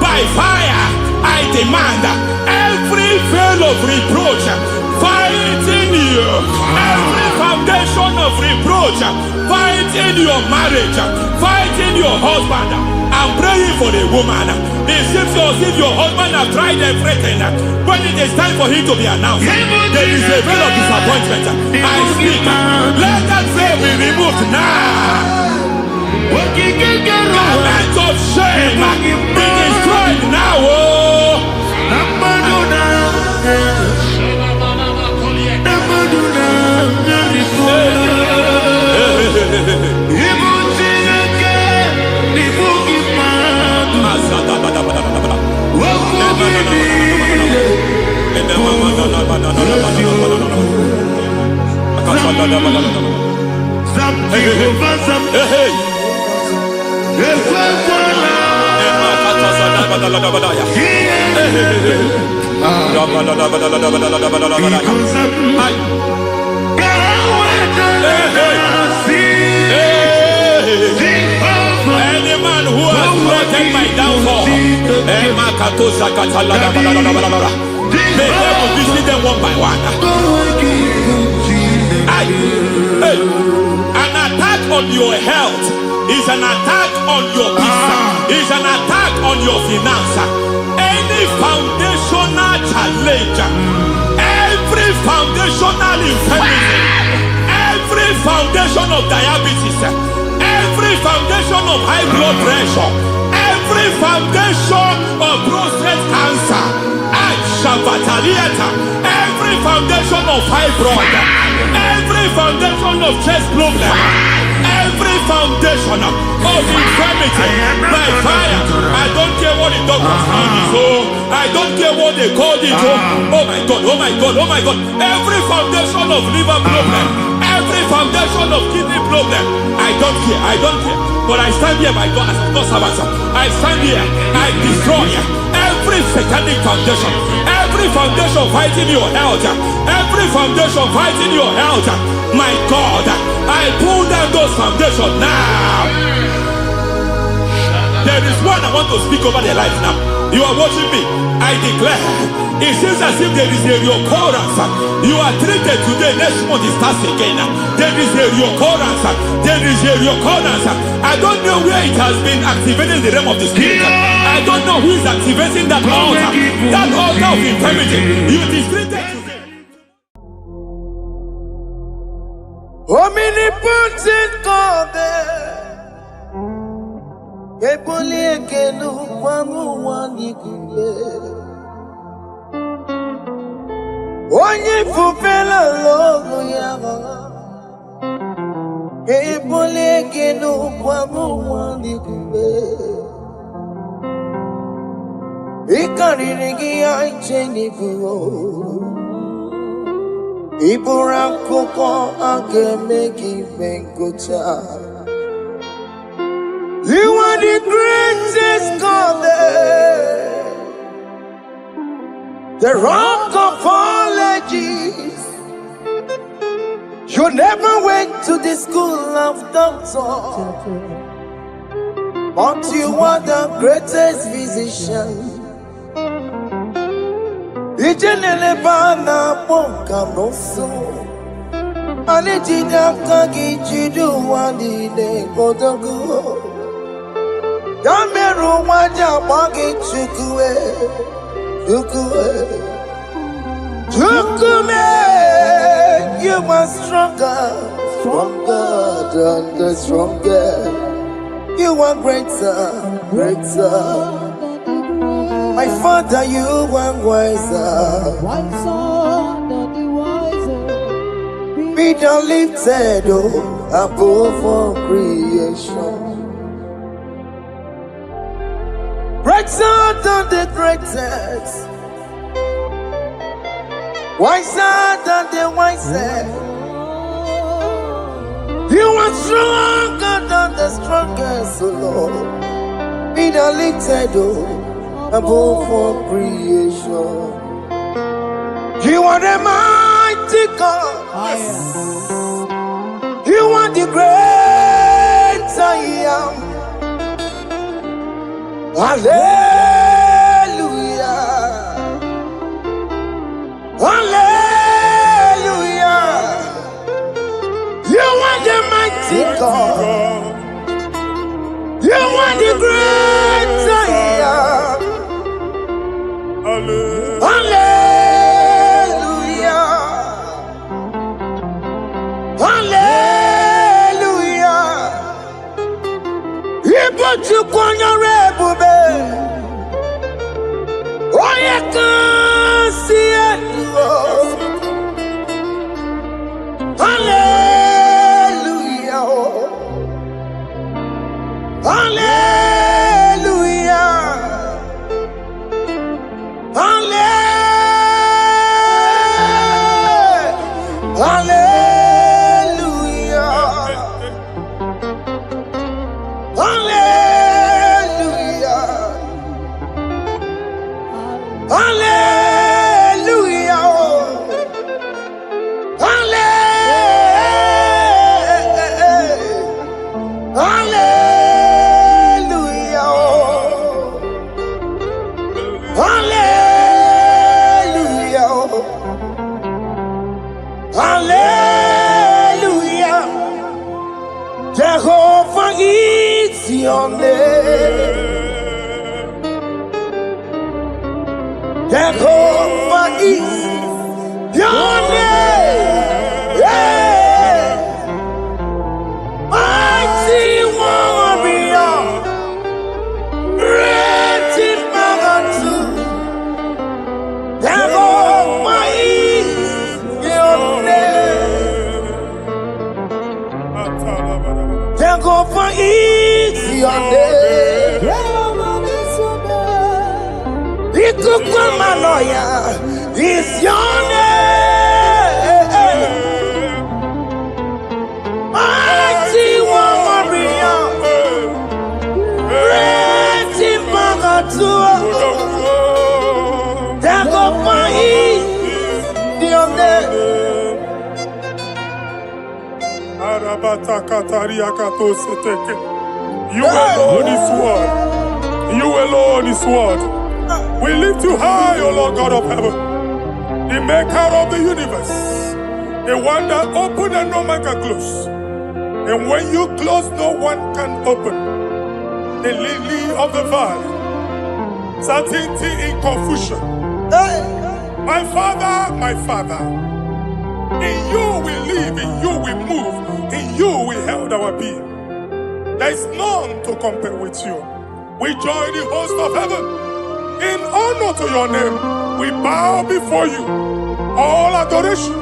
[SPEAKER 4] By fire, I demand every veil of reproach fighting you, every foundation of reproach fighting your marriage, fighting your husband. I'm praying for the woman. It seems as if your husband has tried everything. When it is time for him to be announced, there is a veil of disappointment. I speak. Let that veil be removed now. Garment of shame be destroyed now. Any man who has plotted my downfall, may God visit them one by one. An attack on your health is an attack on your peace, is an attack on your finance. Any foundational challenge, every foundational infirmity, every foundation of diabetes, every foundation of high blood pressure, every foundation of prostate cancer, every foundation of fibroid, every foundation of chest problem, every foundation of infirmity, by fire. I don't care what the doctors call it, so I don't care what they call it. Oh my God. Every foundation of liver problem, every foundation of kidney problem, I don't care. But I stand here, my God, as God's servant. I stand here, I destroy every satanic foundation, every foundation fighting your health, every foundation fighting your health. My God, I pull down those foundations now. There is one I want to speak over their life now. You are watching me. I declare, it seems as if there is a reoccurrence. You are treated today, next month it starts again. There is a reoccurrence. I don't know where it has been activated in the realm of the spirit. I don't know who is activating that altar of infirmity. You is treated today.
[SPEAKER 1] Omnipotent God, onye fufela lolo yaga ebole kenu kwa mwandi kube ikariri ya cheni buo ibura koko akeme kibengocha. You are the greatest God there, the rock of all ages. You never went to the school of doctor, but you are the greatest physician. Ijenele bana ponka noso, anejida kagi jidu wadi ne godogo. Dameru waja bagi chukue. You are stronger stronger than the strongest. You are greater, greater. My Father, you are wiser. Be thou lifted, oh, above all creation. Greater than the greatest. Wiser than the wisest. You are stronger than the strongest, oh Lord. Be thou lifted, oh, above all creation. You are the mighty God. You are the great I am. Hallelujah. Hallelujah. You are the mighty God. You are the great I am. Hallelujah. Hallelujah. You put you on your rebel. Oh, you can see it. Hallelujah. Hallelujah. Hallelujah. Hallelujah. Hallelujah. Hallelujah. Hallelujah. Jehovah is your name. Jehovah is your name. Yeah. Mighty warrior. Great in magnitude. Jehovah is your name. Jehovah is your name. Ikukumanoya is your name. Mighty warrior, great in magnitude. Jehovah is your name.
[SPEAKER 2] You alone is one. You alone is one. We lift you high, O Lord God of heaven, the maker of the universe, the one that opened and no man can close. And when you close, no one can open. The lily of the valley, certainty in confusion. My Father, in you we live, in you we move, in you we held our being. There is none to compare with you. We join the host of heaven. In honor to your name, we bow before you. All adoration,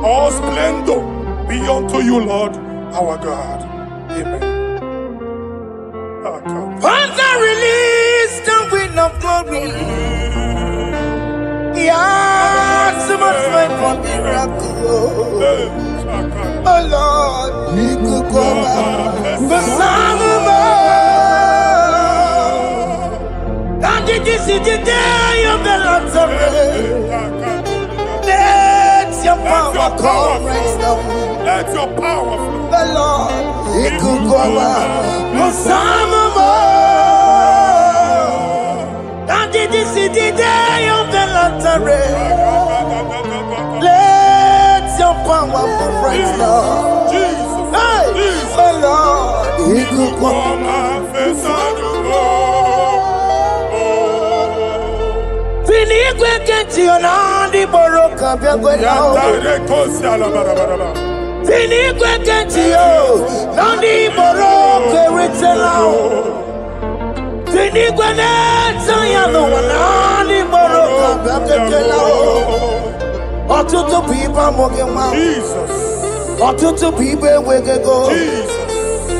[SPEAKER 2] all splendor be unto you, Lord, our God. Amen.
[SPEAKER 1] Father, release the wind of glory. Yeah, so much faith for miracle. Oh Lord, we could go back. The Son of God, this is the day of the Lord's rain. Let your power come right now.
[SPEAKER 2] Let your power flow.
[SPEAKER 1] The Lord, we could go back. The Son of God, this is the day of the Lord's rain. Let your power come right now.
[SPEAKER 2] Jesus,
[SPEAKER 1] Hey, the Lord, we could go back. Tini kweketio, nani boroko eritela. Tini kweneta ya no nani boroko beketela. Otutu pipa mogema.
[SPEAKER 2] Jesus.
[SPEAKER 1] Otutu pipa wegego.
[SPEAKER 2] Jesus.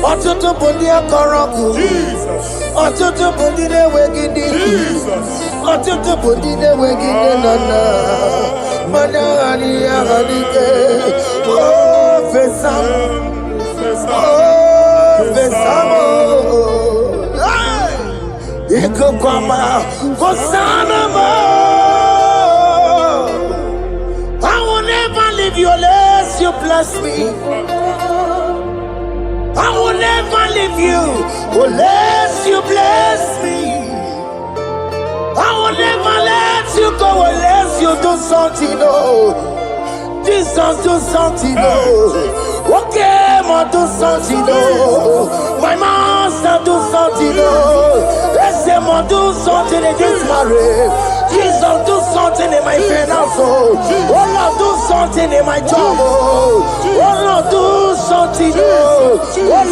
[SPEAKER 1] Otutu bondi akoroku.
[SPEAKER 2] Jesus.
[SPEAKER 1] Otutu bondi ne wegidi.
[SPEAKER 2] Jesus.
[SPEAKER 1] Otutu bondi ne wegidi nana. Manani agadike. Oh, fesam. Oh, fesamo. Iko kwama. Kosanamo. I will never leave you unless you bless me. I will never leave you unless you bless me. I will never let you go unless you do something. Oh, Jesus, do something. Oh, okay, ma do something. Oh, my master, do something. Oh, let's say, ma do something in this marriage. Jesus, do something in my finance. Oh, Lord, do something in my job. Oh, Lord, do something. Oh,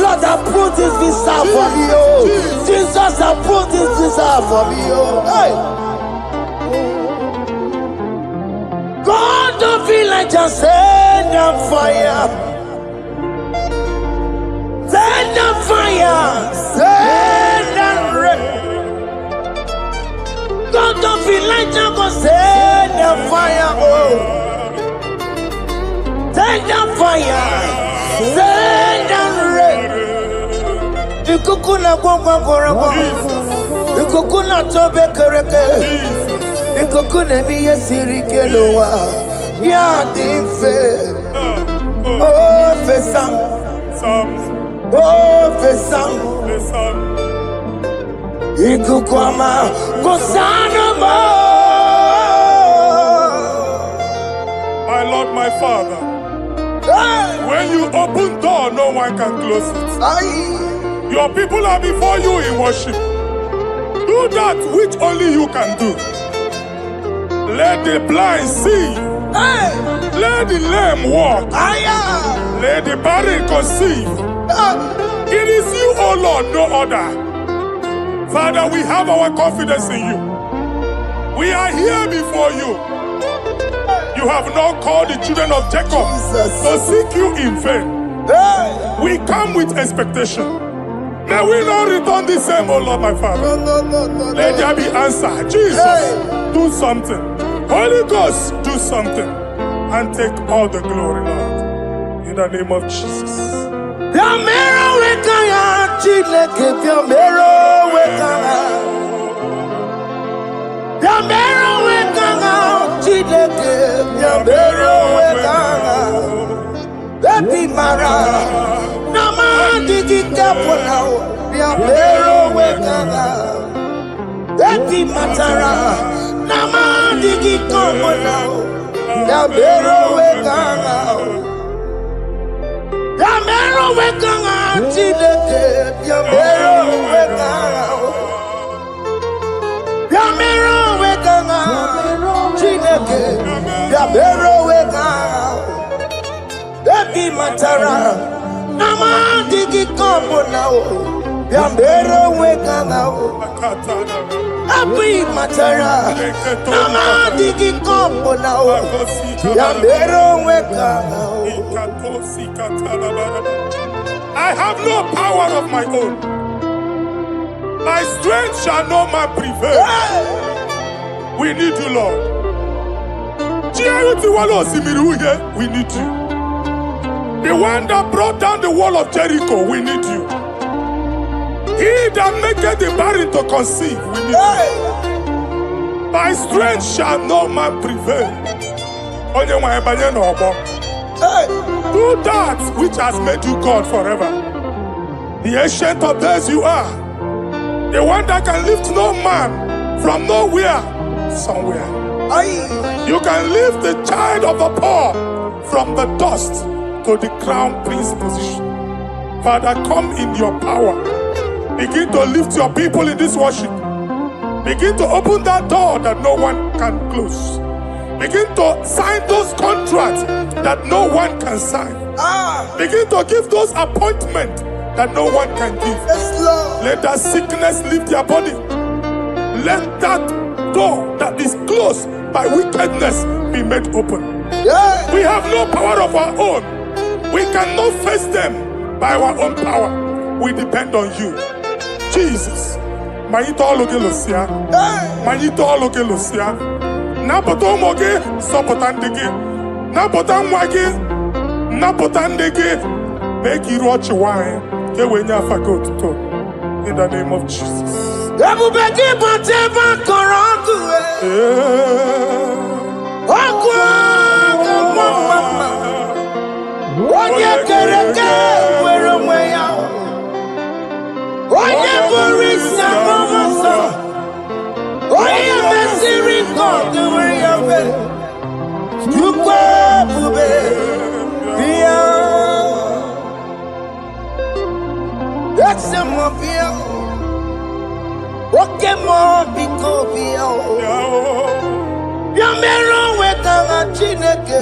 [SPEAKER 1] Lord, I put this visa for me. Oh, Jesus, I put this visa for me. Oh, hey. God, don't feel like just send a fire. Send a fire. Send a rain. God don't feel like just gonna send a fire. Oh, send a fire. Send a rain. Ikukuna gwangwa gwangwa. Ikukuna tobe kereke. Ikukuna miye sirike lowa. Ya dife. Oh, fesam. Oh, fesam. Ikukwama Kosanamo.
[SPEAKER 2] My Lord, my Father, when you open door, no one can close it. Your people are before you in worship. Do that which only you can do. Let the blind see. Let the lame walk. Let the barren conceive. It is you, O Lord, no other. Father, we have our confidence in you. We are here before you. You have not called the children of Jacob to seek you in vain. We come with expectation. May we not return the same, oh Lord, my Father. Let there be answer. Jesus, do something. Holy Ghost, do something. And take all the glory, Lord. In the name of Jesus.
[SPEAKER 1] Yamero wekaya chileke yamero wekaya. Yamero wekaya chileke yamero wekaya. Baby mara nama digi kapona yamero wekaya. Baby matara nama digi kapona yamero wekaya. Yamero wekanga chileke yamero wekanga. Yamero wekanga chileke yamero wekanga. Baby matara nama digi kombo nao yamero wekanga. Baby matara nama digi kombo nao yamero wekanga.
[SPEAKER 2] I have no power of my own. My strength shall no man prevail. We need you, Lord. We need you. The one that brought down the wall of Jericho, we need you. He that maketh the barren to conceive, we need you. My strength shall no man prevail. Do that which has made you God forever. The ancient of days you are. The one that can lift no man from nowhere, somewhere. You can lift the child of the poor from the dust to the crown prince position. Father, come in your power. Begin to lift your people in this worship. Begin to open that door that no one can close. Begin to sign those contracts that no one can sign. Begin to give those appointments that no one can give.
[SPEAKER 1] Yes, Lord.
[SPEAKER 2] Let that sickness leave their body. Let that door that is closed by wickedness be made open.
[SPEAKER 1] Yeah.
[SPEAKER 2] We have no power of our own. We cannot face them by our own power. We depend on you. Jesus. Manito ologe losia. Manito ologe losia. Napoto moge sopotandege. Napota mwage. Napotandege. Make you watch wine. Get when you go to talk. In the name of Jesus.
[SPEAKER 1] Everybody but ever korangu. Mama. Onye kereke were onwe ya. Onye bụrụ isi akọmọsọ. Onye mesiri God were ya be. Chukwu ebube bịa. Ese mo bịa. Oke mo biko bịa. Bịa mere onwe ka na Chineke.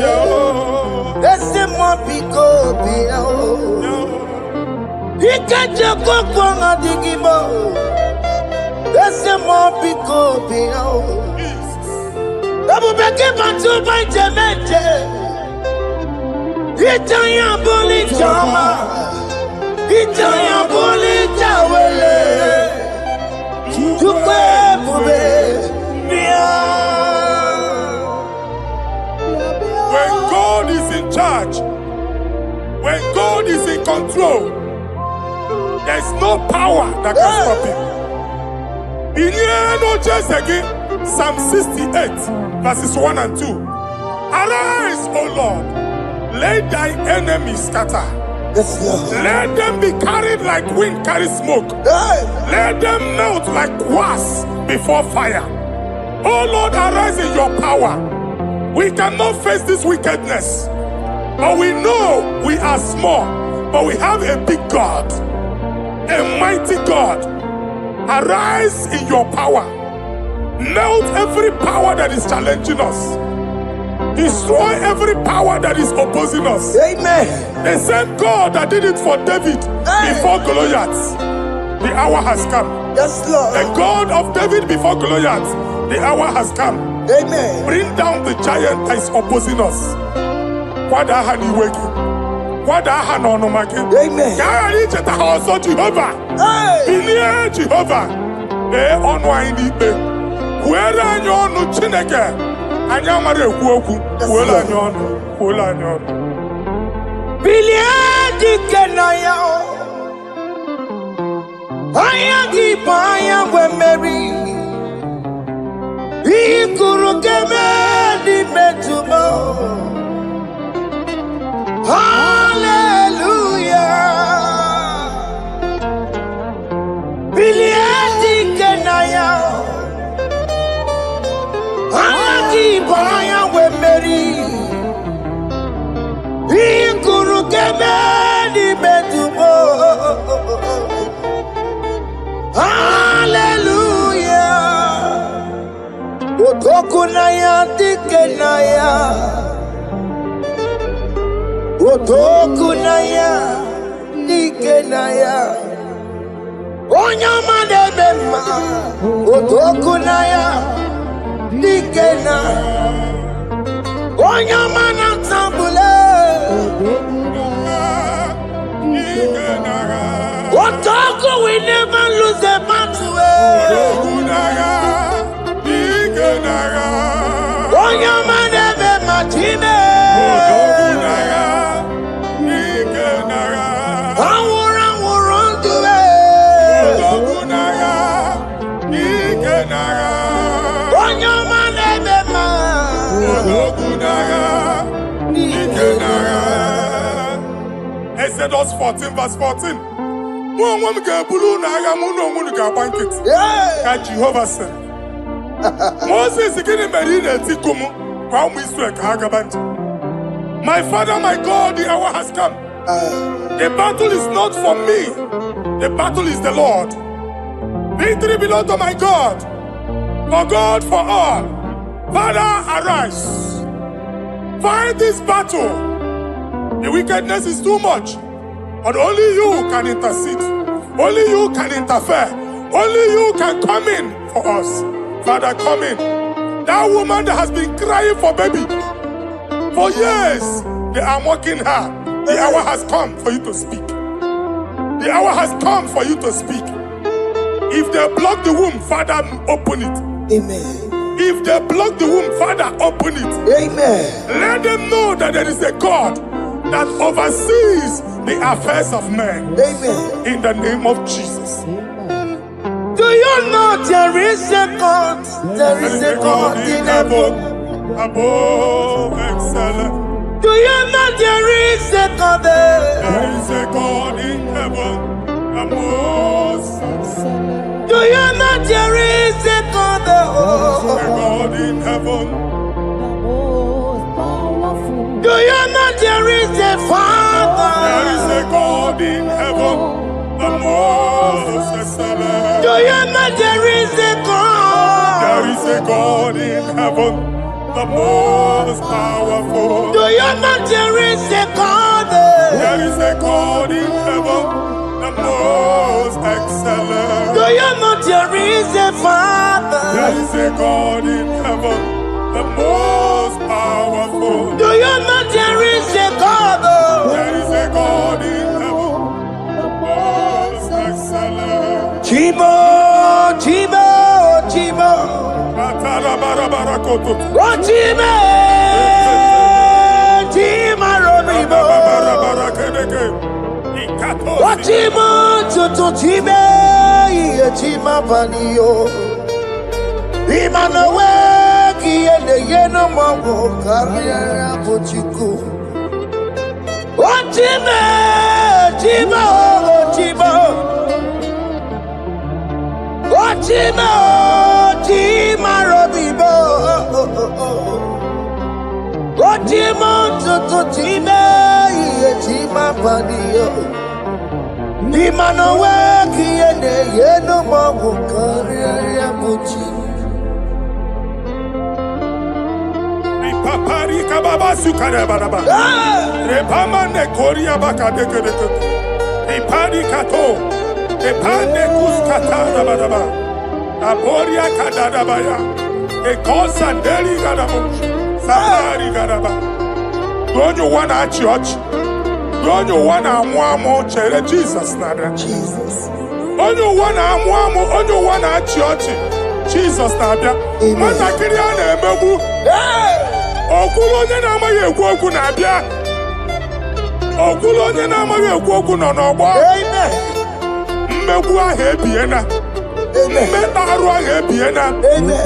[SPEAKER 1] Ese mo biko bịa. Ike chekwa na IGBO. Ese mo biko bịa. Ebube gị batụ ụbọchị meje. Ịchanya bụli chama. Ịchanya bụli chawele. Chukwu ebube bịa.
[SPEAKER 2] When God is in charge, when God is in control, there's no power that can stop him. Psalm 68, verses 1 and 2. Arise, O Lord, let thy enemies scatter.
[SPEAKER 1] Yes, Lord.
[SPEAKER 2] Let them be carried like wind carries smoke. Let them melt like wax before fire. Oh Lord, arise in your power. We cannot face this wickedness, but we know we are small, but we have a big God, a mighty God. Arise in your power. Melt every power that is challenging us. Destroy every power that is opposing us.
[SPEAKER 1] Amen.
[SPEAKER 2] The same God that did it for David before Goliath, the hour has come.
[SPEAKER 1] Yes, Lord.
[SPEAKER 2] The God of David before Goliath, the hour has come.
[SPEAKER 1] Amen.
[SPEAKER 2] Bring down the giant that is opposing us.
[SPEAKER 1] Amen.
[SPEAKER 2] Also Jehovah.
[SPEAKER 1] Hey.
[SPEAKER 2] Jehovah. Where are you on Chineke? Anyamare kuoku. Where are you on? Where are you on?
[SPEAKER 1] Biliadi kenaya. IGBO we Mary. Ikuru kemedi metumo. Hallelujah. Biliadi kenaya. IGBO we Mary. Ikuru kemedi metumo. Hallelujah. Otokunaya dikenaya. Otokunaya dikenaya. Onyama debema. Otokunaya dikena. Onyama natambule. Otoku we never lose a battle. Onyama debema chime.
[SPEAKER 2] Exodus 14, verse 14. Jehovah said, Moses my father, my God, the hour has come. The battle is not for me. The battle is the Lord. Victory belongs to my God. For God, for all. Father, arise. Fight this battle. The wickedness is too much. But only you can intercede. Only you can interfere. Only you can come in for us. Father, come in. That woman that has been crying for baby for years, they are mocking her. The hour has come for you to speak. The hour has come for you to speak. If they block the womb, Father, open it.
[SPEAKER 1] Amen.
[SPEAKER 2] If they block the womb, Father, open it.
[SPEAKER 1] Amen.
[SPEAKER 2] Let them know that there is a God that oversees the affairs of men.
[SPEAKER 1] Amen.
[SPEAKER 2] In the name of Jesus.
[SPEAKER 1] Do you know there is a God? There is a God in heaven.
[SPEAKER 2] Above excellent.
[SPEAKER 1] Do you know there is a God there?
[SPEAKER 2] There is a God in heaven. The most excellent.
[SPEAKER 1] Do you know there is a God there?
[SPEAKER 2] A God in heaven.
[SPEAKER 1] Do you know there is a Father?
[SPEAKER 2] There is a God in heaven. The most excellent.
[SPEAKER 1] Do you know there is a God?
[SPEAKER 2] There is a God in heaven, the most powerful.
[SPEAKER 1] Do you know there is a God?
[SPEAKER 2] There is a God in heaven, the most excellent.
[SPEAKER 1] Do you know there is a Father?
[SPEAKER 2] There is a God in heaven, the most powerful.
[SPEAKER 1] Do you know there is a God?
[SPEAKER 2] There is a God in heaven, the most excellent.
[SPEAKER 1] Chibo, Chibo, Chibo. Oh, Chibo, Chima Robibo. Oh, Chimo, Tutu Chibe, Chima Panio. Imanowe, Kiende Yeno Mago, Carriera Pochiku. Oh, Chibo, Chibo, Chibo. Oh, Chima, Chima Robibo. Oh, Chima, Tutu Chima, Chima Padio. Imanowe, Kiene, Yeno, Mago, Carriera, Pochi.
[SPEAKER 2] Papari kababa sukare baraba. Repamane koria bakadeke deke. Ipari kato. Epande kuskata badaba. Aporia kadadabaya. Ekosanderi gadabo. Samari gadaba. Don't you wanna church? Don't you wanna mwamo chere Jesus nada?
[SPEAKER 1] Jesus.
[SPEAKER 2] Don't you wanna church? Jesus nabia. Mana kiria na emebu. Okulo onye na-amaghị ekwu okwu na-abịa. Okulo onye na-amaghị ekwu okwu nọ n'ọgbọ.
[SPEAKER 1] Amen.
[SPEAKER 2] Mmegbu ahụ ebiena. Mmeta arụ ahụ ebiena.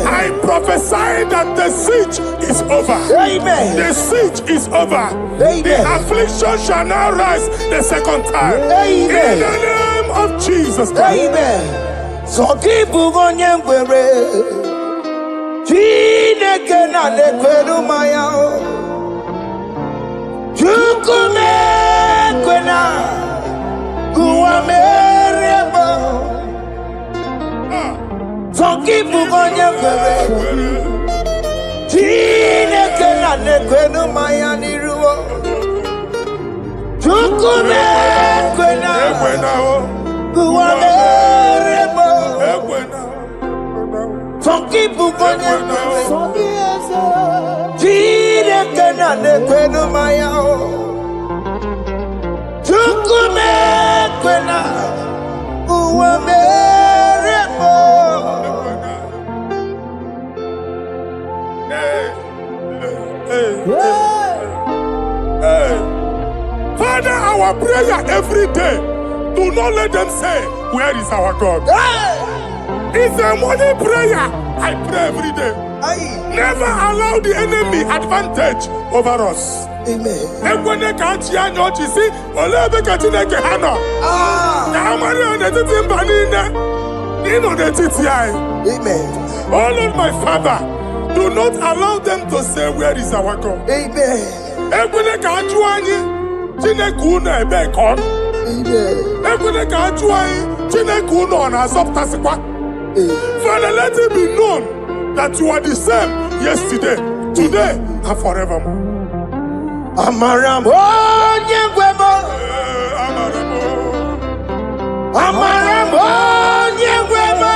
[SPEAKER 2] I prophesy that the siege is over.
[SPEAKER 1] Amen.
[SPEAKER 2] The siege is over.
[SPEAKER 1] Amen.
[SPEAKER 2] The affliction shall now rise the second time.
[SPEAKER 1] Amen.
[SPEAKER 2] In the name of Jesus Christ.
[SPEAKER 1] Amen. So keep onye ngwere. Chineke na lekweru maya o. Chukume kwena. Kuwa merebo. So keep onye ngwere. Chineke na lekweru maya niruo. Chukume kwena. Kuwa merebo. Some people going to Chineke na nekwenu maya o. Chukume kwena uwa merebo.
[SPEAKER 2] Father, our prayer every day, do not let them say, where is our God? It's a morning prayer. I pray every day. Never allow the enemy advantage over us.
[SPEAKER 1] Amen. Amen.
[SPEAKER 2] Oh Lord, my Father, do not allow them to say, where is our God?
[SPEAKER 1] Amen.
[SPEAKER 2] Father, let it be known that you are the same yesterday, today, and forevermore.
[SPEAKER 1] Amaram onye gwebo. Amaram onye gwebo.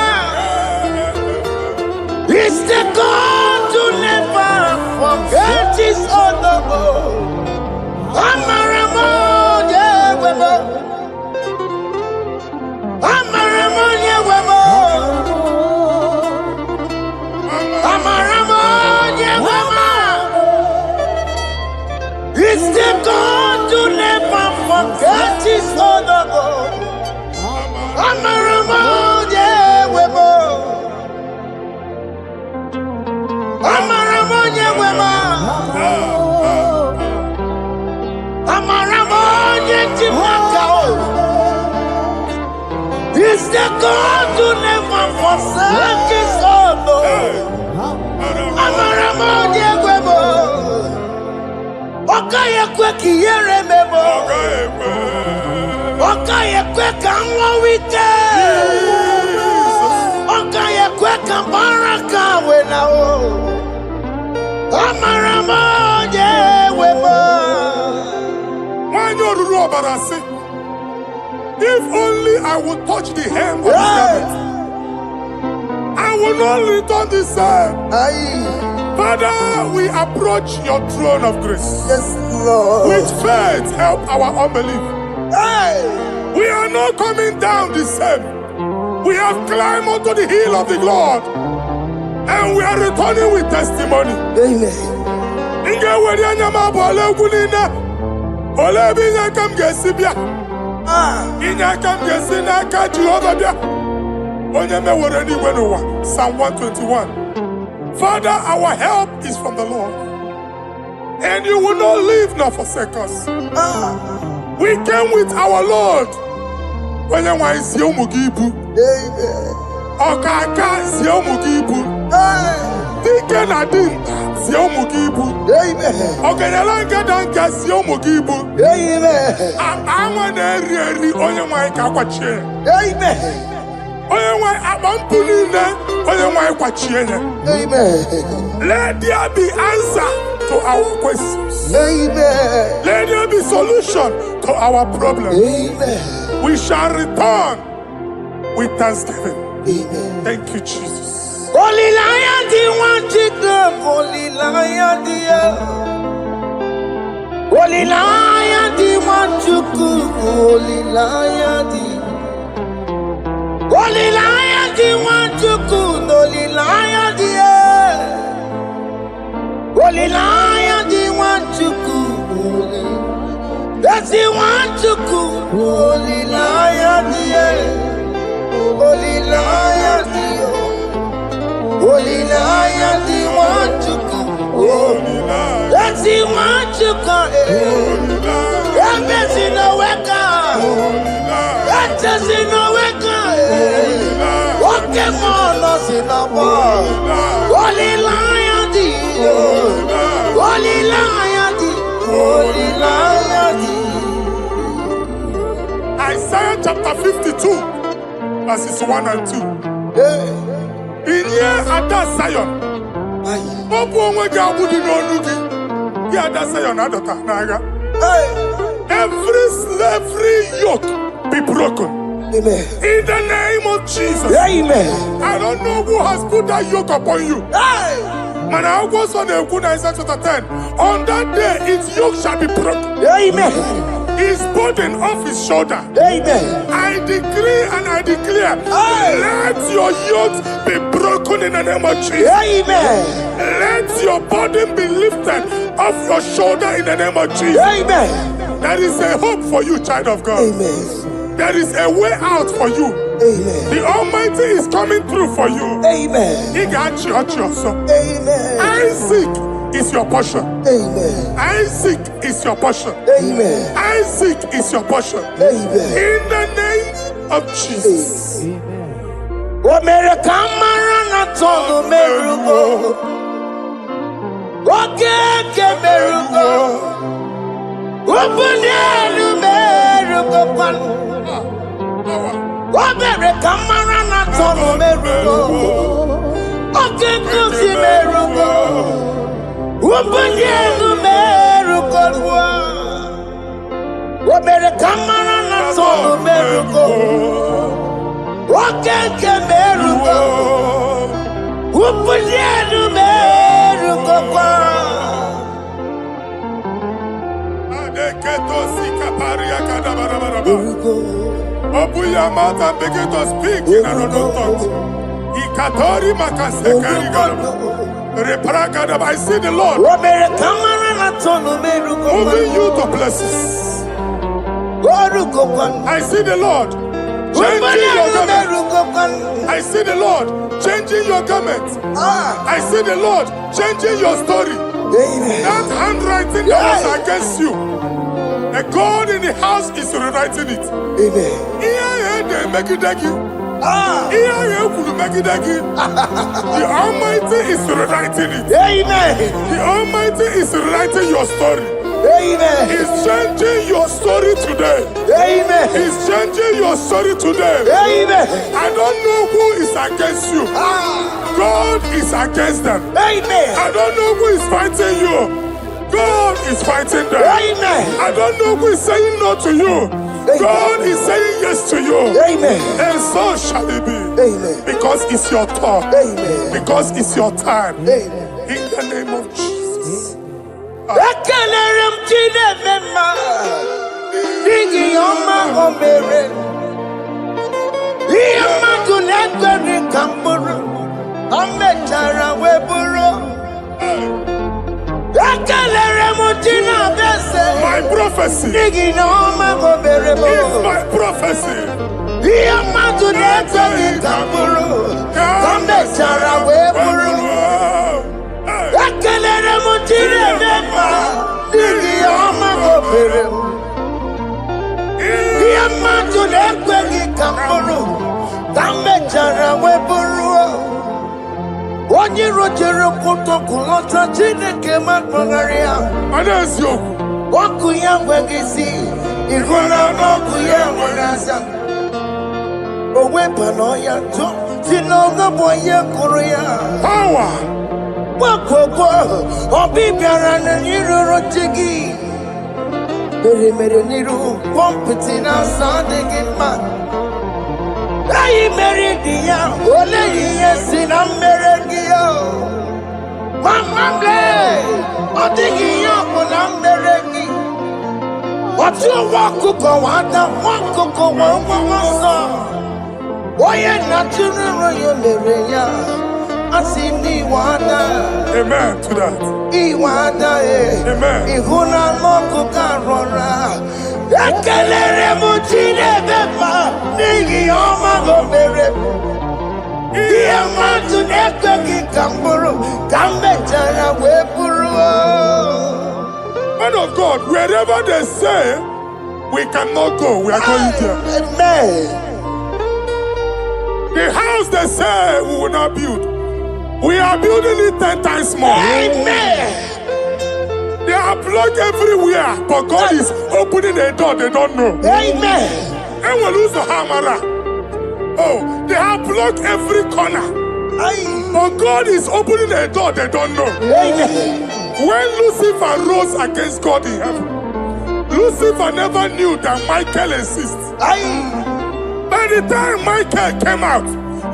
[SPEAKER 1] It's the God to never forget his honor. Amaram onye gwebo. Amaram onye gwebo. Amaram onye gwebo. It's the God to never forget his honor. Amaram onye gwebo. Amaram onye gwebo. Amaram onye chimaka. It's the God to never forsake his honor. Amaram onye gwebo. Okaye kwe kiyere mebo. Okaye kwe kanwa wite. Okaye kwe kambaraka wenao. Amaram onye gwebo.
[SPEAKER 2] If only I would touch the hem of his garment, I will not return the same.
[SPEAKER 1] Aye.
[SPEAKER 2] Father, we approach your throne of grace.
[SPEAKER 1] Yes, Lord.
[SPEAKER 2] With faith, help our unbelief.
[SPEAKER 1] Aye.
[SPEAKER 2] We are not coming down the same. We have climbed onto the hill of the Lord, and we are returning with testimony.
[SPEAKER 1] Amen.
[SPEAKER 2] Psalm 121. Father, our help is from the Lord, and you will not leave nor forsake us. We came with our Lord.
[SPEAKER 1] Amen.
[SPEAKER 2] Dike na dimkpa si ụmụ gị ibu. Ọgaranya danka si ụmụ gị ibu. Akpa anwa na-eri eri onye nwanyị ka akwachie. Onye nwanyị akpa mpụ niile onye nwanyị kwachie ya. Let there be answer to our questions. Let there be solution to our problems. We shall return with thanksgiving. Thank you, Jesus.
[SPEAKER 1] Holy Lion, the one to go. Holy Lion, Holy Lion, the one to go. Holy Lion, Holy Lion, the one to go. Holy Lion, Holy Lion, the one to go. That's the one to go. Holy Lion, Holy Lion, Holy Lion, the one to go. That's the one to go. That's in the weka. That's in the weka. Okay, man, us in the war. Holy Lion, the Holy Lion, the Holy Lion, the
[SPEAKER 2] Isaiah chapter 52, verses 1 and 2. In here at that Zion, every slavery yoke be broken.
[SPEAKER 1] Amen.
[SPEAKER 2] In the name of Jesus.
[SPEAKER 1] Amen.
[SPEAKER 2] I don't know who has put that yoke upon you. Man, I was on the Isaiah chapter 10. On that day, its yoke shall be broken.
[SPEAKER 1] Amen.
[SPEAKER 2] His burden off his shoulder.
[SPEAKER 1] Amen.
[SPEAKER 2] I decree and I declare, let your yoke be broken in the name of Jesus.
[SPEAKER 1] Amen.
[SPEAKER 2] Let your burden be lifted off your shoulder in the name of Jesus.
[SPEAKER 1] Amen.
[SPEAKER 2] There is a hope for you, child of God.
[SPEAKER 1] Amen.
[SPEAKER 2] There is a way out for you.
[SPEAKER 1] Amen.
[SPEAKER 2] The Almighty is coming through for you.
[SPEAKER 1] Amen.
[SPEAKER 2] He got you.
[SPEAKER 1] Amen.
[SPEAKER 2] Isaac is your portion.
[SPEAKER 1] Amen.
[SPEAKER 2] Isaac is your portion.
[SPEAKER 1] Amen.
[SPEAKER 2] Isaac is your portion.
[SPEAKER 1] Amen.
[SPEAKER 2] In the name of Jesus.
[SPEAKER 1] America marana tono merugo. Okay, merugo. Ubunelu merugo pan. America marana tono merugo. Okay, merugo. Ubunelu merugo. Obere kamara na sonu merugo. Okeke merugo. Upulienu merugo kwa.
[SPEAKER 2] Adeketo sikaparia kadabarabaraba.
[SPEAKER 1] Merugo.
[SPEAKER 2] Open your mouth and begin to speak in another tongue. Ikatori makasekari gadaba. Repragadaba. I see the Lord
[SPEAKER 1] Obere kamara na sonu merugo.
[SPEAKER 2] moving you to places.
[SPEAKER 1] Orugo kwa.
[SPEAKER 2] I see the Lord changing your garment. I see the Lord changing your garment. I see the Lord changing your story. That handwriting that was against you, a God in the house is rewriting it. The Almighty is rewriting it. The Almighty is rewriting your story. He's changing your story today. He's changing your story today. I don't know who is against you. God is against them. I don't know who is fighting you. God is fighting them. I don't know who is saying no to you. God is saying yes to you. And so shall it be. Because it's your turn. Because it's your time. In the name of Jesus. My prophecy is my prophecy.
[SPEAKER 1] Onye rojere kutokulota Chineke matmagaria.
[SPEAKER 2] Anaziokwu.
[SPEAKER 1] Oku ya nwegisi, ihuna n'oku ya nwegaza. Owepano ya to, sinoga boye kuru ya.
[SPEAKER 2] Power.
[SPEAKER 1] Wakoko, obi biara na niruro chigi. Mere niru, pompiti na sandigi man. Ayi meridia, ole yesi na meregia. Mama ble, odigi yako na meregi. Watu wakuko wada, wakuko wawawasa. Oye naturu yo mereya, asini wada.
[SPEAKER 2] Amen to that.
[SPEAKER 1] Iwada
[SPEAKER 2] Amen.
[SPEAKER 1] Ihuna moku karora. Ekelere mutine beba, nigi oma gobere. Iya matu neka kikamburu, kambe jara wepuru.
[SPEAKER 2] Man of God, wherever they say we cannot go, we are going there.
[SPEAKER 1] Amen.
[SPEAKER 2] The house they say we will not build, we are building it 10 times more.
[SPEAKER 1] Amen.
[SPEAKER 2] They are blocked everywhere, but God is opening a door they don't know.
[SPEAKER 1] Amen.
[SPEAKER 2] And we lose the hammer. Oh, they have blocked every corner, but God is opening a door they don't know.
[SPEAKER 1] Amen.
[SPEAKER 2] When Lucifer rose against God in heaven, Lucifer never knew that Michael exists. By the time Michael came out,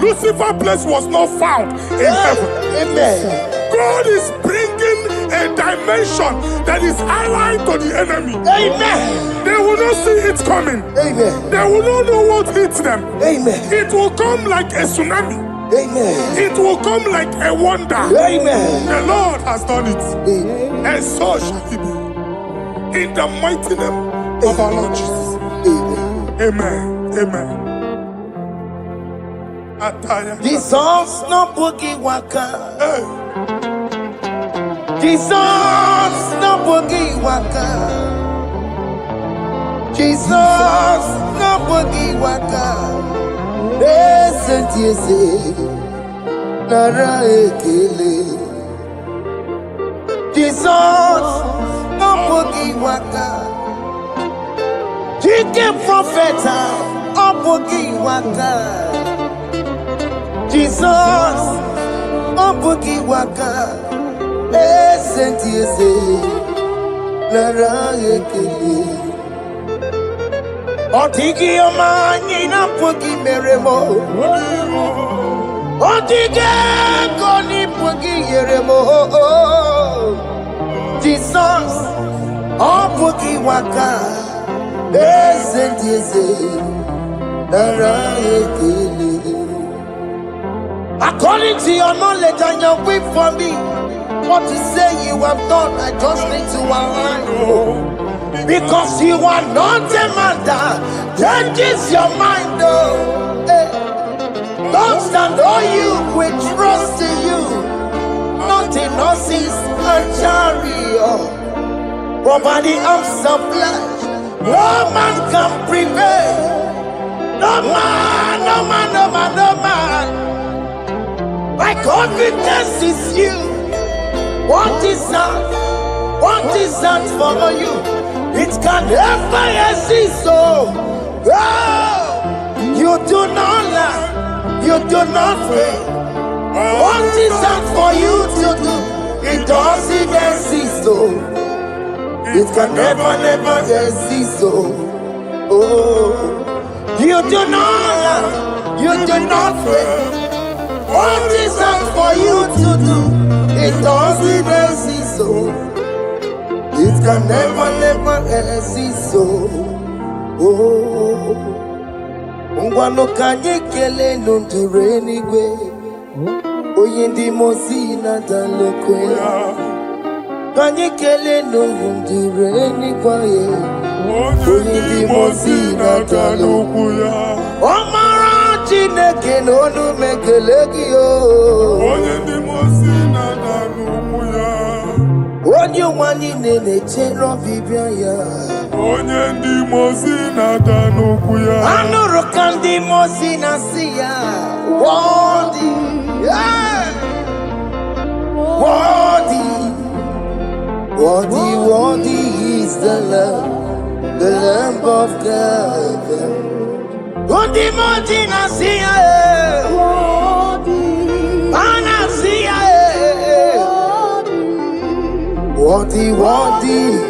[SPEAKER 2] Lucifer's place was not found in heaven.
[SPEAKER 1] Amen.
[SPEAKER 2] God is bringing a dimension that is allied to the enemy.
[SPEAKER 1] Amen.
[SPEAKER 2] They will not see it coming.
[SPEAKER 1] Amen.
[SPEAKER 2] They will not know what hits them.
[SPEAKER 1] Amen.
[SPEAKER 2] It will come like a tsunami.
[SPEAKER 1] Amen.
[SPEAKER 2] It will come like a wonder.
[SPEAKER 1] Amen.
[SPEAKER 2] The Lord has done it.
[SPEAKER 1] Amen.
[SPEAKER 2] And so shall it be. In the mighty name of our Lord Jesus. Amen. Amen. Ataya.
[SPEAKER 1] Jesus no boogie waka.
[SPEAKER 2] Hey.
[SPEAKER 1] Jesus no boogie waka. Jesus no boogie waka. Listen to you say, Nara ekele. Jesus no boogie waka. Chicken prophet no boogie waka. Jesus no boogie waka. Listen to you say, Nara ekele. Otigi omani na pugi meremo. Otige koni pugi yeremo. Jesus, oh pugi waka. According to your knowledge and your will for me, what you say you have done, I just need to align. Because you are not a man that changes your mind, though. Don't stand on you, we trust in you. Not in horses and chariot, but by the arms of flesh. No man can prevail. No man, no man, no man, no man. My confidence is you. What is that? What is that for you? It can never exist. So, you do not lie. You do not fail. What is that for you to do? It doesn't exist. So. It can never, never exist. Oh, you do not lie, you do not fail. What is that for you to do? It doesn't exist. Oh, it can never, never exist. Oh, Ungwano kanye kele nundure nigwe. Oyindi mozi na dalokwe. Kanye kele no ndure ni kwaye. Onye di mozi na talukuya. Omara Chineke no nu mekele giyo. Onye di mozi na talukuya. Onye wani nene chero bibia ya. Onye di mozi na talukuya. Anuru kandi mozi na siya. Wadi, yeah. Wadi. Worthy is the Lamb of God. Worthy, worthy, Nasia. Worthy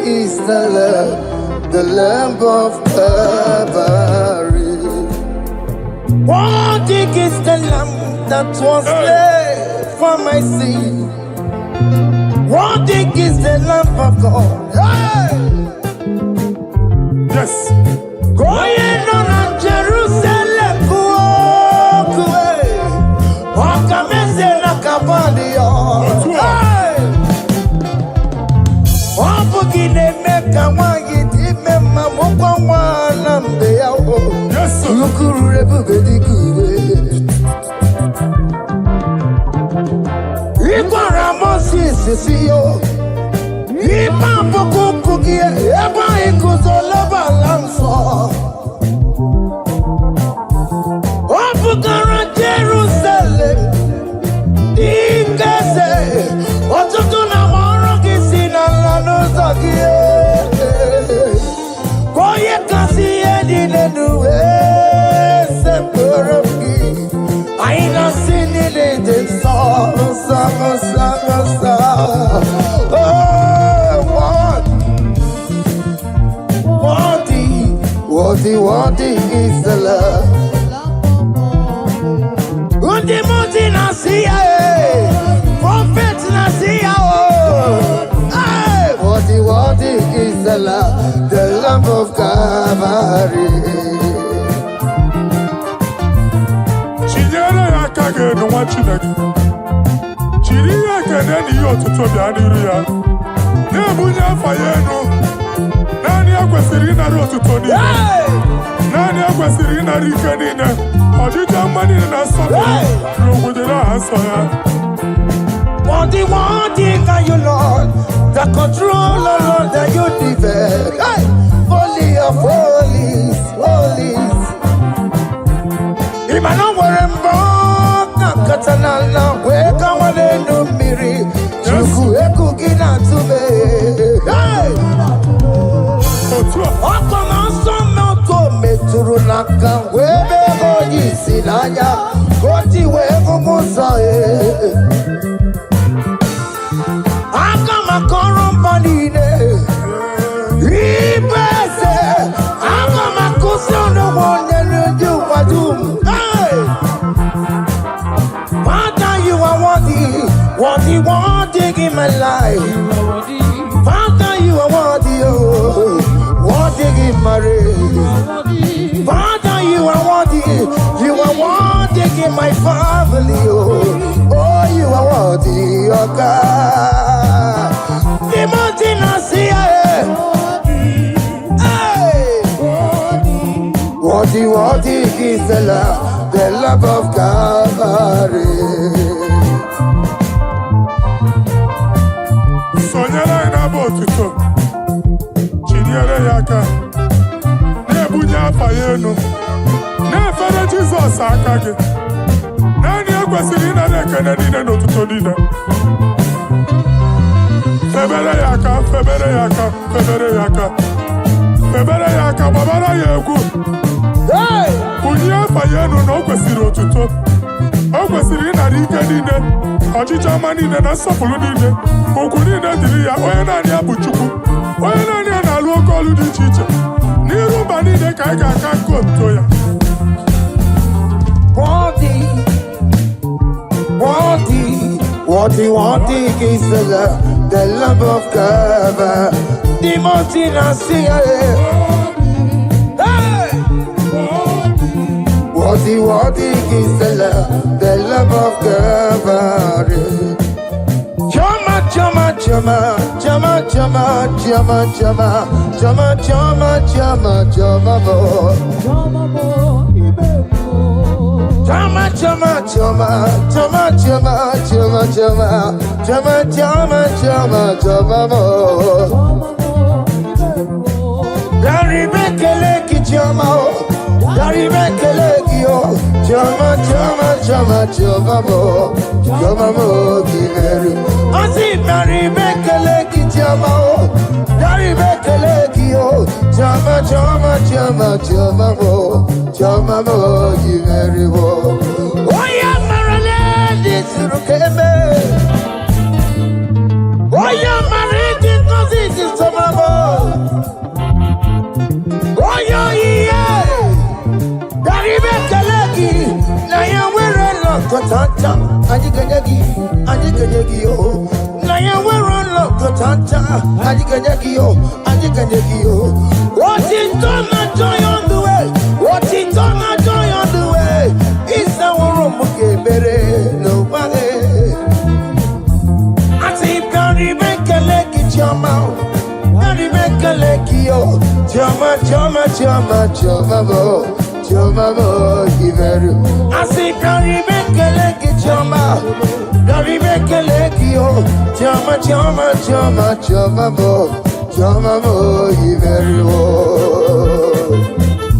[SPEAKER 1] is the Lamb of God. Worthy is the Lamb that was slain for my sin. What is the Lamb of God? Hey! Yes. Going on Jerusalem, walk away. Walk a mess in a cavalio. Hey! Walk in a mecca, why you did me, Mamma, one and the hour. Yes, look who everybody good. See you. Ipa poko kukie, eba ikuzolaba lanso. Opukara Jerusalem, Dingese, Otutuna Marokisi na Lanozakie. Koye kasi edi nenuwe, Sepuraki. Aina sinile de sa. Worthy is the love. Undi Nasia, prophet Nasia. Worthy is the Lamb of Calvary.
[SPEAKER 2] Chinyere ya kage no wachinagi. Chiri ya kene ni yotuto bianiru ya. Nebunya fayeno. Nani akwesiri na rotuto ni. Nani akwesiri na rike ni ne. Ojija mani na sobe. Rungudira asoya.
[SPEAKER 1] Worthy can you, Lord. The controller, Lord, that you defend. Hey! Holy of holies, holies. Imano werembo na katanala weka wale numiri. Chuku eku gina tume. Hey! Okoma sono kome turunaka webe hoji sinanya. Koti wego musae. Akama korombanine. Ibese. Akama kusa. my life. Father, you are worthy, oh, worthy in my race. Father, you are worthy in my family, oh, you are worthy, oh God. The mountain I see, worthy is the love of Calvary.
[SPEAKER 2] Sonyala ina botuto Chinyere yaka Nebunya fayenu Nefere Jesus akage Nani akwesiri na nekene nine notuto nine Febere yaka babara yegu Bunya fayenu no kwesiri otuto O kwesiri na rike nine Ọchịchọ ọma niile na nsọpụrụ niile okwu niile dịrị ya onye naanị ya bụ Chukwu onye naanị ya na-alụ oke ọlụ dị iche iche n'iru mba niile ka anyị ga-aka nke otuto ya
[SPEAKER 1] Worthy is the love of God. The mountain I see, worthy is the love of God. Chama,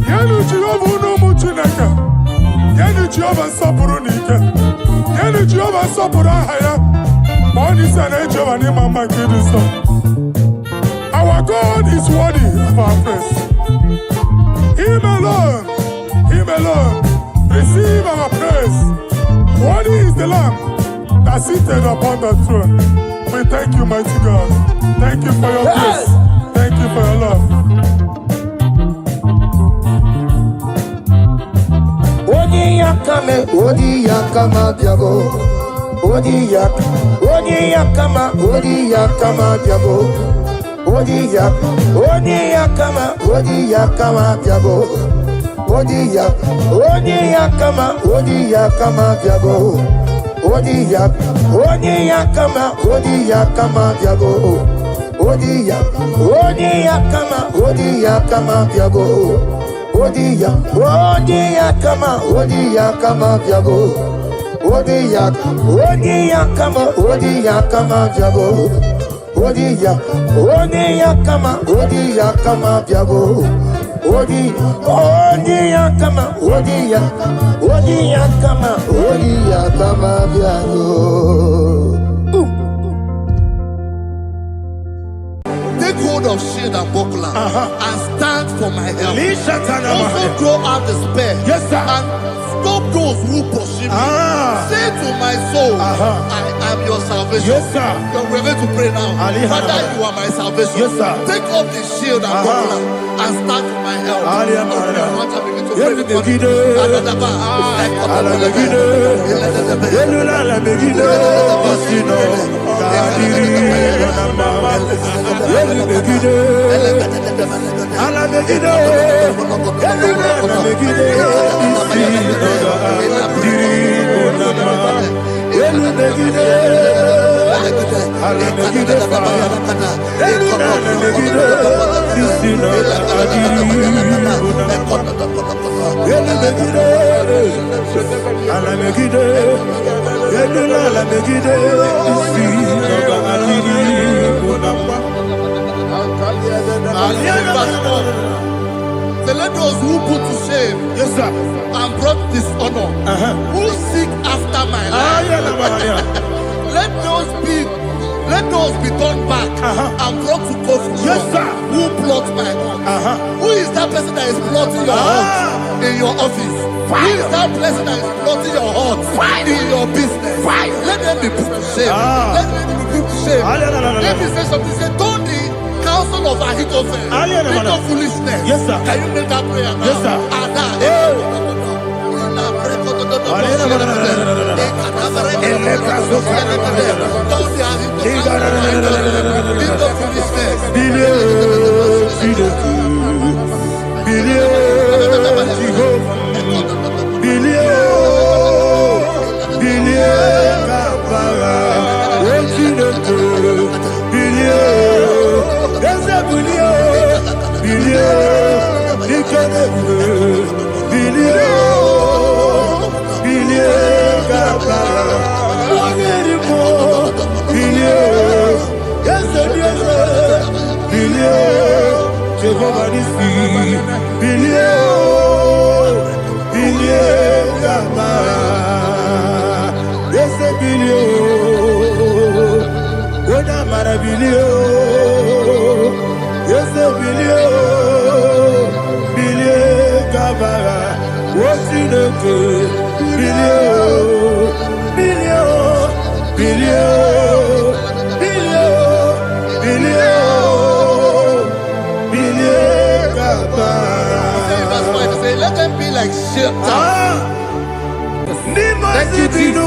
[SPEAKER 2] Yenu Jehova unumu Chineke Yenu Jehova nsọpụrụ n'ike Yenu Jehova nsọpụrụ aha ya ma ọ n'isi na Jehova n'ịma mma nke dị nsọ. Our God is worthy of our praise. Him alone receive our praise. Worthy is the Lamb that seated upon the throne. We thank you, mighty God. Thank you for your grace. Thank you for your love.
[SPEAKER 1] Odi yakama diabo. Odi yakama diabo. Odi yakama diabo. Odi yakama diabo. Odi yakama diabo. Odi yakama diabo. Odi yakama diabo. Odi yakama diabo. Odi yakama diabo. Odi yakama diabo.
[SPEAKER 3] Take hold of shield and buckler and stand for my help. Also throw out despair.
[SPEAKER 2] Yes, sir.
[SPEAKER 3] And stop those who pursue me. Say to my soul, I am your salvation.
[SPEAKER 2] Yes, sir.
[SPEAKER 3] We're going to pray now. Father, you are my salvation.
[SPEAKER 2] Yes, sir.
[SPEAKER 3] Take off the shield and buckler and stand for my help. Let those who put to shame, yes, sir, and brought dishonor, who seek after my life, let those be turned back and brought to confusion. Yes, sir. Who plot my own? Who is that person that is plotting your heart in your office? Who is that person that is plotting your heart in your business? Let them be put to shame. Let them be put to shame. Let me say something. Say, don't the counsel of Ahithophel, think of foolishness. Yes, sir. Can you make that prayer now? Yes, sir. Let them be like shelter. Thank you, Jesus.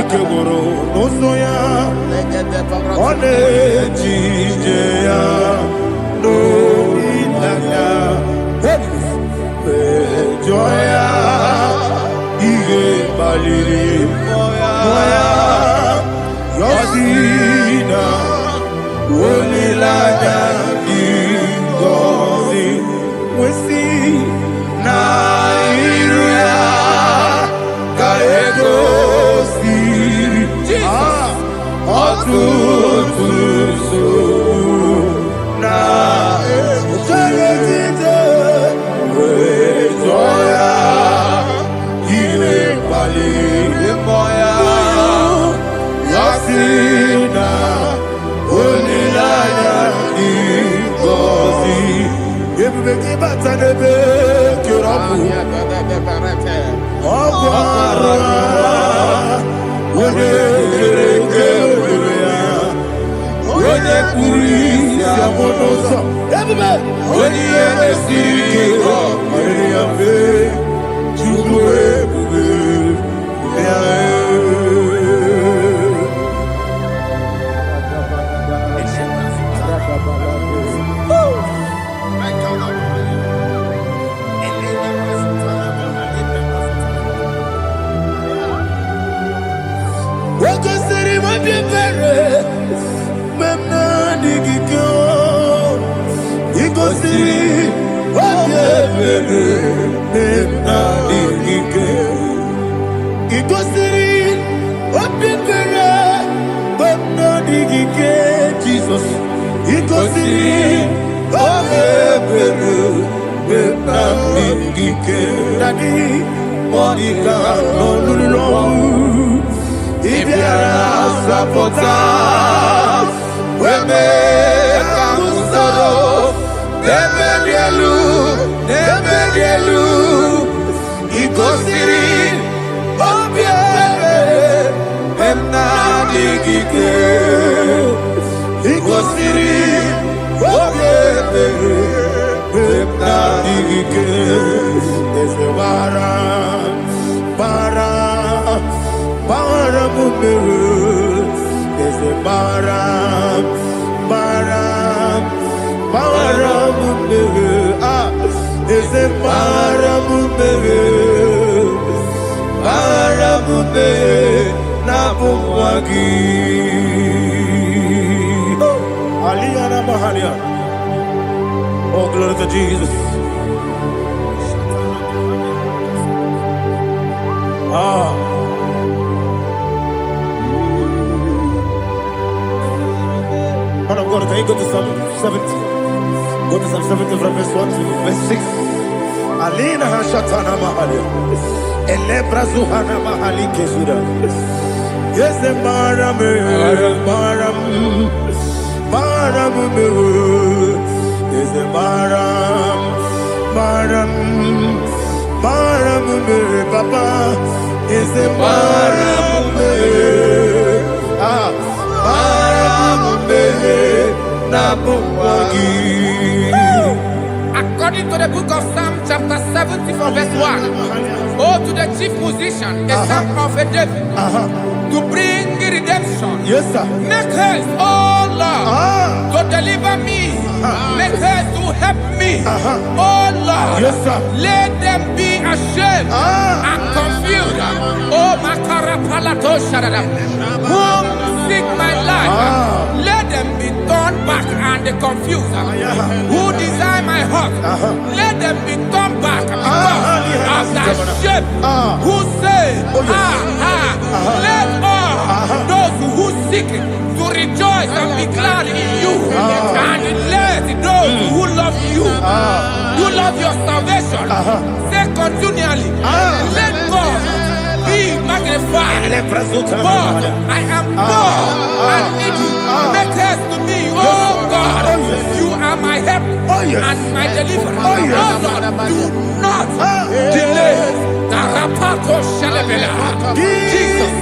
[SPEAKER 1] Ikegoro nosoya one jijeya no ilaya joya ige baliri moya yosina olilaya ingozi wesi na iruya kaego
[SPEAKER 4] Everybody
[SPEAKER 1] is a bara mumere is a bara mumere is a bara mumere na bumwagi Aliyana Mahalia. Oh, glory to Jesus. Man of God, can you go to Psalm 70? Go to Psalm 70 from verse 1 to verse 6. Alina Hashatana Mahalia. Elebra Zuhana Mahali Kesura. Yes, the Maram. Baram is a baram Papa is a baram Nabuwagi.
[SPEAKER 4] According to the book of Psalm chapter 70 from verse 1, oh, to the chief musician, a son of a David, to bring redemption.
[SPEAKER 1] Yes, sir.
[SPEAKER 4] Make haste, oh Lord, to deliver me. Make haste to help me. Oh Lord,
[SPEAKER 1] yes, sir.
[SPEAKER 4] Let them be ashamed and confused. Oh Makara Palato Shadadam, whom seek my life, let them be turned back and confused. Who desire my heart, let them be turned back because of that shame. Who say, let all those who seek to rejoice and be glad in you, and let those who love you, who love your salvation, say continually, let God be magnified. God, I am poor and needy. Make haste to me, oh God. You are my help and my deliverer. Oh Lord, do not delay. Tarapato Shalabela. Jesus.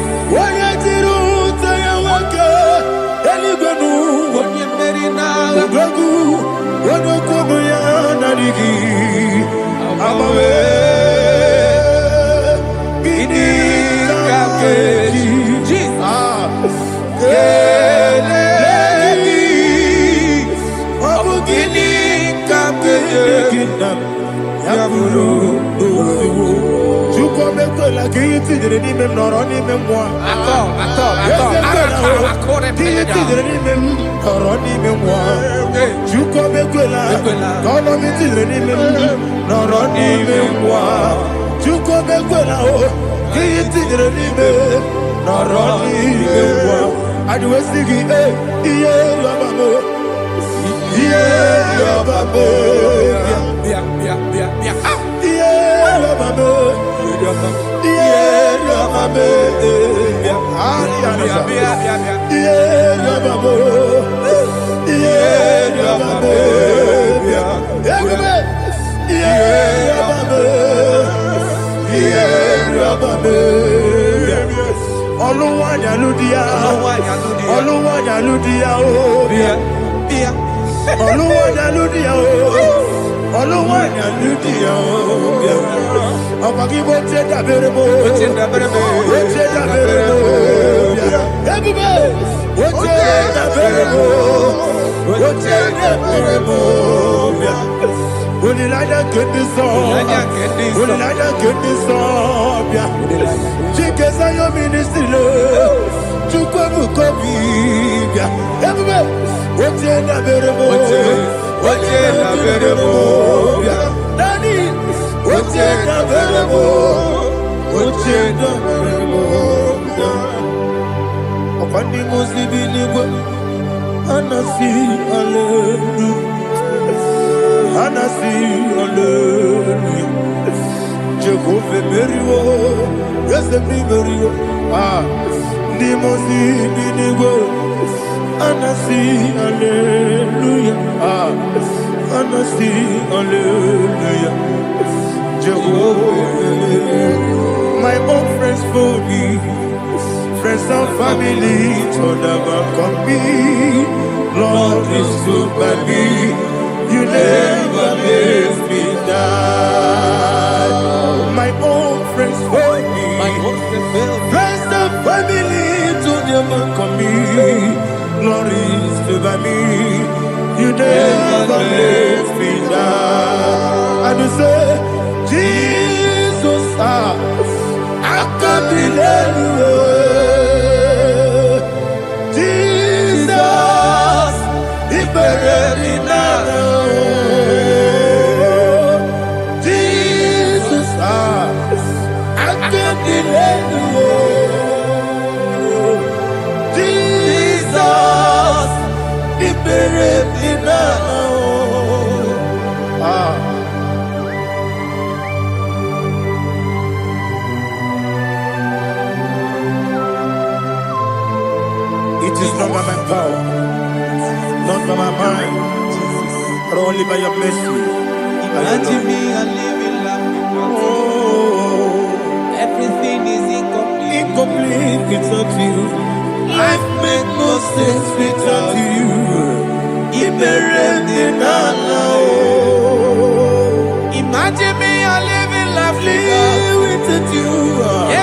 [SPEAKER 1] My own friends for me, friends and family, told them come me. Lord is good by me, you never let me down. never let me down. And you say, Jesus, I can't be anywhere. Jesus, He buried me now. Jesus, I can't be anywhere. Jesus, He buried me now. It is not by my power, not by my mind, but only by your mercy.
[SPEAKER 4] Imagine me and living life without you.
[SPEAKER 1] Oh,
[SPEAKER 4] Everything is incomplete.
[SPEAKER 1] incomplete without you. Life makes no sense without you.
[SPEAKER 4] Imagine me and living life
[SPEAKER 1] Without you.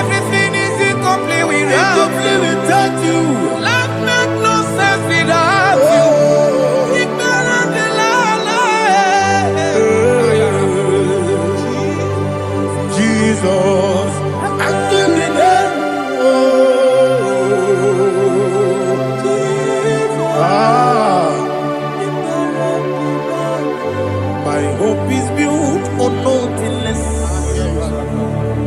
[SPEAKER 4] Everything is incomplete without
[SPEAKER 1] Incomplete without you.
[SPEAKER 4] Life makes no sense without you.
[SPEAKER 1] Jesus, I can be there. My hope is built on nothing less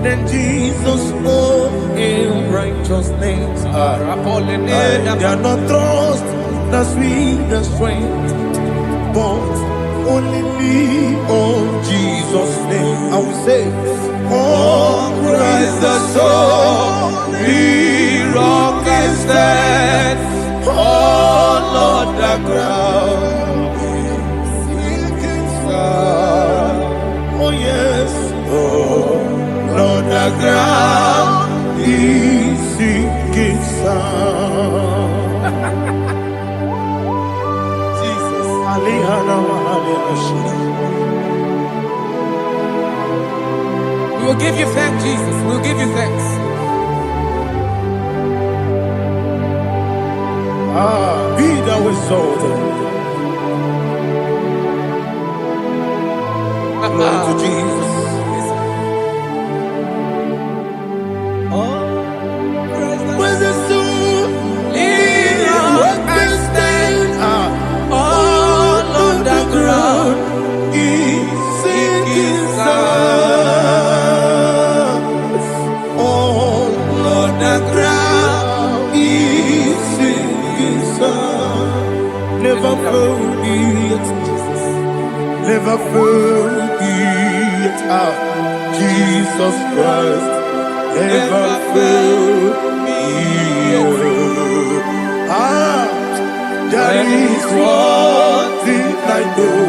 [SPEAKER 1] than Jesus' own in righteousness. I cannot trust the sweetest strength, but only lean on Jesus' name. I will say, on Christ the solid rock I stand. Oh Lord, the ground is sinking sand. Oh yes, oh Lord, the ground is sinking sand. Jesus,
[SPEAKER 4] We will give you thanks, Jesus. We will give you thanks.
[SPEAKER 1] Be thou exalted. Glory to Jesus. Where's the soul? What can stand? All on the ground is sinking sand. All on the ground is sinking sand. Never forget, never forget, Jesus Christ. Never forget. That is one thing I know.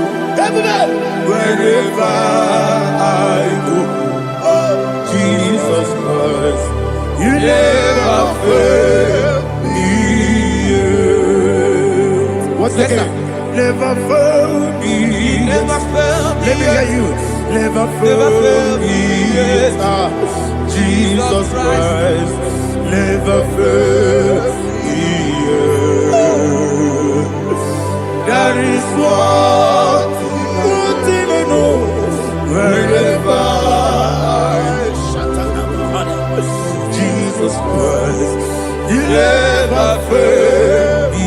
[SPEAKER 1] Wherever I go, oh Jesus Christ, you never fail me. What's again? Never fail me.
[SPEAKER 4] Never fail me.
[SPEAKER 1] Let me hear you. Never fail me. Jesus Christ, never fail me. That is what I know. Wherever I Jesus Christ, you never fail me.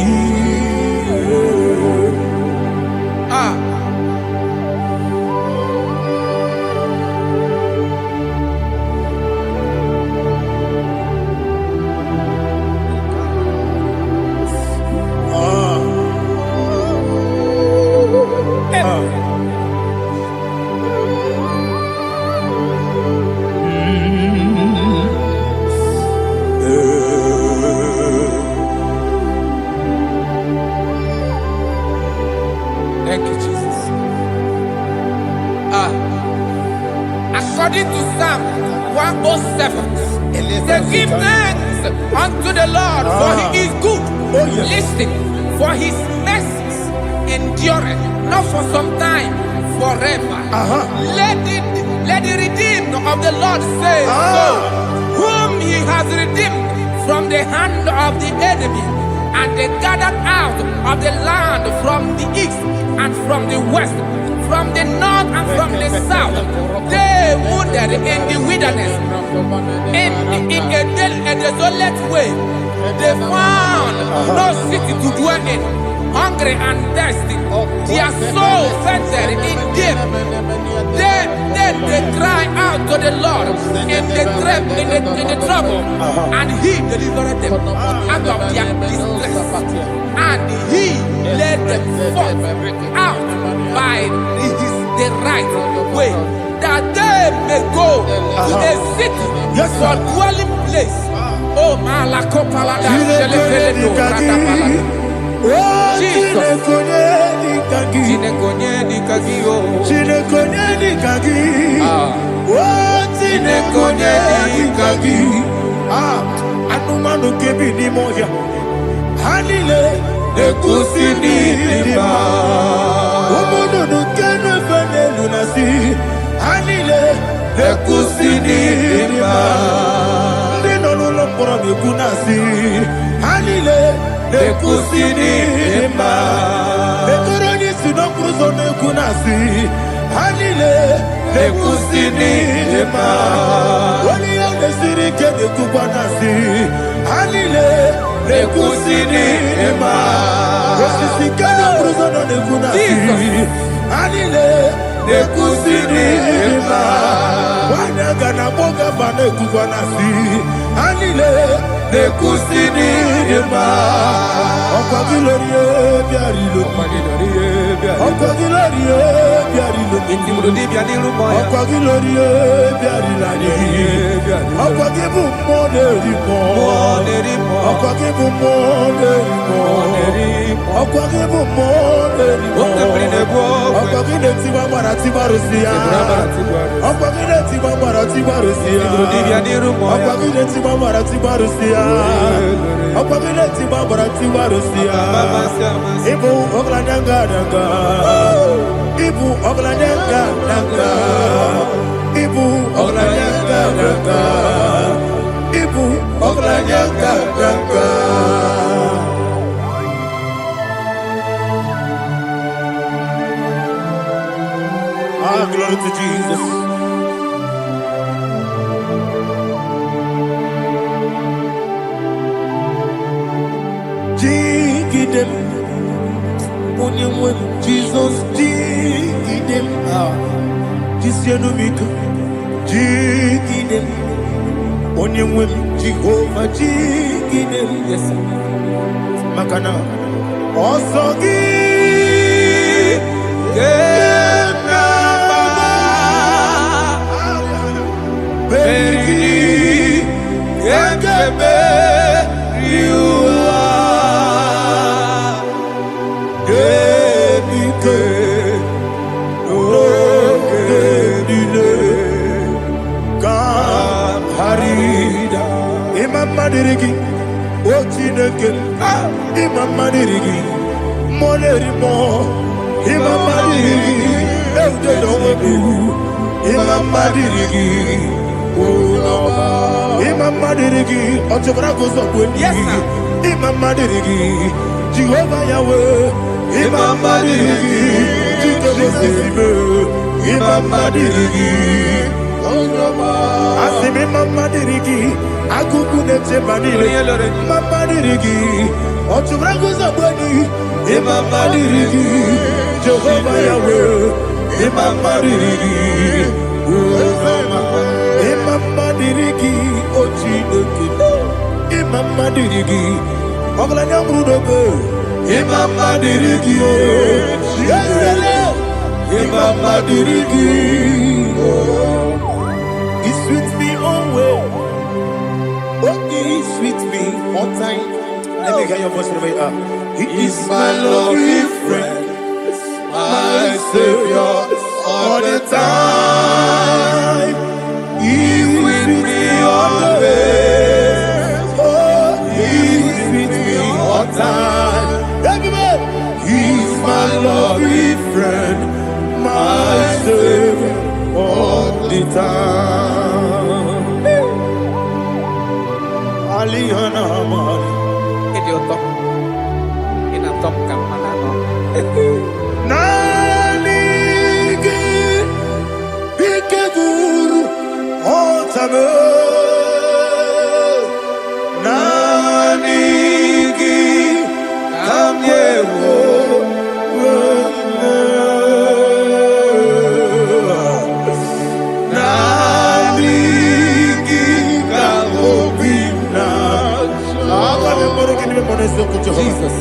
[SPEAKER 4] Thank you, Jesus. According to Psalm 107, they give thanks unto the Lord, for He is good. Listen, for His mercies endureth not for some time, forever. Let the redeemed of the Lord say so, whom He has redeemed from the hand of the enemy, and they gathered out of the land from the east and from the west, from the north and from the south. They wandered in the wilderness, in a desolate way. They found no city to dwell in, hungry and thirsty. Their soul fainted in deep. They cry out to the Lord in the trouble, and He delivered them out of their distress, and He led them forth out by the right way, that they may go to a city for dwelling place. Oh, Malakopalada, Jesus.
[SPEAKER 1] Anumanu kebi ni moya Hanile Nekusini nima Umudu nukenu fene lunasi Hanile Nekusini nima Ndino luloporo mikunasi Hanile Nekusini nima Nekoroni sinokruzo nekunasi Hanile Nekusini nima Wali ya nesirike nekubanasi Hanile Nekusini nima Wasisikana bruzo nekunasi Hanile Nekusini nima Wanagana boga vane kubanasi Hanile Nekusini nima Okwa gilorie biarilo Okwa gilorie biarilo Okwa gilorie biarilani Okwa gibu moderimo Okwa gibu moderimo Okwa gibu moderimo Okwa gile tiba marati barusia Okwa gile tiba marati barusia Okwa gile tiba marati barusia Okwa gile tiba marati barusia Ibu oglanyanga nanga Ibu oglanyanga nanga Ibu oglanyanga nanga Ibu oglanyanga nanga Ah, glory to Jesus. Jigidem, Onyemwem, Jesus, Jigidem, Jisianomika, Jigidem, Onyemwem, Jehovah, Jigidem, yes, Makana, Osogi, Baby, Madirigi, Ochineke, Imam Madirigi, Molerimo, Imam Madirigi, Eldedobu, Imam Madirigi, Imam Madirigi, Otobragos of Wendy, Imam Madirigi, Jehovah Yahweh, Imam Madirigi, Imam Madirigi, Asime Madirigi, Akukune Chemanile, Madirigi, Otubragus of Wendy, Imam Madirigi, Jehovah Yahweh, Imam Madirigi, Imam Madirigi, Ochineke, Imam Madirigi, Oglanyam Rudobe, Imam Madirigi, Imam Madirigi, He sweet me always. Oh, He sweet me all time. Let me hear your voice wherever you are. He is my lovely friend, my Savior all the time. He is with me always. Oh, He is with me all time. Everybody, He is my lovely friend, my Savior all the time. Alihana Mari.
[SPEAKER 4] Idiota. In a Top Campanano.
[SPEAKER 1] Nanigi Bikeguru Otame Nanigi Kamyewo Nanigi Kamobina Jesus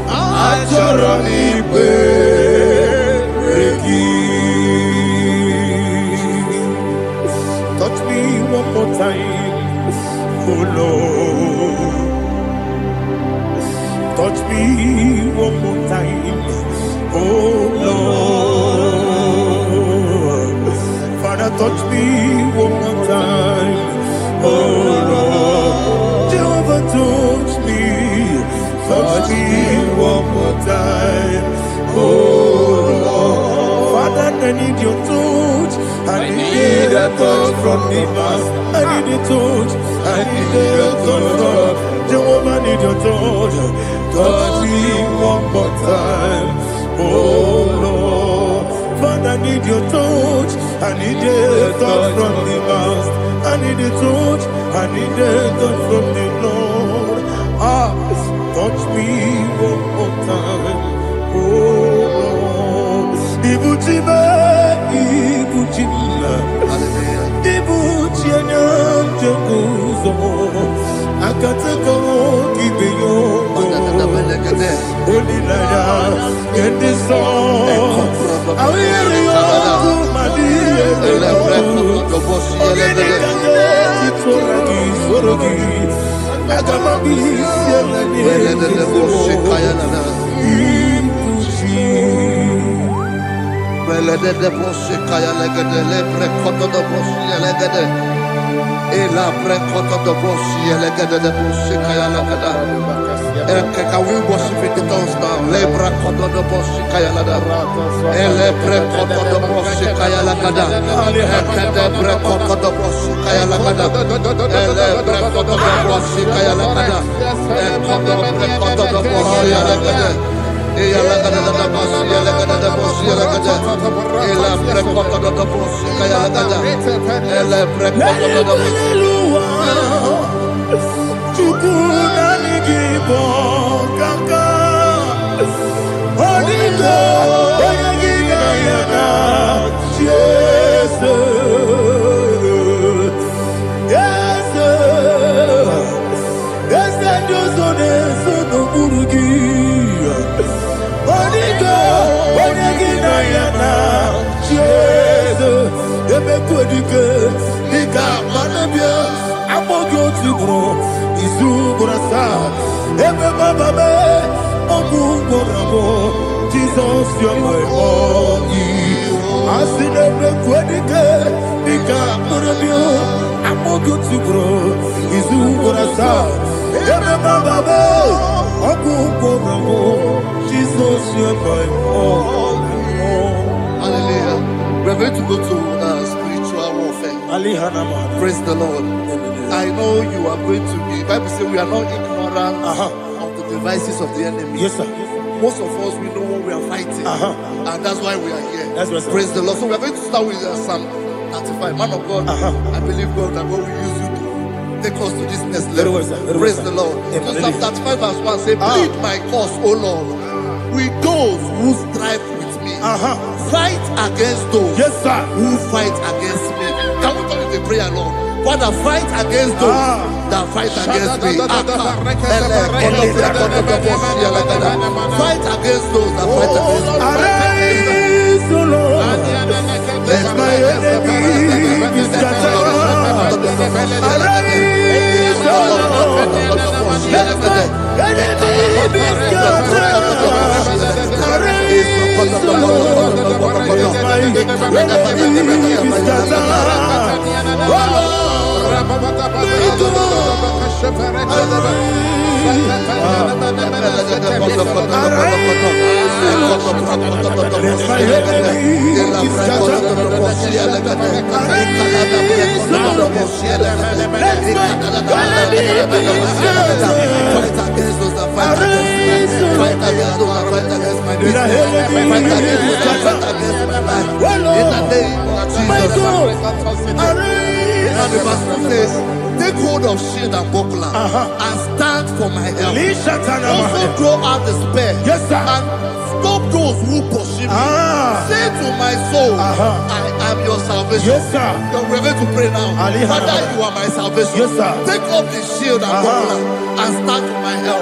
[SPEAKER 1] Achoroni touch me one more time, oh Lord. Touch me one more time, oh Lord. Father, touch me one more time, oh Lord. Jehovah, touch me one more time, oh Lord. Father, I need your touch. I need a touch from the past. I need a touch. I need a touch from Jehovah. I need your touch. Touch me one more time, oh Lord. Father, I need your touch. I need a touch from the past. I need a touch. I need a touch from the Lord. Touch me one more time, oh Lord. Ibuchima, Ibuchina, Jeguzo, Akatako, Gibeyo, Olilaya, and the song. I will you, my
[SPEAKER 3] Can we worship in the tongues now? Lebra koto do boshi kaya lada. Elebre koto do boshi kaya lada. Elebre koto do boshi kaya lada. Elebre koto do boshi kaya lada. Elebre koto do boshi lada. Elebre koto do boshi kaya lada. Elebre koto do
[SPEAKER 1] IGBO kaka Onigo Oyagina yana Jesus Yes Yes Josone Sono Burugi Onigo Oyagina yana Jesus Ebe Kodike Nika Manabia Amogyo Tibro Izuburasa, Ebe Baba, Ogungo, Jesus, you're my boy. I see the Quedike, Nika Murabio, Amogo Tibro, Izuburasa, Ebe Baba, Ogungo, Jesus, you're my boy.
[SPEAKER 3] Hallelujah. We're going to go to spiritual warfare. Praise the Lord. I know you are going to be. Bible says we are not ignorant of the devices of the enemy.
[SPEAKER 1] Yes, sir.
[SPEAKER 3] Most of us, we know what we are fighting. And that's why we are here.
[SPEAKER 1] That's right, sir.
[SPEAKER 3] Praise the Lord. So we are going to start with Psalm 35. Man of God, I believe God that God will use you to take us to this next level. Praise the Lord. So Psalm 35 verse 1 say, plead my cause, O Lord, with those who strive with me. Fight against those who fight against me. Can we turn the prayer, Lord? Father, fight against those that fight against me. Fight against those that fight against me.
[SPEAKER 1] Arise, O Lord. Let my enemy be scattered. Arise, O Lord. Let my enemy be scattered. Arise, O Lord. Let my enemy be scattered. Oh Lord.
[SPEAKER 3] Fight against those that fight against my business. Fight against those that fight against my life. In the name of Jesus. Now the verse 2 says, take hold of shield and buckler and stand for my help. Also throw out the spear and stop those who pursue me. Say to my soul, I am your salvation. We're going to pray now. Father, you are my salvation. Take up the shield and buckler and stand for my help.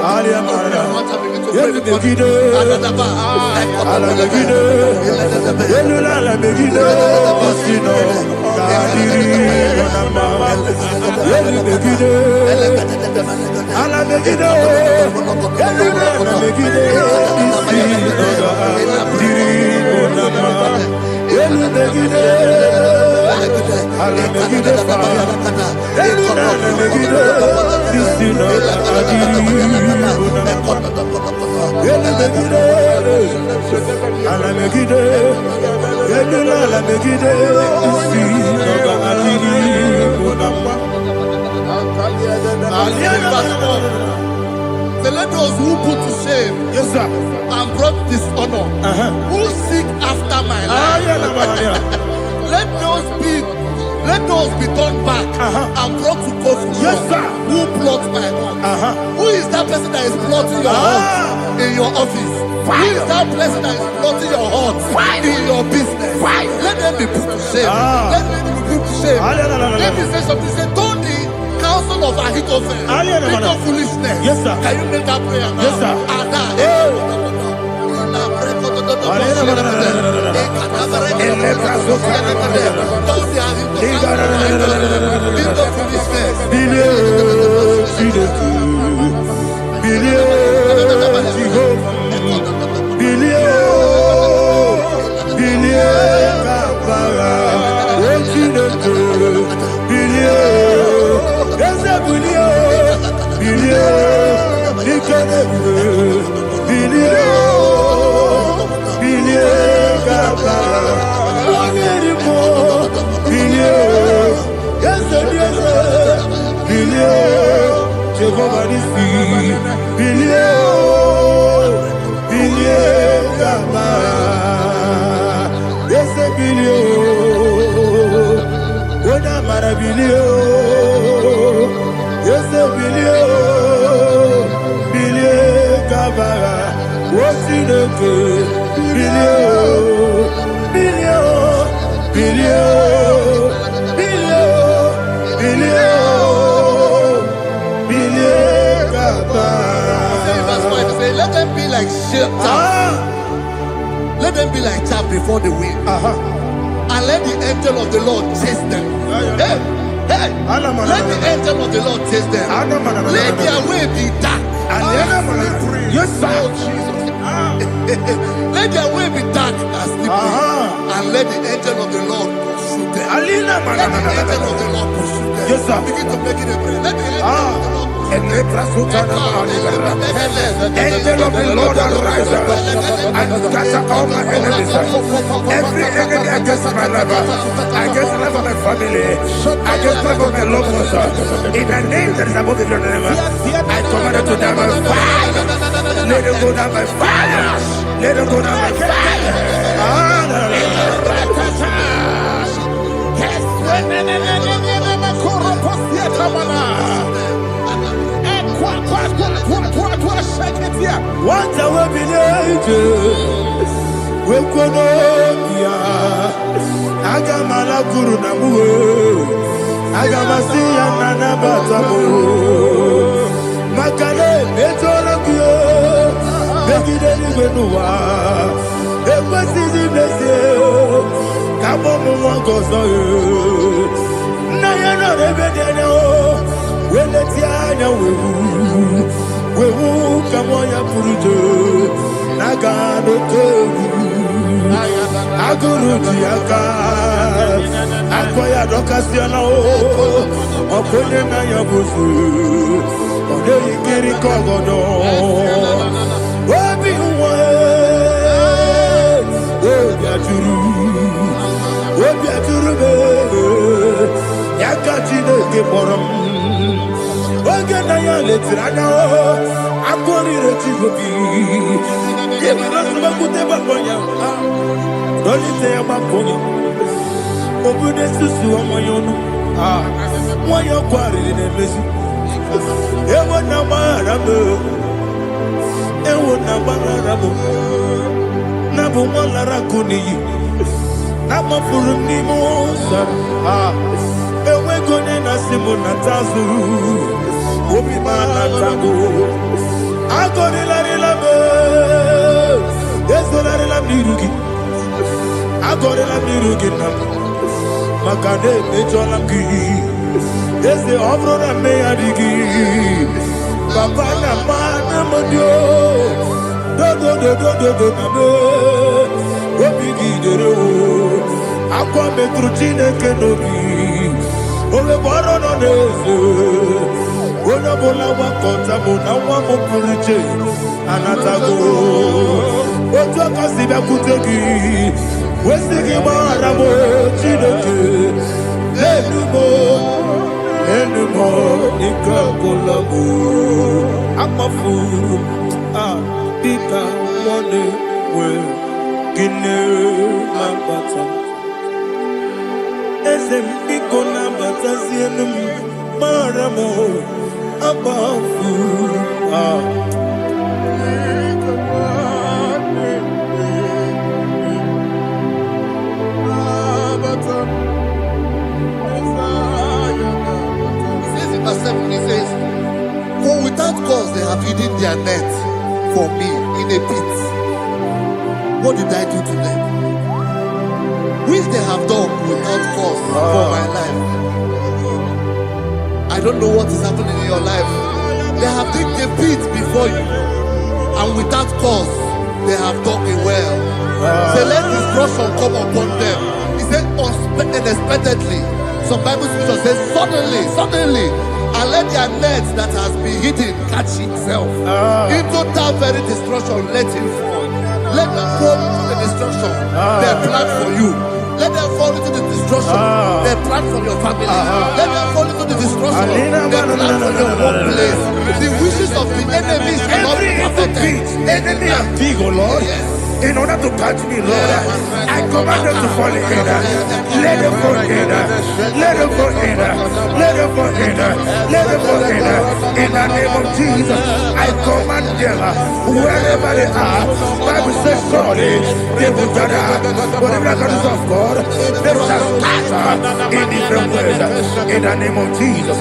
[SPEAKER 3] Let those who put to shame and brought dishonor, who seek after my life, let those be turned back and brought to confusion. Who plot my heart? Who is that person that is plotting your heart in your office? Who is that person that is plotting your heart in your business? Let them be put to shame. Let them be put to shame. Let me say something. Say, don't the counsel of Ahithophel think of foolishness. Can you make that prayer now? Let them be like let them be like chaff before the wind, and let the angel of the Lord chase them. Let the angel of the Lord chase them. Let their way be dark. Let their way be dark and slippery, and let the angel of the Lord pursue them. Let the angel of the Lord pursue them. Begin to make it a prayer. Let the angel of the Lord
[SPEAKER 2] Angel of the Lord arise and scatter all my enemies. Every enemy against my life, against the life of my family, against the life of my loved ones, in the name that is above the name, I command it to die by fire. Let it go down by fire. Let it go down by fire.
[SPEAKER 1] What I will be we Agamala Guru Namu Agamasiya Nana Batamu Makale Betolakio Begideni Benua Ekwasizi Blessio Kabomu Wangozo Nayana Rebedeno Weletianya Wewu Kamoya Purujo Nagano Togu Aguru Diaka Akoya Dokasiano Opone Mayabusu Ode Ikiri Kogodo Obi Uwe Obi Aturu Yakachine Kemoram Ogana ya letirana Aguarire chigobi. Yebara sabakute bakonya. Dolite bakonya. Obude susu amoyono. Moyo kwarire nemesu. Ewo na marabu. Ewo na marabu. Nabu malara kuni. Nama furum ni mosa. Ewe gone na simu na tazu. Obi mana tago. Agore la relabe. Yeso la relabe nirugi. Agore la nirugi na. Makade mejola ki. Yese obro na me adigi. Papa na mana modio. Do na me. Obi gidere o. Akwa metrutine kenobi. Ole boro no neze. Ona bola wakota mona wamo puriche. Anatago. Ojo kasiba kutegi. Wesigi maramo chineke. Lenumo ikakolamu. Amafu. Bika one we. Gine mambata. Ezembiko na batazienum maramo abafu.
[SPEAKER 3] Verse 7, he says, for without cause they have hidden their net for me in a pit. What did I do to them? Which they have done without cause for my life. I don't know what is happening in your life. They have digged a pit before you, and without cause they have done it well. Say, let destruction come upon them. He said, unexpectedly. Some Bible scripture says, suddenly, and let their nets that has been hidden catch itself. Into that very destruction, let it fall. Let them fall into the destruction they plan for you. Let them fall into the destruction they plan for your family. Let them fall into the destruction they plan for your workplace. The wishes of the enemies cannot be perfected.
[SPEAKER 1] Enemy and big, oh Lord.
[SPEAKER 3] Yes.
[SPEAKER 1] In order to catch me, Lord, I command them to fall in. Let them fall in. Let them fall in. Let them fall in. Let them fall in. In the name of Jesus, I command them wherever they are. Bible says surely they will gather. But the miracles of God, they shall scatter in different ways. In the name of Jesus.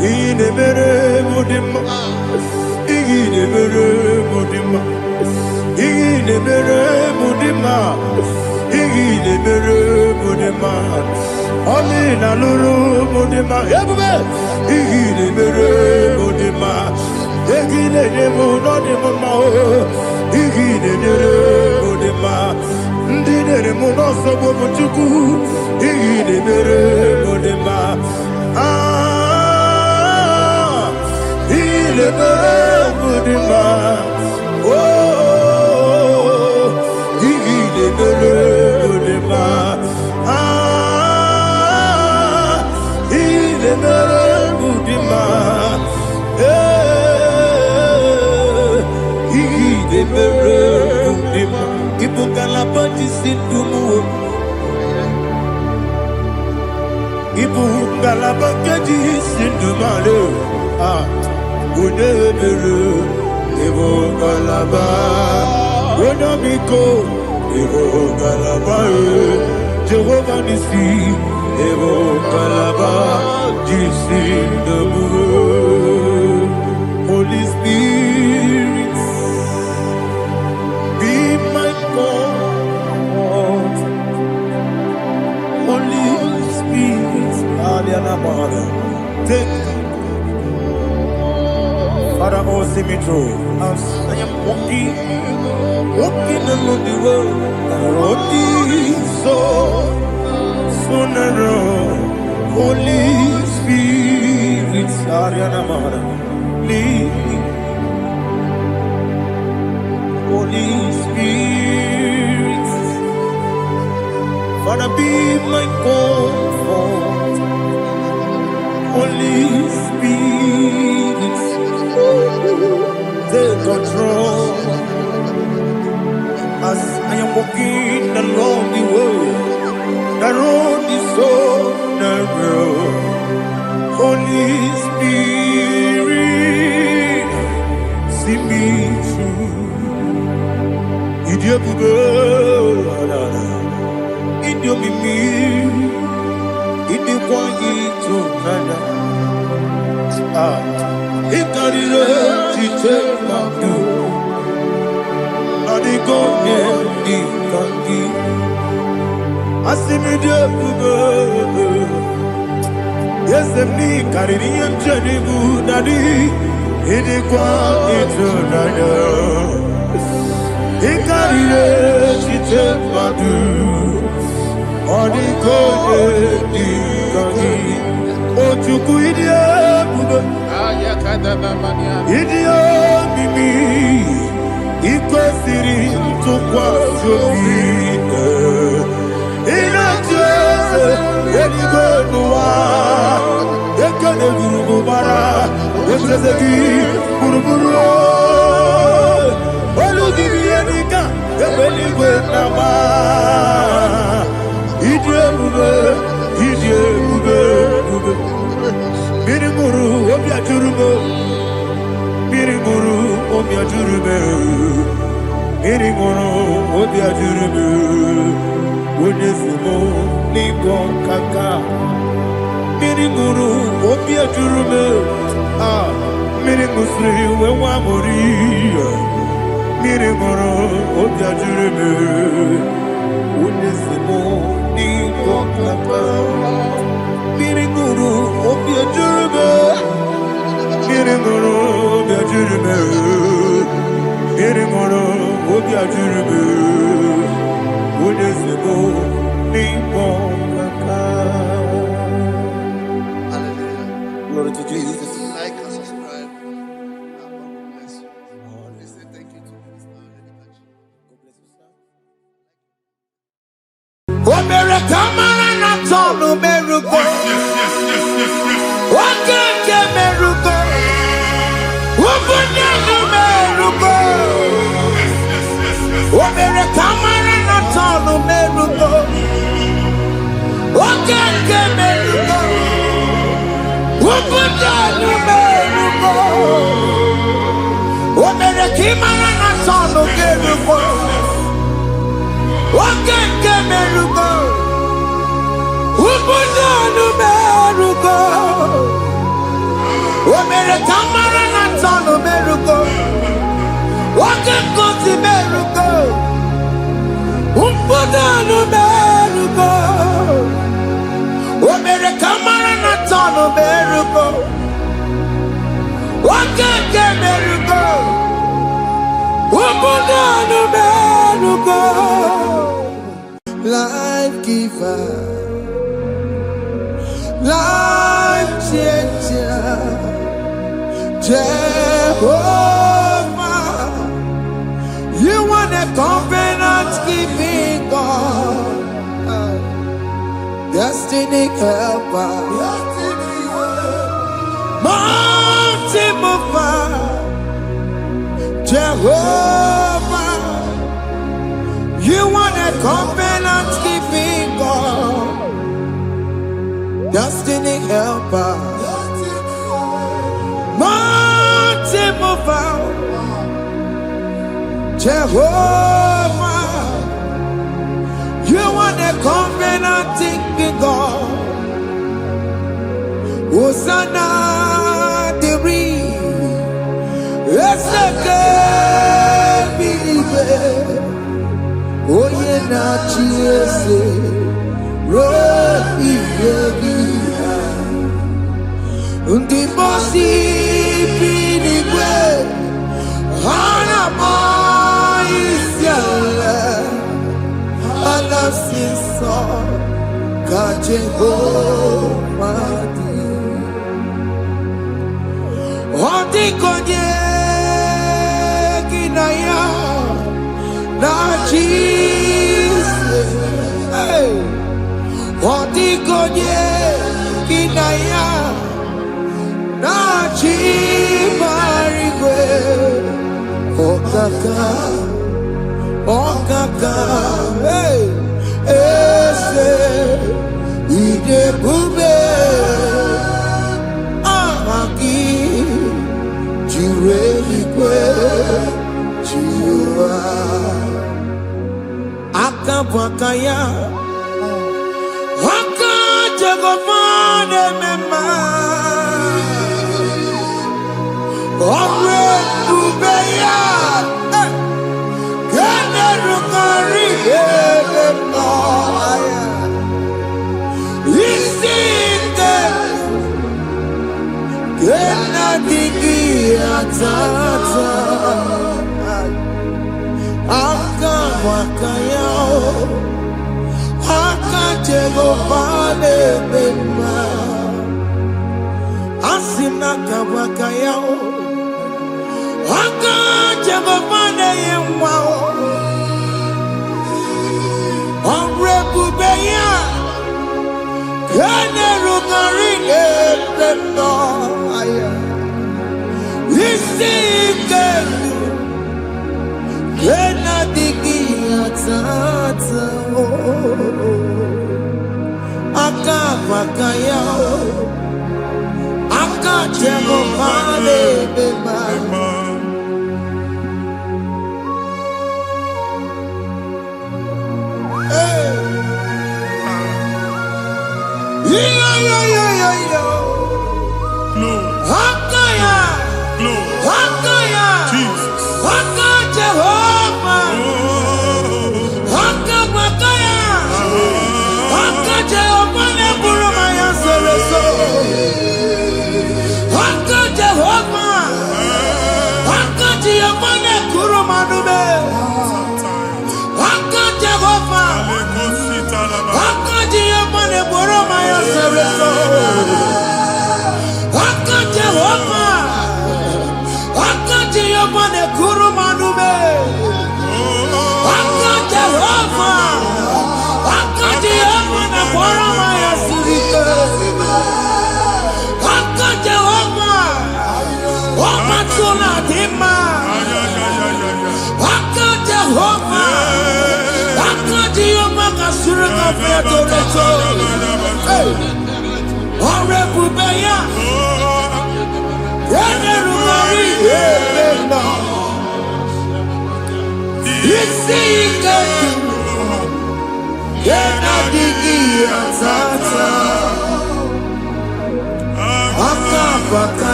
[SPEAKER 1] Ine mere mudima, ine mere mudima, ine mere mudima, ine mere mudima. Amina lulu mudima, yabube. Ine mere mudima, ine nemo nodima mao, ine nere mudima. Ndine nemo nosobo mutuku, ine mere mudima. Il est Mudima, oh, il est Mudima, ah, il est Mudima, il est Mudima, il faut qu'à la bâtisse tout mou, il faut qu'à la bâtisse tout malou, ah. Unebele, Evo Galaba, Unamiko, Evo Galaba, Jehovah Nissi, Evo Galaba, Jesus the Moon. Holy Spirit, be my God. Holy Spirit, Aliana Mother, take Father, oh, So as I am walking along the road, the road is so narrow. Holy Spirit, Ariana Mara, lead me. Holy Spirit, Father, be my comfort. Holy Spirit, take control as I am walking along the way. The road is so narrow. Holy Spirit, see me through. Idiabugo, Idiomimi, Idikwani to Nana. Ikarire, Chichemadu, Adigoye, Ikangi. Asimidiabugo, yes, me, Caribbean Janibu, Nadi, Idikwani to Nana. Ikarire, Chichemadu, Adigoye, Ikangi. Ochuku Idiabugo. Idio mimi iko siri tukwa sofine ina jese eligo nuwa ekene gurugu bara esezeki buruburu oludibi enika ebeligwe nama idiebube Miriguru obiajurume Miriguru obiajurume Miriguru obiajurume Onesimo nigo kaka Miriguru obiajurume Mirigusri wewa mori Miriguru obiajurume Onesimo nigo kaka Miriguru obiajurume Miriguru obiajurume Miriguru obiajurume Onesimo nigo kaka. Glory to Jesus.
[SPEAKER 3] Like and subscribe. God bless you. We say thank you to Mr. Edikachi.
[SPEAKER 1] God bless you, sir. Omere kamara na tonu merugo. Okeke merugo. Ubunye merugo. Omere kamara na tonu merugo. Okeke merugo. Ubunye merugo. Omere kimara na tonu merugo. Okeke merugo. Ubunanu merugo. Omere kamara na tonu merugo. Okeke merugo. Ubunanu merugo. Omere kamara na tonu merugo. Okeke merugo. Ubunanu merugo. Life giver, life changer, Jehovah, you are the covenant keeping God, destiny helper, mountain mover, Jehovah, you are the covenant keeping God, destiny helper, mountain mover, Jehovah, you are the covenant keeping God. Hosanna, the Oye na chiese rohi yegia undi bosi pinigwe siso ka Jehovah di. Odikonye kinaya na Jesus. Hey. Odikonye kinaya na Chimarigwe. Okaka, hey, ese, ide bube, amaki, jirelikwe, jiwa, akabwakaya, akajagomane mema, omre bubeya.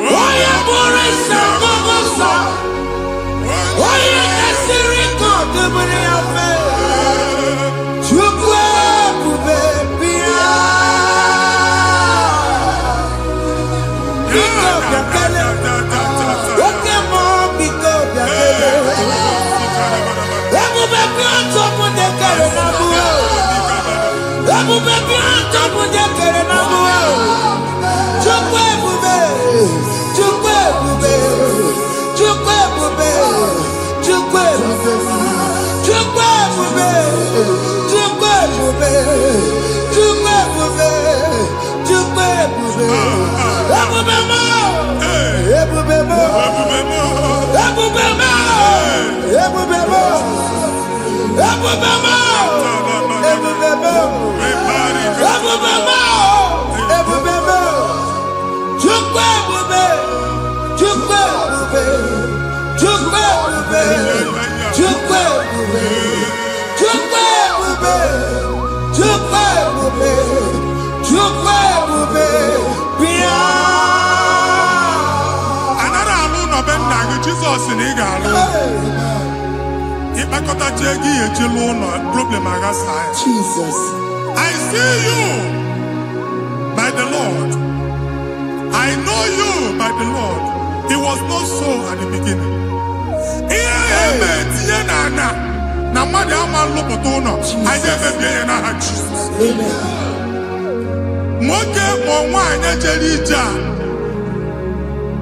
[SPEAKER 3] Oye,
[SPEAKER 2] Jesus in Igalo.
[SPEAKER 1] Jesus.
[SPEAKER 2] I see you by the Lord. I know you by the Lord. It was not so at the beginning.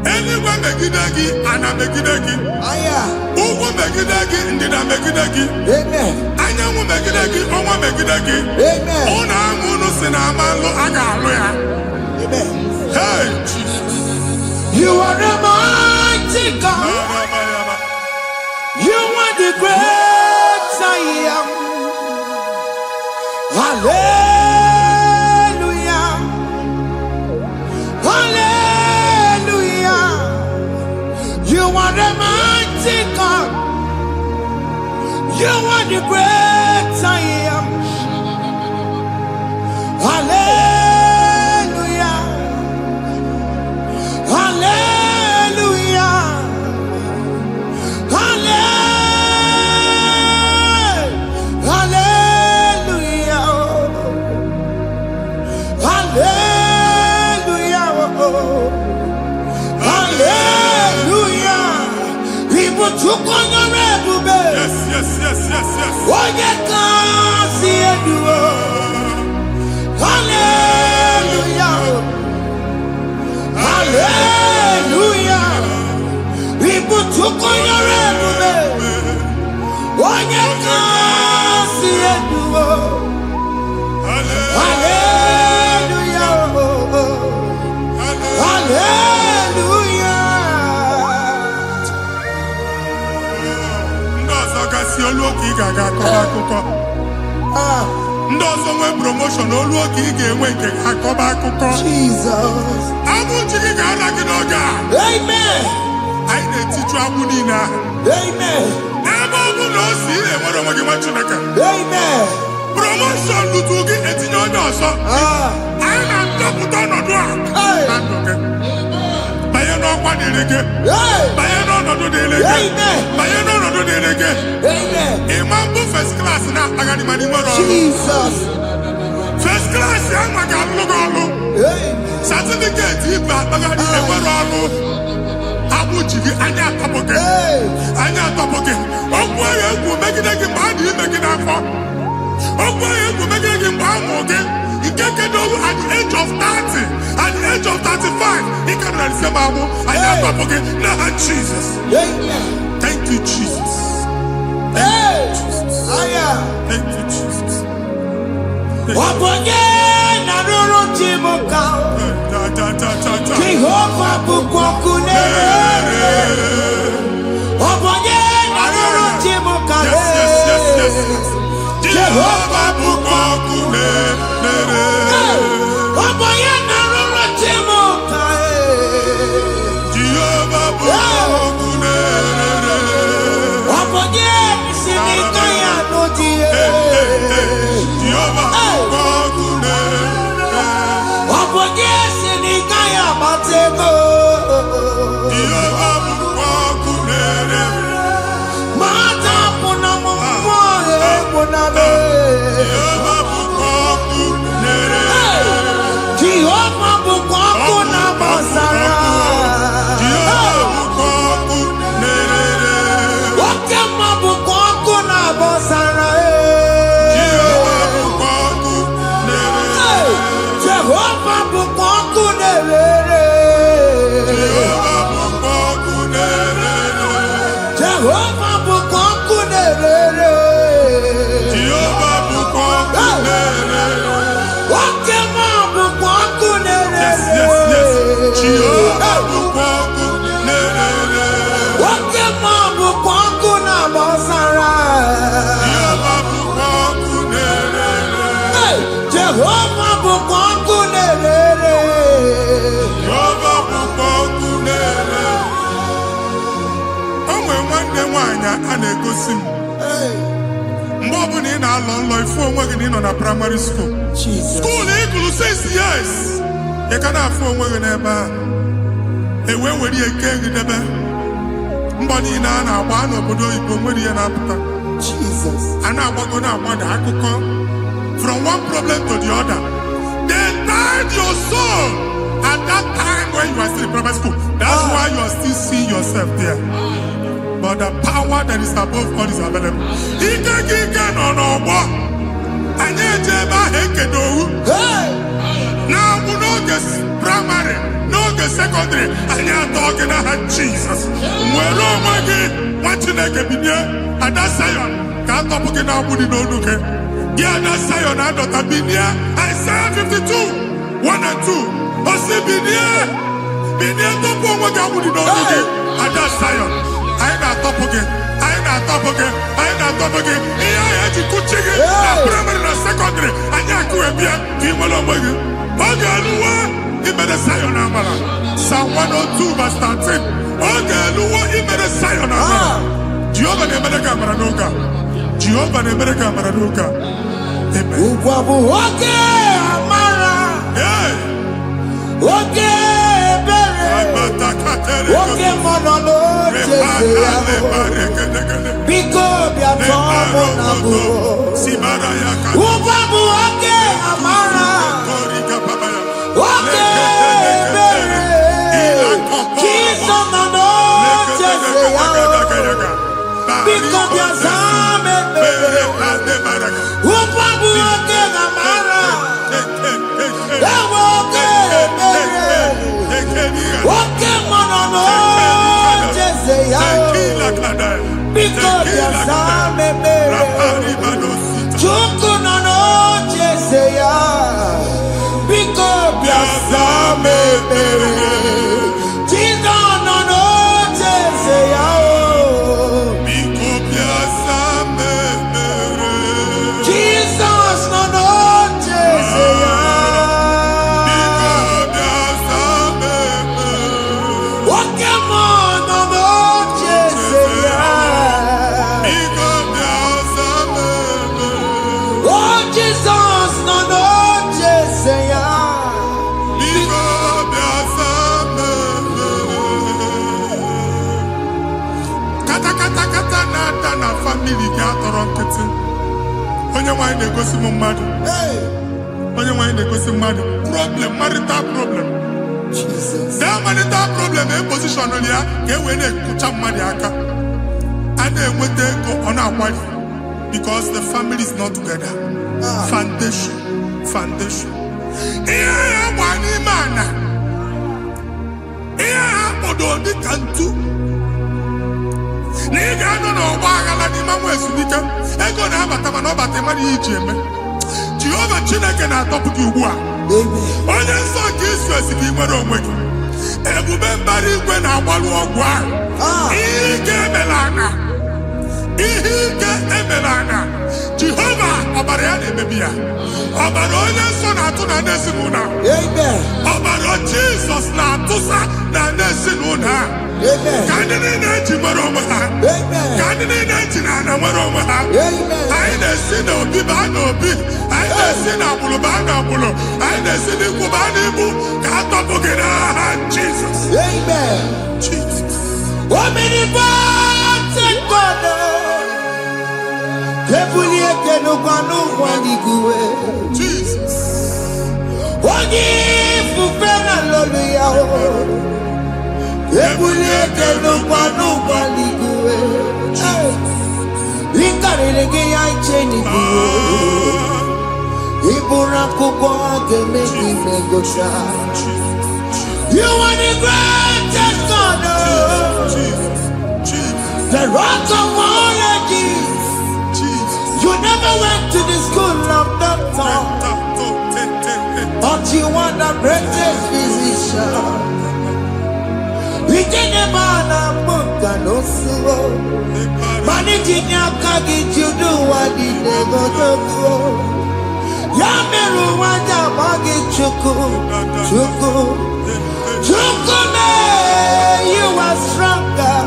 [SPEAKER 2] Anywhere megidagi and a megidagi. Uwu megidagi ndina megidagi.
[SPEAKER 1] Amen.
[SPEAKER 2] Anyanwu megidagi onwa megidagi.
[SPEAKER 1] Amen.
[SPEAKER 2] Ona amunu sinamalo agalu ya.
[SPEAKER 1] Amen.
[SPEAKER 2] Hey Jesus.
[SPEAKER 1] You are the mighty God. You are the great I am. Hallelujah. You are the mighty God. You are the great I am. Hallelujah. Hallelujah. Hallelujah. Hallelujah. Hallelujah. Yes. Hallelujah. Hallelujah. People took on your red. What you can see it do. Hallelujah. Hallelujah.
[SPEAKER 2] Ndozo nwe promotion olu oke ị ga-enwe nke akọba akụkọ.
[SPEAKER 1] Jesus.
[SPEAKER 2] Abụ chi gị ga-ala gị n'oge a.
[SPEAKER 1] Amen.
[SPEAKER 2] Anyị na-etiju abụ niile ahụ.
[SPEAKER 1] Amen.
[SPEAKER 2] Ebe ọ bụ na o si ị na-enwere onwe gị nwa Chineke.
[SPEAKER 1] Amen.
[SPEAKER 2] Promotion lutu gị etinye onye ọzọ. Anyị na-ndọpụta ọnọdụ a na ndụ gị. Banye n'ọkwa dịrị gị. Banye n'ọnọdụ dịrị gị. Banye n'ọnọdụ dịrị gị. Ịma mbụ first class na-akpagharị ma n'ime ọrụ.
[SPEAKER 1] Jesus.
[SPEAKER 2] First class ya nwa ga-alụ gị ọlụ. Certificate ibe akpagharị enwere ọlụ. Abụ ji gị anya atọpụ gị. Anya atọpụ gị. Okwu ahụ egwu megide gị mgbe a dị ime gị n'afọ. Okwu ahụ egwu megide gị mgbe a mụrụ gị. Nke kedowu at the age of 30, at the age of 35, he can receive abu. I am talking now, Jesus. Thank you, Jesus. Thank you, Jesus. Thank you, Jesus. Yes. Jehovah Bukokune. anya a na-egosi m mgbe ọ bụla ị na-alọ nlọ ifu onwe gị na ị nọ na primary school school ị gụrụ 6 years ị ka na-afụ onwe gị n'ebe a ewee were ihe kee gị debe mbọ niile a na-agba n'obodo oyibo nwere ihe na-apụta a na-agbago na-agbada akụkọ from one problem to the other. They tied your soul at that time when you are still in primary school. That's why you are still seeing yourself there. But the power that is above all is available. Ike no more. Anye jeba hekedowu. Now we no get primary, no get secondary. Anye talking about Jesus. Mwero mwagi wachineke binye ada Zion. Kanto puke na budi no nuke. Yeah, that Zion and Dr. Binia. Isaiah 52, 1 and 2. Osi Binia. Binia topo mwagi wudi no nuke. Ada Zion. I na top again. I na top again. I na top again. Iya ya jikuchige. Na primary na secondary. Anya kuwebia. Kimolo mwagi. Oge aluwa. Imede Zion amala. Psalm 102 verse 13. Oge aluwa. Imede Zion amala. Jehovah ne imede kamara noga. Jehovah ne imede kamara noga. Amen.
[SPEAKER 1] Ukwabu oge amara. Oge bere. Oge monolo jese yabo. Biko bia tomo nabu. Ukwabu oge amara. Oge bere. Kiso nono jese yabo. Biko bia zame bere. Ukwabu oge amara. Oge bere. Oge monolo jese yabo. Biko bia zame bere. Chuku nono jese yabo. Biko bia zame bere. Chizo nono jese yabo. Jesus nono jese yabo. Oge monolo jese yabo. Oh Jesus nono jese yabo.
[SPEAKER 2] Kata na family gị atọrọ nkịtị. Onye nwanyị na-egosi m mmadụ. Onye nwanyị na-egosi mmadụ. Problem, marital problem. That marital problem position ya ka e wee na-ekụcha mmadụ aka. A na-enweta ego ọ na-akwali because the family is not together. Foundation. Ihe ya gba n'ime ana. Ihe ha kpọdo dị ka ntu. Na ị ga-anọ n'ọgba aghara n'ime nwa ezumike ego na-abata mana ọ bata mmadụ ihe iji eme. Jehova Chineke na-atọpụ gị ugbu a. Onye nsọ nke isu esi gị nwere onwe gị. Ebube mbara igwe na-agbalụ ọgwụ ahụ. Ihe ike emela ana. Jehova ọbara ya na-emebi ya. Ọbara onye nsọ na-atụ na ndị ezinụlọ. Ọbara Jizọs na-atụsa na ndị ezinụlọ. Ka ndị niile eji nwere onwe ha. Ka ndị niile eji na ana nwere onwe ha. Anyị na-esi n'obi baa n'obi. Anyị na-esi n'agbụrụ baa n'agbụrụ. Anyị na-esi n'ikwu baa n'ikwu. Ka a tọpụ gị n'aha Jizọs. Jesus.
[SPEAKER 1] Omnipotent God. Kebulie kenukanu waniguwe.
[SPEAKER 2] Jesus.
[SPEAKER 1] Onye fufena lolu ya o. Kebulie kenukanu waniguwe. Ikarele ge ya icheni guwe. Ibura kubo geme imegosha. You are the greatest God. The rock of all ages. You never went to the school of doctor, but you are the greatest physician. We didn't man a book and no slow. Managing your kagi, you do what you never do. Yameru wanja magi chuku. You are stronger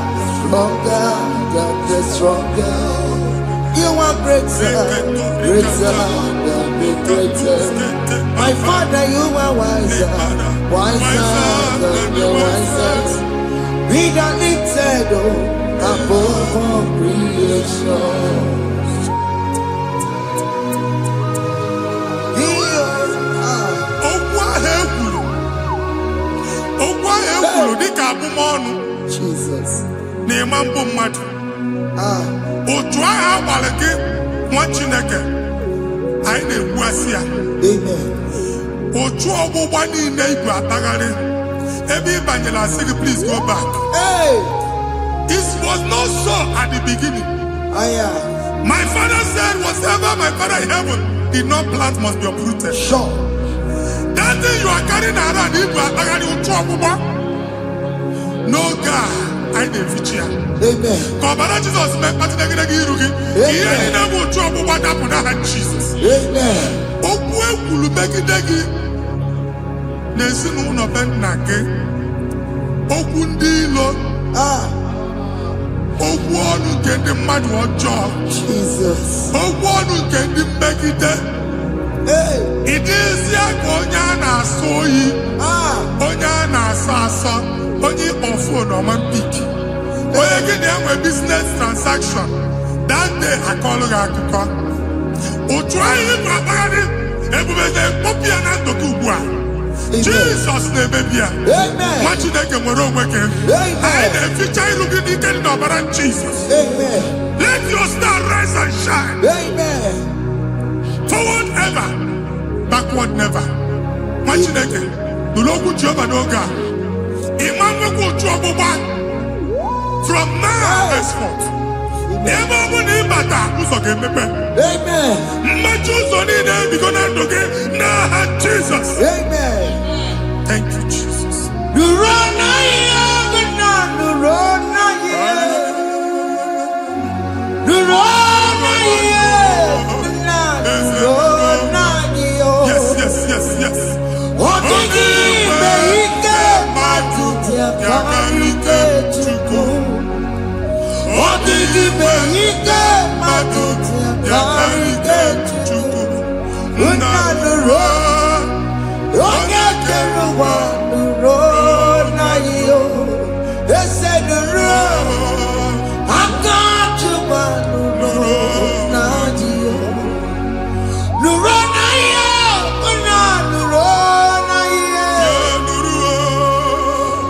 [SPEAKER 1] than the stronger. You are greater, greater than the greatest. My Father, you are wiser, wiser than the wisest. Be the lifted above all creation. Jesus.
[SPEAKER 2] Otu ahụ agbalị gị nwa Chineke anyị na-ekwu asị ya.
[SPEAKER 1] Amen.
[SPEAKER 2] Otu ọgbụgba niile igwe atagharị ebe ị banyere asị gị please go back.
[SPEAKER 1] Hey.
[SPEAKER 2] It was not so at the beginning. My father said whatever my father in heaven did not plant must be uprooted.
[SPEAKER 1] Sure.
[SPEAKER 2] That thing you are carrying around igwe atagharị otu ọgbụgba. No God, I didn't feature.
[SPEAKER 1] Amen.
[SPEAKER 2] Kọbara Jesus mee kpatụ negidegi iru gị. Ihe niile bụ otu ọgbụgba dapụ n'aha Jesus.
[SPEAKER 1] Amen.
[SPEAKER 2] Okwu ekwulu megide gị n'ezinụlọ be nna gị. Okwu ndị ilo. Okwu ọnụ nke ndị mmadụ ọjọọ.
[SPEAKER 1] Jesus.
[SPEAKER 2] Okwu ọnụ nke ndị mmegide. Ịdịzi ka onye a na-asọ oyi. Onye a na-asọ asọ. Onye ịkpọ fon ọma mpiki. Onye gị na-enwe business transaction. That day akọlụ gị akụkọ. Otu anyị ịbụ akpagharị ebube na-ekpọpụ ya na ndụkọ ugbu a. Jesus na-emebi ya. Nwa Chineke nwere onwe gị. Anyị na-eficha iru gị n'ike dị n'ọbara Jesus. Let your star rise and shine. Forward ever, backward never. Nwa Chineke nụrụ okwu Jehova n'oge a. Imam nwoke otu ọgbụgba from now henceforth. Ebe ọ bụ na ịbata ụzọ ga-emepe. Mmachi ụzọ niile ebigo na ndụ gị n'aha Jesus. Thank you, Jesus. Yes, yes, yes, yes. Yakarike Chukwu. Odigime ike mmadụ yakarike Chukwu. Nnanụrụ onye kere ụwa nụrụ na iyo. Ese nụrụ aka Chukwu nụrụ na iyo. Nụrụ na iyo. Nnanụrụ na iyo.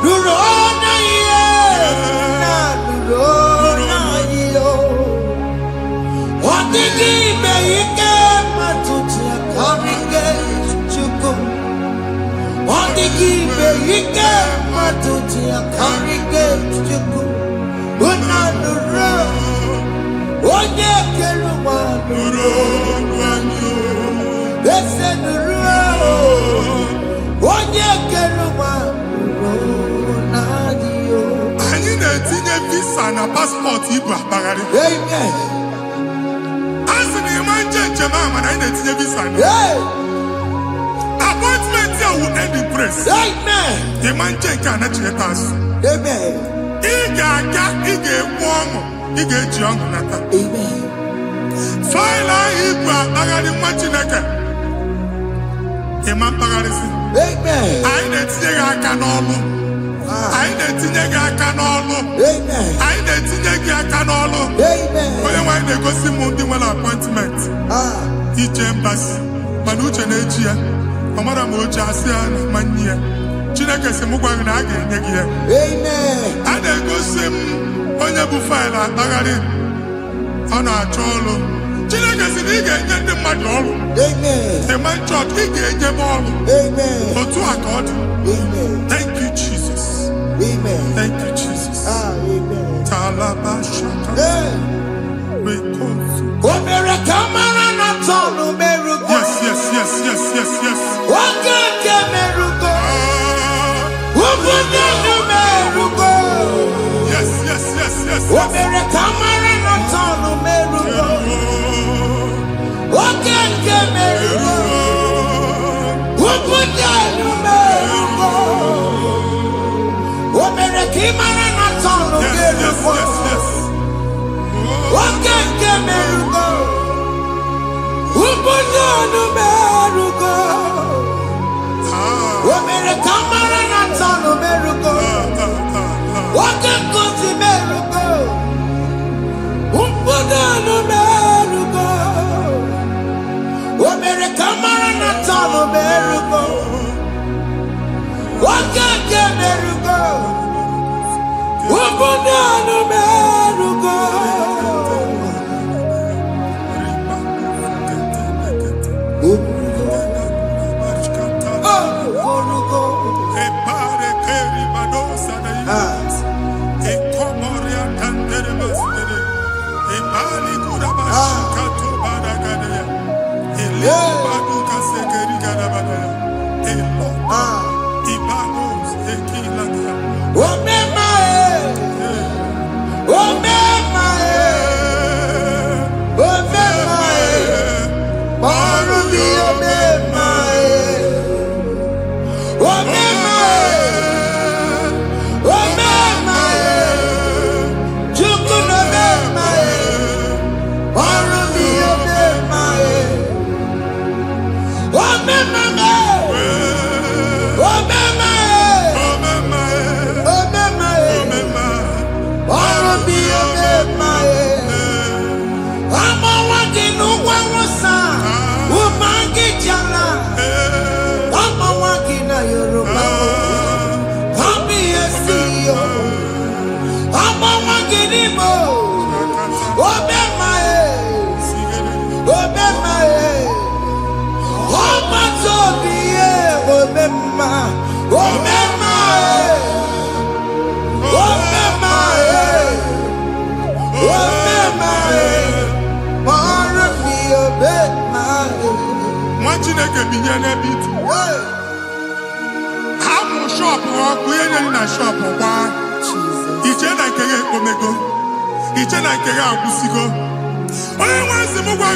[SPEAKER 2] Nụrụ na iyo. Nnanụrụ na iyo. Odigime ike mmadụ yakarike Chukwu. Odigime ike mmadụ yakarike Chukwu. Nnanụrụ onye kere ụwa nụrụ na iyo. Ese nụrụ onye kere ụwa nụrụ na iyo. Anyị na-etinye visa na paspọtụ igwe akpagharị. A sị na ịma njem a mana anyị na-etinye visa na appointment ya will end in praise. Ịma njem nke a na-echeta azụ. Ị ga-aga, ị ga-ekwu ọṅụ, ị ga-eji ọṅụ nata. Faịlụ ahụ igwe akpagharị nwa Chineke. Ịma mkpagharịsị. Anyị na-etinye gị aka n'ọlụ. Anyị na-etinye gị aka n'ọlụ. Anyị na-etinye gị aka n'ọlụ. Onye nwe anyị na-egosi m ndị nwere appointment ije mbasi mana uche na-eji ya. Ọ mara ma o ji asị ya na mmanyi ya. Chineke sị m gwa gị na a ga-enye gị ya. A na-egosi m onye bụ faịlụ akpagharị ọ na-achọ ọrụ. Chineke sị na ị ga-enye ndị mmadụ ọrụ. Ịma chọọchị ị ga-enyebe ọrụ. Otu a ka ọ dị. Thank you, Jesus. Thank you, Jesus. Talabashaka. Yes, yes, yes, yes, yes, yes. Yes, yes, yes, yes, yes.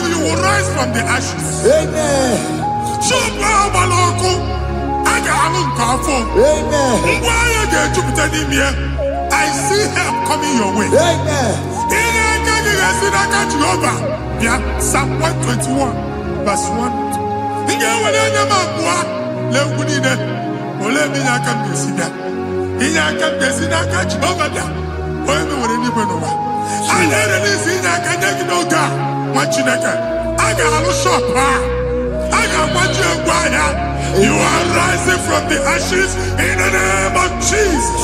[SPEAKER 2] You will rise from the ashes.
[SPEAKER 1] Amen.
[SPEAKER 2] I see help coming your way.
[SPEAKER 1] Amen.
[SPEAKER 2] Psalm 121, verse 1. You are rising from the ashes in the name of Jesus.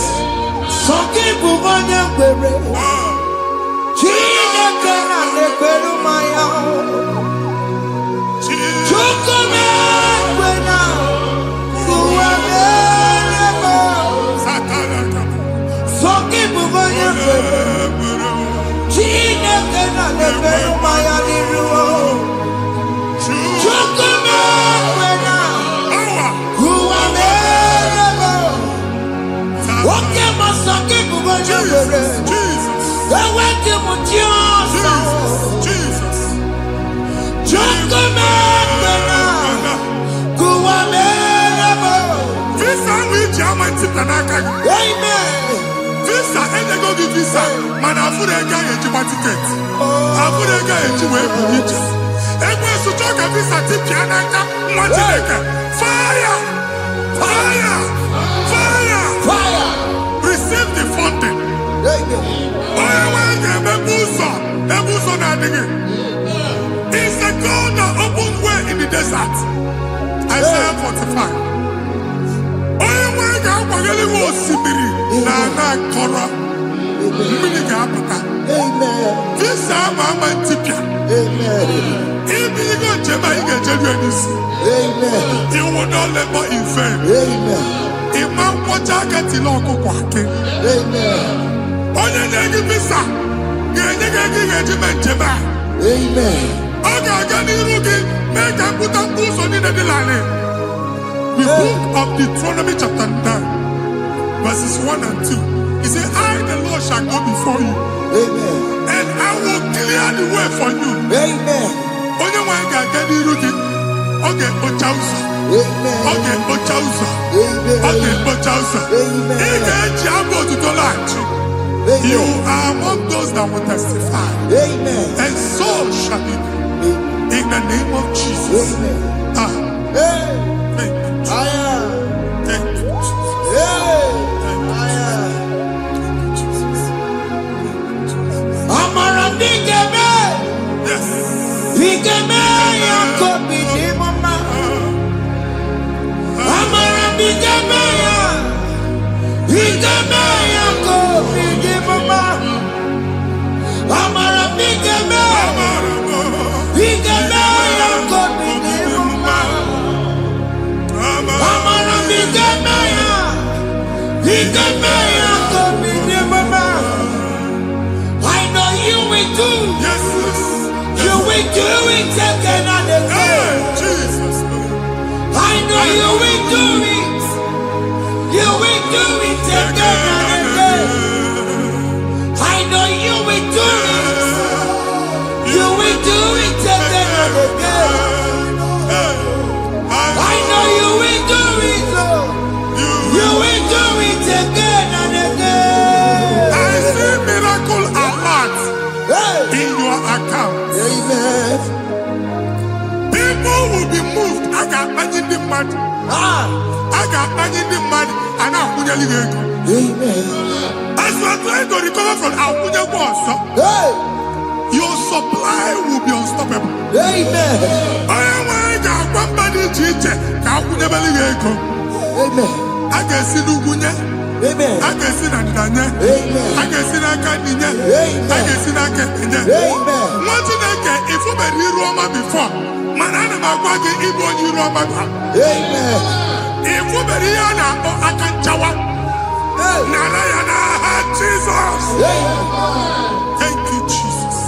[SPEAKER 2] Receive the funding. It's the God that opens way in the desert. Isaiah 45. You will not labor in vain. Amen. The book of Deuteronomy chapter 9, verses 1 and 2. He said, I, the Lord, shall go before you.
[SPEAKER 1] Amen.
[SPEAKER 2] And I will clear the way for you.
[SPEAKER 1] Amen.
[SPEAKER 2] Okay, Ochausa.
[SPEAKER 1] Amen.
[SPEAKER 2] Okay, Ochausa.
[SPEAKER 1] Amen.
[SPEAKER 2] Okay, Ochausa.
[SPEAKER 1] Amen.
[SPEAKER 2] You are among those that will testify.
[SPEAKER 1] Amen.
[SPEAKER 2] And so shall it be. In the name of Jesus.
[SPEAKER 1] Amen.
[SPEAKER 2] Ah,
[SPEAKER 1] Hey.
[SPEAKER 2] thank you, Jesus.
[SPEAKER 1] Aya.
[SPEAKER 2] Thank you, Jesus.
[SPEAKER 1] Hey.
[SPEAKER 2] Thank you,
[SPEAKER 1] Aya.
[SPEAKER 2] Jesus.
[SPEAKER 1] Amara bigeme.
[SPEAKER 2] Yes.
[SPEAKER 1] Bigeme ya kobi ni mama. Amara bigeme ya. Bigeme ya kobi ni mama. Amara bigeme. Bigeme ya kobi ni mama. Amara bigeme ya. Bigeme ya kobi ni mama. I know you will do.
[SPEAKER 2] Yes.
[SPEAKER 1] You will do it again and
[SPEAKER 2] Hey,
[SPEAKER 1] again.
[SPEAKER 2] Jesus.
[SPEAKER 1] I know you will do it. You will do it again and again. I know you will do it. You will do it again and again. I know you will do it, Lord. You will do it again and again.
[SPEAKER 2] I see miracle alert
[SPEAKER 1] Hey.
[SPEAKER 2] in your account.
[SPEAKER 1] Amen.
[SPEAKER 2] People will be moved. I got money in the mud.
[SPEAKER 1] Ah.
[SPEAKER 2] I got money in the mud. And I'm going to go.
[SPEAKER 1] Amen.
[SPEAKER 2] As you are trying to recover from Abuja Wars,
[SPEAKER 1] Hey.
[SPEAKER 2] your supply will be unstoppable.
[SPEAKER 1] Amen.
[SPEAKER 2] I am one body teacher. Abuja Beliego.
[SPEAKER 1] Amen.
[SPEAKER 2] I can see Lugunya.
[SPEAKER 1] Amen.
[SPEAKER 2] I can see Nadanya.
[SPEAKER 1] Amen.
[SPEAKER 2] I can see Nakaninya. I can see Nakaninya.
[SPEAKER 1] Amen.
[SPEAKER 2] What you think if you were in Roma before? Manana Magwagi, Ibo, you Roma.
[SPEAKER 1] Amen.
[SPEAKER 2] If you were here now, I can Jawa.
[SPEAKER 1] Hey.
[SPEAKER 2] Narayana, Jesus.
[SPEAKER 1] Amen.
[SPEAKER 2] Thank you, Jesus.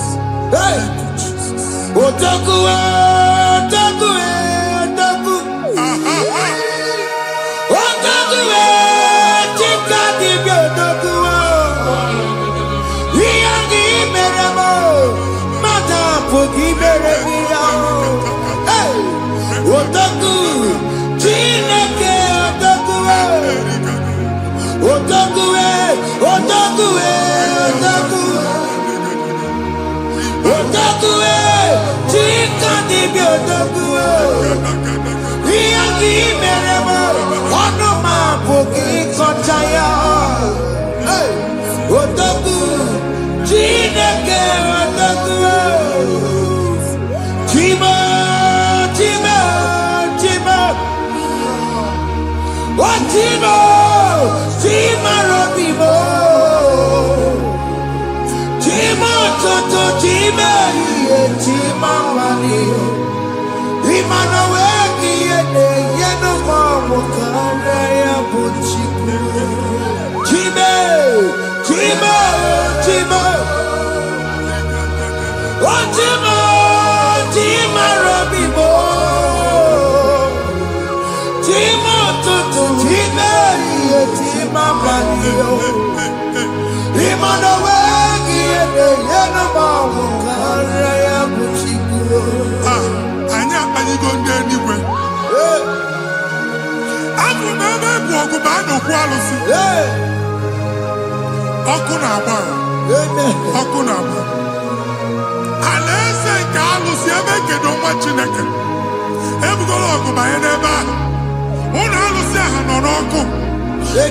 [SPEAKER 1] Hey. Otaku, otaku, otaku. Otaku, chika dibi otaku. Iyagi meremo, mata pogi meremiya. Hey. Otaku, chineke otaku. Otaku, otaku, otaku. Otaku, chika dibi otaku. Iyagi meremo, onoma pogi kochaya. Hey. Otaku, chineke otaku. Chima, chima, chima. Oh, chima, chima robibo. Chima toto, chima iye, chima wani. Imano weki yene, yeno mamu kare ya buchiku. Chime, chima, chima. Oh, chima, chima robibo. Chima toto, chima iye, chima wani. Imano weki yene, yeno mamu kare ya buchiku.
[SPEAKER 2] Anya go anywhere. I'm never walk by no quality. Okunaba. Okunaba. Alese Carlos, you make it on what you make it. Every go on by never. Una Lucia Hanoko.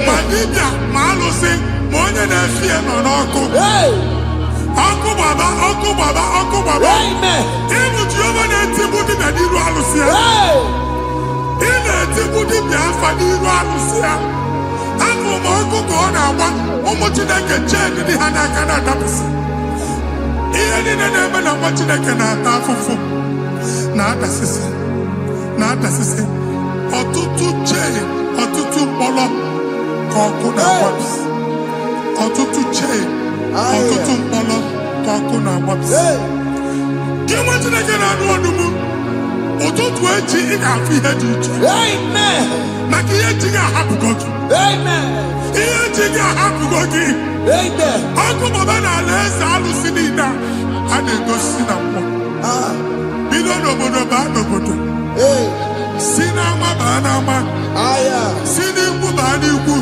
[SPEAKER 2] Madibia, Malusi, Monia Nefia Nonoko. Uncle Baba, Uncle Baba, Uncle Baba.
[SPEAKER 1] Amen.
[SPEAKER 2] Even Giovanni and Timothy and Iru Alucia. In the Timothy and Iru Alucia. Uncle Mongo Gona, Omochina can change the Hanakana Tapis. Even in the name of Mochina can have not assistant. Not assistant. Or tutu chain, or tutu polo, Kokuna Waps. Or tutu chain. Ọtụtụ mkpọrọ ka ọkụ na-agbapụsị. Gị nwa Chineke na-anụ ọdụmụ, ụtụtụ echi ị ga-afụ ihe dị iche. Maka ihe echi ga-ahapụgo gị. Ihe echi ga-ahapụgo gị. Ọkụ baba na alaeze alụsị niile a na-egosi na mmụọ. Bido n'obodo baa n'obodo. Si n'ama baa n'ama. Si n'ikwu baa n'ikwu.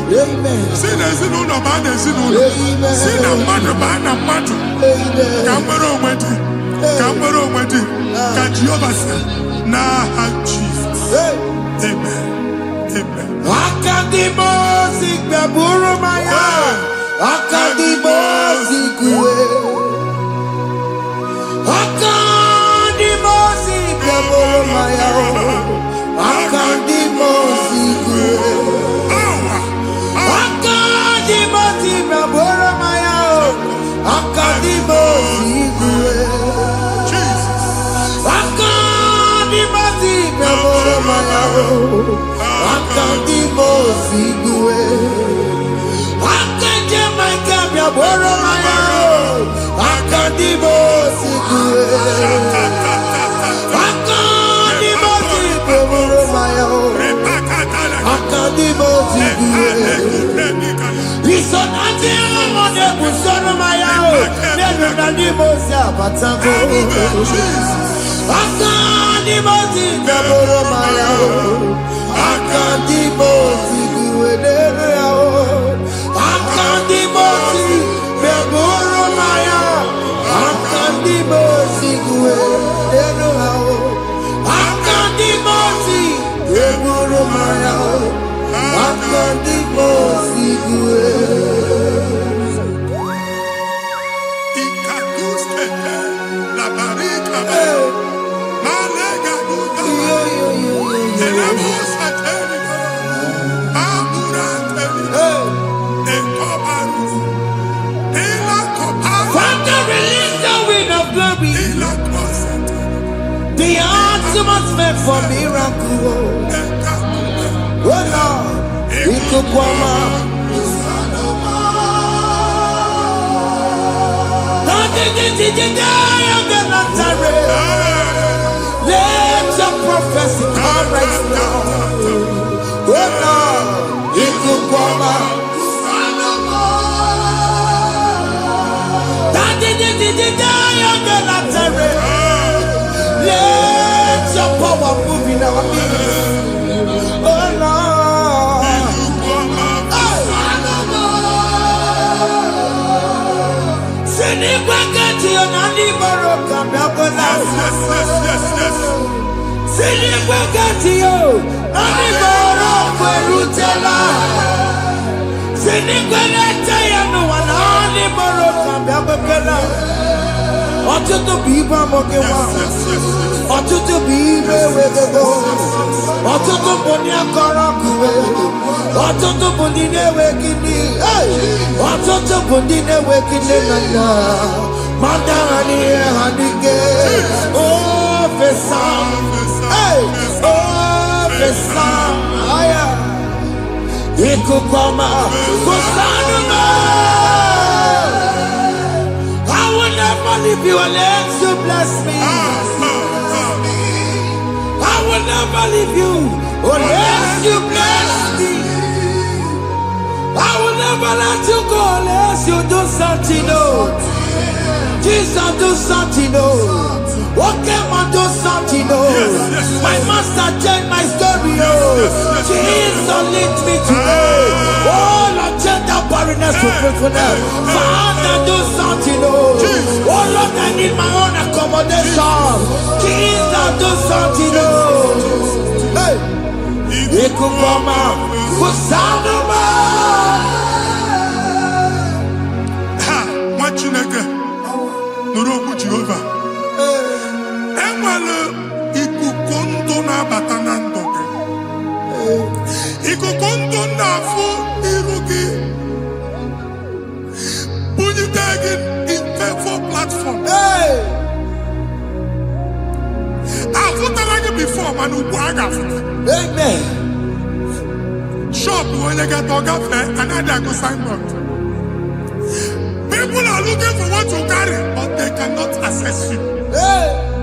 [SPEAKER 2] Si n'ezinụlọ baa n'ezinụlọ. Si na mmadụ baa na mmadụ. Ka nwere onwe dị. Ka nwere onwe dị. Ka Jehova sị Nah, Jesus.
[SPEAKER 1] Hey.
[SPEAKER 2] Amen. Amen.
[SPEAKER 1] Akadimo Zigbaburu Maya. Akadimo Zigwe. Akadimo Zigbaburu Maya. Akadimo Zigwe. Akadimo Zigbaburu Maya. Akadimo Zigwe. Akadimo Zigbaburu Maya. Akadimo Zigwe. Akadimo Zigbaburu Maya. Akadimo Zigwe. Akadimo Zigbaburu Maya. Akadimo Zigwe. Isonati amone busoro Maya. Nenu nanimo Zabatango. Akadimo Zigbaburu Maya. Akadimo Zigwe. Akadimo Zigbaburu Maya. Akadimo Zigwe. Akadimo Zigbaburu Maya. Akadimo Zigwe. Father, release the wind of glory. The atmosphere for miracle. Oh Lord, Ikukwama. Let your prophecy come right now. Oh Lord, Ikukwama. Let your power move in our midst. Oh Lord. Ọtụtụ bụ ibe amụghị nwa, ọtụtụ bụ ibe ewegego, ọtụtụ bụ ndị akọrọ ọkụwe, ọtụtụ bụ ndị na-enweghị nne, ọtụtụ bụ ndị na-enweghị nne na nna, ma dara n'ihe ha n'ike. Ofesa, ofesa, aya, ikuku ọma, kwụsanụ m. I will never leave you unless you bless me. I will never leave you unless you bless me. I will never let you go unless you do something new. Jesus, do something new. Okay, man, do something new. My master changed my story. Jesus, lead me today. Oh, Lord, change that barrenness to fruitfulness. Father, do something new. Oh, Lord, I need my own accommodation. Jesus, do something new. Hey, Ikukoma, Kusanuma.
[SPEAKER 2] Ha, Machineke, Nuroku Jehovah. Enwere ikuku ndụ na-abata na ndụ gị. Ikuku ndụ na-afụ iru gị. Bunyite gị infection platform. Afụtara gị before mana ugbu a ga-afụta.
[SPEAKER 1] Amen.
[SPEAKER 2] Shop onye gata ọ gafee anaghị agụ signboard. People are looking for what to carry, but they cannot access you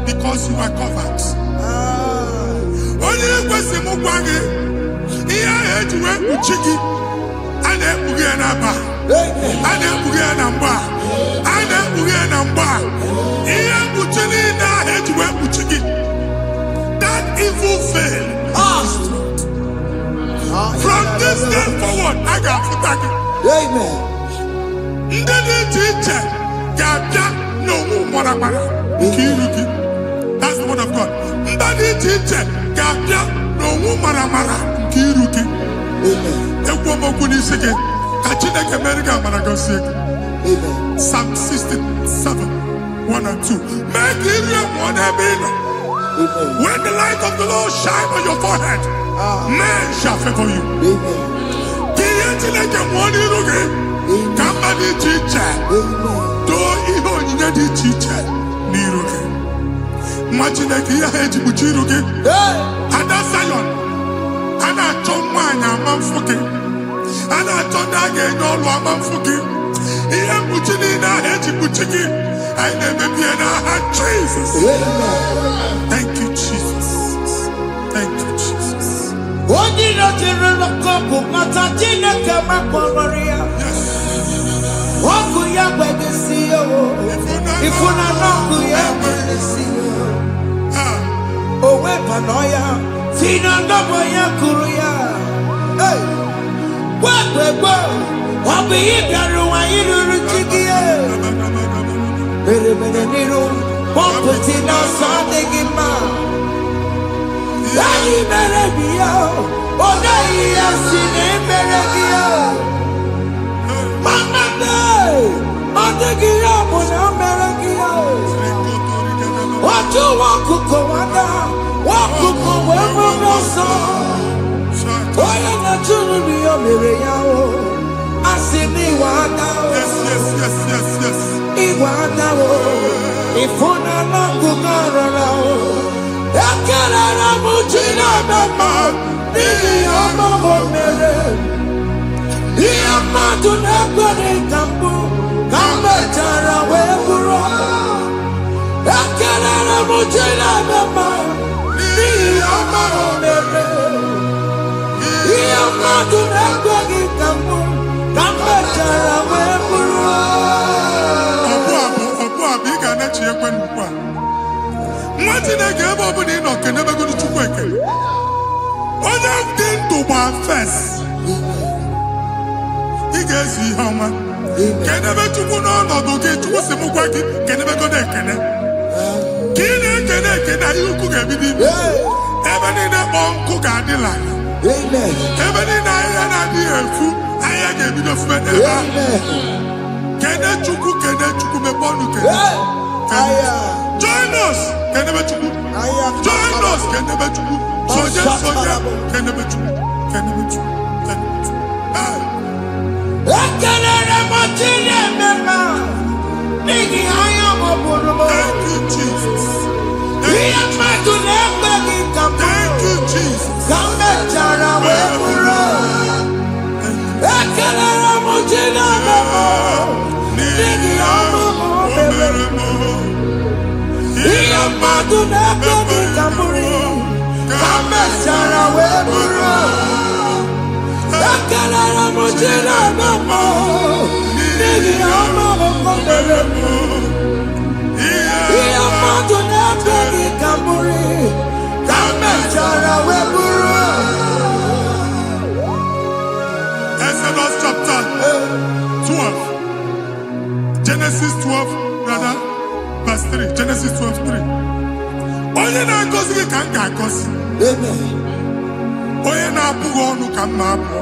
[SPEAKER 2] because you are covered. Onye ekwesị m gwa gị ihe ahụ eji wee kpuchi gị a na-ekpughe ya n'aba, a na-ekpughe ya na mgba, a na-ekpughe ya na mgba. Ihe mkpuchi niile ahụ eji wee kpuchi gị, that evil veil. From this day forward, I ga-afụta gị.
[SPEAKER 1] Amen.
[SPEAKER 2] Ndị dị iche iche ga-abịa n'onwe mgbaragbara nke iru gị. That's the word of God. Mbadi chiche gabia no mara mara kiruki. Ekwo moku ni sike. Kachine ke merga maragosi. Psalm 67, 1 and 2. Make it one heaven. When the light of the Lord shine on your forehead, men shall favor you. Kiyetine ke mwani rugi. Kambadi chiche. Do iho nyedi chiche. Nirugi. Mwachine kiya heji buchirugi. Ada Zion. Ana chomwanya mamfuki. Ana chondage nyolu amamfuki. Iya buchini na heji buchiki. I never be in Jesus. Thank you, Jesus. Thank you, Jesus.
[SPEAKER 1] What did I tell you? Couple Matatina come up on Maria. What could you ever see? If you're not could you ever see? Oh, Wepanoya, Fina Noboya Kuria. Hey, what be it? Berebenero, Pompetina Sandigima. Dai Berebia, Odai Asine Berebia. Mama Day, Odegia, Mona Beregia. What you walk to Commander, walk to Commander. Why are not children be a Miriam? I see me one now.
[SPEAKER 2] Yes.
[SPEAKER 1] Iwadawo, ifuna nakugara, yakala na mujina mama, ni amamo mere, ni amatu nakore kambu, kambe tara weburo, yakala na mujina mama, ni amamo mere, ni amatu nakore kambu, kambe tara weburo.
[SPEAKER 2] Mwati na gebe obu ni no kene be gudu chukwu eke. Onye dị ndụ gba fes. Ị ga-esi ihe ọma. Kene be chukwu n'ọnọdụ gị chukwu si mụ gwa gị kene be godo ekene. Ka ị na-ekene ekene ihe ukwu ga-ebido ibi. Ebe niile kpọ nkụ ga-adị l'ala. Ebe niile ahịhịa na-adịghị efu ahịhịa ga-ebido fube n'ebe ahụ. Kene chukwu mepe ọnụ kene. Join us, Kenebechuku. Join us, Kenebechuku. Soja, Kenebechuku. Thank you, Jesus. Thank you, Jesus. Exodus chapter 12. Genesis 12, brother, verse 3. Genesis 12, 3. Onye na-agọzi gị ka m ga-agọzi. Onye na-abụghị ọnụ ka m na-abụ.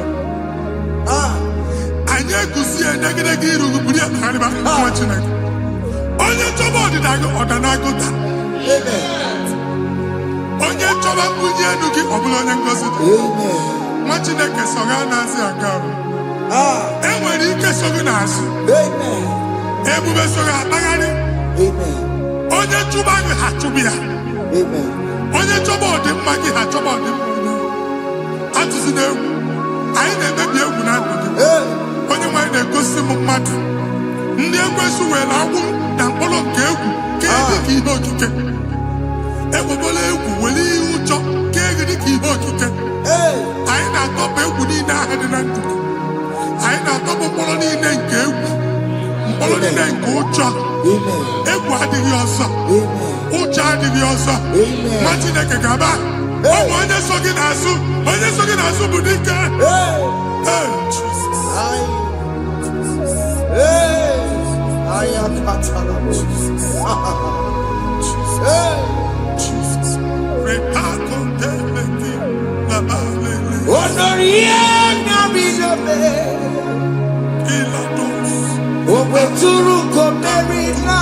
[SPEAKER 2] Anyị eguzi edegedege iru gị buru ya karịba nwa Chineke. Onye chọba ọdịda gị ọdanagụta. Onye chọba mbunye elu gị ọ bụla onye ngọzi dị. Nwa Chineke so gị na-azị aga arụ. Enwere ike so gị n'azụ. Ebube so gị akpagharị. Onye chụba gị ha chụbụ ya. Onye chọba ọdịmma gị ha chọba ọdịmma onye. Atụzi n'egwu. Anyị na-emebi egwu na ndụ gị. Onye nwanyị na-egosi m mmadụ. Ndị ekwensu were agwụ na mkpọrọ nke egwu ka dị ka ihe okike. Ekwebola egwu were ihe ụjọ ka dị ka ihe okike. Anyị na-atọpụ egwu niile ahụ dị na ndụ. Anyị na-atọpụ mkpọrọ niile nke egwu. Mkpọrọ niile nke ụjọ. Egwu adịghị ọzọ. Ụjọ adịghị ọzọ. Nwa Chineke ga-aba. Ọ bụ onye so gị n'azụ. Onye so gị n'azụ bụ dike.
[SPEAKER 1] Turuko Merina,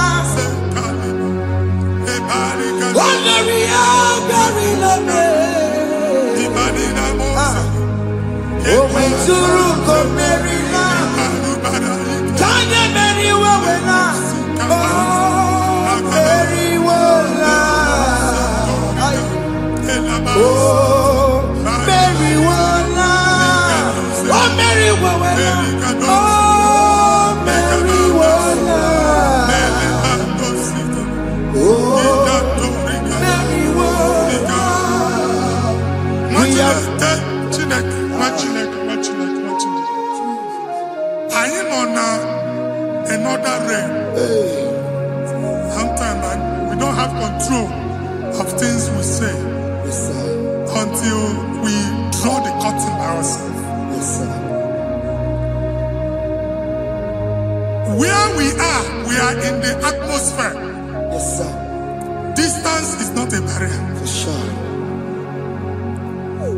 [SPEAKER 1] Wanaria Berina, Turuko Merina, Tanya Mary Wawena, oh, Mary Wawena, oh, Mary Wawena, oh, Mary Wawena, oh, Mary Wawena, oh, Mary Wawena.
[SPEAKER 2] I am on another realm. Sometimes we don't have control of things we say until we draw the curtain by ourselves. Where we are in the atmosphere. Distance is not a barrier.
[SPEAKER 1] For sure.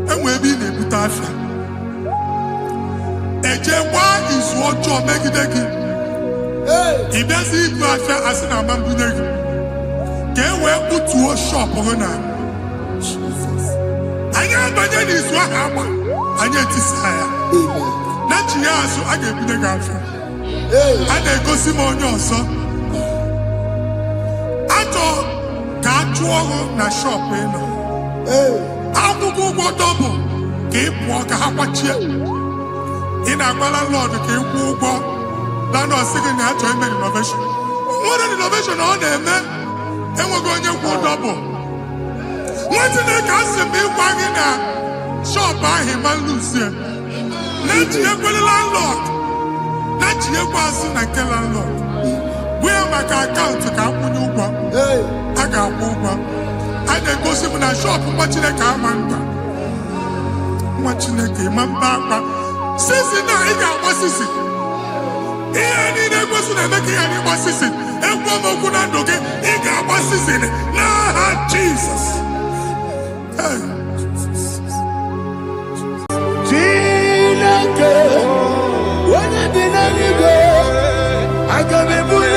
[SPEAKER 2] And we'll be in a butafia. Ejewa is what you make it again. If there's a butafia as an amambunegi, can we put to a shop or not?
[SPEAKER 1] Jesus.
[SPEAKER 2] I am Bajan is what happened. I get desire.
[SPEAKER 1] Amen.
[SPEAKER 2] Not Chiazo, I get the gafia. And then go Simon Yoso. I thought, can't you na shop, you know? How to go double? Keep walk a hapachi. In a landlord, keep walk. Land or second year to innovation. What an innovation on them, man. And we're going to go double. What's in the castle be wagging a shop by him and Lucia? Let you go the landlord. Let you pass in a landlord. We are my account to come with you. I got one. I then go see my shop, watching a car man. Watching a game, man. Since now, I got what's this? Here, I need a person to make any what's this? And one more good and okay, he got what's this in it. Nah, Jesus.
[SPEAKER 1] When I did I got me put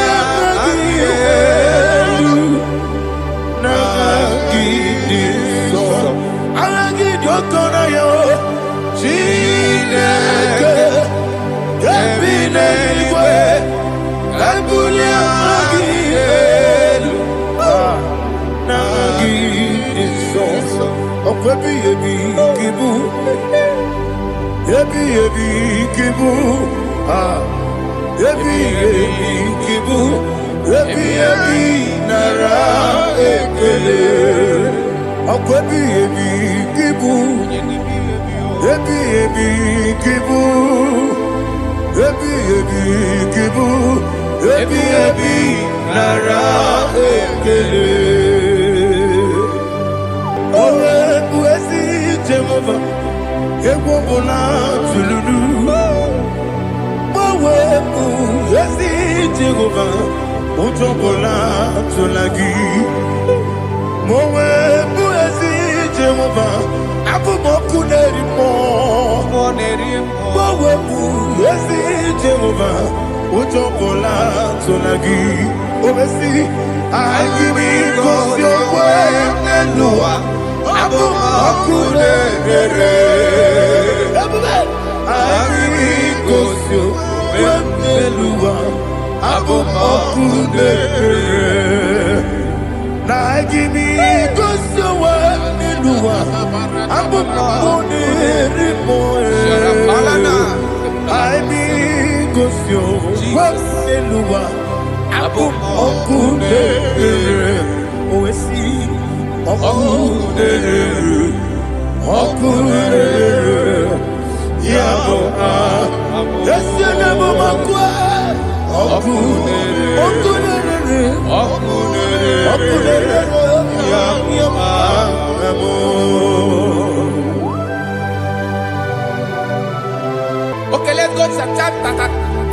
[SPEAKER 4] Okay, let's go to chapter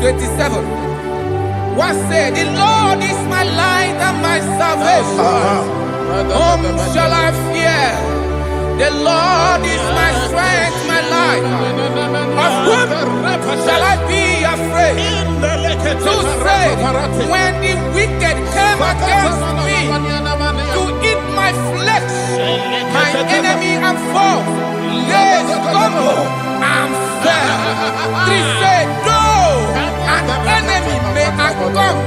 [SPEAKER 4] 27. What said, the Lord is my light and my salvation. Whom shall I fear? The Lord is my strength, my life. Of whom shall I be afraid? to say, when the wicked came against me to eat my flesh, my enemy and foe, they stumble and fell. 3 say, though an enemy may have come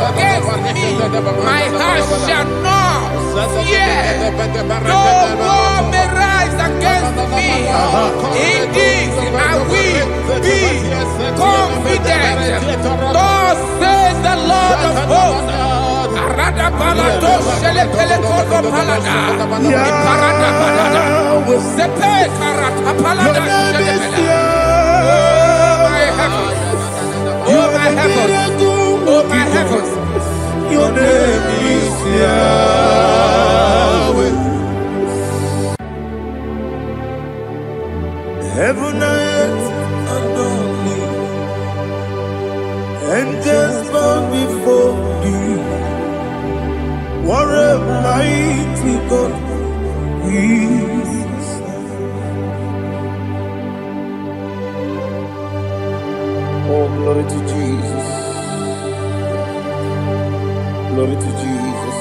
[SPEAKER 4] against me, my heart shall not fear. Though war may rise against me, in this I will be confident. Thus says the Lord of hosts. Arada balado shele pele kodo palada. Iparada balada. Sepe karata palada shele pele. Oh my heavens. Oh my heavens.
[SPEAKER 1] Your name is Yahweh. Heaven and earth adore me, angels bow before thee. What a mighty God we serve. Oh, glory to Jesus. Glory to Jesus,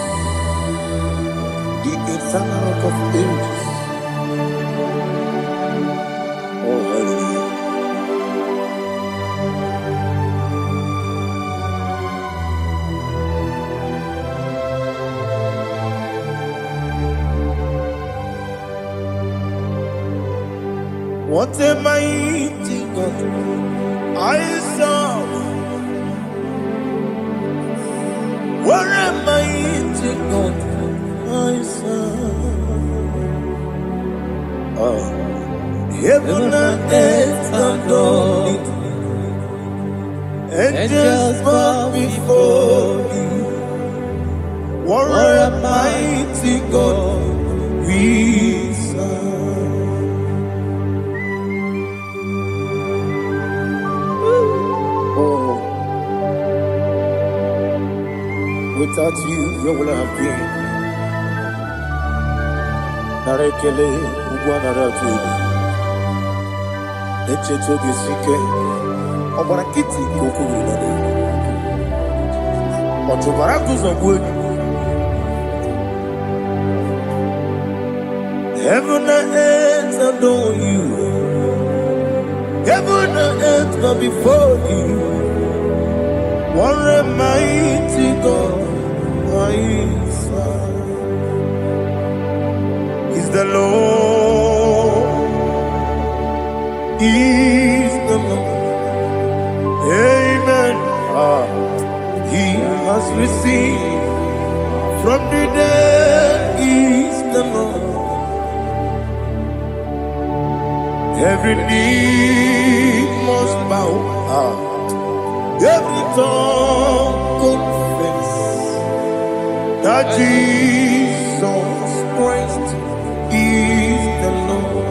[SPEAKER 1] the eternal rock of ages. Oh, hallelujah. What a mighty God I serve. What a mighty God I serve. Heaven and earth adore it. Angels bow before thee. What a mighty God we serve. Oh. Without you, where would I have been? Narekele, Ugwanaratu, Echetoge Sike, Obarakiti, Kokuru, Otobarakus of wood. Heaven and earth adore you. Heaven and earth bow before you. What a mighty God I serve. Is the Lord, is the Lord. Amen. He has received from the dead, is the Lord. Every knee must bow. Every tongue confess that Jesus Christ is the Lord.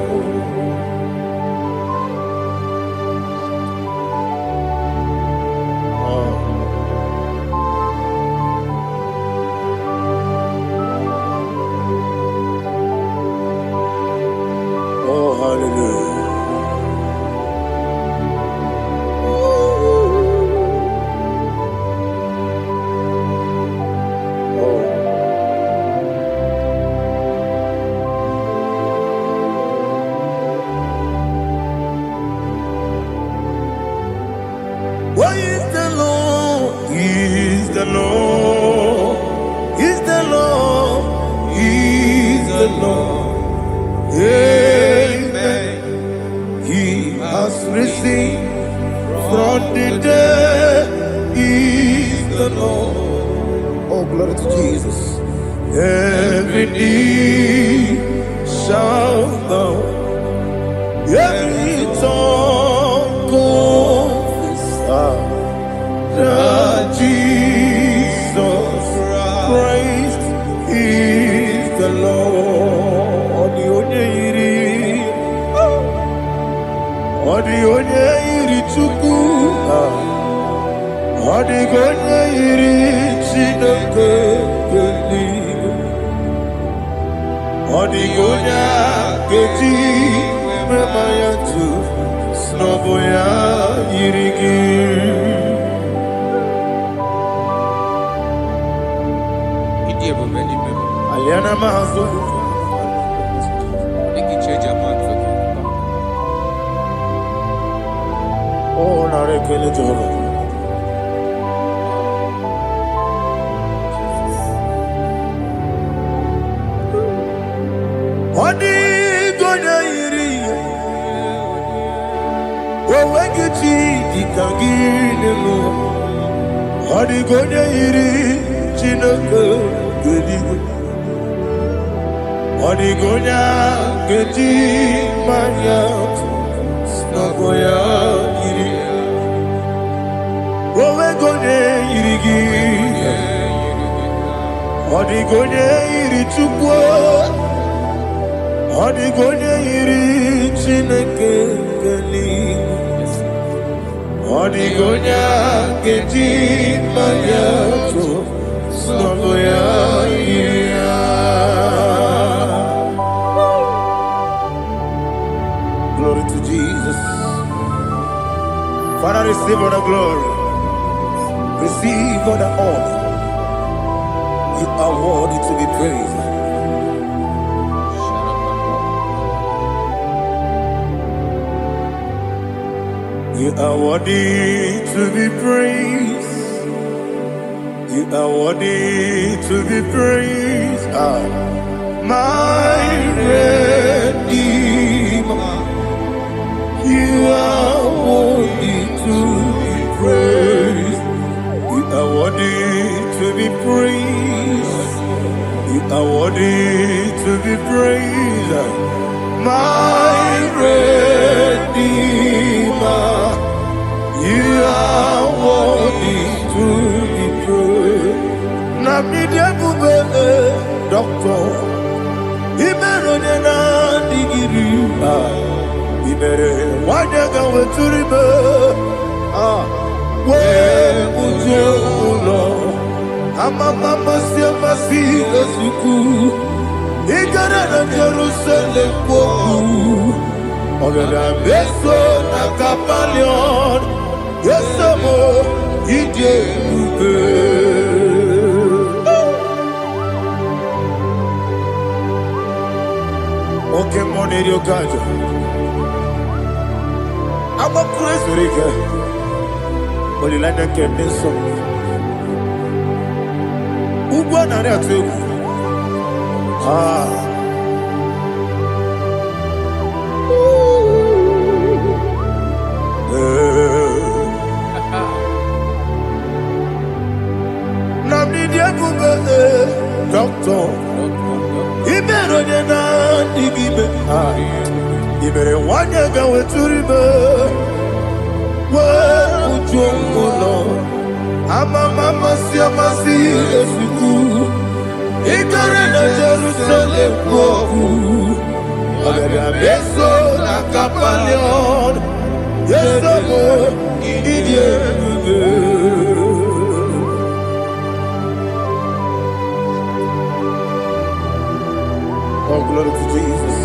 [SPEAKER 1] Oh, hallelujah. What is the Lord? Is the Lord? Is the Lord? Is the Lord? Amen. He has received from the dead. Is the Lord. Oh, glory to Jesus. Every knee shall bow. Every tongue confess that Jesus Christ is the Lord. Onye iri Chukwu, onye iri Chineke eluigwe, onye ga-eji mmemme ya tu n'ọbụ ya yiri gị. Aliana Mahazo.
[SPEAKER 4] Make you change your mind for me.
[SPEAKER 1] Oh, Narekele Jehovah. Odi gonya iri. Wawegiti dikangile mo. Odi gonya iri. Chineke gedigo. Odi gonya gedi manya. Snagoya iri. Wawegonya irigi. Odi gonya iri chukwu. Odi gonya iri Chineke geli. Odi gonya gedi manya. Snagoya iri. Glory to Jesus. Father, receive all the glory. Receive all the honor. You are worthy to be praised. You are worthy to be praised. You are worthy to be praised. My Redeemer. You are worthy to be praised. You are worthy to be praised. You are worthy to be praised. My Redeemer. You are worthy to be praised. Namidia Bube, Doctor. Imeronena digiri. Ibere wanyaga weturibe we ujo ulo amama masi esuku igara na Jerusalem kwoku ogada beso na kapalion yesomo ije ube oke money yo gajo. I'm a crazy rigger. Only like that can be so. Who won on that too? Now did you go doctor? He better than I did. You better want to go to river. Well, Jumbo, Amama, Siamasi, Esuku, Ikarana, Jerusalem, Goku, Agabeso, Nakapalion, Yesamo, Idiot. Oh, glory to Jesus.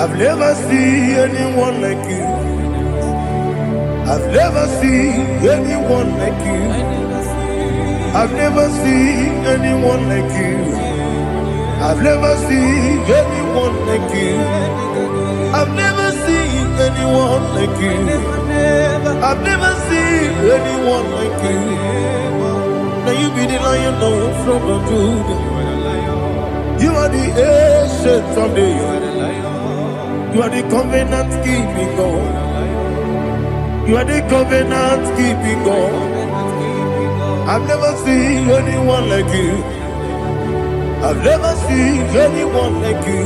[SPEAKER 1] I've never seen anyone like you. I've never seen anyone like you. I've never seen anyone like you. I've never seen anyone like you. I've never seen anyone like you. I've never seen anyone like you. Now you be the Lion from the Judah. You are the ancient of days. You are the covenant keeping God. You are the covenant keeping God. I've never seen anyone like you. I've never seen anyone like you.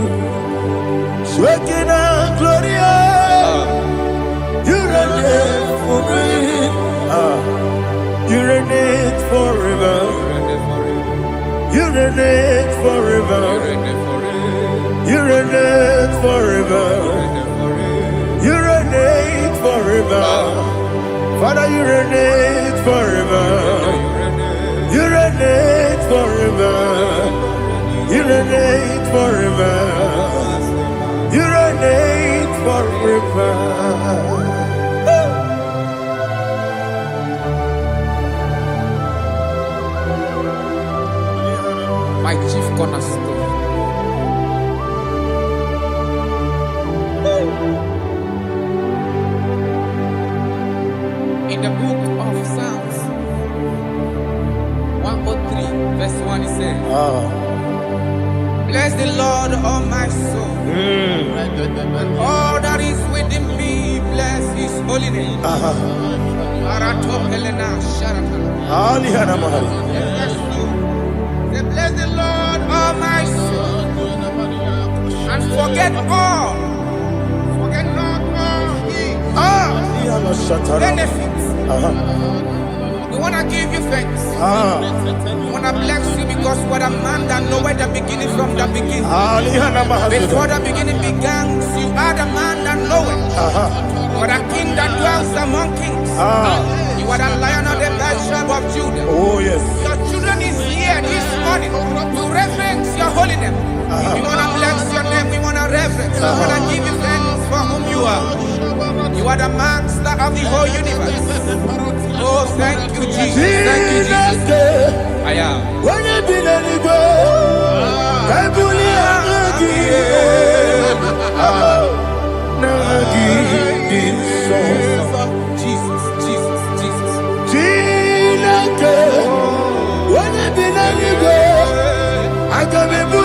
[SPEAKER 1] Shekinah Gloria, you reign forever. You reign forever. You reign forever. You reign forever. You reign forever. Father, you reign forever. You reign forever. You reign forever. You reign forever.
[SPEAKER 4] cornerstone. In the book of Psalms 103, verse 1, it says, Bless the Lord, all my soul, and all that is within me, bless his holy name. Arato Helena Sharata. Say, bless the Lord, all my soul, and forget not all his benefits. We want to give you thanks. We want to bless you because what a man that knoweth the beginning from the beginning. Before the beginning began, you are the man that knoweth. You are the king that dwells among kings. You are the lion of the tribe of Judah.
[SPEAKER 1] Oh, yes.
[SPEAKER 4] Your children is here this morning to reverence your holy name. We want to bless your name. We want to reverence. We want to give you thanks for whom you are. You are the master of the whole universe. Oh, thank you, Jesus. Thank you, Jesus. I am.
[SPEAKER 1] When you did any go, I
[SPEAKER 4] Jesus, Jesus, Jesus.
[SPEAKER 1] When you did any go, I can be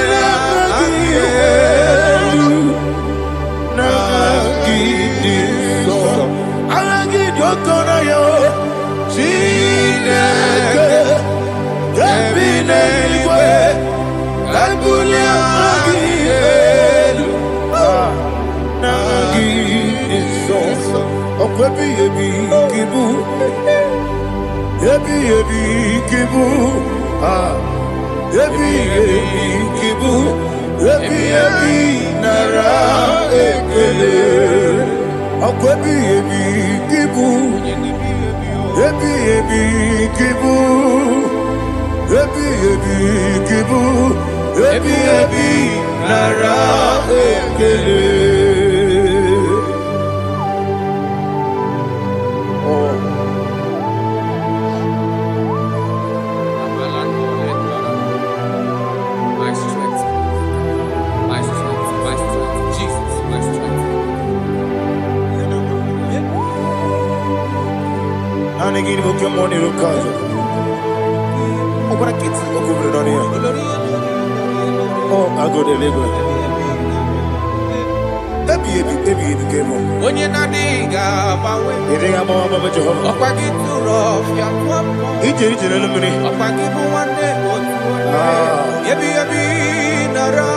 [SPEAKER 4] My strength, my strength, my strength. Jesus, my strength.
[SPEAKER 1] And again, we'll come on here. Oh, what a kid's over on here. Oh, I go to live. Baby, came on.
[SPEAKER 4] When you're not digging,
[SPEAKER 1] You think I'm all about Jehovah?
[SPEAKER 4] up I get too rough, yeah.
[SPEAKER 1] He did it in a minute.
[SPEAKER 4] Up I give you one day, Yebi, nara,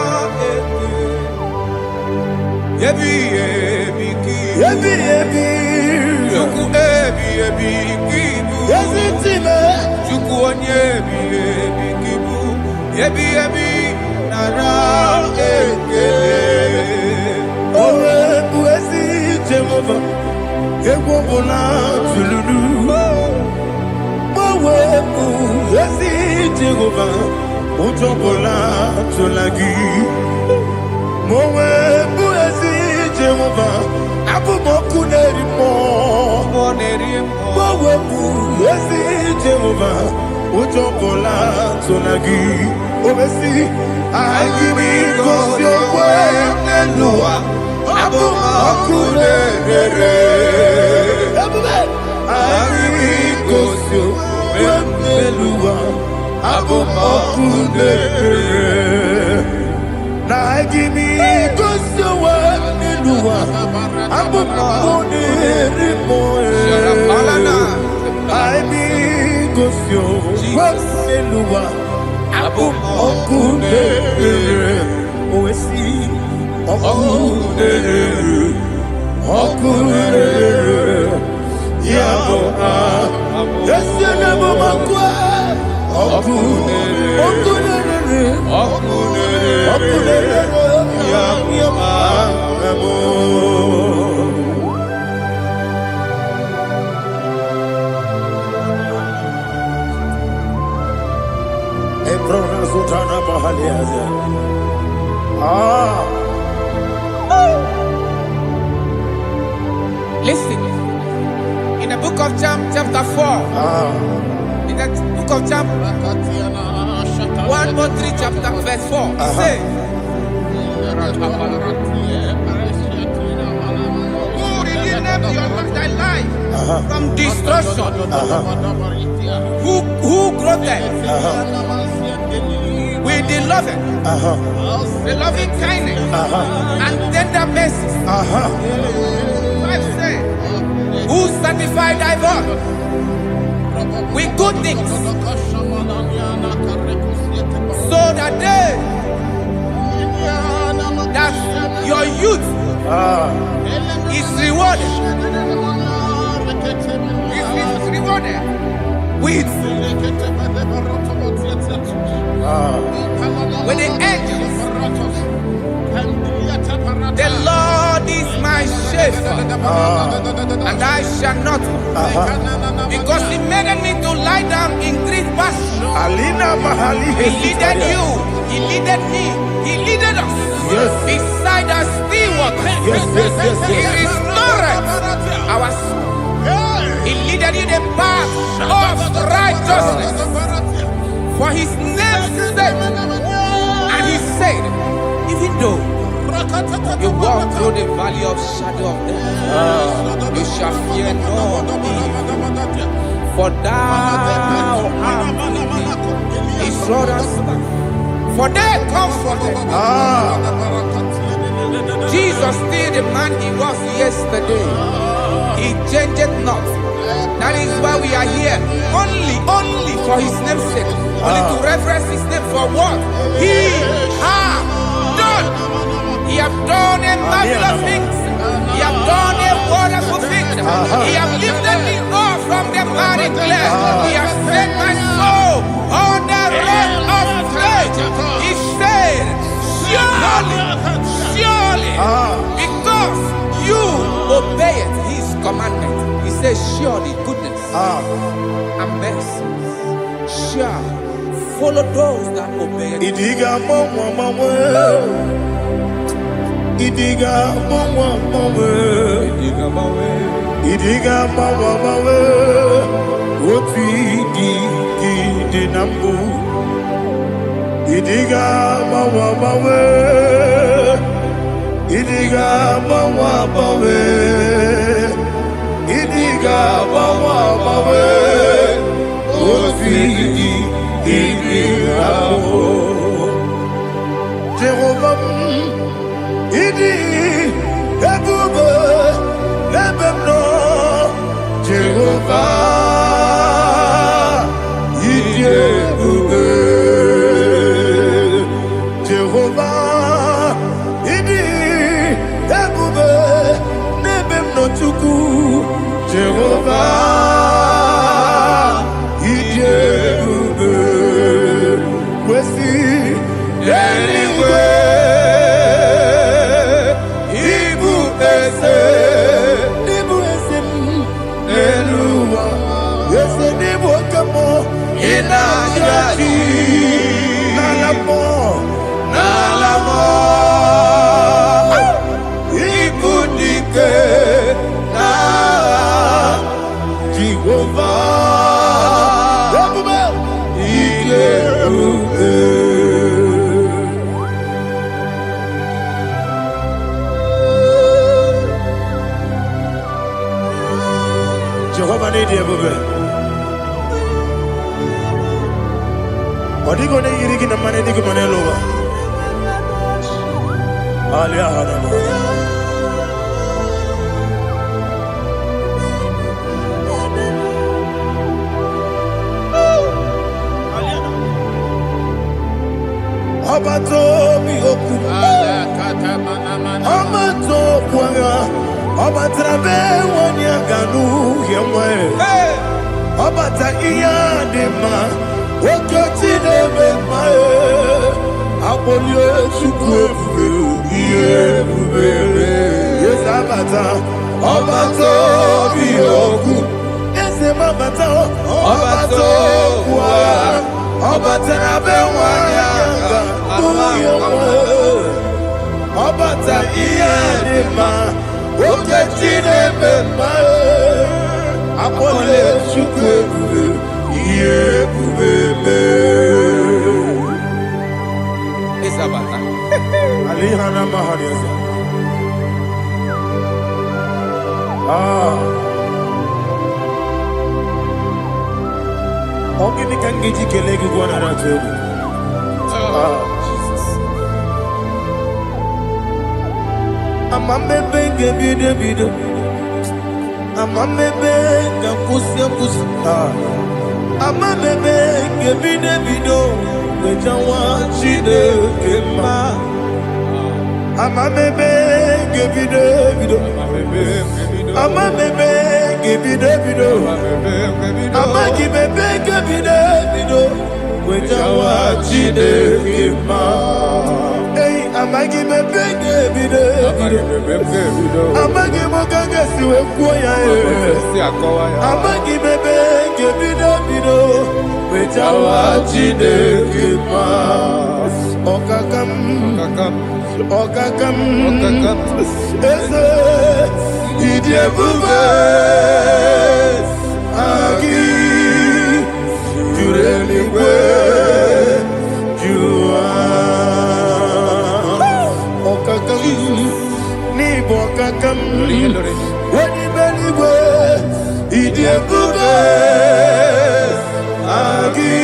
[SPEAKER 4] Yebi, Juku, Kibu.
[SPEAKER 1] Yes, it's him.
[SPEAKER 4] Juku, Kibu. Yebi, nara,
[SPEAKER 1] Oh, Buesi, Jehovah. Ewobola, Tululu. Oh, Buesi, Jehovah. Utobola, Tulagi. Mowe, Buesi, Jehovah. Abu Moku Nerimo. Mowe, Buesi, Jehovah. Utobola, Tulagi. Obesi, I give it cause your way and Noah. Abu Makunere. I give it cause your way and Noah. Abu Makunere. Now I give it cause your way and Noah. Abu Makunere. I give cause your way and Noah. Abu Makunere. Oesi.
[SPEAKER 4] Listen, in the book of John, chapter 4, in the book of John, 1 more 3 chapter verse 4. Say, who redeemed thy life from destruction? Who groweth with the loving, the loving kindness and tender mercies. 5 say, who sanctified thy body with good things, so that your youth is rewarded. Is rewarded with the angels. The Lord is my shepherd, and I shall not want, because He made me to lie down in green pastures. He leaded you, He leaded me, He leaded us beside the still waters. He restored our soul. He leaded you the path of righteousness for His name's sake. And He said, even though you walk through the valley of shadow of death, you shall fear no evil, for thou art with me. His rod and staff, for they comforted. Jesus still the man He was yesterday. He changed not. That is why we are here. Only for His name's sake. Only to reverence His name for what He has done. He has done a marvelous things. He has done a wonderful thing. He has lifted me up from the miry clay. He has set my soul on the rock of faith. He said, surely, because you obeyed His commandment. He says, surely goodness and mercy shall follow those that obey it.
[SPEAKER 1] Idiga mawe Oti di nambu Idiga mawe Idiga mawe Idiga mawe Oti di nambu Jehovah Idi ebube lebemno Jehovah Idi ebube Jehovah Idi ebube lebemno chuku Jehovah Idi ebube kwesi anyway Jehovah need you, baby. What are you going to eat in the money? You can over. Abato mi oku, Abato puanga, Abatrabe wanyaganu yemwe, Abata iyadema, Okotine memae, Abolye chukwefu, Yebubele, Yes Abata, Abato mi oku, Yes Abata, Abato puanga, Abatrabe wanyaganu Obata iyadema, oketine memae, apole chukwefu, yebubebe. mahariasa. Ah. Ogini kangeji kelegi gwana ratubu. Ah. Amamebe gebide bido. Amamebe gakusia kusi. Ah. Amamebe gebide bido. Wejawa chide kema. Amamebe gebide bido. Amamebe gebide bido. Amagibebe gebide bido. Wejawa chide kema. Hey, amagibebe gebide bido. Amagimogaga siwe kuya. Amagibebe gebide bido. Wejawa chide kema. Okakam, eze, idiebube, agi, jureligwe, jua. Okakam, ni bokakam, weni beligwe, idiebube, agi,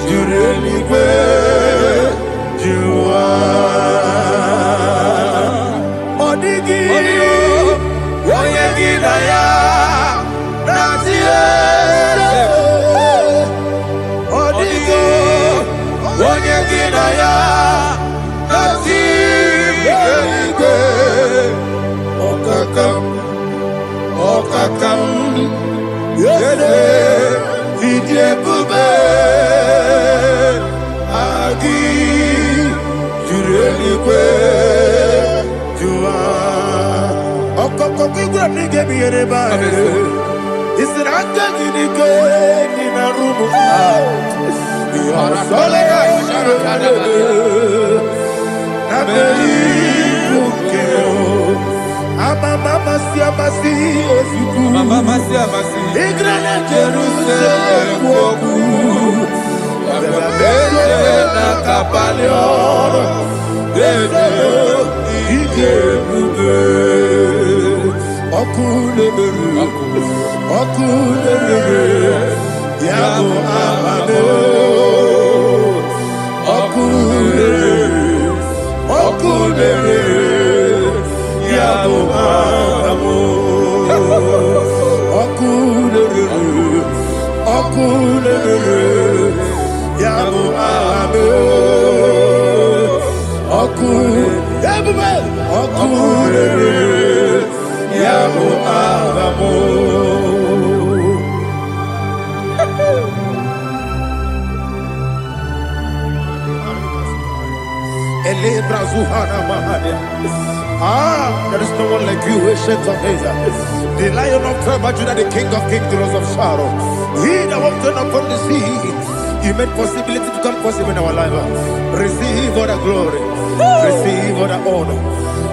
[SPEAKER 1] jureligwe. Odigi, oyegi daya, natie. Odigi, oyegi daya, natie. Okakam, yede, idiebube, agi. Jureligwe, jua. Okokokigura nige biyereba. Isiranga ginike nina rumu. Yarasole nabeli bukeo. Mama siamasi osuku. Mama siamasi. Igrana Jerusalem woku. Bele na kapaleon. Bele igebube. Okulebere. Yabo amamo. Okulebere. Yabo amamo. Okulebere. Yabo amamo. Okulebere. Yabo amamo. Ah, there is no one like you, ancient of days. The Lion of tribe of Judah, the King of kings, the Rose of Sharon. He that walked upon the sea, He made possibility to come possible in our life. Receive all the glory, receive all the honor,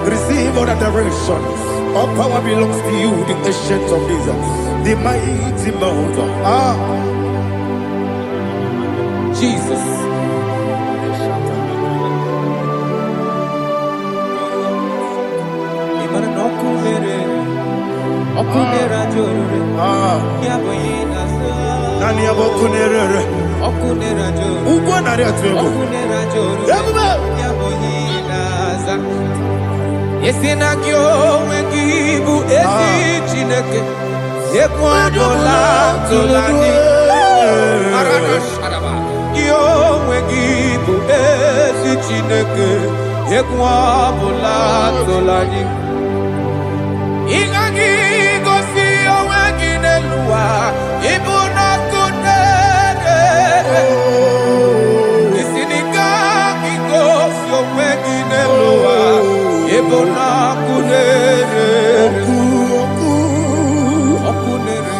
[SPEAKER 1] receive all the direction. All power belongs to you, the ancient of days, the mighty mountain. Ah, Jesus. Nani abokunere.
[SPEAKER 4] Okunera joro.
[SPEAKER 1] Ugwa nari atwego.
[SPEAKER 4] Okunera joro.
[SPEAKER 1] Yabube.
[SPEAKER 4] Yaboyinaza. Yesina kyo wengibu esi chineke. Yekwadola tolani. Arana sharaba. Kyo wengibu esi chineke. Yekwadola tolani. Igagi gosi owegine luwa. Ibuna kunere. Isinika gosi owegine luwa. Ibuna kunere. Okunere.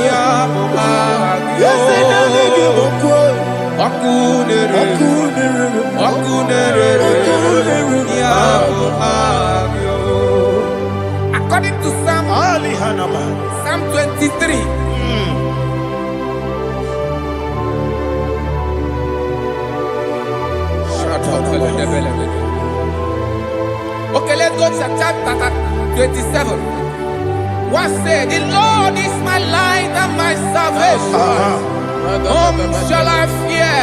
[SPEAKER 4] Yabo agyo. Okunere. Yabo agyo. According to Psalm 23. Okay, let's go to chapter 27. What said, the Lord is my light and my salvation. Whom shall I fear?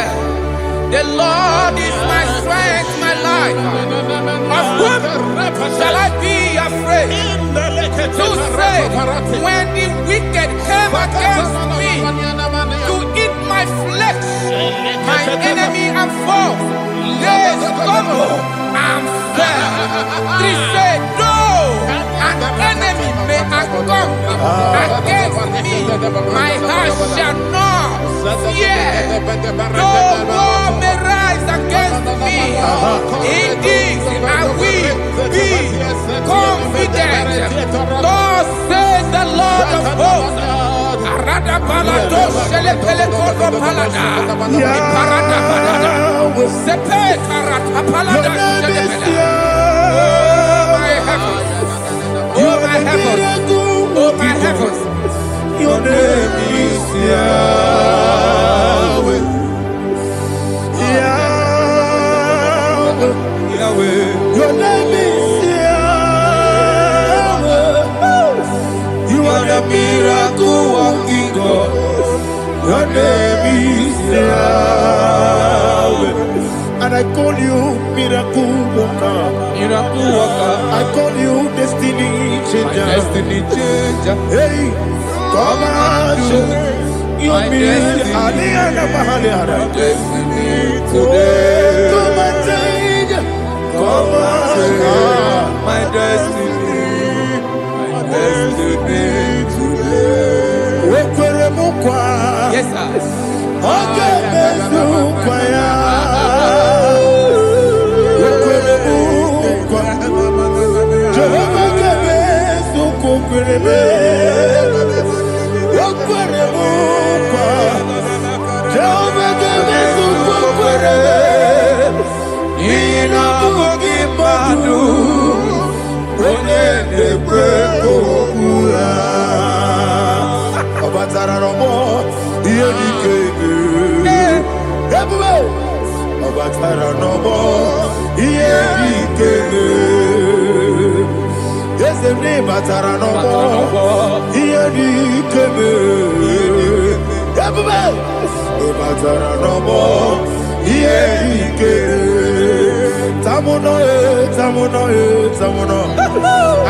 [SPEAKER 4] The Lord is my strength, my life. Of whom shall I be afraid? To say, when the wicked came against me to eat my flesh, my enemy and foe, they stumble and fell. They said, no, an enemy may have come against me, my heart shall not fear. No war may rise against me. Indeed, I will be confident. Thus says the Lord of hosts. Arada balado shele pele kodo palada. Iparada balada. Sepe karata palada shele pele. Oh my heavens! Oh my heavens!
[SPEAKER 1] Your name is Yahweh. Yahweh. Yahweh. Your name is Yahweh. You are the miracle working God. Your name is Yahweh. And I call you miracle worker. Miracle worker. I call you destiny changer. Destiny changer. Hey, come on, you mean Aliana Mahaliana. Destiny today. Come and change. Come on, my destiny. My destiny today.
[SPEAKER 4] Yes, sir.
[SPEAKER 1] Okay,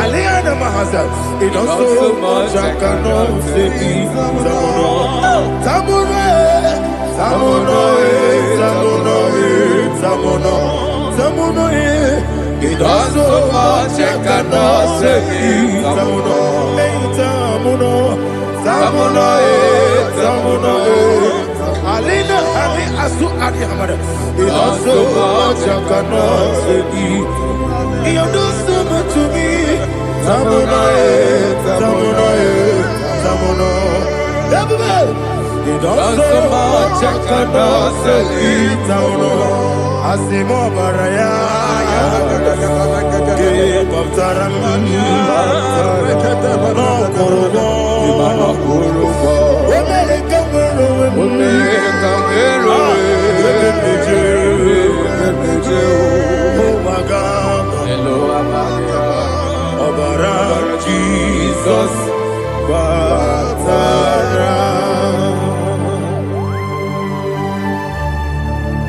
[SPEAKER 1] Aliana Mahasa, it also much I cannot say. Tamuno, it also much I cannot say. Tamuno, Alina, Ali Asu Adi Hamada, it also much I cannot say. You do so much to me. Tamuno. You do so much I cannot say. Tamuno. Asimo Baraya. Give up Taram. No Kurubo. Jesus, Batara.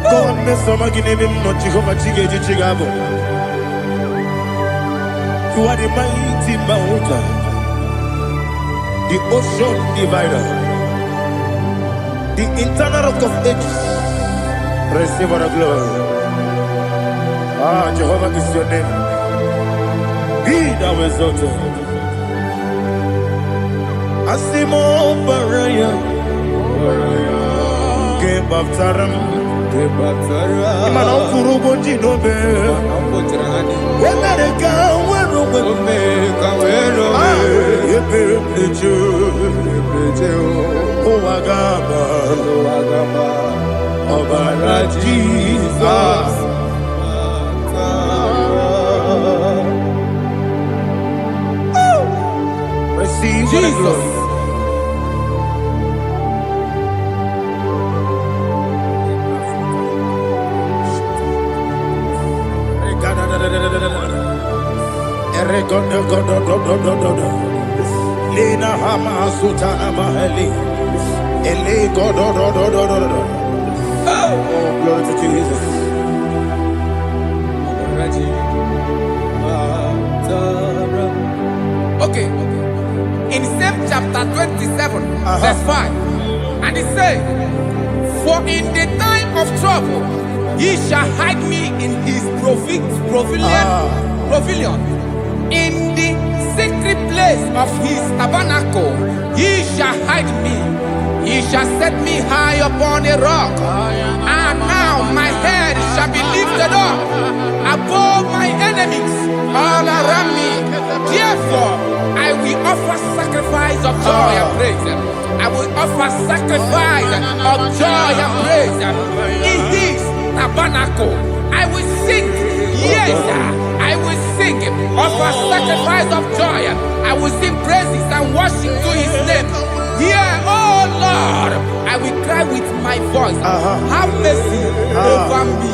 [SPEAKER 1] God, Mr. Maginebim, not Jehovah Chigabo. You are the mighty mountain, the ocean divider, the internal rock of ages. Receive our glory. Ah, Jehovah is your name. Be thou exalted. Asimo Baraya, Game of Taram, Imano Kurubo Jinobe, America, Jesus. Receive Jesus. Lina Hama Sutana Mahali. Oh, glory to Jesus.
[SPEAKER 4] Okay. In same chapter 27, verse 5, and it says, "For in the time of trouble, he shall hide me in his pavilion. In the secret place of his tabernacle, he shall hide me. He shall set me high upon a rock. And now my head shall be lifted up above my enemies all around me. Therefore, I will offer sacrifice of joy and praise. I will offer sacrifice of joy and praise in his tabernacle. I will sing, yes, I will sing, offer sacrifice of joy. I will sing praises and worship to his name. Here, oh Lord, I will cry with my voice. Have mercy over me,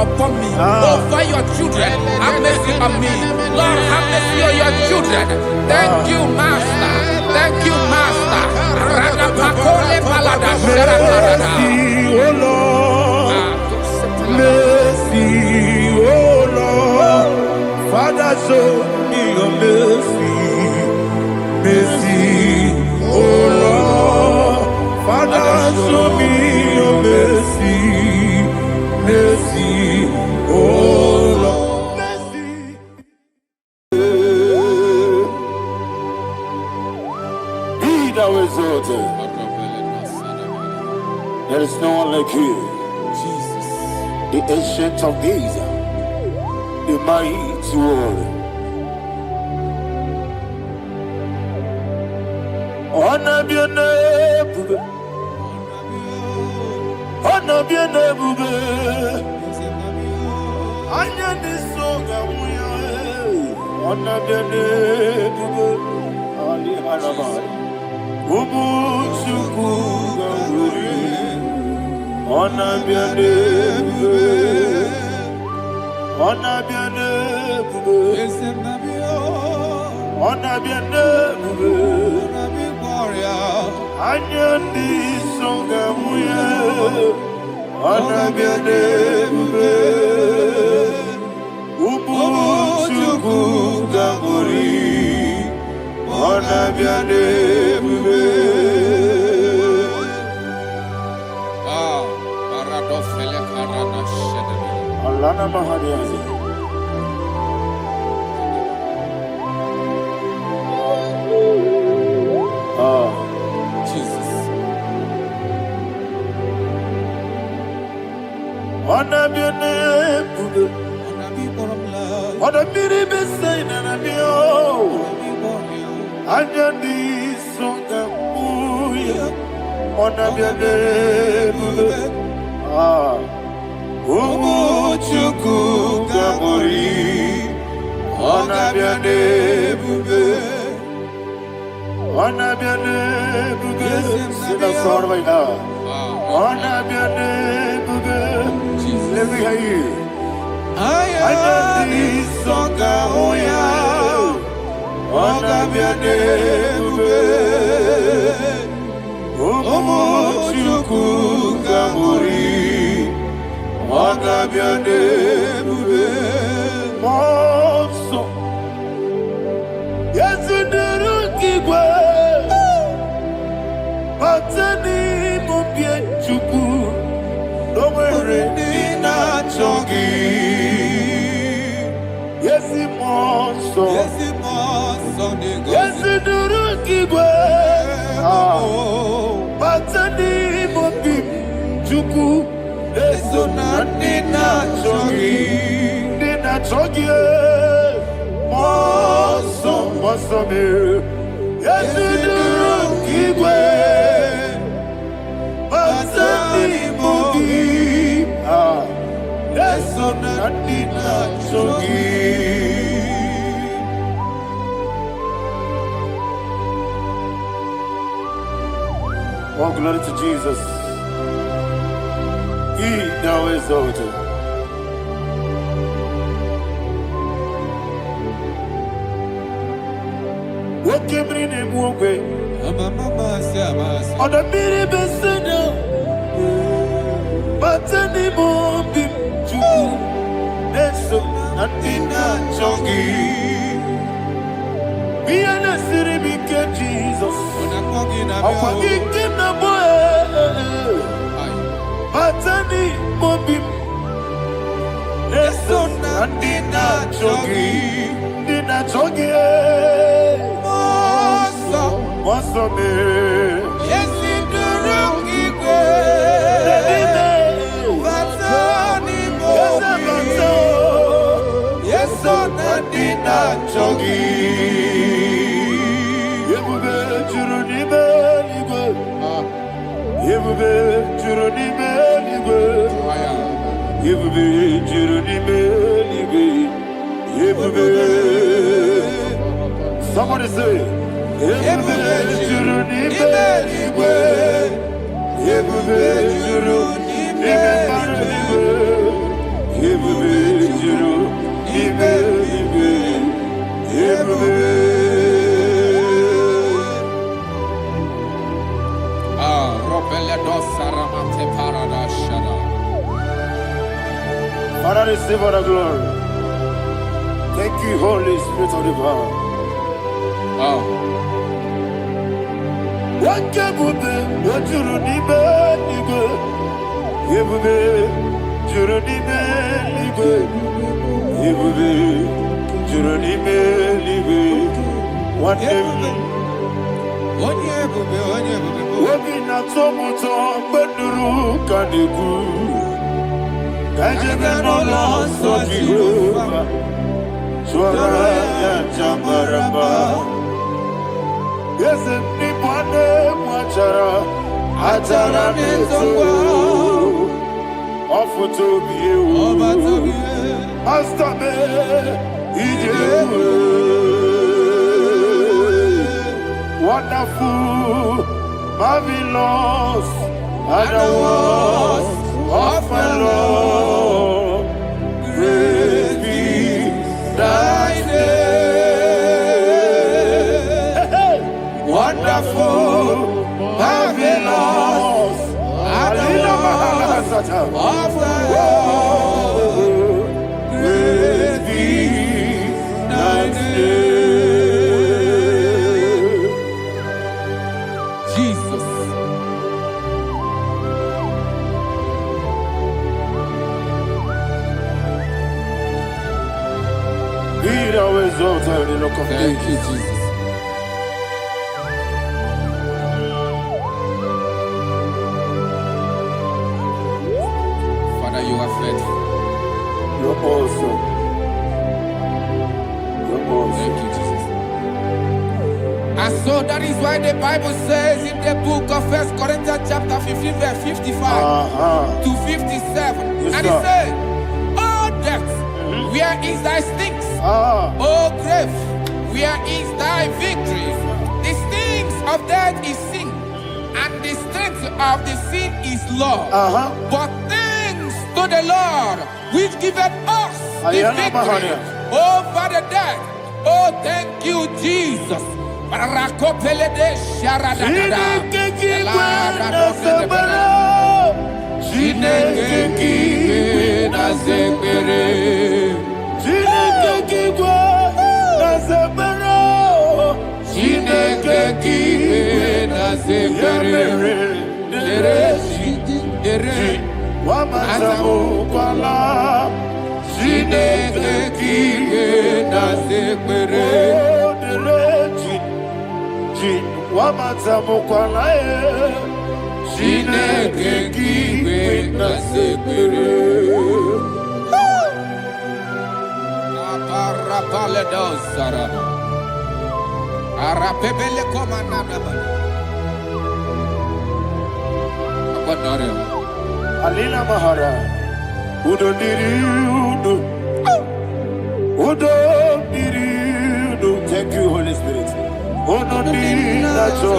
[SPEAKER 4] upon me, over your children. Have mercy on me. Lord, have mercy on your children. Thank you, Master. Thank you, Master.
[SPEAKER 1] Mercy, oh Lord. Mercy, oh Lord. Father, show me your mercy. Mercy, oh Lord. Father, show me your mercy. Mercy, oh Lord. Mercy. Be thou exalted. There is no one like you. The ancient of days, the mighty warrior. Honor be your name, honor be your name, honor the song, honor be your name, Ali Hanabai, Ubu Chuku Ganguri. Honor be your name, honor be your name, honor be your name, Anyan di songa muya, honor be your name, Ubu Chuku Ganguri, honor be your name. Alana Mahadiazi.
[SPEAKER 4] Jesus.
[SPEAKER 1] Honor be your name, honor be the same, and be oh, Anyan di songa muya, honor be your name, Umu Chuku Ganguri, honor be your name, honor be your name. Sing a song right now. Honor be your name, let me hear you. I know this song, honor be your name, Umu Chuku Ganguri, honor be your name, Monso. Yes, in the Rukigwe, Patani Mubie Chuku, no more Nina Chogi. Yes, in Monso, yes, in the Rukigwe, Patani Mubie Chuku, Eso Nina Chogi, Mosso, yes, Kigwe, Pasani Mogi, Eso Nina Chogi. Oh, glory to Jesus. He now exalted. On the mini besena, but any more bim to Neso, Natina Chongi. Be an city became Jesus. I'm forgetting the boy, but any more bim. Neso, Natina Chongi, Nina Chongi. What's the name?
[SPEAKER 4] Yes, in the room, yes, so Nadina
[SPEAKER 1] Chogi. Yebube Juruni Beligo. Yebube Juruni Beligo. Yebube Juruni Beligo. Yebube. Somebody say. Yebube Juruni Beligo. Yebube Juruni Beligo. Yebube Juruni Beligo. Yebube. Father, receive all the glory. Thank you, Holy Spirit of the Father. What can we do? What you do? Yebube, Juruni Beligo. Yebube, Juruni Beligo. What Wabina tomuto beduru kadiku. Kajebeno loso Jehovah. Swara ya jambaramba. Yese nipane mwachara. Atara nezo. Ofuto biye. Astame ijewe. Wonderful, marvelous, and the words of my Lord. Great be thy name. Wonderful, marvelous, and the words of my Lord. Great be thy name.
[SPEAKER 4] Thank you, Jesus. Father, you are faithful.
[SPEAKER 1] You're awesome. You're awesome.
[SPEAKER 4] Thank you, Jesus. And so that is why the Bible says in the book of 1 Corinthians chapter 15, verse 55 to 57.
[SPEAKER 1] Yes,
[SPEAKER 4] and it says, "Oh death, where is thy stings? Oh grave, where is thy victory? The stings of death is sin, and the strength of the sin is law. But thanks to the Lord, which giveth us the victory over the death. Oh, thank you, Jesus."
[SPEAKER 1] Alina Mahara, Udo Diriudo, Udo Diriudo. Thank you, Holy Spirit. Udo Diriudo,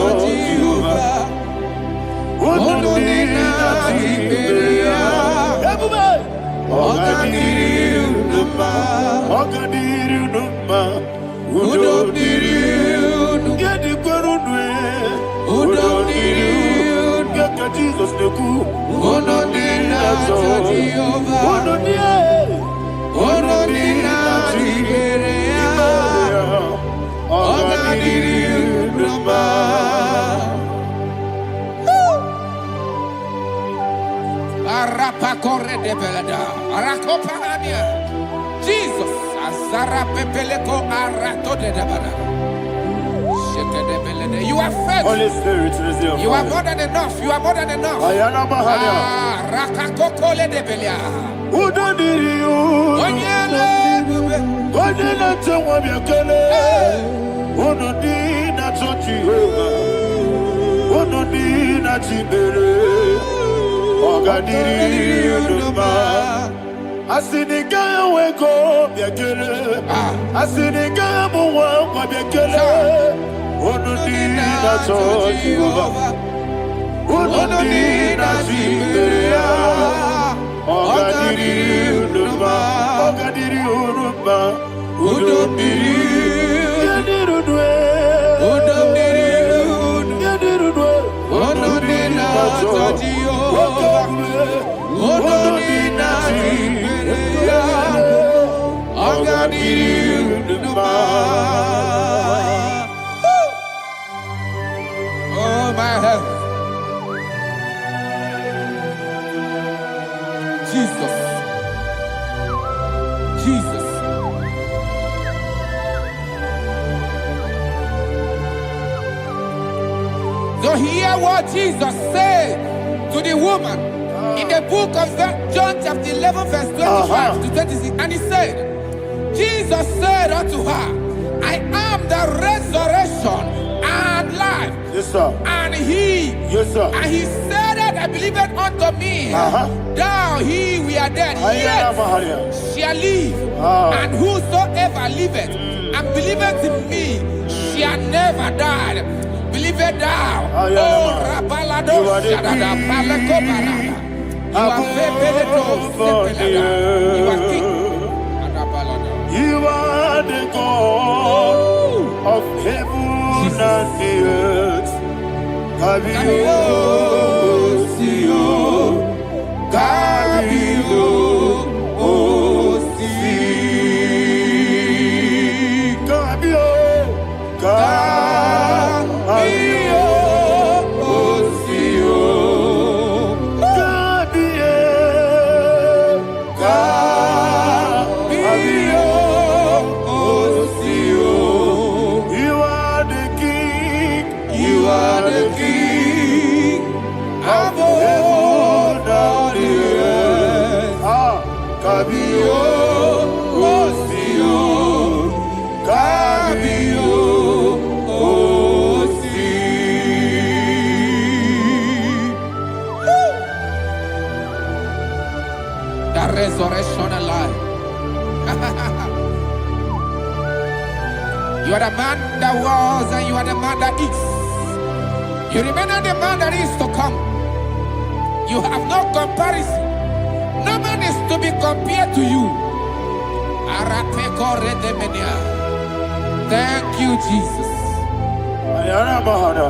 [SPEAKER 1] Udo Diriudo,
[SPEAKER 4] Jesus, Azara Pepeleko Arato de Dabada. You are faithful.
[SPEAKER 1] Holy Spirit, receive.
[SPEAKER 4] You are more than enough. You are more than enough.
[SPEAKER 1] Ayana Mahania.
[SPEAKER 4] Rakakokole de Belia.
[SPEAKER 1] Who don't need you? One in a tongue of your color. Who don't need a Jehovah? Who don't need a Jibere? Oh, God, did you know? I see the guy wake up, your killer. I see the guy who walk up, your killer. Who don't need a Jehovah? Who don't need a Jibere? Oh, God, did you know? Oh, God, did you know? Who don't need you? You didn't do it.
[SPEAKER 4] Who don't need you?
[SPEAKER 1] You didn't do it.
[SPEAKER 4] Who don't need a Jehovah? Who don't need a Jehovah? Oh, God, did you know? Oh, my health. Jesus. Jesus. So hear what Jesus said to the woman in the book of John chapter 11 verse 25 to 26. And he said, Jesus said unto her, I am the resurrection and life.
[SPEAKER 1] Yes, sir.
[SPEAKER 4] And he,
[SPEAKER 1] Yes, sir.
[SPEAKER 4] and he said that I believe it unto me. Thou he we are dead,
[SPEAKER 1] Ayana
[SPEAKER 4] yet
[SPEAKER 1] Mahania.
[SPEAKER 4] shall live. And whosoever liveth and believeth in me shall never die. Believe it thou. Oh, Rabalado,
[SPEAKER 1] You are the
[SPEAKER 4] Shadada, Paleko Barada. You are Febeleto, Sepelada. You are king. Adabalada.
[SPEAKER 1] You are the God of heaven and the earth. Kabio, Sio, Kabio, Osi, Kabio, Kabio, Osio, Kabio, Kabio, Osio. You are the king. You are the king of heaven and the earth. Kabio, Osio, Kabio, Osi.
[SPEAKER 4] The resurrection and life. You are the man that was and you are the man that is. You remain the man that is to come. You have no comparison. No man is to be compared to you. Thank you, Jesus.
[SPEAKER 1] Ayana Mahana.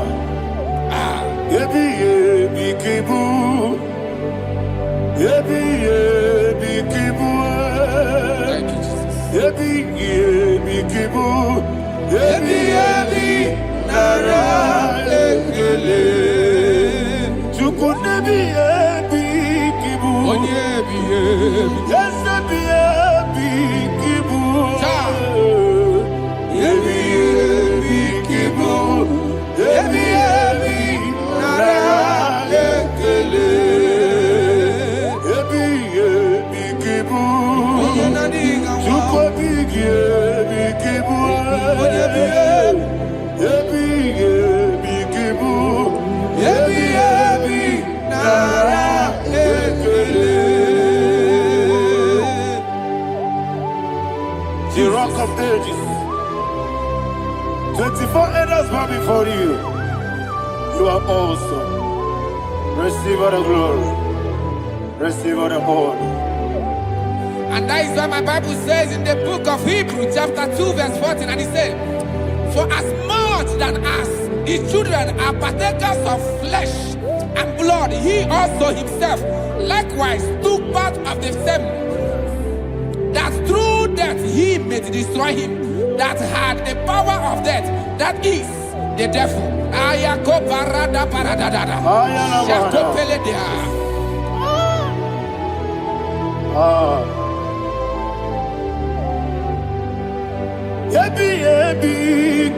[SPEAKER 1] Yebi yebi kibu. Yebi yebi kibu.
[SPEAKER 4] Thank you, Jesus.
[SPEAKER 1] Yebi yebi kibu. Yebi yebi nara ekele. Chukunebi yebi kibu. Yes, yebi yebi kibu. Yebi yebi kibu. Yebi yebi nara ekele. Yebi yebi kibu. Chukobi yebi kibu. Yebi yebi kibu. Yebi yebi nara ekele. The rock of ages. 24 elders bow before you. You are awesome. Receive all the glory. Receive all the honor.
[SPEAKER 4] And that is why my Bible says in the book of Hebrews chapter 2 verse 14, and it says, for as much than us, the children are partakers of flesh and blood, he also himself likewise took part of the same, that through death he may destroy him that had the power of death, that is the devil. Ayako parada paradada. Shako peledea.
[SPEAKER 1] Yebi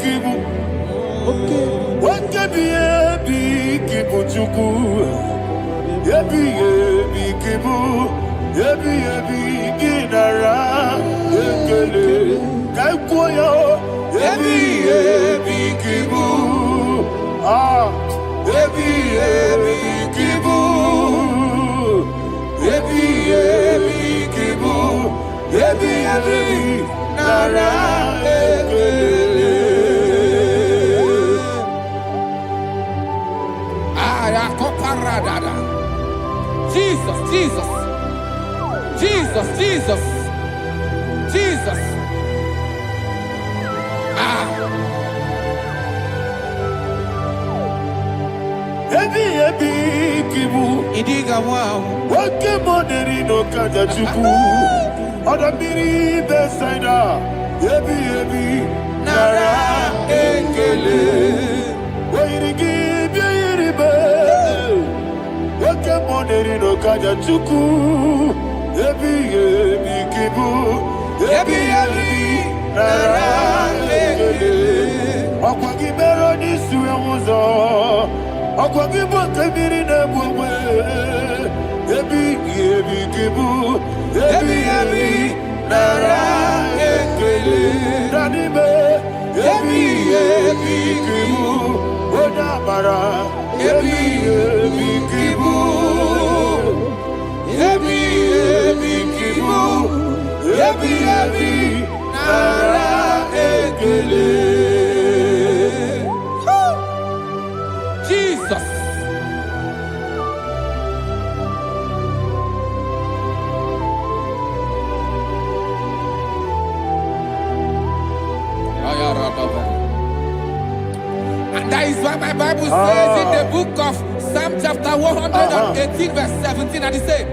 [SPEAKER 1] kibu. Yebi kibu chuku. Yebi kibu. Yebi ginara. Yekele kaikoyo. Yebi kibu. Yebi kibu. Yebi kibu. Yebi nara.
[SPEAKER 4] Jesus, Jesus, Jesus, Jesus, Jesus.
[SPEAKER 1] Yebi kibu.
[SPEAKER 4] Idiga wow.
[SPEAKER 1] Wake moneri no kaja chuku. Odamiri besaida. Yebi nara ekele. Wairigi biiribe. Wake moneri no kaja chuku. Yebi kibu. Yebi nara ekele. Akwagi bero ni suwe muzo. Akwagi bokebiri ne bwe. Yebi kibu. Yebi nara ekele. Danibe. Yebi kibu. Odabara. Yebi kibu. Yebi kibu. Yebi nara ekele.
[SPEAKER 4] Jesus. And that is why my Bible says in the book of Psalm chapter 118 verse 17, and it says,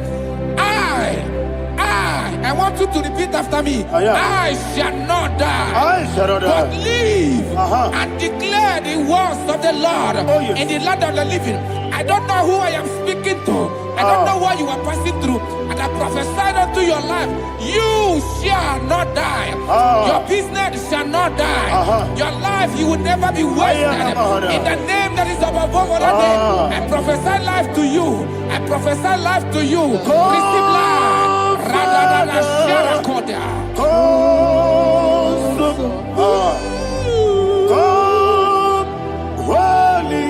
[SPEAKER 4] I want you to repeat after me. I shall not die, but live and declare the words of the Lord in the land of the living. I don't know who I am speaking to. I don't know what you are passing through. And I prophesy unto your life, you shall not die. Your business shall not die. Your life, you will never be wasted. In the name that is above all other name, I prophesy life to you. I prophesy life to you. Receive life. Radadada Sharakoda.
[SPEAKER 1] Holy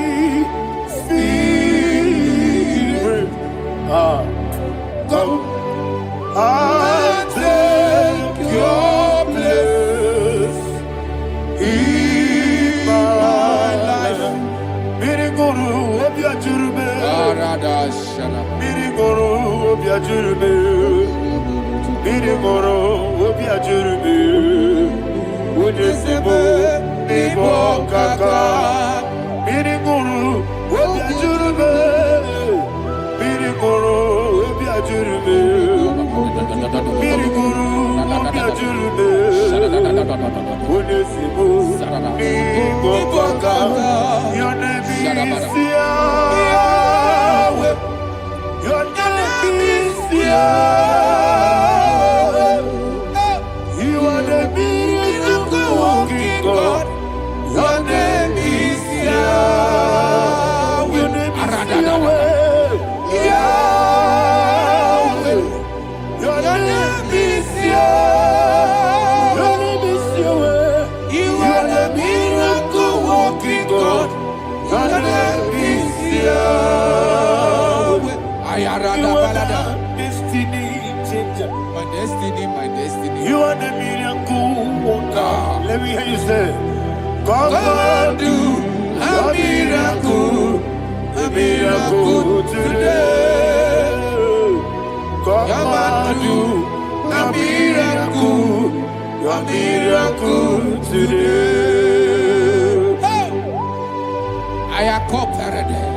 [SPEAKER 1] Spirit, come and take your place in my life. Miriguru obiajurube, miriguru obiajurube, miriguru obiajurube. Unisebo nibo kaka, miriguru obiajurube, miriguru obiajurube, miriguru obiajurube. Unisebo nibo kaka. Your name is Yahweh. Your name is Yahweh. You are the miracle working God. Your name is Yahweh. Your name is Yahweh. Yahweh. Your name is Yahweh. Your name is Yahweh. You are the miracle working God. Your name is Yahweh. You are the destiny changer.
[SPEAKER 4] My destiny, my destiny.
[SPEAKER 1] You are the miracle worker. Let me hear you say, come and do a miracle today. Come and do a miracle today.
[SPEAKER 4] I am cooperated.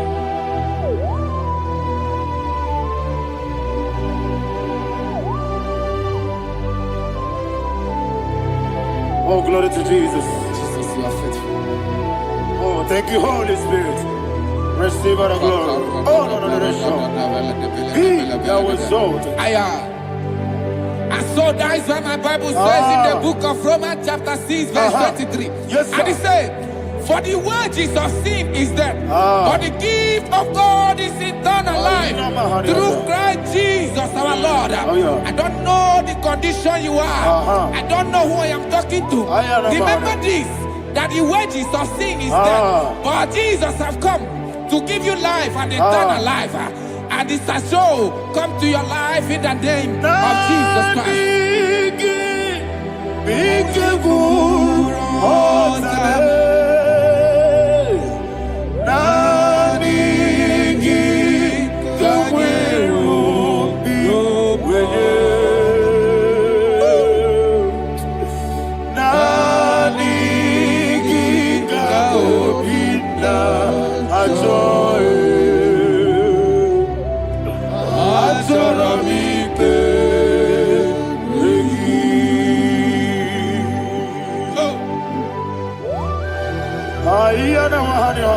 [SPEAKER 1] Glory to Jesus.
[SPEAKER 4] Jesus, you are faithful.
[SPEAKER 1] Oh, thank you, Holy Spirit. Receive all the glory. Oh, no, Be thou exalted.
[SPEAKER 4] I saw that is what my Bible says in the book of Romans chapter 6 verse 23.
[SPEAKER 1] Yes, sir.
[SPEAKER 4] And it says, for the wages of sin is death, but the gift of God is eternal life through Christ Jesus our Lord. I don't know the condition you are. I don't know who I am talking to. Remember this, that the wages of sin is death, but Jesus have come to give you life and eternal life. And this shall come to your life in the name of Jesus Christ.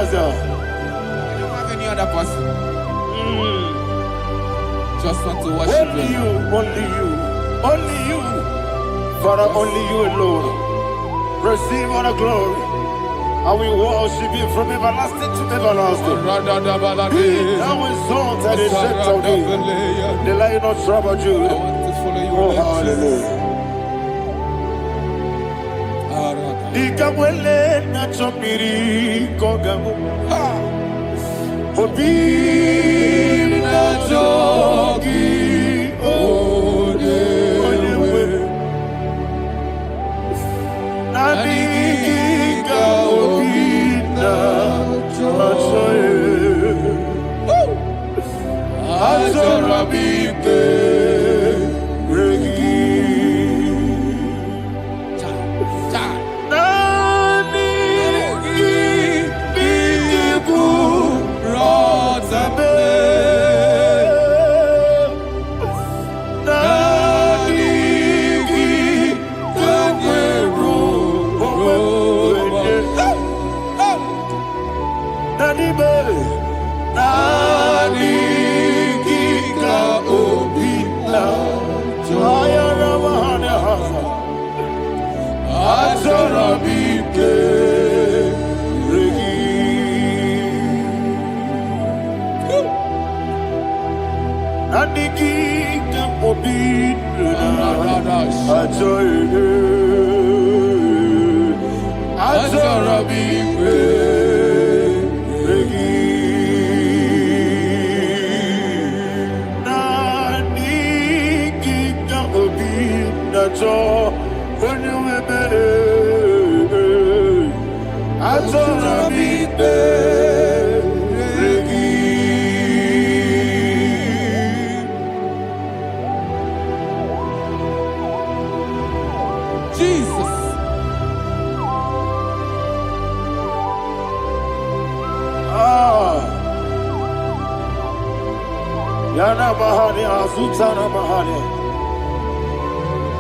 [SPEAKER 1] I don't
[SPEAKER 4] have any other person. Just want to worship
[SPEAKER 1] only you, only you, only you. Father, only you alone. Receive all the glory. I will worship you from everlasting to everlasting. Be thou exalted and set of thee, the Lion of tribe of Judah.
[SPEAKER 4] I want to follow you.
[SPEAKER 1] Oh, hallelujah. Ikamwele na chomiri kogamu. Obi na jogi odewe. Nadiga obi na jogi. Azorabike regi.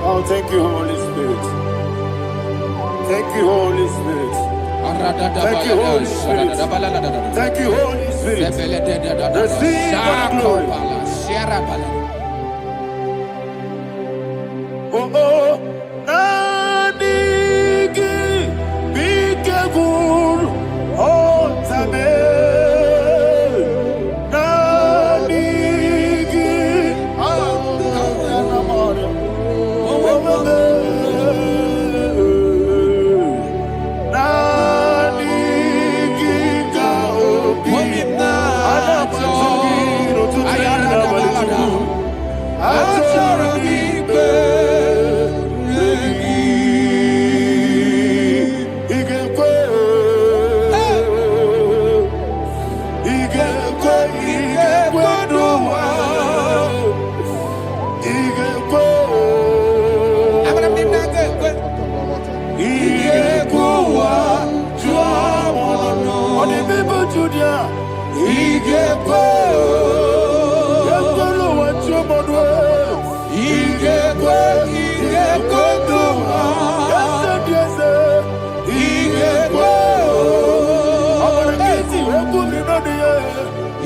[SPEAKER 1] Oh, thank you, Holy Spirit. Thank you, Holy Spirit. Thank you, Holy Spirit. Thank you, Holy Spirit. Receive the glory. Oh, oh, Nadigi, Bigabur, oh, Tame.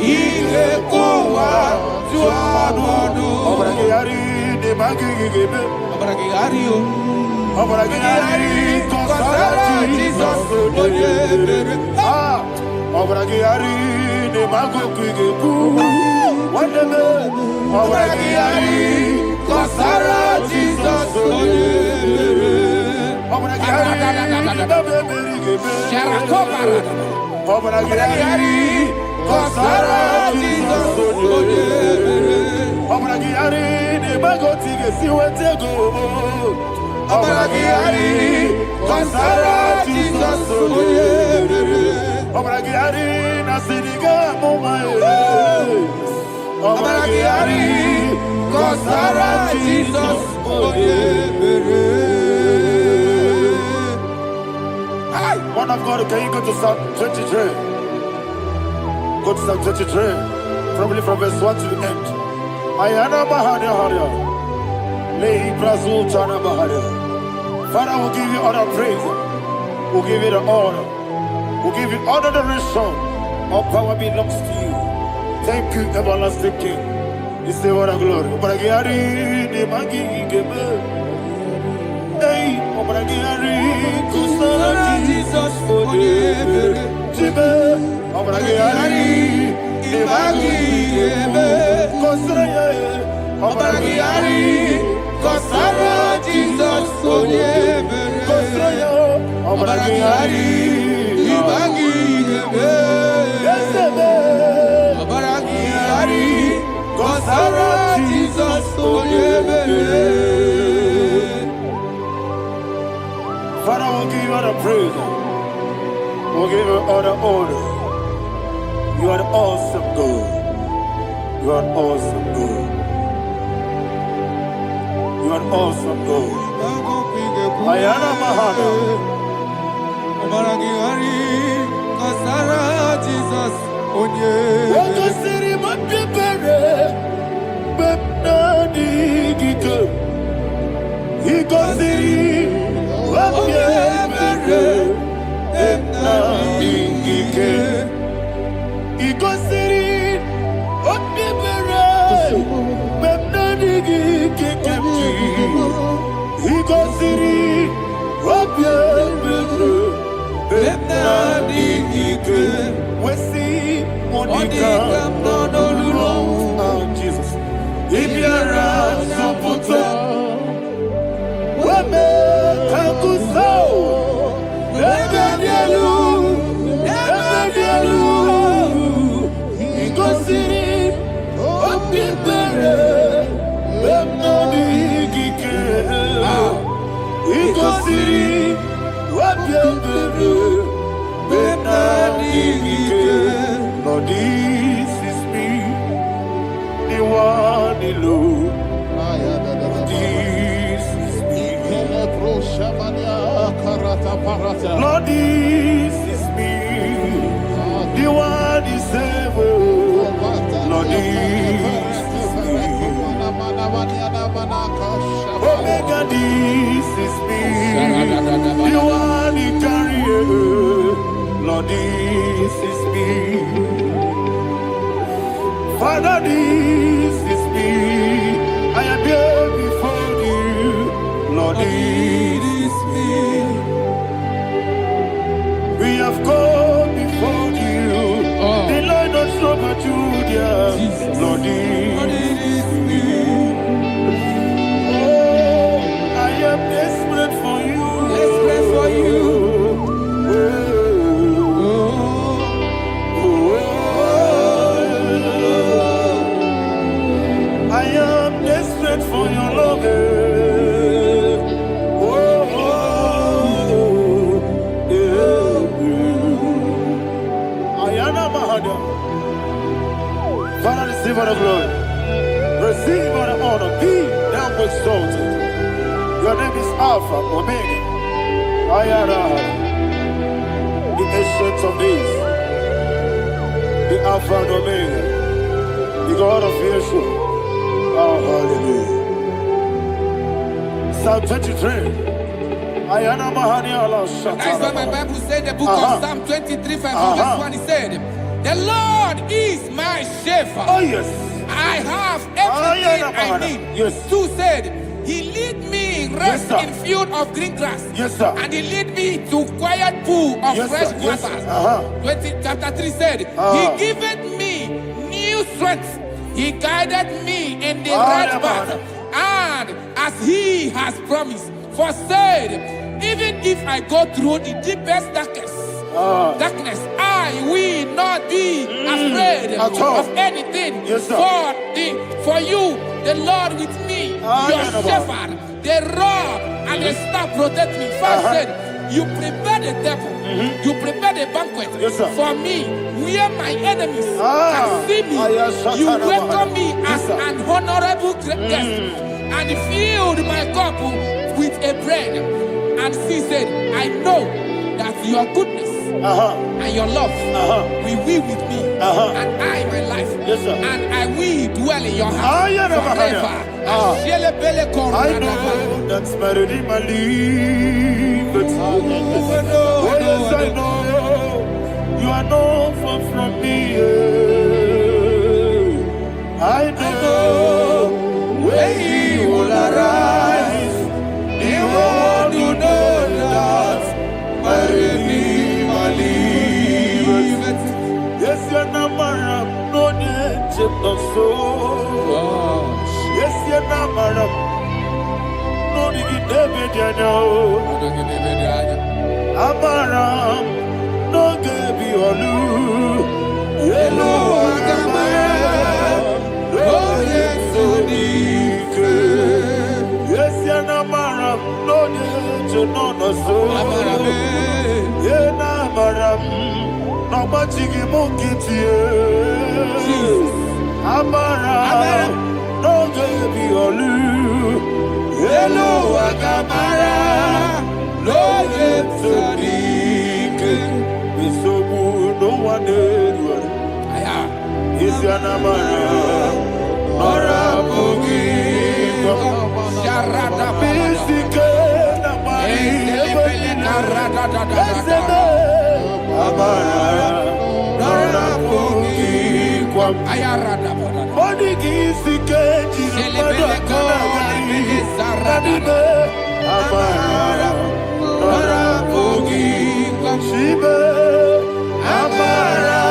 [SPEAKER 4] Ilekuwa tuabudu.
[SPEAKER 2] Obragiyari de magigebe.
[SPEAKER 4] Obragiyari o.
[SPEAKER 2] Obragiyari kosara Jesus oyebere. Obragiyari de magogigegu. Wandeme. Obragiyari kosara Jesus oyebere. Obragiyari babebirigebe. Obragiyari kosara Jesus oyebere. Obragiyari de magotige siwetego. Obragiyari kosara Jesus oyebere. Obragiyari nasiriga mumaye. Obragiyari kosara Jesus oyebere. One of God, can you go to Psalm 23? Go to Psalm 23, probably from verse 1 to the end. Ayana Maharia Haria. Lehi Brazil Chana Maharia. Father, we'll give you all the praise. We'll give you the honor. We'll give you all the adoration. All power belongs to you. Thank you, everlasting King. You say what a glory. Obragiyari de magi gebe. Hey, Obragiyari kusara Jesus oyebere. Jibe, Obragiyari de magi gebe. Kusara ye, Obragiyari kusara Jesus oyebere. Kusara ye, Obragiyari de magi gebe. Yesebe, Obragiyari kusara Jesus oyebere. Father, we'll give you all the praise. We'll give you all the honor. You are the awesome God. You are an awesome God. You are an awesome God. Ayana Mahana.
[SPEAKER 4] Obragiyari kosara Jesus oyebere.
[SPEAKER 2] Wakasiri makebere. Bepnadi gike. Ikosiri. Wapyebere, Ebnabingike, Ikosiri, Wapyebere, Ebnabingike kemji, Ikosiri, Wapyebere, Ebnabingike, Wesi, Monica, Nodolulo, Jesus, Ibiara, Soputo, Wame, Kakuso, Ebedielu, Ikosiri, Opipere, Ebnabigike, Ikosiri, Opipere, Ebnabigike. Lord, this is me, the one alone. Lord, this is me, the one is able. Lord, this is me. Omega, this is me, the one you carry. Lord, this is me. Father, this is me. I am here before you. Lord, it is me. We have come before you. The Lord not so much Judah. Lord, it is me. Oh, I am desperate for you.
[SPEAKER 4] Desperate for you.
[SPEAKER 2] I am desperate for your love. Father, receive all the glory. Receive all the honor. Be thou exalted. Your name is Alpha, Omega. Ayara, the ancient of days. The Alpha and Omega. The God of Yeshua. Oh, hallelujah. Psalm 23. Ayana Mahani Allah
[SPEAKER 4] That's what my Bible said, the book of Psalm 23, verse 1, it said, The Lord is my shepherd.
[SPEAKER 2] Oh, yes.
[SPEAKER 4] I have everything I need.
[SPEAKER 2] Yes.
[SPEAKER 4] 2 said, He lead me rest
[SPEAKER 2] Yes, sir.
[SPEAKER 4] in field of green grass.
[SPEAKER 2] Yes, sir.
[SPEAKER 4] And He lead me to quiet pool of
[SPEAKER 2] Yes,
[SPEAKER 4] fresh
[SPEAKER 2] sir. Yes,
[SPEAKER 4] waters.
[SPEAKER 2] sir.
[SPEAKER 4] chapter 3 said, He giveth me new strength. He guided me in the right path. And as He has promised, for said, even if I go through the deepest darkness, I will not be afraid of anything.
[SPEAKER 2] Yes, sir.
[SPEAKER 4] For you, the Lord with me, your shepherd, the rod and the staff protect me. 5 said, you prepare the table, you prepare the banquet
[SPEAKER 2] Yes, sir.
[SPEAKER 4] for me, where my enemies can see me. You welcome me as an honorable guest, and filled my cup with a bread. And she said, I know that your goodness and your love will be with me, and I, my life,
[SPEAKER 2] Yes, sir.
[SPEAKER 4] and I will dwell in your house forever.
[SPEAKER 2] I know that's better than my leave. Oh, yes, I know you are not far from me. I know when He will arise, He will do that. My Redeemer liveth. Yes, you're not married, no need to so. Yes, you're not married, no need to be there. Amaram, no get be olu. Yellow Agamara, oh yes, so deep. Yes, you're not married, no need to know no so. Yena maram, no machigi mukiti. Amaram, no get be olu. Yellow Agamara, no get so deep. So good, no one did. Is your number? Nora Bogi,
[SPEAKER 4] Sharada
[SPEAKER 2] Bisike, Namari, Nora Bogi,
[SPEAKER 4] Ayarada
[SPEAKER 2] Body Gisike, Nora Bogi, Shibe, Amara,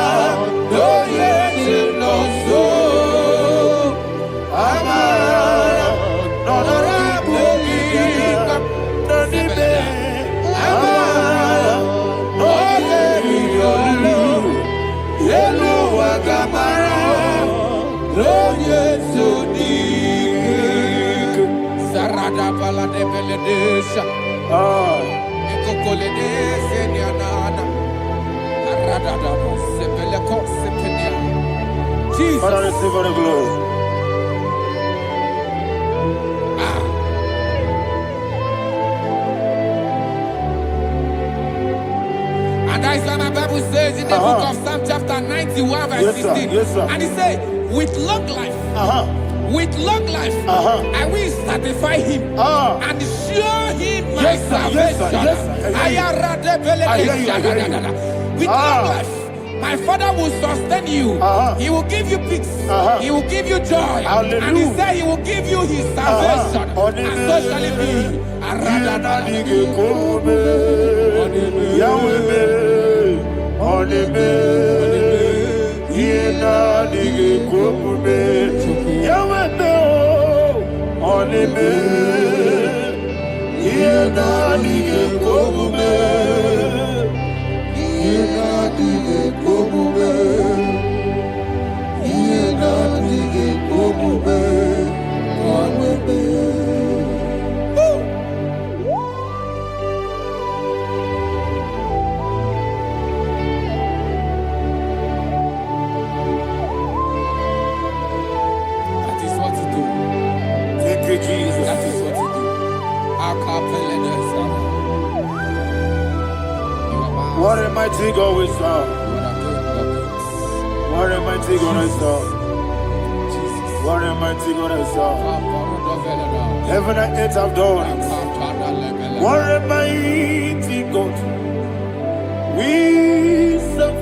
[SPEAKER 2] no yes, no so. Amara, Nora Bogi, Nanibe, Amara, no Yelu Agamara, no yes, so deep.
[SPEAKER 4] Sarada Balade Beledesha. Jesus.
[SPEAKER 2] Father, receive all the glory.
[SPEAKER 4] And that is why my Bible says in the book of Psalm chapter 91 verse
[SPEAKER 2] Yes, sir.
[SPEAKER 4] 16.
[SPEAKER 2] Yes, sir.
[SPEAKER 4] And it says, with long life, with long life, I will satisfy him and show him my
[SPEAKER 2] Yes, sir. Yes, sir.
[SPEAKER 4] salvation.
[SPEAKER 2] Yes, sir. I hear you.
[SPEAKER 4] With long life, my Father will sustain you. He will give you peace. He will give you joy.
[SPEAKER 2] Hallelujah.
[SPEAKER 4] And He said He will give you His salvation. And so shall it be. That is what to do.
[SPEAKER 2] Thank you, Jesus.
[SPEAKER 4] That is what to do.
[SPEAKER 2] What a mighty God we serve. What a mighty God I serve. What a mighty God I serve. Heaven and earth have done it. What a mighty God we serve.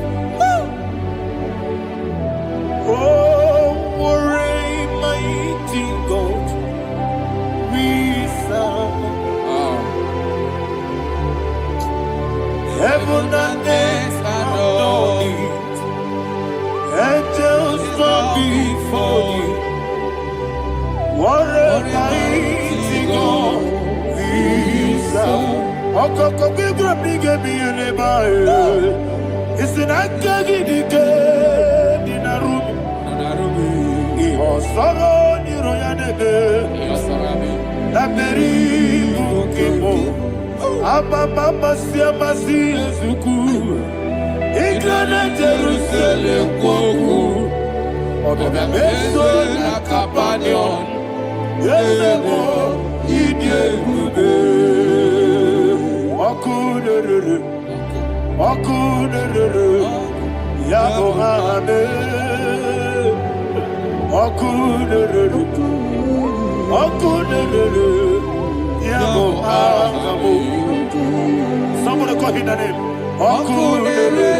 [SPEAKER 1] Okoko kibra bige biyene bae. Isinaka gidike dinarubi. Iho soro ni royanebe. Laberi bukimo. Ababa masia masi ezuku. Igrana Jerusalem koku. Obe meso na kapanion. Yelemo idye gube. Okunere. Okunere. Yabo hane. Okunere. Okunere. Yabo hane. Somebody call him the name. Okunere.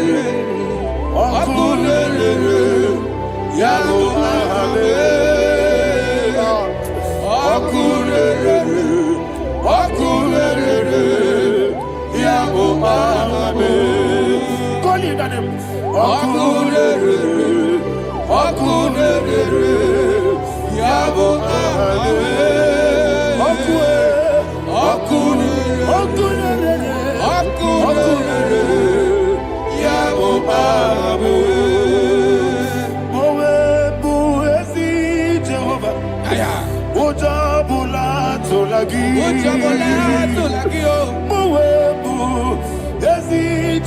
[SPEAKER 1] Okunere. Yabo hane. Okunere. Okunere. Yabo hane. Call him the name. Okunere. Okunere. Yabo hane.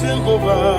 [SPEAKER 1] Jehovah.